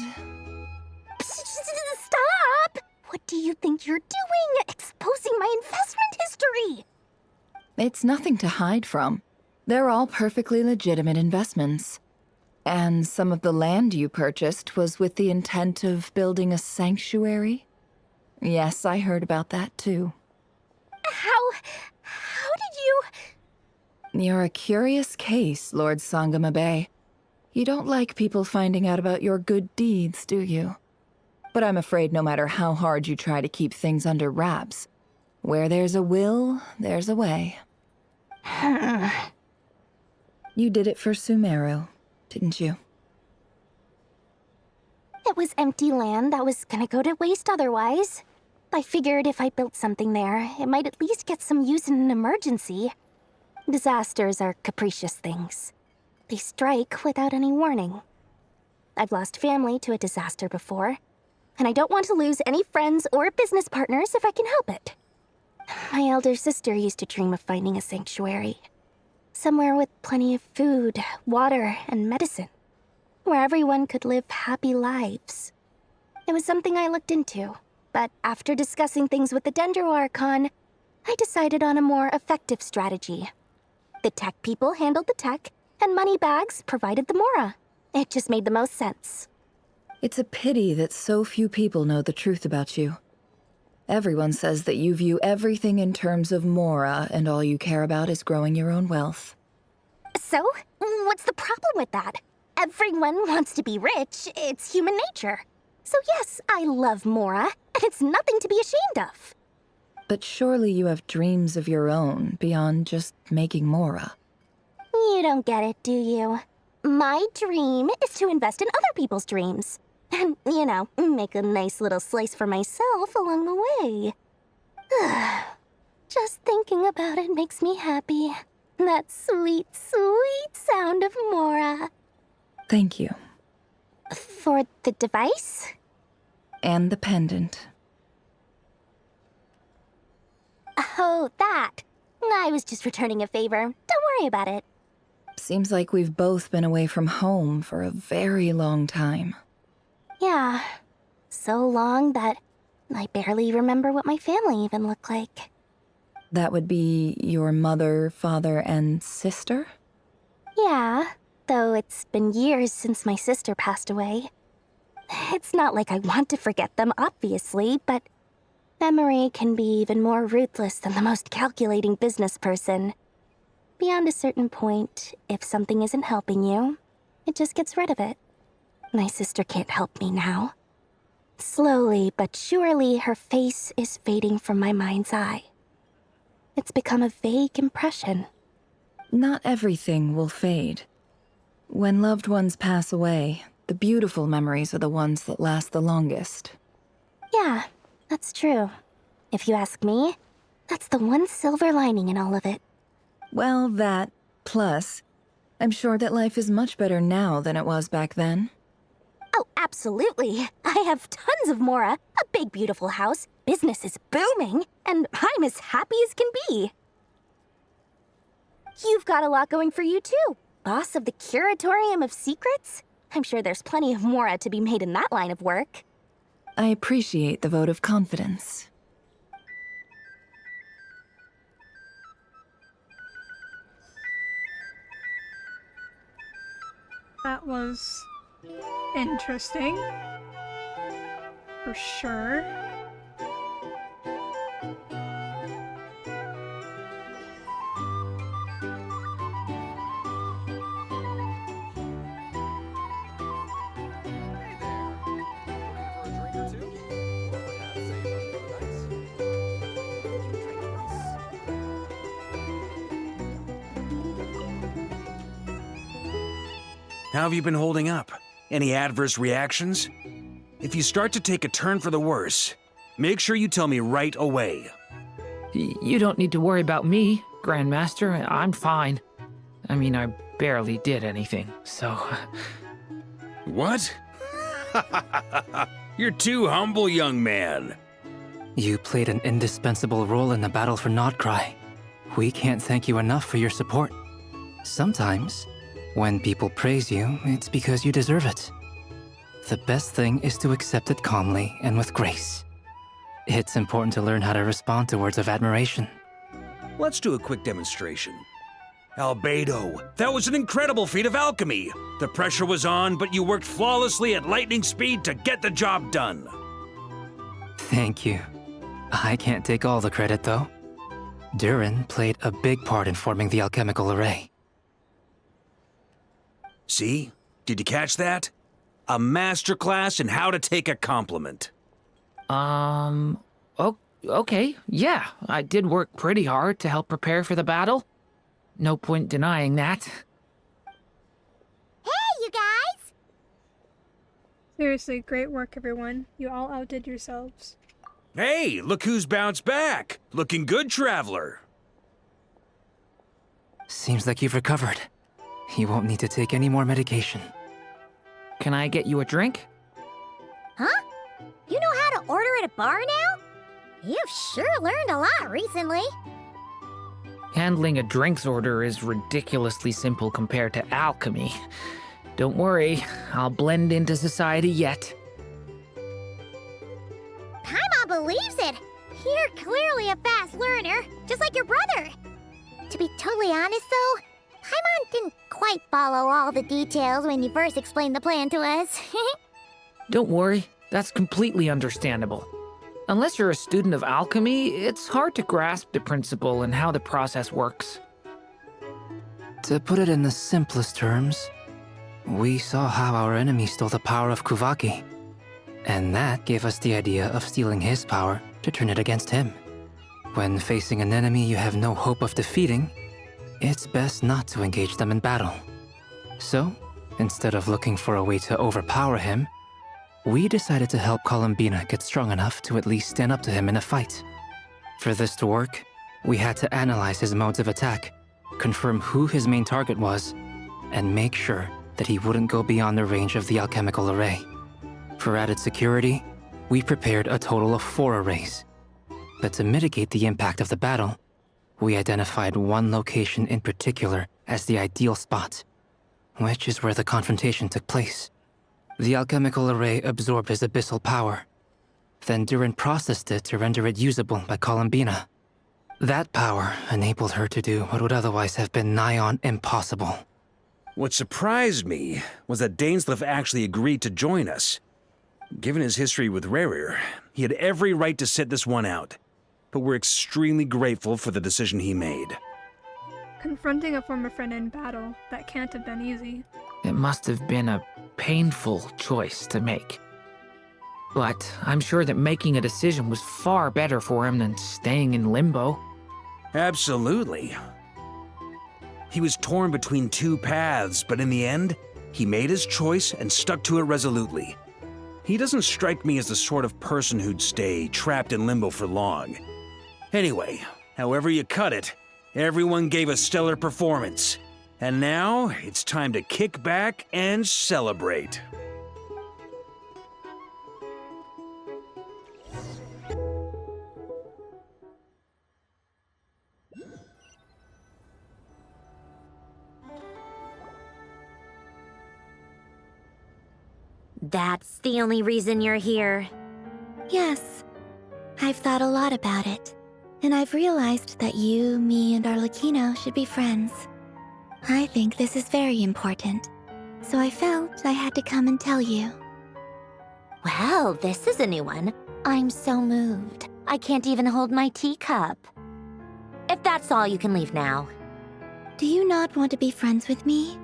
Stop! What do you think you're doing? Exposing my investment history! It's nothing to hide from. They're all perfectly legitimate investments. And some of the land you purchased was with the intent of building a sanctuary? Yes, I heard about that too. How did you... You're a curious case, Lord Sangama Bay. You don't like people finding out about your good deeds, do you? But I'm afraid no matter how hard you try to keep things under wraps, where there's a will, there's a way. You did it for Sumeru, didn't you? It was empty land that was gonna go to waste otherwise. I figured if I built something there, it might at least get some use in an emergency. Disasters are capricious things. They strike without any warning. I've lost family to a disaster before, and I don't want to lose any friends or business partners if I can help it. My elder sister used to dream of finding a sanctuary. Somewhere with plenty of food, water, and medicine. Where everyone could live happy lives. It was something I looked into, but after discussing things with the Dendro Archon, I decided on a more effective strategy. The tech people handled the tech, and Moneybags provided the Mora. It just made the most sense. It's a pity that so few people know the truth about you. Everyone says that you view everything in terms of Mora, and all you care about is growing your own wealth. So, what's the problem with that? Everyone wants to be rich. It's human nature. So yes, I love Mora, and it's nothing to be ashamed of. But surely you have dreams of your own beyond just making Mora. You don't get it, do you? My dream is to invest in other people's dreams. And, you know, make a nice little slice for myself along the way. Just thinking about it makes me happy. That sweet, sweet sound of Mora. Thank you. For the device? And the pendant. Oh, that. I was just returning a favor. Don't worry about it. Seems like we've both been away from home for a very long time. Yeah. So long that I barely remember what my family even looked like. That would be your mother, father, and sister? Yeah, though it's been years since my sister passed away. It's not like I want to forget them, obviously, but memory can be even more ruthless than the most calculating business person. Beyond a certain point, if something isn't helping you, it just gets rid of it. My sister can't help me now. Slowly but surely, her face is fading from my mind's eye. It's become a vague impression. Not everything will fade. When loved ones pass away, the beautiful memories are the ones that last the longest. Yeah, that's true. If you ask me, that's the one silver lining in all of it. Well, that, plus, I'm sure that life is much better now than it was back then. Oh, absolutely. I have tons of Mora, a big beautiful house, business is booming, and I'm as happy as can be. You've got a lot going for you too. Boss of the Curatorium of Secrets? I'm sure there's plenty of Mora to be made in that line of work. I appreciate the vote of confidence. That was interesting. For sure. How have you been holding up? Any adverse reactions? If you start to take a turn for the worse, make sure you tell me right away. You don't need to worry about me, Grandmaster. I'm fine. I mean, I barely did anything, so... What? You're too humble, young man. You played an indispensable role in the battle for Nodcry. We can't thank you enough for your support. Sometimes, when people praise you, it's because you deserve it. The best thing is to accept it calmly and with grace. It's important to learn how to respond to words of admiration. Let's do a quick demonstration. Albedo, that was an incredible feat of alchemy. The pressure was on, but you worked flawlessly at lightning speed to get the job done. Thank you. I can't take all the credit, though. Durin played a big part in forming the alchemical array. See? Did you catch that? A masterclass in how to take a compliment. Okay, yeah. I did work pretty hard to help prepare for the battle. No point denying that. Hey, you guys! Seriously, great work, everyone. You all outdid yourselves. Hey, look who's bounced back. Looking good, traveler. Seems like you've recovered. You won't need to take any more medication. Can I get you a drink? Huh? You know how to order at a bar now? You've sure learned a lot recently. Handling a drinks order is ridiculously simple compared to alchemy. Don't worry, I'll blend into society yet. Paimon believes it! You're clearly a fast learner, just like your brother. To be totally honest though, Paimon didn't quite follow all the details when you first explained the plan to us. Don't worry, that's completely understandable. Unless you're a student of alchemy, it's hard to grasp the principle and how the process works. To put it in the simplest terms, we saw how our enemy stole the power of Kuvaki. And that gave us the idea of stealing his power to turn it against him. When facing an enemy you have no hope of defeating, it's best not to engage them in battle. So, instead of looking for a way to overpower him, we decided to help Columbina get strong enough to at least stand up to him in a fight. For this to work, we had to analyze his modes of attack, confirm who his main target was, and make sure that he wouldn't go beyond the range of the alchemical array. For added security, we prepared a total of 4 arrays. But to mitigate the impact of the battle, we identified one location in particular as the ideal spot, which is where the confrontation took place. The alchemical array absorbed his abyssal power. Then Durin processed it to render it usable by Columbina. That power enabled her to do what would otherwise have been nigh on impossible. What surprised me was that Dainsleif actually agreed to join us. Given his history with Rerir, he had every right to sit this one out. But we're extremely grateful for the decision he made. Confronting a former friend in battle, that can't have been easy. It must have been a painful choice to make. But I'm sure that making a decision was far better for him than staying in limbo. Absolutely. He was torn between 2 paths, but in the end, he made his choice and stuck to it resolutely. He doesn't strike me as the sort of person who'd stay trapped in limbo for long. Anyway, however you cut it, everyone gave a stellar performance. And now, it's time to kick back and celebrate. That's the only reason you're here. Yes. I've thought a lot about it. And I've realized that you, me, and Arlecchino should be friends. I think this is very important. So I felt I had to come and tell you. Well, this is a new one. I'm so moved. I can't even hold my teacup. If that's all, you can leave now. Do you not want to be friends with me?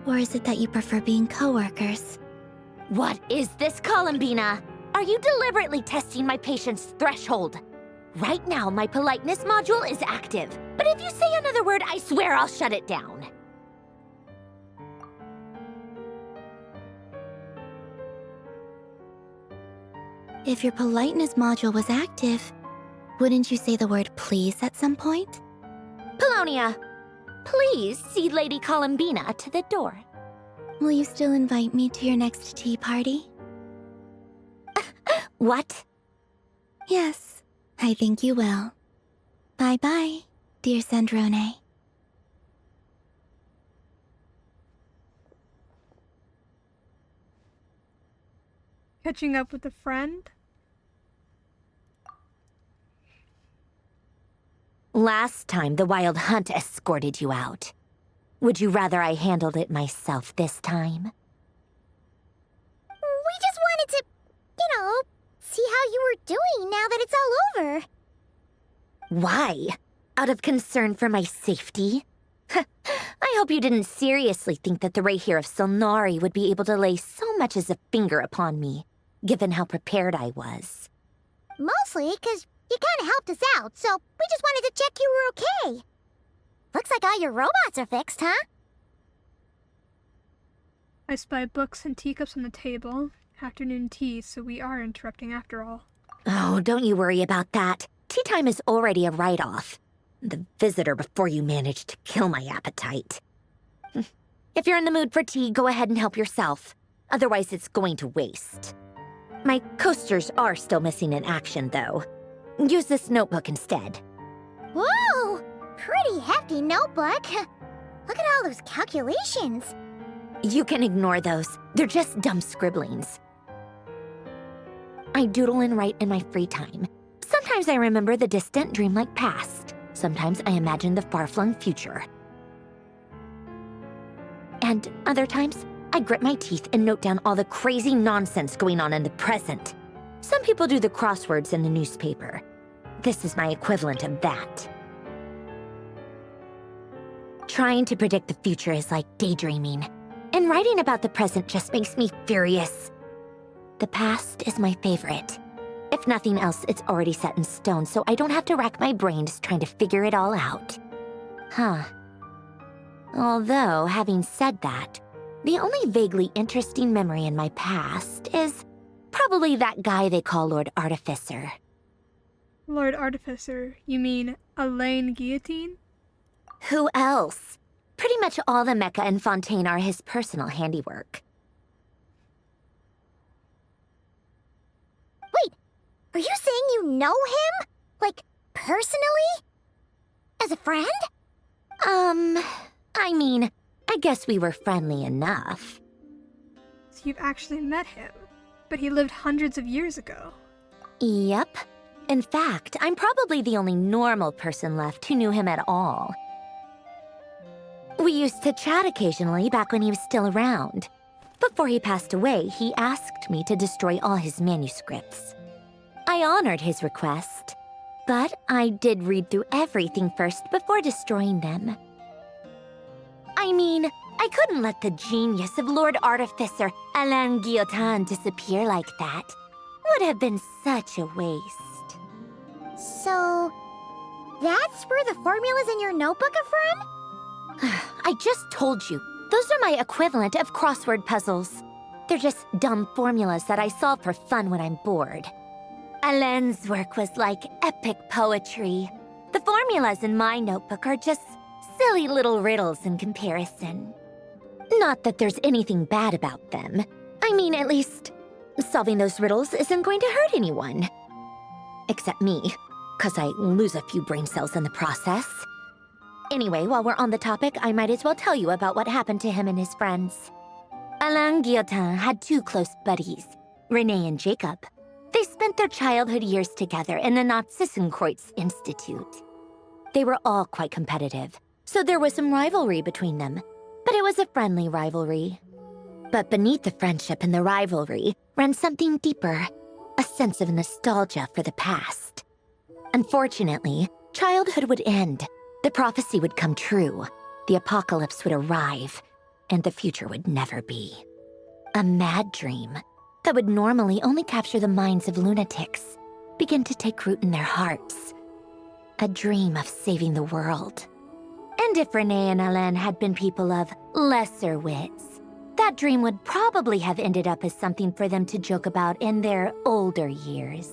Or is it that you prefer being co-workers? What is this, Columbina? Are you deliberately testing my patience threshold? Right now, my politeness module is active. But if you say another word, I swear I'll shut it down. If your politeness module was active, wouldn't you say the word please at some point? Polonia, please see Lady Columbina to the door. Will you still invite me to your next tea party? What? Yes, I think you will. Bye-bye, dear Sandrone. Catching up with a friend? Last time, the Wild Hunt escorted you out. Would you rather I handled it myself this time? We just wanted to, see how you were doing now that it's all over. Why? Out of concern for my safety? I hope you didn't seriously think that the Rayhir of Silnari would be able to lay so much as a finger upon me, given how prepared I was. Mostly because you kind of helped us out, so we just wanted to check you were okay. Looks like all your robots are fixed, huh? I spy books and teacups on the table. Afternoon tea, so we are interrupting after all. Oh, don't you worry about that. Tea time is already a write-off. The visitor before you managed to kill my appetite. If you're in the mood for tea, go ahead and help yourself. Otherwise, it's going to waste. My coasters are still missing in action, though. Use this notebook instead. Whoa! Pretty hefty notebook. Look at all those calculations. You can ignore those. They're just dumb scribblings. I doodle and write in my free time. Sometimes I remember the distant dreamlike past. Sometimes I imagine the far-flung future. And other times, I grit my teeth and note down all the crazy nonsense going on in the present. Some people do the crosswords in the newspaper. This is my equivalent of that. Trying to predict the future is like daydreaming, and writing about the present just makes me furious. The past is my favorite. If nothing else, it's already set in stone, so I don't have to rack my brains trying to figure it all out. Huh. Although, having said that, the only vaguely interesting memory in my past is probably that guy they call Lord Artificer. Lord Artificer? You mean Alain Guillotine? Who else? Pretty much all the mecha and Fontaine are his personal handiwork. Wait, are you saying you know him? Like, personally? As a friend? I mean, I guess we were friendly enough. So you've actually met him, but he lived hundreds of years ago. Yep. In fact, I'm probably the only normal person left who knew him at all. We used to chat occasionally back when he was still around. Before he passed away, he asked me to destroy all his manuscripts. I honored his request, but I did read through everything first before destroying them. I mean, I couldn't let the genius of Lord Artificer Alain Guillotine disappear like that. Would have been such a waste. So, that's where the formulas in your notebook are from? I just told you. Those are my equivalent of crossword puzzles. They're just dumb formulas that I solve for fun when I'm bored. Alain's work was like epic poetry. The formulas in my notebook are just silly little riddles in comparison. Not that there's anything bad about them. I mean, at least, solving those riddles isn't going to hurt anyone. Except me, 'cause I lose a few brain cells in the process. Anyway, while we're on the topic, I might as well tell you about what happened to him and his friends. Alain Guillotine had two close buddies, Renee and Jacob. They spent their childhood years together in the Narzissenkreuz Institute. They were all quite competitive, so there was some rivalry between them, but it was a friendly rivalry. But beneath the friendship and the rivalry ran something deeper, a sense of nostalgia for the past. Unfortunately, childhood would end. The prophecy would come true, the apocalypse would arrive, and the future would never be. A mad dream that would normally only capture the minds of lunatics began to take root in their hearts. A dream of saving the world. And if Renee and Alain had been people of lesser wits, that dream would probably have ended up as something for them to joke about in their older years.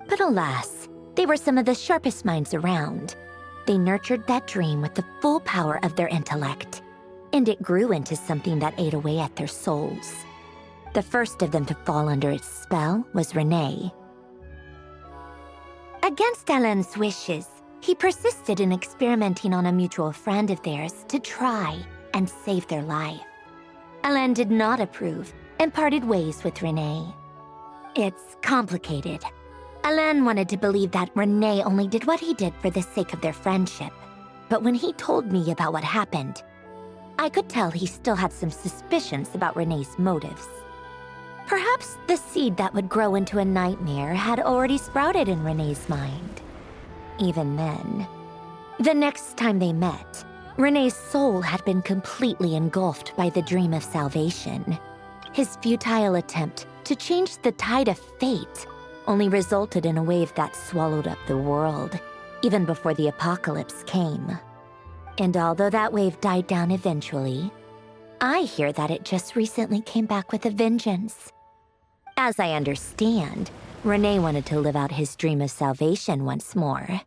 But alas, they were some of the sharpest minds around. They nurtured that dream with the full power of their intellect, and it grew into something that ate away at their souls. The first of them to fall under its spell was Renee. Against Alain's wishes, he persisted in experimenting on a mutual friend of theirs to try and save their life. Alain did not approve and parted ways with Renee. It's complicated. Alain wanted to believe that Renee only did what he did for the sake of their friendship. But when he told me about what happened, I could tell he still had some suspicions about Renee's motives. Perhaps the seed that would grow into a nightmare had already sprouted in Renee's mind. Even then, the next time they met, Renee's soul had been completely engulfed by the dream of salvation. His futile attempt to change the tide of fate only resulted in a wave that swallowed up the world, even before the apocalypse came. And although that wave died down eventually, I hear that it just recently came back with a vengeance. As I understand, Renee wanted to live out his dream of salvation once more.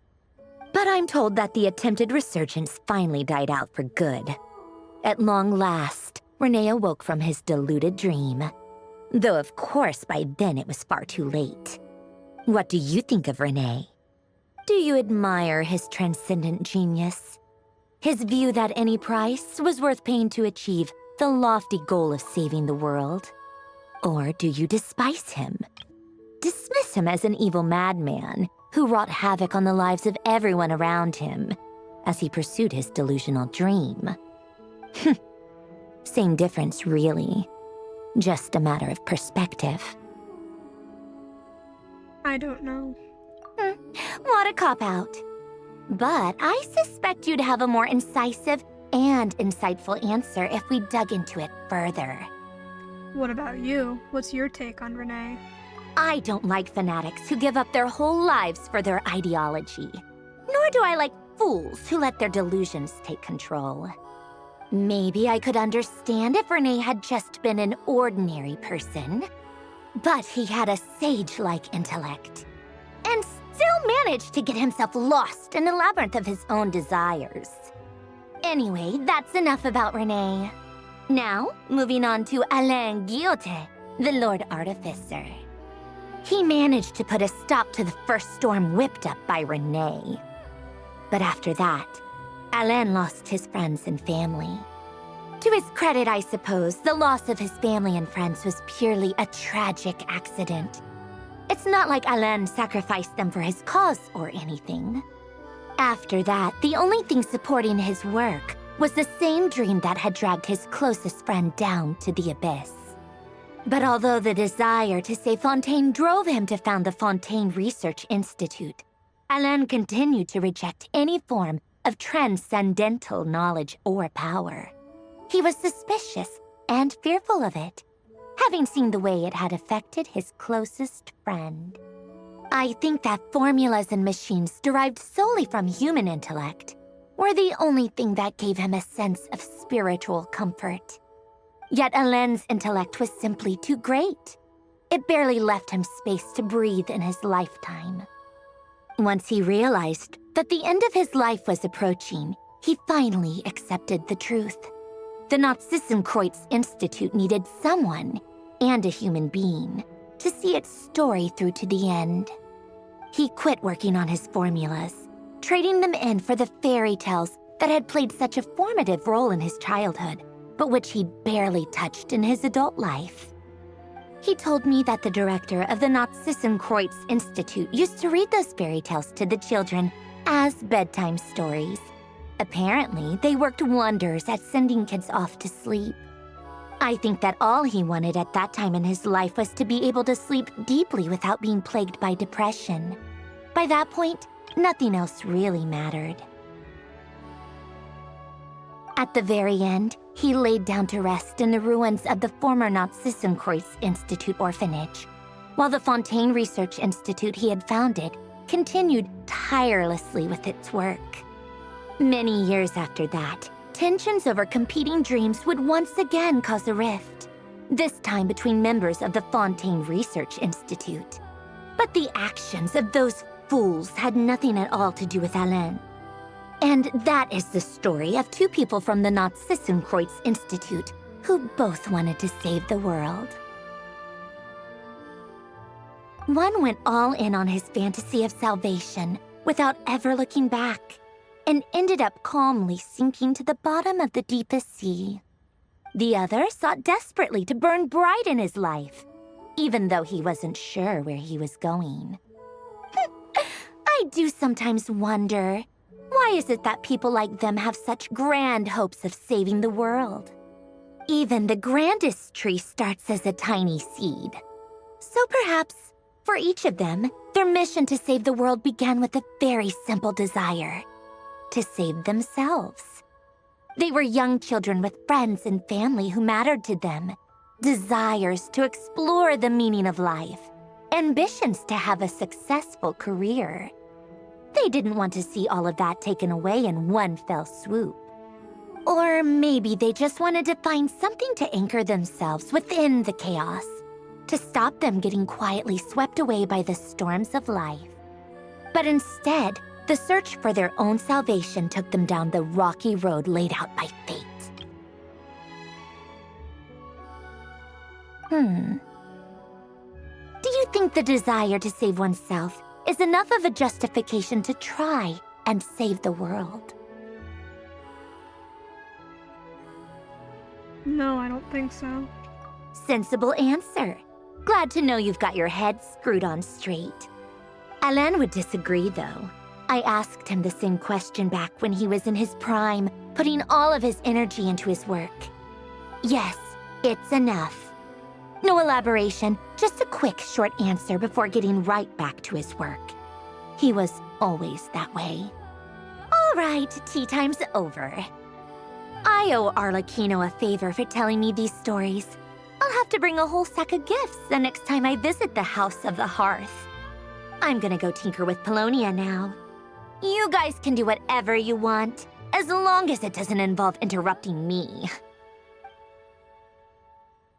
But I'm told that the attempted resurgence finally died out for good. At long last, Renee awoke from his deluded dream. Though of course by then it was far too late. What do you think of Renee? Do you admire his transcendent genius? His view that any price was worth paying to achieve the lofty goal of saving the world? Or do you despise him? Dismiss him as an evil madman who wrought havoc on the lives of everyone around him as he pursued his delusional dream? Same difference, really. Just a matter of perspective. I don't know. What a cop-out. But I suspect you'd have a more incisive and insightful answer if we dug into it further. What about you? What's your take on Renee? I don't like fanatics who give up their whole lives for their ideology. Nor do I like fools who let their delusions take control. Maybe I could understand if Renee had just been an ordinary person. But he had a sage-like intellect. And still managed to get himself lost in the labyrinth of his own desires. Anyway, that's enough about Renee. Now, moving on to Alain Guillotin, the Lord Artificer. He managed to put a stop to the first storm whipped up by Renee. But after that, Alain lost his friends and family. To his credit, I suppose, the loss of his family and friends was purely a tragic accident. It's not like Alain sacrificed them for his cause or anything. After that, the only thing supporting his work was the same dream that had dragged his closest friend down to the abyss. But although the desire to save Fontaine drove him to found the Fontaine Research Institute, Alain continued to reject any form of transcendental knowledge or power. He was suspicious and fearful of it, having seen the way it had affected his closest friend. I think that formulas and machines derived solely from human intellect were the only thing that gave him a sense of spiritual comfort. Yet Alain's intellect was simply too great. It barely left him space to breathe in his lifetime. Once he realized that the end of his life was approaching, he finally accepted the truth. The Nazissenkreuz Institute needed someone, and a human being, to see its story through to the end. He quit working on his formulas, trading them in for the fairy tales that had played such a formative role in his childhood, but which he'd barely touched in his adult life. He told me that the director of the Nazissenkreuz Institute used to read those fairy tales to the children as bedtime stories. Apparently, they worked wonders at sending kids off to sleep. I think that all he wanted at that time in his life was to be able to sleep deeply without being plagued by depression. By that point, nothing else really mattered. At the very end, he laid down to rest in the ruins of the former Nazissenkreuz Institute orphanage, while the Fontaine Research Institute he had founded continued tirelessly with its work. Many years after that, tensions over competing dreams would once again cause a rift, this time between members of the Fontaine Research Institute. But the actions of those fools had nothing at all to do with Alain. And that is the story of two people from the Narzissenkreuz Institute who both wanted to save the world. One went all in on his fantasy of salvation without ever looking back, and ended up calmly sinking to the bottom of the deepest sea. The other sought desperately to burn bright in his life, even though he wasn't sure where he was going. I do sometimes wonder, why is it that people like them have such grand hopes of saving the world? Even the grandest tree starts as a tiny seed. So perhaps, for each of them, their mission to save the world began with a very simple desire: to save themselves. They were young children with friends and family who mattered to them, desires to explore the meaning of life, ambitions to have a successful career. They didn't want to see all of that taken away in one fell swoop. Or maybe they just wanted to find something to anchor themselves within the chaos, to stop them getting quietly swept away by the storms of life. But instead, the search for their own salvation took them down the rocky road laid out by fate. Do you think the desire to save oneself is enough of a justification to try and save the world? No, I don't think so. Sensible answer. Glad to know you've got your head screwed on straight. Alain would disagree, though. I asked him the same question back when he was in his prime, putting all of his energy into his work. Yes, it's enough. No elaboration, just a quick, short answer before getting right back to his work. He was always that way. All right, tea time's over. I owe Arlecchino a favor for telling me these stories. I'll have to bring a whole sack of gifts the next time I visit the House of the Hearth. I'm gonna go tinker with Polonia now. You guys can do whatever you want, as long as it doesn't involve interrupting me.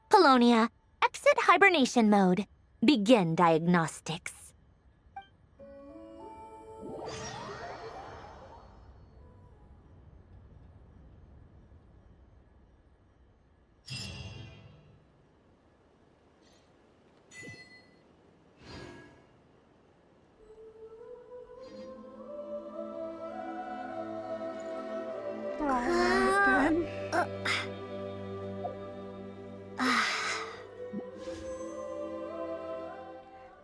Polonia, exit hibernation mode. Begin diagnostics.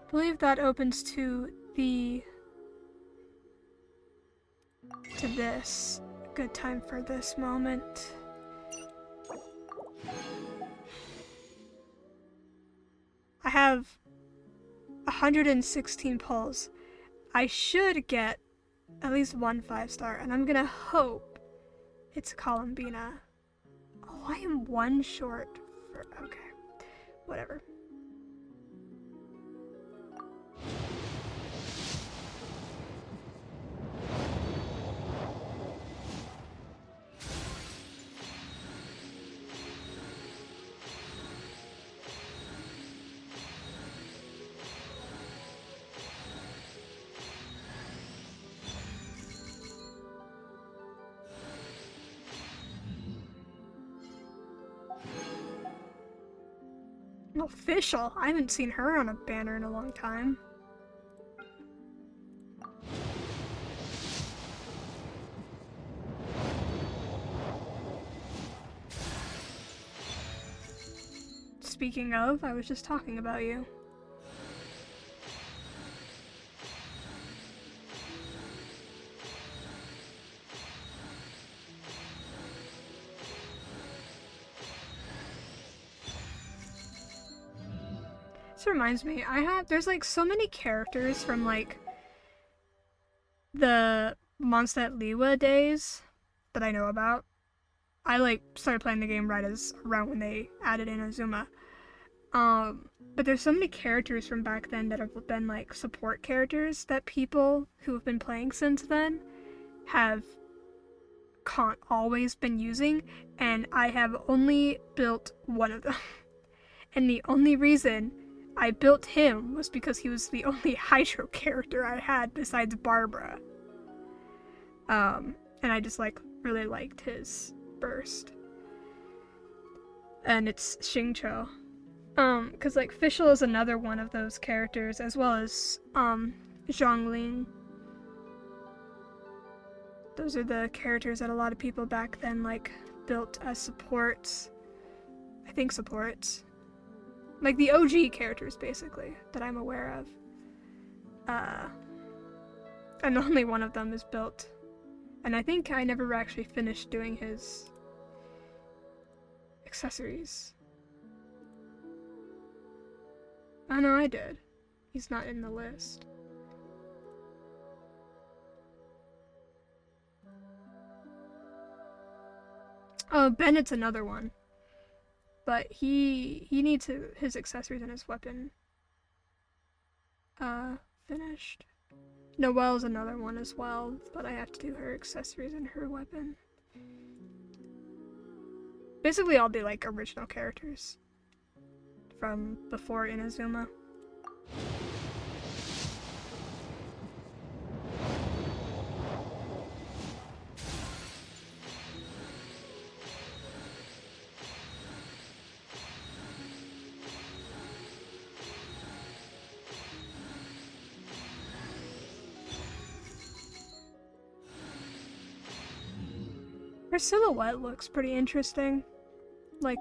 I believe that opens to this. Good time for this moment. I have 116 pulls. I should get at least one 5-star, and I'm gonna hope it's Columbina. Oh, I am one short for, okay, whatever. Official. I haven't seen her on a banner in a long time. Speaking of, I was just talking about you. This reminds me, there's like so many characters from like the Mondstadt Liwa days that I know about. I like started playing the game around when they added in Azuma. But there's so many characters from back then that have been like support characters that people who have been playing since then have always been using, and I have only built one of them. And the only reason I built him was because he was the only Hydro character I had besides Barbara. And I just like really liked his burst. And it's Xingqiu. Cause like Fischl is another one of those characters, as well as Zhongling. Those are the characters that a lot of people back then like built as supports. I think supports. Like the OG characters basically that I'm aware of. And only one of them is built. And I think I never actually finished doing his accessories. Oh no, I did. He's not in the list. Oh, Bennett's another one. But he needs his accessories and his weapon finished. Noelle's another one as well, but I have to do her accessories and her weapon. Basically all the like original characters from before Inazuma. Her silhouette looks pretty interesting. Like,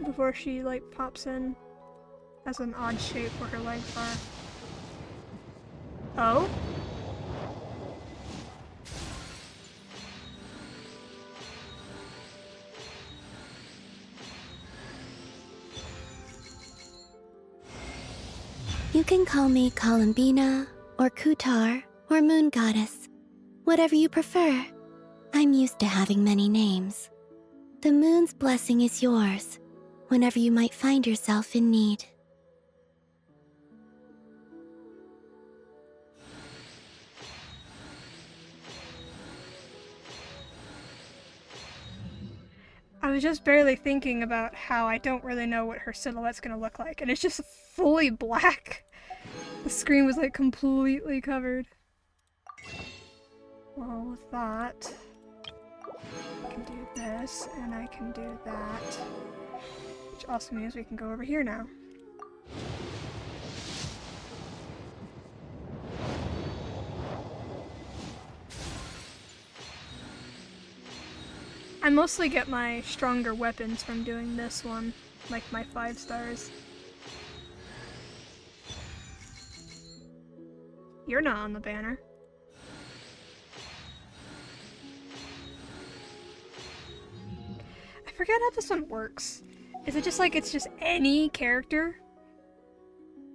before she, like, pops in as an odd shape where her legs are. Oh? You can call me Columbina, or Kutar, or Moon Goddess. Whatever you prefer. I'm used to having many names. The moon's blessing is yours, whenever you might find yourself in need. I was just barely thinking about how I don't really know what her silhouette's gonna look like, and it's just fully black. The screen was like completely covered. Well, with that, I can do this, and I can do that. Which also means we can go over here now. I mostly get my stronger weapons from doing this one, like my 5 stars. You're not on the banner. I forget how this one works. Is it just like it's just any character?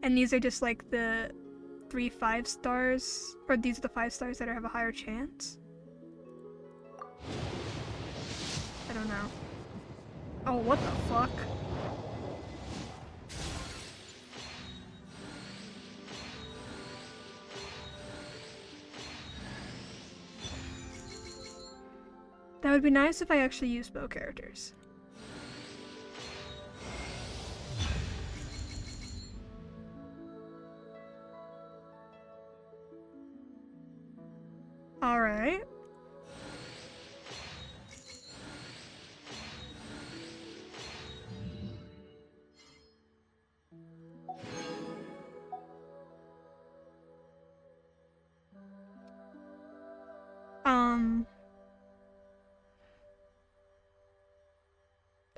And these are just like the 3 5 stars? Or these are the 5 stars that have a higher chance? I don't know. Oh, what the fuck? That would be nice if I actually used bow characters. Alright.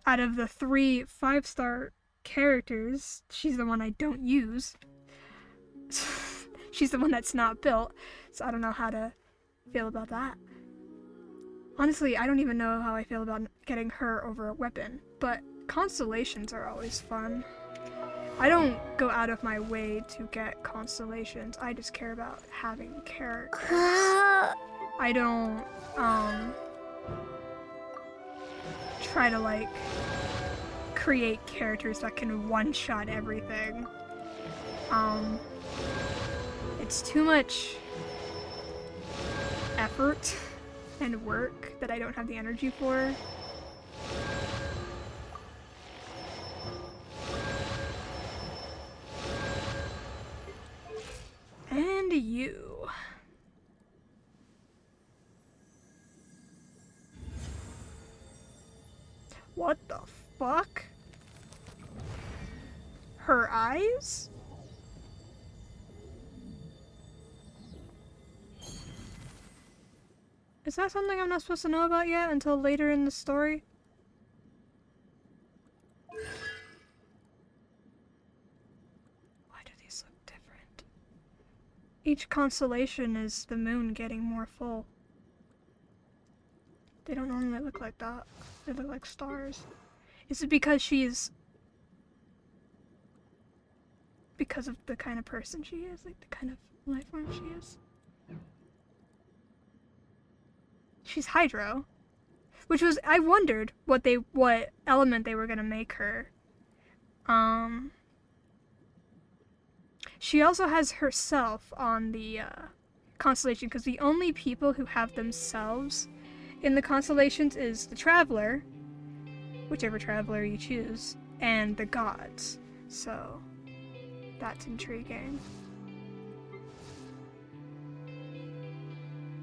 Out of the 3 5-star characters, she's the one I don't use. She's the one that's not built, so I don't know how to feel about that. Honestly, I don't even know how I feel about getting her over a weapon, but constellations are always fun. I don't go out of my way to get constellations, I just care about having characters. I don't, try to, like, create characters that can one-shot everything. It's too much effort and work that I don't have the energy for. And you. What the fuck? Her eyes? Is that something I'm not supposed to know about yet until later in the story? Why do these look different? Each constellation is the moon getting more full. They don't normally look like that. They look like stars. Is it because she's... because of the kind of person she is? Like the kind of life form she is? She's Hydro. Which was... I wondered what element they were gonna make her. She also has herself on the constellation, because the only people who have themselves in the constellations is the Traveler, whichever Traveler you choose, and the gods. So, that's intriguing.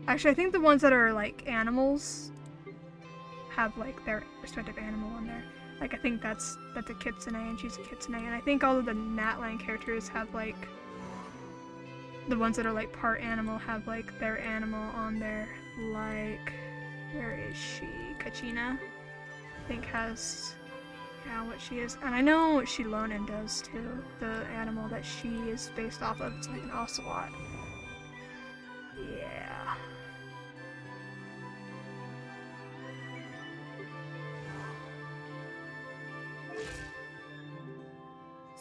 Actually, I think the ones that are like animals have like their respective animal on there. Like I think that's a Kitsune and she's a Kitsune, and I think all of the Natlan characters have like the ones that are like part animal have like their animal on there. Like, where is she? Kachina, I think has what she is, and I know what Shilonen does too. The animal that she is based off of, it's like an ocelot. Yeah.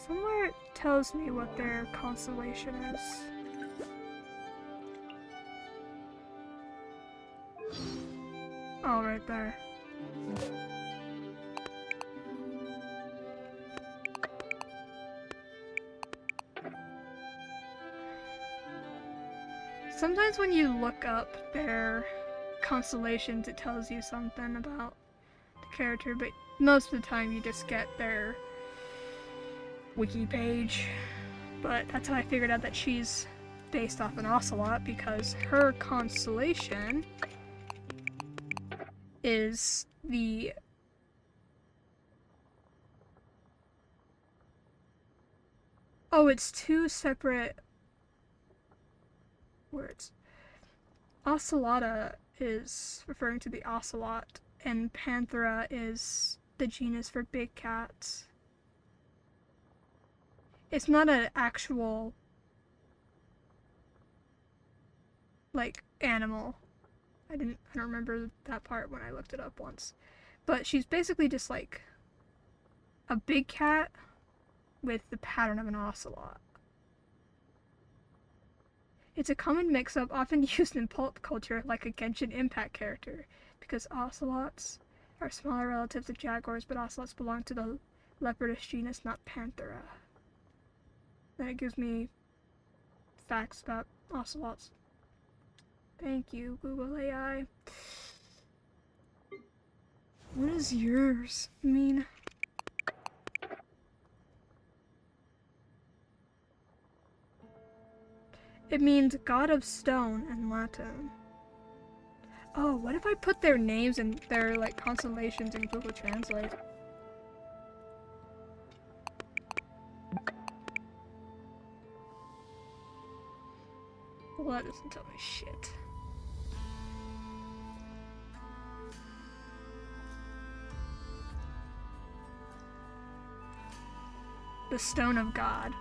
Somewhere it tells me what their constellation is. Oh, right there. Sometimes when you look up their constellations, it tells you something about the character, but most of the time you just get their wiki page. But that's how I figured out that she's based off an ocelot, because her constellation is the it's two separate words. Ocelota is referring to the ocelot, and Panthera is the genus for big cats. It's not an actual like animal. I don't remember that part when I looked it up once. But she's basically just like a big cat with the pattern of an ocelot. It's a common mix-up often used in pulp culture like a Genshin Impact character, because ocelots are smaller relatives of jaguars, but ocelots belong to the leopardus genus, not Panthera. Then it gives me facts about ocelots. Thank you, Google AI. What does yours mean? It means God of Stone in Latin. Oh, what if I put their names and their like constellations in Google Translate? Well, that doesn't tell me shit. The Stone of God.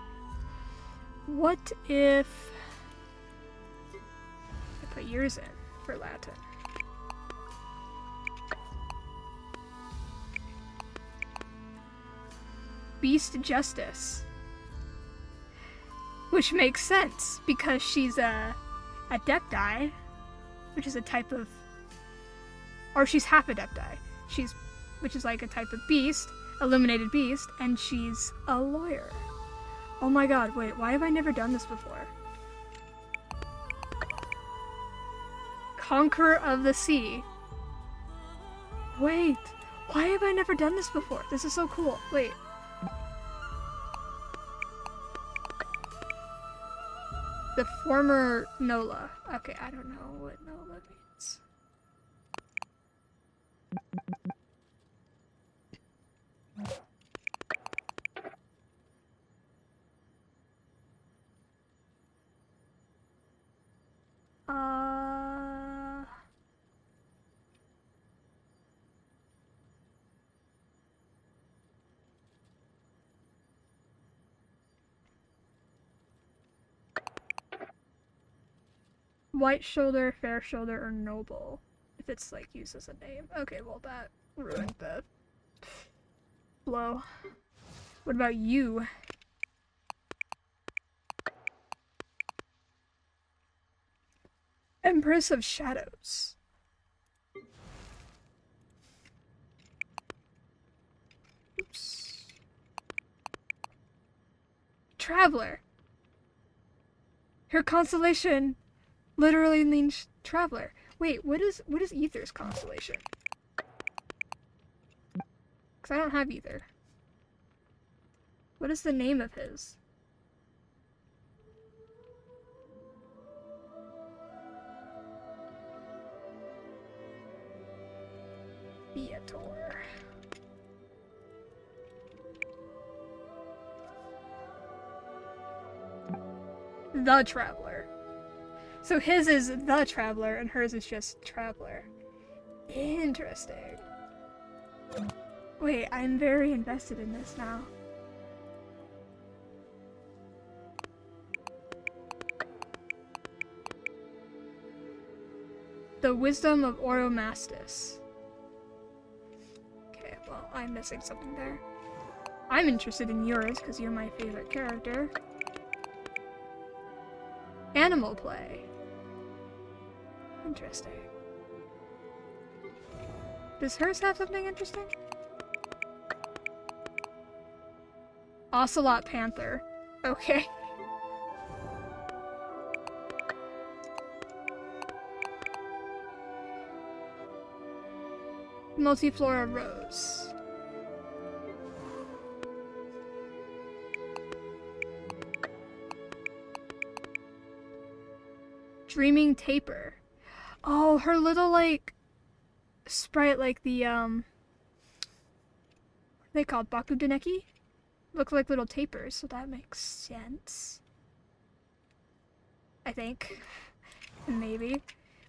What if I put yours in for Latin? Beast Justice. Which makes sense, because she's a Adepti, which is a type of... or she's half Adepti. Which is like a type of beast, illuminated beast, and she's a lawyer. Oh my god, wait, why have I never done this before? Conqueror of the Sea. Wait, why have I never done this before? This is so cool. Wait. The former Nola. Okay, I don't know what Nola means. White shoulder, fair shoulder, or noble. If it's like used as a name. Okay, well that ruined the blow. What about you? Empress of Shadows. Oops. Traveler. Her constellation literally means traveler. Wait, what is Ether's constellation? Because I don't have Ether. What is the name of his? Viator. The Traveler. So his is the Traveler and hers is just Traveler. Interesting. Wait, I'm very invested in this now. The Wisdom of Oromastis. Okay, well, I'm missing something there. I'm interested in yours because you're my favorite character. Animal play. Interesting. Does hers have something interesting? Ocelot Panther. Okay. Multiflora Rose. Dreaming Taper. Oh, her little, like, sprite, like the, what are they called? Bakudeneki? Look like little tapers, so that makes sense. I think. Maybe.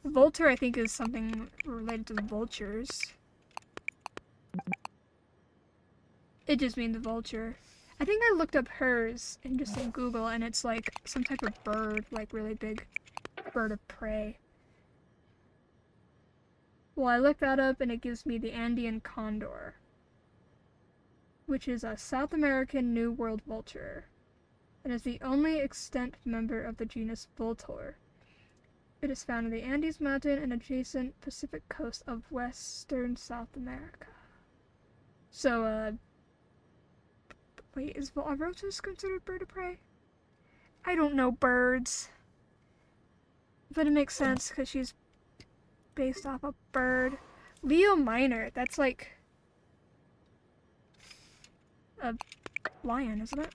Volter, I think, is something related to vultures. It just means vulture. I think I looked up hers in just in Google, and it's like some type of bird, like really big bird of prey. Well, I looked that up, and it gives me the Andean condor, which is a South American New World vulture, and is the only extant member of the genus Vultor. It is found in the Andes Mountain and adjacent Pacific coast of western South America. So, wait, is Vultus considered bird of prey? I don't know birds. But it makes sense because she's based off a bird. Leo Minor, that's like a lion, isn't it?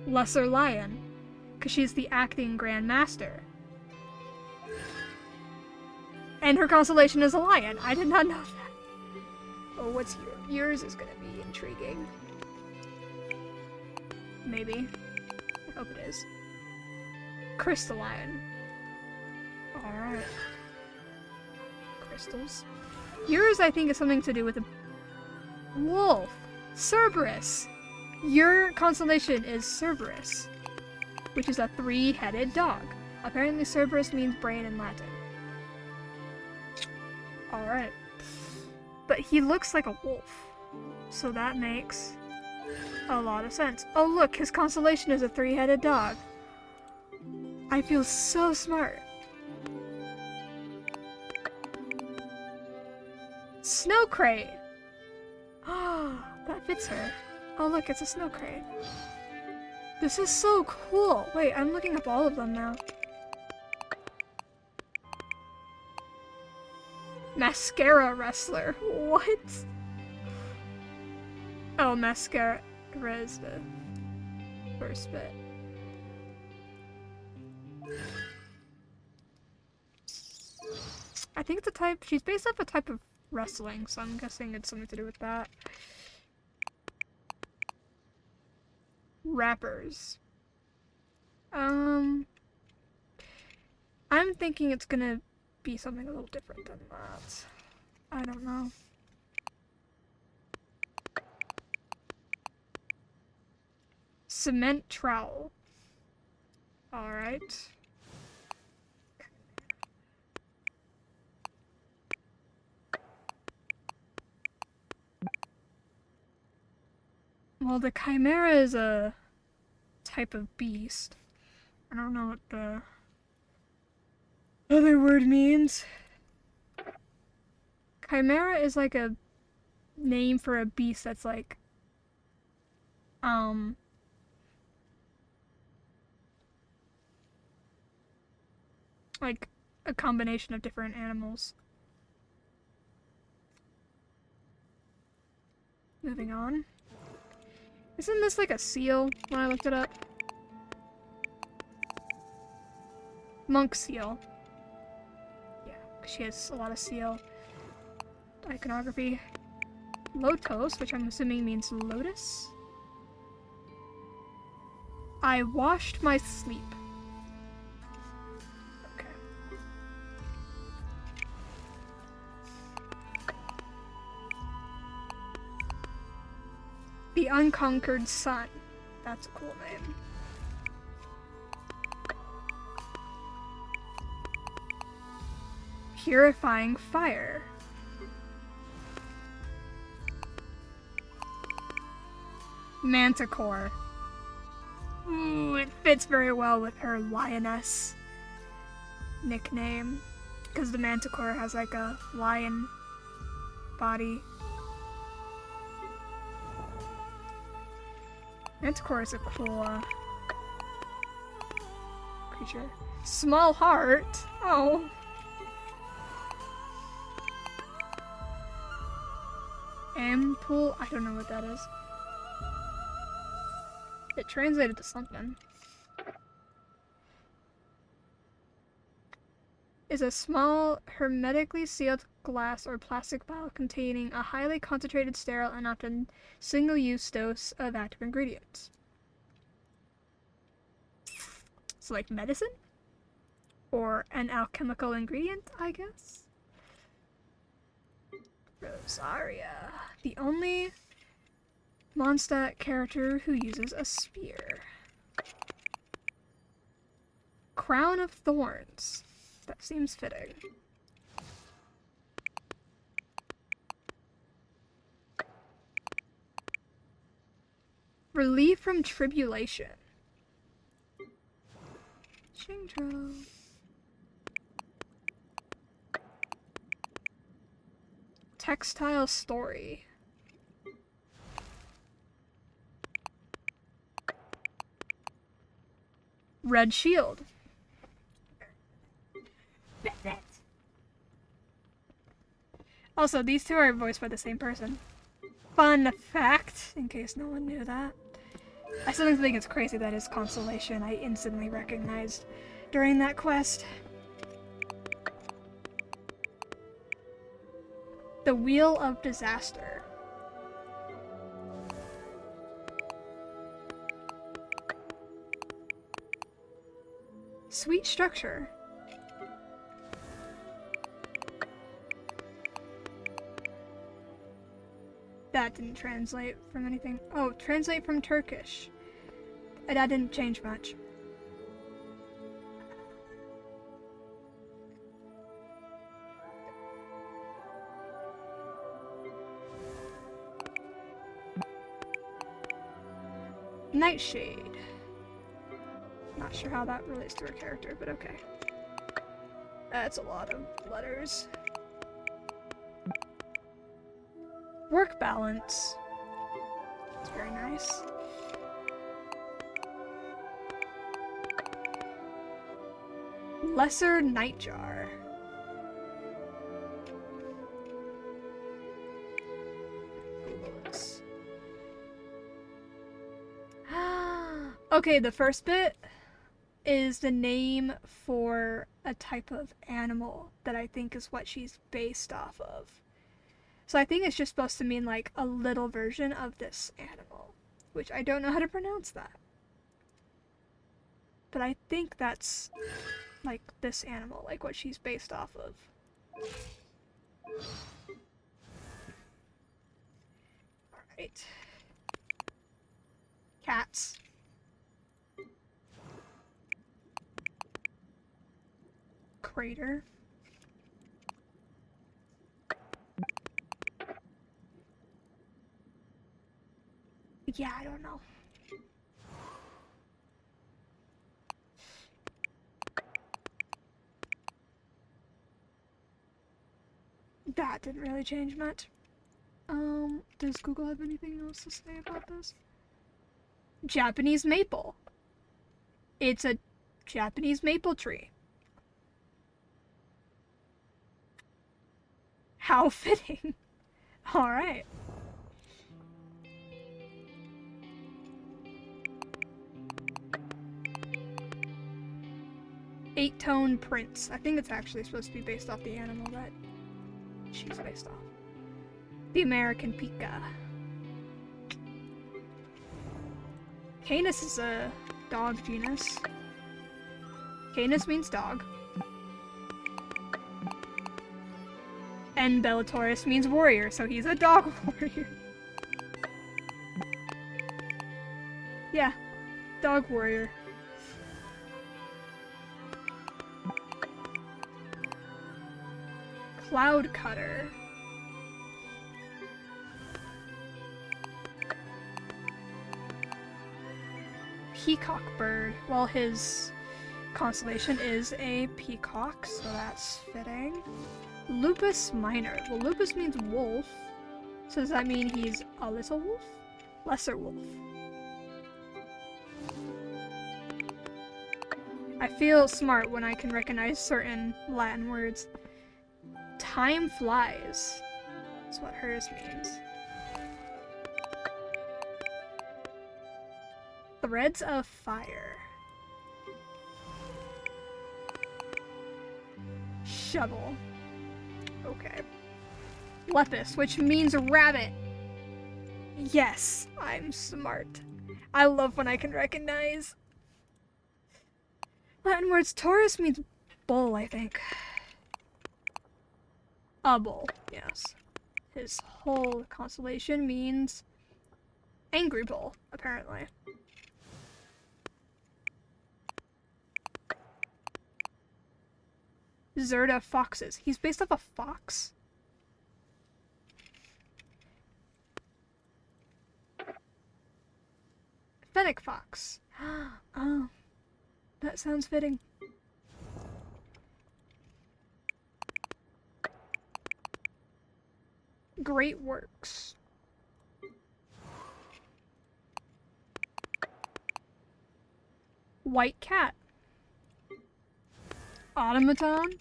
Lesser Lion, because she's the acting Grand Master. And her constellation is a lion. I did not know that. Oh, what's yours? Yours is gonna be intriguing. Maybe. I hope it is. Crystalline. Alright. Crystals. Yours, I think, is something to do with a wolf. Cerberus. Your constellation is Cerberus, which is a three-headed dog. Apparently Cerberus means brain in Latin. Alright. But he looks like a wolf, so that makes a lot of sense. Oh look, his constellation is a three-headed dog. I feel so smart. Snow crate! Oh, that fits her. Oh look, it's a snow crate. This is so cool! Wait, I'm looking up all of them now. Mascara wrestler. What? Oh, mascara is the first bit. I think it's a type, she's based off a type of wrestling, so I'm guessing it's something to do with that. Rappers. I'm thinking it's gonna be something a little different than that. I don't know. Cement trowel. Alright. Well, the chimera is a type of beast. I don't know what the other word means. Chimera is like a name for a beast that's like a combination of different animals. Moving on. Isn't this like a seal when I looked it up? Monk seal. Yeah, she has a lot of seal iconography. Lotos, which I'm assuming means lotus. I washed my sleep. Okay. The Unconquered Sun. That's a cool name. Purifying Fire. Manticore. Ooh, it fits very well with her lioness nickname, because the Manticore has like a lion body. Manticore is a cool creature. Small heart. Oh. Ampoule. I don't know what that is. It translated to something. Is a small, hermetically sealed glass or plastic vial containing a highly concentrated, sterile, and often single-use dose of active ingredients. It's like medicine? Or an alchemical ingredient, I guess? Rosaria. The only Mondstadt character who uses a spear. Crown of Thorns. That seems fitting. Relief from Tribulation. Shingtro. Textile Story. Red Shield. Also, these two are voiced by the same person. Fun fact, in case no one knew that. I still think it's crazy that his constellation I instantly recognized during that quest. The Wheel of Disaster. Sweet Structure. That didn't translate from anything. Oh, translate from Turkish. That didn't change much. Nightshade. Not sure how that relates to her character, but okay. That's a lot of letters. Work balance. It's very nice. Lesser Nightjar. Okay, the first bit is the name for a type of animal that I think is what she's based off of. So I think it's just supposed to mean like a little version of this animal, which I don't know how to pronounce that. But I think that's like this animal, like what she's based off of. Alright. Cats. Crater. Yeah, I don't know. That didn't really change much. Does Google have anything else to say about this? Japanese maple. It's a Japanese maple tree. How fitting. Alright. Eight-tone prince. I think it's actually supposed to be based off the animal that she's based off. The American Pika. Canis is a dog genus. Canis means dog. And Bellatorus means warrior, so he's a dog warrior. Yeah, dog warrior. Cloud cutter. Peacock bird. Well, his constellation is a peacock, so that's fitting. Lupus minor. Well, lupus means wolf. So does that mean he's a little wolf? Lesser wolf. I feel smart when I can recognize certain Latin words. Time flies. That's what hers means. Threads of fire. Shovel. Okay. Lepus, which means rabbit. Yes, I'm smart. I love when I can recognize Latin words. Taurus means bull, I think. A bull, yes. His whole constellation means angry bull, apparently. Zerda foxes. He's based off a fox? Fennec fox. Oh, that sounds fitting. Great works. White cat. Automaton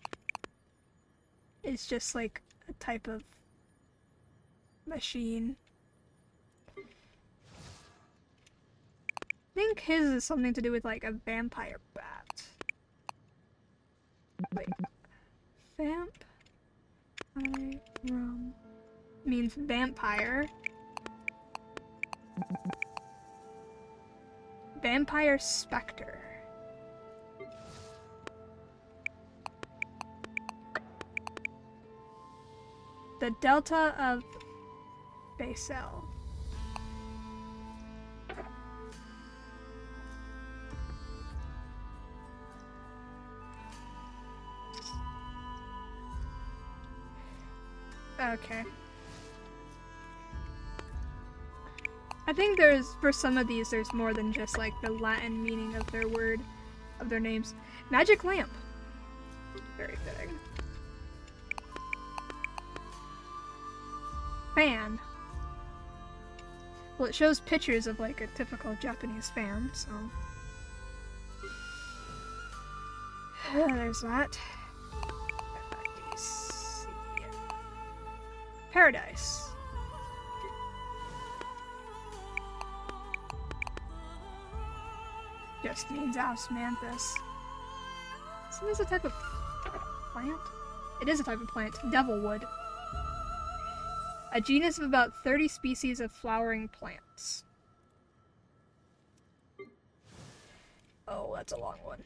is just like a type of machine. I think his is something to do with like a vampire bat. Wait. Vamp? Means vampire. Vampire specter. The delta of Basel. Okay. I think for some of these, there's more than just like the Latin meaning of their word, of their names. Magic lamp. Very fitting. Fan. Well, it shows pictures of like a typical Japanese fan, so. There's that. Paradise. Just means osmanthus. So this is a type of plant? It is a type of plant. Devilwood. A genus of about 30 species of flowering plants. Oh, that's a long one.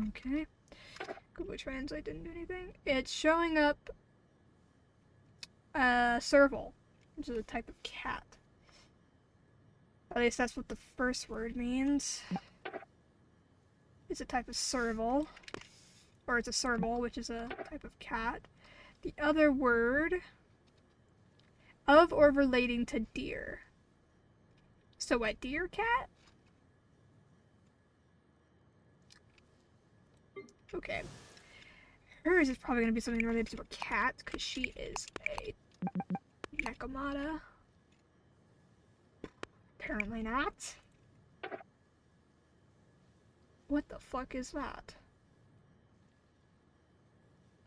Okay. Google Translate didn't do anything. It's showing up serval, which is a type of cat. At least that's what the first word means. It's a type of serval. Or it's a serval, which is a type of cat. The other word, of or relating to deer. So a deer cat? Okay. Hers is probably going to be something related to a cat, because she is a Nakamata. Apparently not. What the fuck is that?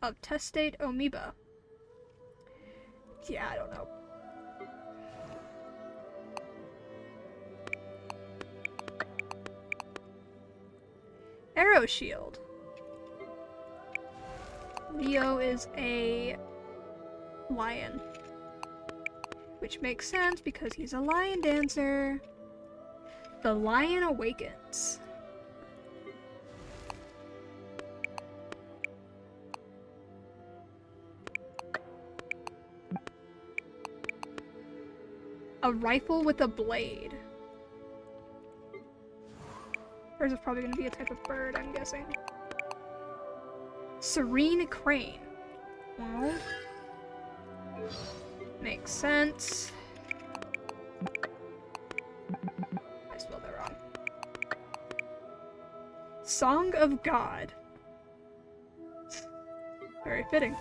Obtestate amoeba. Yeah, I don't know. Arrow shield. Leo is a lion. Which makes sense because he's a lion dancer. The Lion Awakens. A rifle with a blade. Hers is probably going to be a type of bird, I'm guessing. Serene crane. Well, makes sense. I spelled that wrong. Song of God. Very fitting.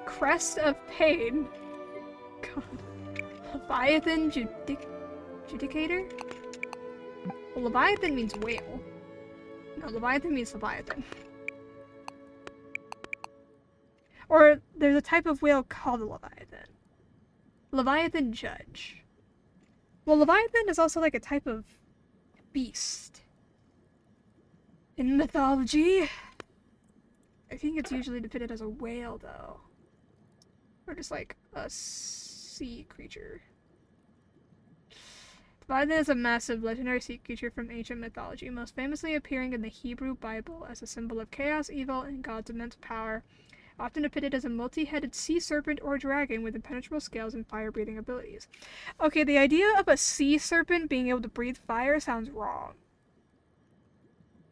Crest of Pain. God. Leviathan Judicator? Well, Leviathan means whale. No, Leviathan means Leviathan. Or there's a type of whale called a Leviathan. Leviathan Judge. Well, Leviathan is also like a type of beast. In mythology. I think it's usually depicted as a whale, though. Or just like a sea creature. Leviathan is a massive legendary sea creature from ancient mythology, most famously appearing in the Hebrew Bible as a symbol of chaos, evil, and God's immense power. Often depicted as a multi-headed sea serpent or dragon with impenetrable scales and fire-breathing abilities. Okay, the idea of a sea serpent being able to breathe fire sounds wrong.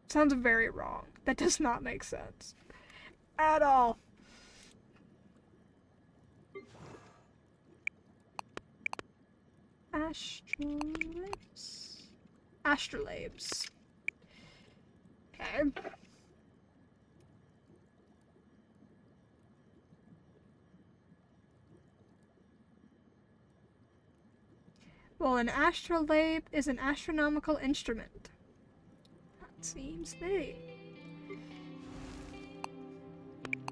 Sounds very wrong. That does not make sense. At all. Astrolabes? Astrolabes. Okay. Well, an astrolabe is an astronomical instrument. That seems fitting.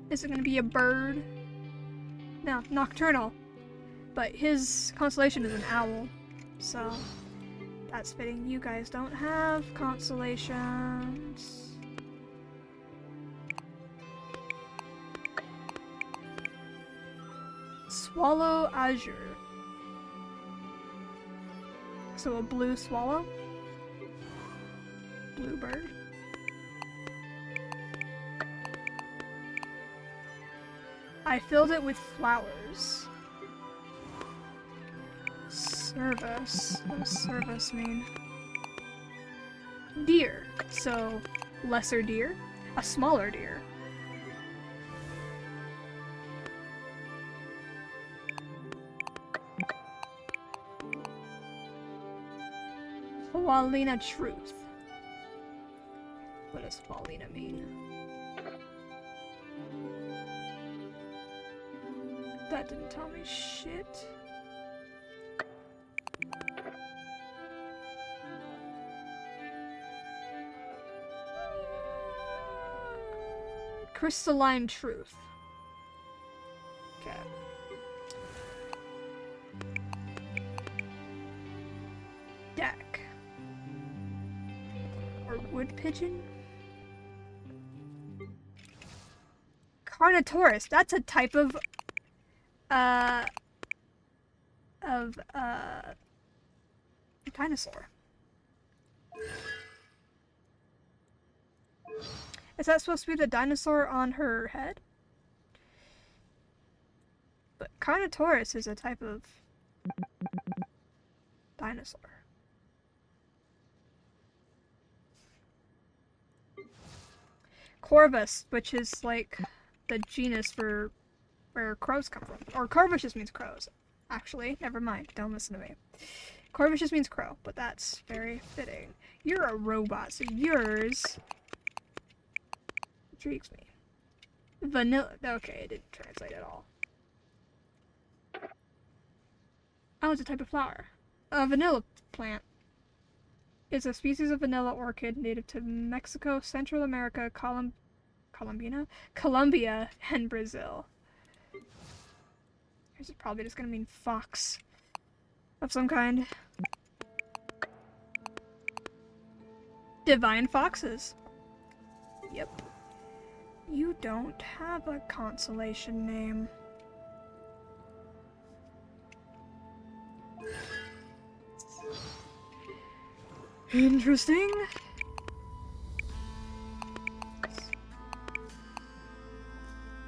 Is it going to be a bird? No, nocturnal. But his constellation is an owl, so that's fitting. You guys don't have constellations. Swallow azure. So a blue swallow? Bluebird. I filled it with flowers. Service. What does service mean? Deer. So, lesser deer. A smaller deer. Paulina Truth. What does Paulina mean? That didn't tell me shit. Crystalline Truth. Okay. Deck. Or wood pigeon? Carnotaurus. That's a type of dinosaur. Is that supposed to be the dinosaur on her head? But Carnotaurus is a type of dinosaur. Corvus, which is like the genus for where crows come from. Or Corvus just means crows. Actually, never mind. Don't listen to me. Corvus just means crow, but that's very fitting. You're a robot, so yours intrigues me. Vanilla. Okay, it didn't translate at all. Oh, it's a type of flower. A vanilla plant is a species of vanilla orchid native to Mexico, Central America, Colombia, and Brazil. This is probably just gonna mean fox of some kind. Divine foxes. Yep. You don't have a consolation name. Interesting.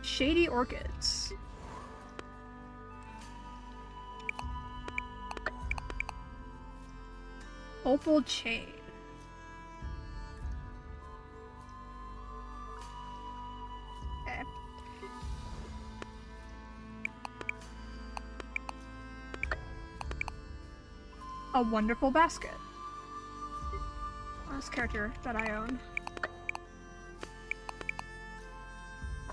Shady orchids. Opal chain. Okay. A wonderful basket. Last character that I own.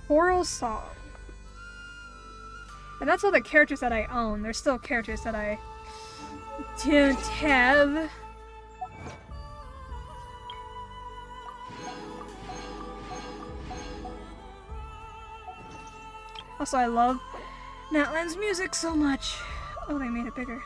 Choral song. And that's all the characters that I own. There's still characters that I don't have. Also, I love Natlan's music so much. Oh, they made it bigger.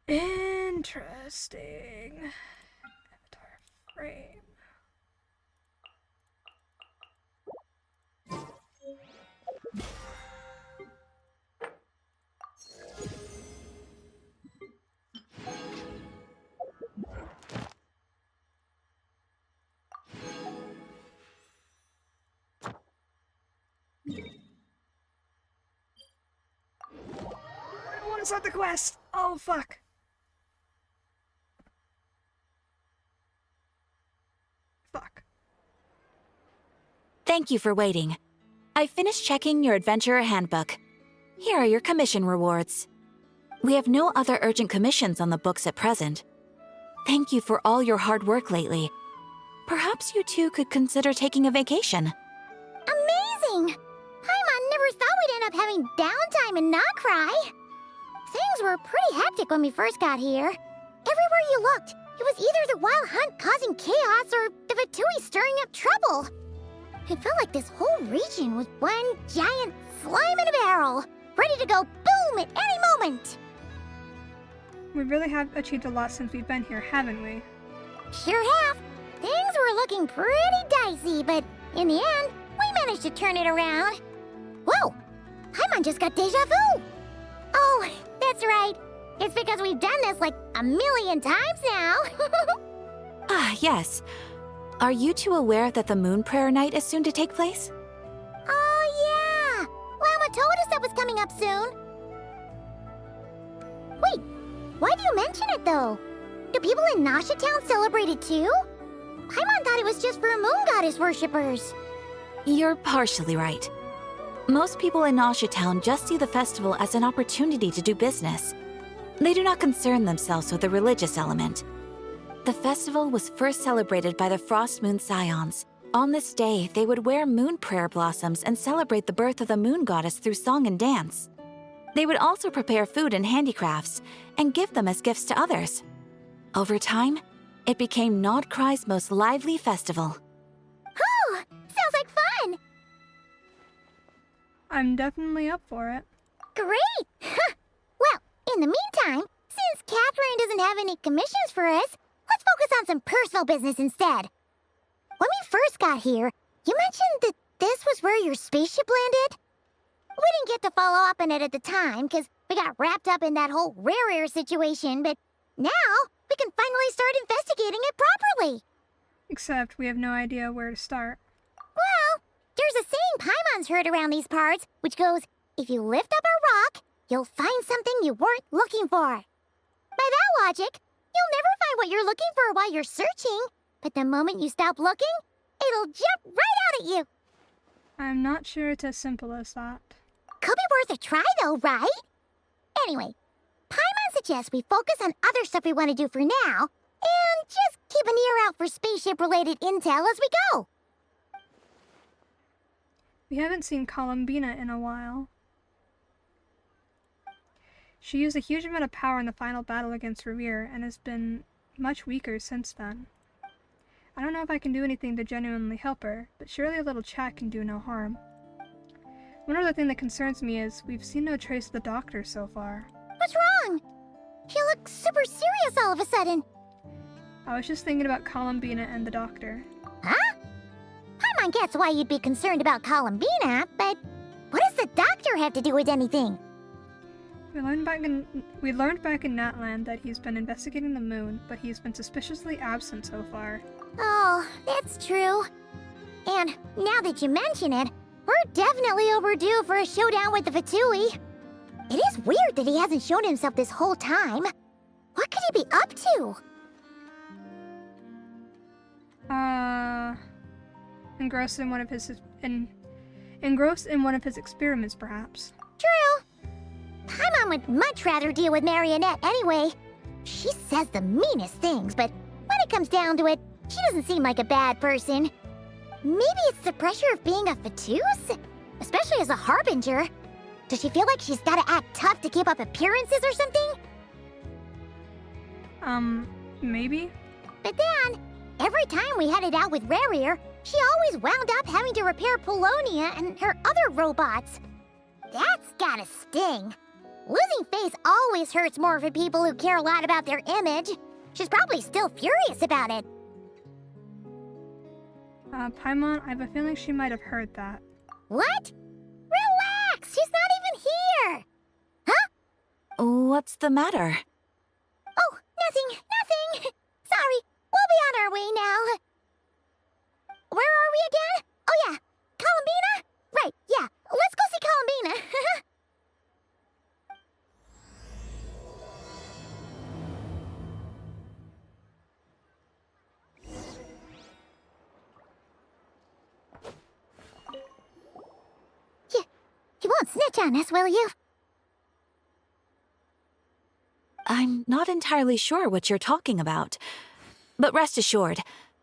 Interesting. Avatar frame. I want to start the quest. Oh, fuck. Thank you for waiting. I finished checking your adventurer handbook. Here are your commission rewards. We have no other urgent commissions on the books at present. Thank you for all your hard work lately. Perhaps you two could consider taking a vacation. Amazing! Paimon never thought we'd end up having downtime and not cry. Things were pretty hectic when we first got here. Everywhere you looked, it was either the wild hunt causing chaos or the Vatui stirring up trouble. It felt like this whole region was one giant slime in a barrel, ready to go boom at any moment. We really have achieved a lot since we've been here, haven't we? Sure have. Things were looking pretty dicey, but in the end, we managed to turn it around. Whoa! Paimon just got deja vu! Oh, that's right. It's because we've done this like a million times now. Ah, yes. Are you two aware that the Moon Prayer Night is soon to take place? Oh, yeah! Llama told us that was coming up soon. Wait, why do you mention it, though? Do people in Nasha Town celebrate it, too? Paimon thought it was just for moon goddess worshippers. You're partially right. Most people in Asha Town just see the festival as an opportunity to do business. They do not concern themselves with the religious element. The festival was first celebrated by the Frost Moon Scions. On this day, they would wear moon prayer blossoms and celebrate the birth of the moon goddess through song and dance. They would also prepare food and handicrafts and give them as gifts to others. Over time, it became Nodcry's most lively festival. Oh, sounds like fun! I'm definitely up for it. Great! Well, in the meantime, since Catherine doesn't have any commissions for us, let's focus on some personal business instead. When we first got here, you mentioned that this was where your spaceship landed? We didn't get to follow up on it at the time, because we got wrapped up in that whole rare situation, but now we can finally start investigating it properly. Except we have no idea where to start. Well, there's a saying Paimon's heard around these parts, which goes, if you lift up a rock, you'll find something you weren't looking for. By that logic, you'll never find what you're looking for while you're searching, but the moment you stop looking, it'll jump right out at you. I'm not sure it's as simple as that. Could be worth a try though, right? Anyway, Paimon suggests we focus on other stuff we want to do for now, and just keep an ear out for spaceship-related intel as we go. We haven't seen Columbina in a while. She used a huge amount of power in the final battle against Revere and has been much weaker since then. I don't know if I can do anything to genuinely help her, but surely a little chat can do no harm. One other thing that concerns me is we've seen no trace of the doctor so far. What's wrong? She looks super serious all of a sudden. I was just thinking about Columbina and the doctor. Huh? Paimon gets why you'd be concerned about Columbina, but what does the doctor have to do with anything? We learned back in Natland that he's been investigating the moon, but he's been suspiciously absent so far. Oh, that's true. And now that you mention it, we're definitely overdue for a showdown with the Fatui. It is weird that he hasn't shown himself this whole time. What could he be up to? Engrossed in one of his experiments, perhaps. True. Paimon would much rather deal with Marionette anyway. She says the meanest things, but when it comes down to it, she doesn't seem like a bad person. Maybe it's the pressure of being a Fatus? Especially as a Harbinger. Does she feel like she's gotta act tough to keep up appearances or something? Maybe? But then, every time we headed out with Rarier, she always wound up having to repair Polonia and her other robots. That's gotta sting. Losing face always hurts more for people who care a lot about their image. She's probably still furious about it. Paimon, I have a feeling she might have heard that. What? Relax! She's not even here! Huh? What's the matter? Oh, nothing. Sorry, we'll be on our way now. Where are we again? Oh yeah, Columbina? Right, yeah, let's go see Columbina. You won't snitch on us, will you? I'm not entirely sure what you're talking about. But rest assured,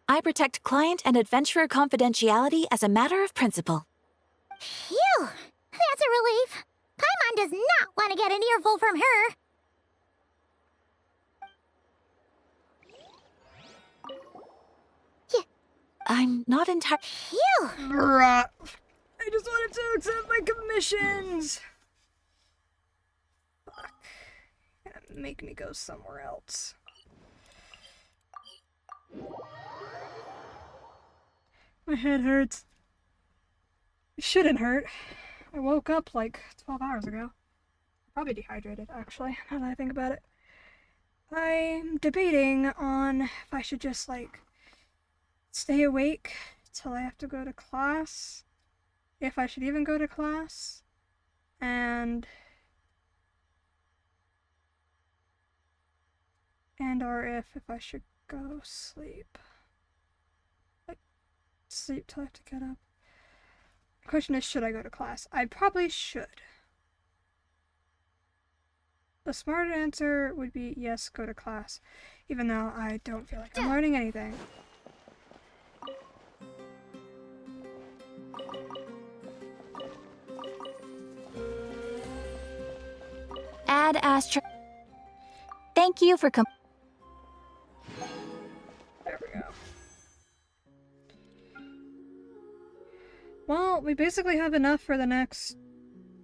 I protect client and adventurer confidentiality as a matter of principle. Phew! That's a relief. Paimon does not want to get an earful from her. I'm not entirely... Phew! Bruh. I just wanted to accept my commissions! Fuck. Gonna make me go somewhere else. My head hurts. It shouldn't hurt. I woke up like 12 hours ago. Probably dehydrated, actually, now that I think about it. I'm debating on if I should just, like, stay awake till I have to go to class. If I should even go to class. Or if I should go sleep. sleep till I have to get up. The question is, should I go to class? I probably should. The smart answer would be yes, go to class, even though I don't feel like I'm learning anything. Add Astra. Thank you for There we go. Well, we basically have enough for the next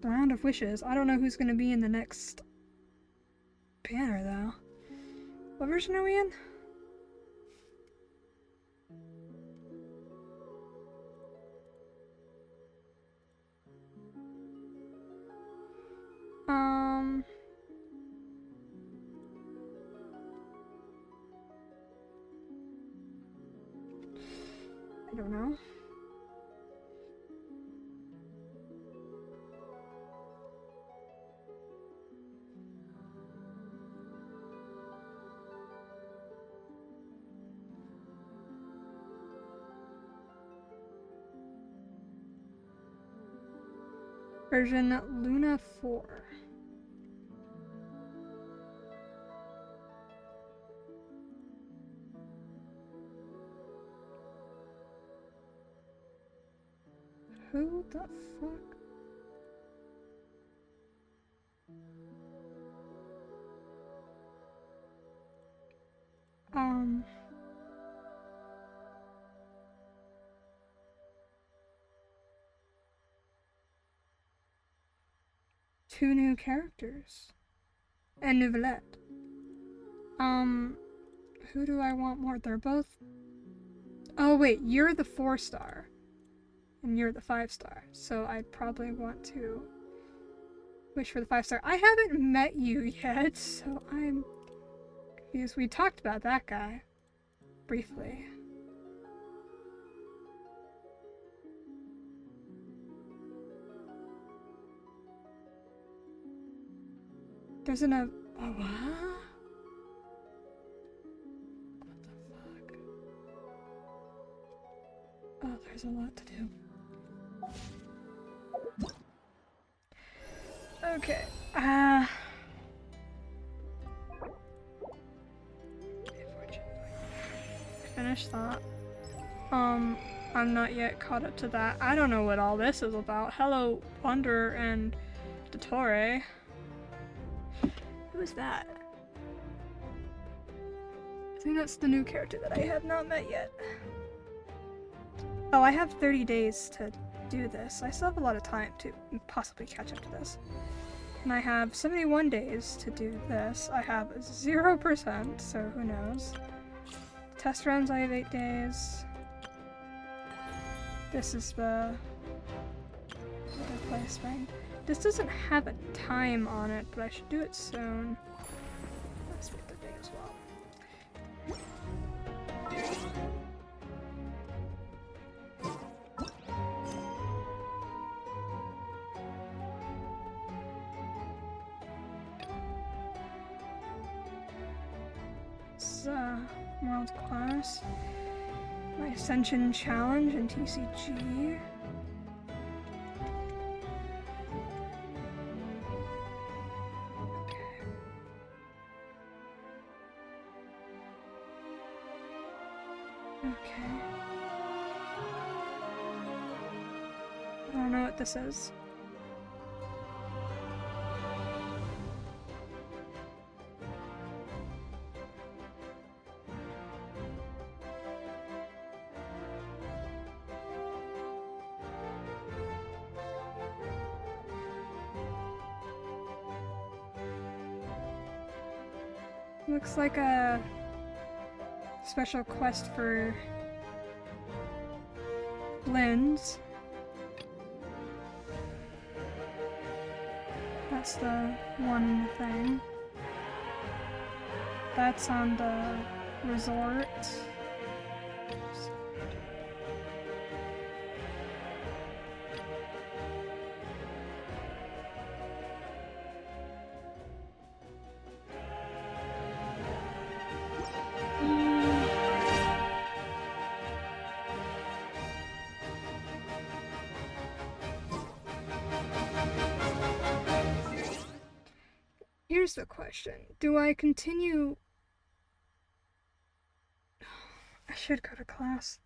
round of wishes. I don't know who's going to be in the next banner, though. What version are we in? I don't know. Version Luna 4. Who the fuck? Two new characters. And Nouvellette. Who do I want more? They're both... Oh wait, you're the 4-star. And you're the 5-star. So I'd probably want to wish for the 5-star. I haven't met you yet, so I'm confused. We talked about that guy. Briefly. There's an... Oh, what? Oh, there's a lot to do. Okay. Finish that. I'm not yet caught up to that. I don't know what all this is about. Hello, Wonder and Dottore. Who is that? I think that's the new character that I have not met yet. Oh, I have 30 days to do this. I still have a lot of time to possibly catch up to this. And I have 71 days to do this. I have 0%, so who knows. Test runs, I have 8 days. This is the place thing. This doesn't have a time on it, but I should do it soon. Let's make the thing as well. World class. My Ascension Challenge and TCG. Okay. I don't know what this is. Looks like a special quest for blends. That's the one thing. That's on the resort. here's the question. Do I continue... I should go to class.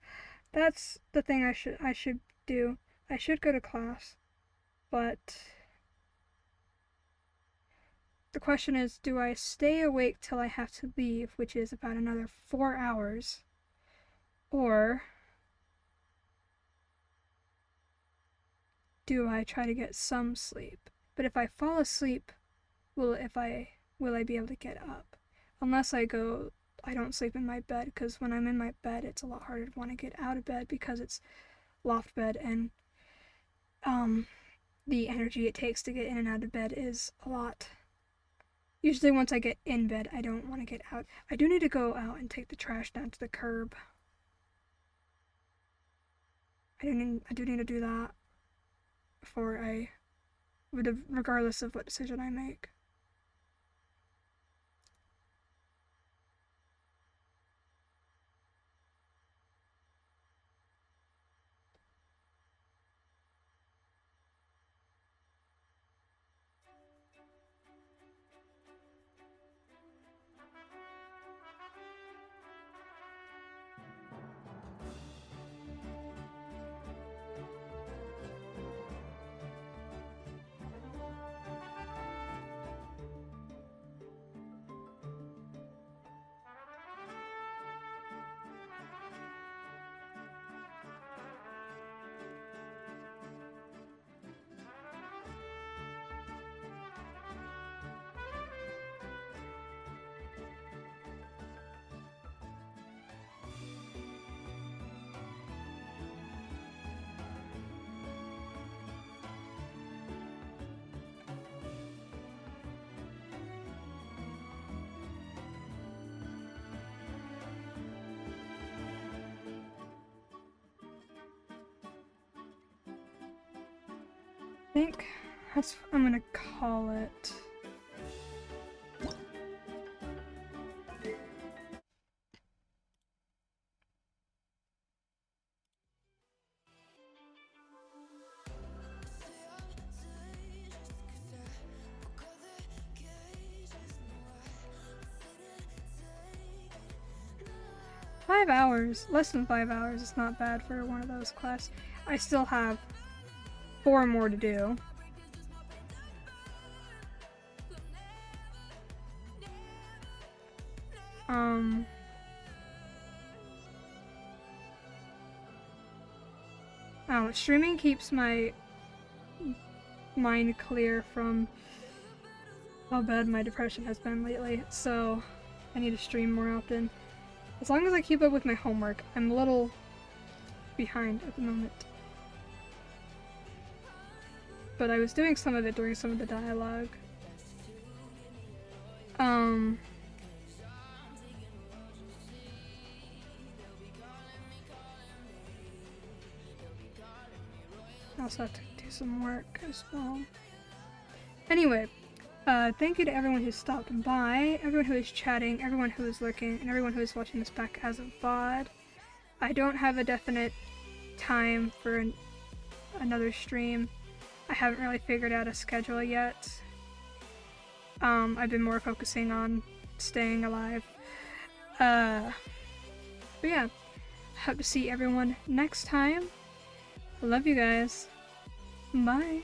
That's the thing I should do. I should go to class. But the question is, do I stay awake till I have to leave, which is about another 4 hours, or do I try to get some sleep? But if I fall asleep, will I be able to get up? Unless I don't sleep in my bed, because when I'm in my bed, it's a lot harder to want to get out of bed because it's loft bed, and the energy it takes to get in and out of bed is a lot. Usually once I get in bed, I don't want to get out. I do need to go out and take the trash down to the curb. I do need to do that before regardless of what decision I make. I think that's what I'm gonna call it. Five hours, less than 5 hours is not bad for one of those quests. I still have 4 more to do. Streaming keeps my mind clear from how bad my depression has been lately, so I need to stream more often. As long as I keep up with my homework, I'm a little behind at the moment. But I was doing some of it during some of the dialogue. I also have to do some work as well. Anyway, thank you to everyone who stopped by, everyone who is chatting, everyone who is lurking, and everyone who is watching this back as a VOD. I don't have a definite time for another stream. I haven't really figured out a schedule yet. I've been more focusing on staying alive. But yeah, hope to see everyone next time. Love you guys. Bye.